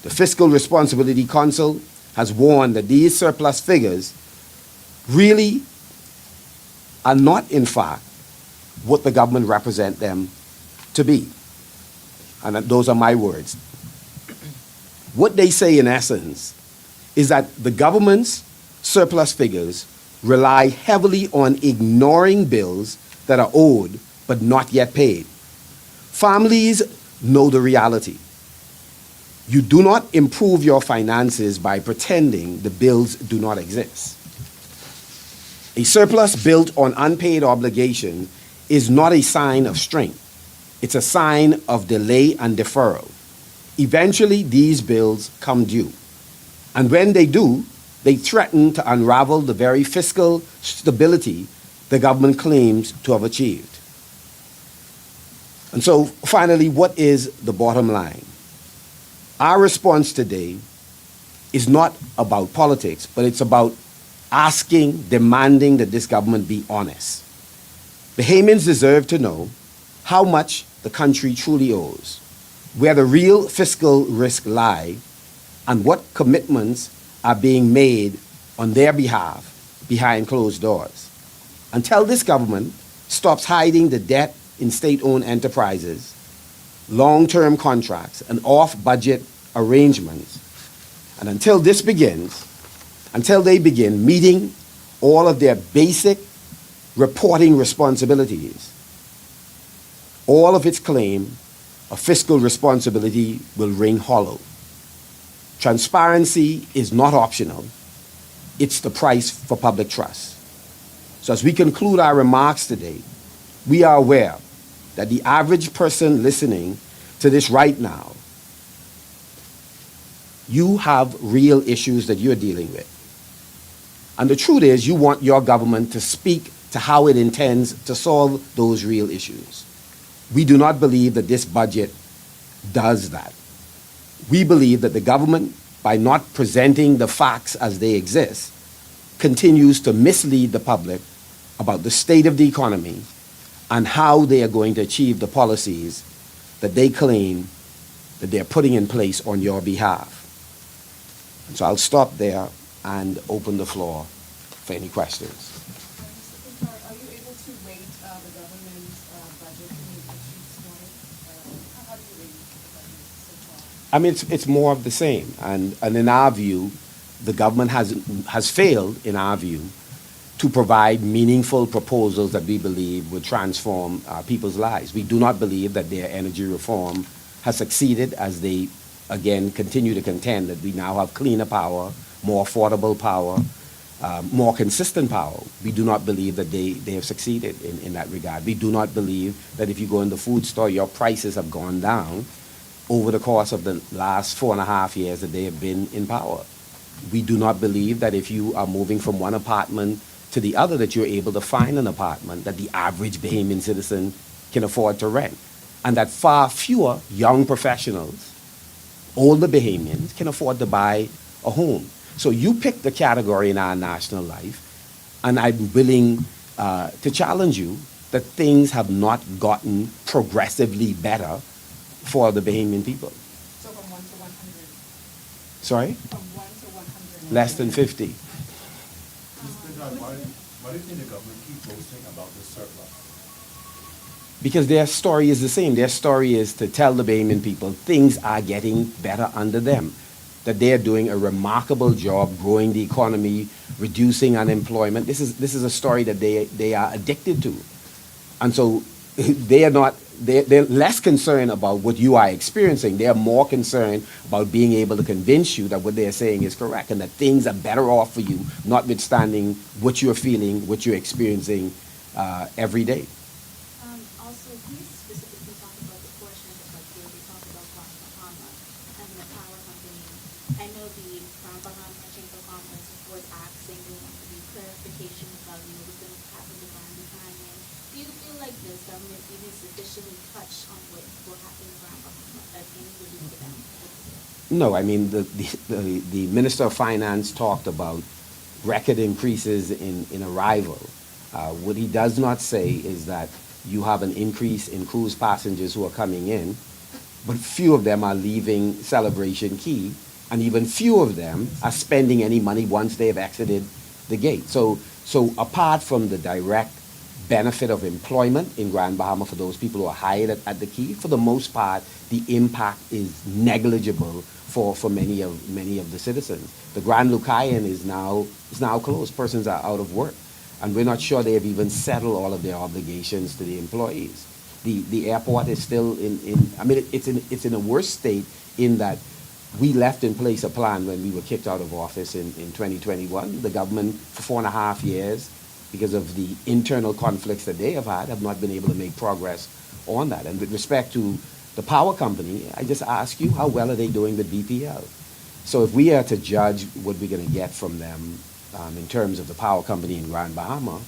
The Fiscal Responsibility Council has warned that these surplus figures really are not, in fact, what the government represent them to be. And those are my words. What they say, in essence, is that the government's surplus figures rely heavily on ignoring bills that are owed but not yet paid. Families know the reality. You do not improve your finances by pretending the bills do not exist. A surplus built on unpaid obligation is not a sign of strength. It's a sign of delay and deferral. Eventually, these bills come due. And when they do, they threaten to unravel the very fiscal stability the government claims to have achieved. And so, finally, what is the bottom line? Our response today is not about politics, but it's about asking, demanding that this government be honest. Bahamians deserve to know how much the country truly owes. where the real fiscal risk lie and what commitments are being made on their behalf behind closed doors. Until this government stops hiding the debt in state-owned enterprises, long-term contracts, and off-budget arrangements, and until they begin meeting all of their basic reporting responsibilities, all of its claim of fiscal responsibility will ring hollow. Transparency is not optional. It's the price for public trust. So as we conclude our remarks today, we are aware that the average person listening to this right now, you have real issues that you're dealing with. And the truth is, you want your government to speak to how it intends to solve those real issues. We do not believe that this budget does that. We believe that the government, by not presenting the facts as they exist, continues to mislead the public about the state of the economy and how they are going to achieve the policies that they claim that they're putting in place on your behalf. And so I'll stop there and open the floor for any questions. Are you able to rate the government's budget this morning? How do you rate the budget so far? I mean, it's more of the same. And in our view, the government has failed, in our view, to provide meaningful proposals that we believe would transform people's lives. We do not believe that their energy reform has succeeded, as they, again, continue to contend that we now have cleaner power, more affordable power, more consistent power. We do not believe that they have succeeded in that regard. We do not believe that if you go in the food store, your prices have gone down over the course of the last 4.5 years that they have been in power. We do not believe that if you are moving from one apartment to the other, that you're able to find an apartment that the average Bahamian citizen can afford to rent. And that far fewer young professionals, older Bahamians, can afford to buy a home. So you pick the category in our national life, and I'm willing to challenge you that things have not gotten progressively better for the Bahamian people. So from 1 to 100? Sorry? From 1 to 100? Less than 50. Mr. John, why do you think the government keeps boasting about the surplus? Because their story is the same. Their story is to tell the Bahamian people things are getting better under them, that they are doing a remarkable job growing the economy, reducing unemployment. This is a story that they are addicted to. And so they're less concerned about what you are experiencing. They are more concerned about being able to convince you that what they're saying is correct and that things are better off for you, notwithstanding what you're feeling, what you're experiencing every day. Also, can you specifically talk about the portion of the budget where we talk about Cross Bahama and the power company? I know the Crown Bahama Chamber of Commerce was asking they want to be clarification about, what's going to happen to Grand Bahamian. Do you feel like this government even sufficiently touched on what will happen in Grand Bahama as any relief to them? No, I mean, the Minister of Finance talked about record increases in arrival. What he does not say is that you have an increase in cruise passengers who are coming in, but few of them are leaving Celebration Key, and even few of them are spending any money once they have exited the gate. So apart from the direct benefit of employment in Grand Bahama for those people who are hired at the Key, for the most part, the impact is negligible for many of the citizens. The Grand Lucayan is now closed. Persons are out of work. And we're not sure they have even settled all of their obligations to the employees. The airport is still it's in a worse state in that we left in place a plan when we were kicked out of office in 2021. The government for 4.5 years, because of the internal conflicts that they have had, have not been able to make progress on that. And with respect to the power company, I just ask you, how well are they doing with BPL? So if we are to judge what we're going to get from them in terms of the power company in Grand Bahama,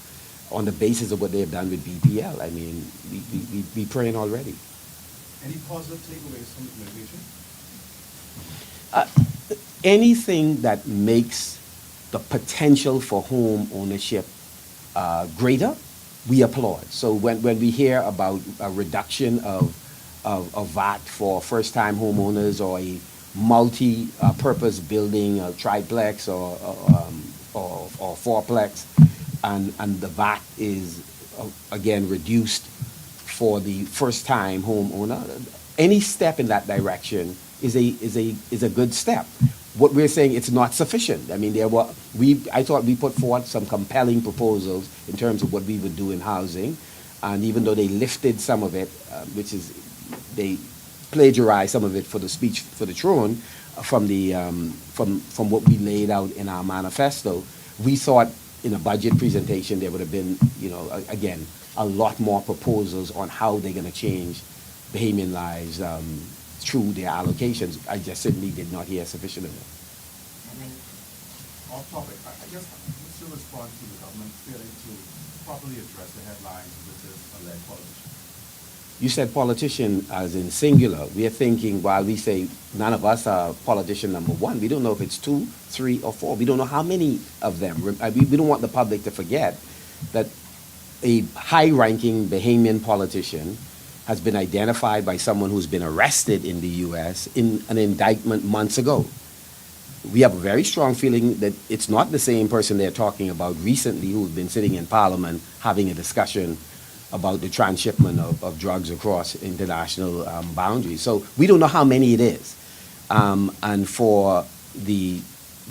on the basis of what they have done with BPL, I mean, we praying already. Any positive takeaways from the mediation? Anything that makes the potential for home ownership greater, we applaud. So when we hear about a reduction of of VAT for first-time homeowners or a multi-purpose building, a triplex or fourplex, and the VAT is again reduced for the first-time homeowner. Any step in that direction is a good step. What we're saying, it's not sufficient. I mean, I thought we put forward some compelling proposals in terms of what we would do in housing, and even though they lifted some of it, which is they plagiarized some of it for the speech for the throne from what we laid out in our manifesto, we thought in a budget presentation there would have been, again, a lot more proposals on how they're going to change Bahamian lives through their allocations. I just simply did not hear sufficient of it. Off topic, I guess, what's your response to the government failing to properly address the headlines with this alleged politician? You said politician as in singular. We are thinking, while we say none of us are politician number one, we don't know if it's 2, 3, or 4. We don't know how many of them. We don't want the public to forget that a high-ranking Bahamian politician has been identified by someone who's been arrested in the U.S. in an indictment months ago. We have a very strong feeling that it's not the same person they're talking about recently who's been sitting in Parliament having a discussion about the transshipment of drugs across international boundaries. So we don't know how many it is. And for the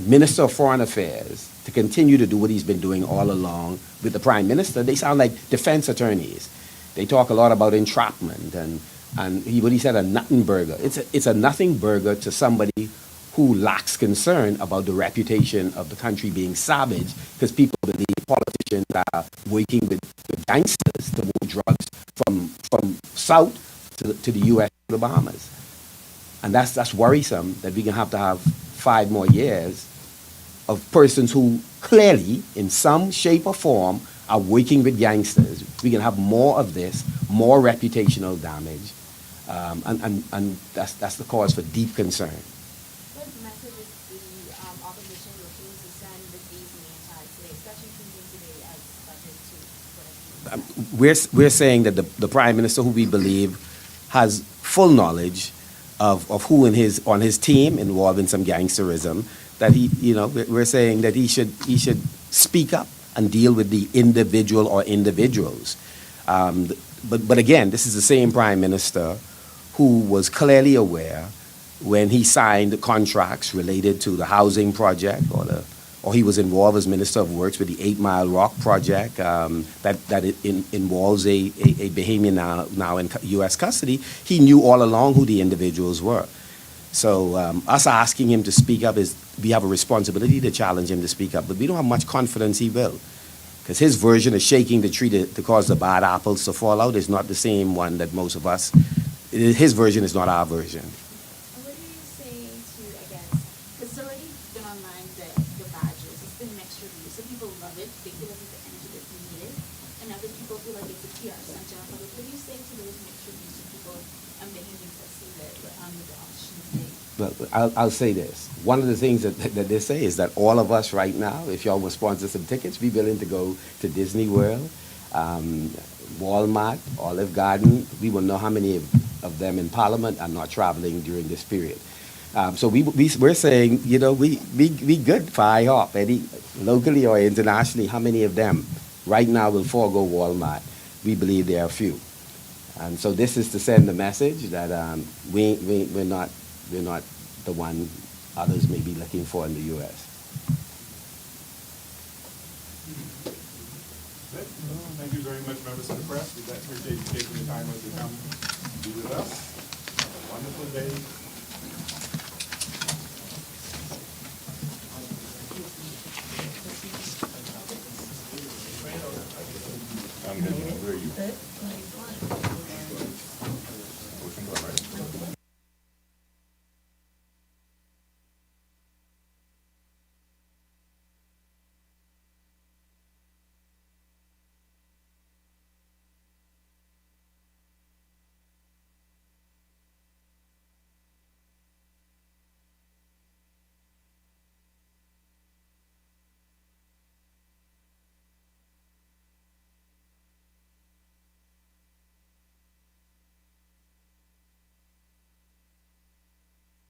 Minister of Foreign Affairs to continue to do what he's been doing all along with the Prime Minister, they sound like defense attorneys. They talk a lot about entrapment and what he said, a nothing burger. It's a nothing burger to somebody who lacks concern about the reputation of the country being savage, because people believe politicians are working with gangsters to move drugs from south to the U.S. to the Bahamas. And that's worrisome that we can have to have 5 more years of persons who clearly, in some shape or form, are working with gangsters. We can have more of this, more reputational damage, and that's the cause for deep concern. What message is the opposition looking to send with these main tags today, especially treating today as budget to We're saying that the Prime Minister, who we believe has full knowledge of who on his team involved in some gangsterism, that we're saying that he should speak up and deal with the individual or individuals. But again, this is the same Prime Minister who was clearly aware when he signed contracts related to the housing project, or he was involved as Minister of Works with the 8 Mile Rock project that involves a Bahamian now in U.S. custody. He knew all along who the individuals were. So us asking him to speak up we have a responsibility to challenge him to speak up, but we don't have much confidence he will. Because his version of shaking the tree to cause the bad apples to fall out is not the same one that most of us, his version is not our version. What do you say to, because it's already been online, the badges, it's been mixed reviews. Some people love it, they feel like it's the energy that's needed, and other people feel like it's a PR stunt to our public. What do you say to those mixed reviews to people Bahamians that see that the opposition is saying? Well, I'll say this. One of the things that they say is that all of us right now, if y'all will sponsor some tickets, we're willing to go to Disney World, Walmart, Olive Garden. We will know how many of them in Parliament are not traveling during this period. So we're saying, we good for IHOP, Eddie, locally or internationally. How many of them right now will forego Walmart? We believe there are few. And so this is to send the message that we're not the one others may be looking for in the U.S. Thank you very much, members of the press. We appreciate you taking the time to come be with us. Wonderful day. I'm going to hear you.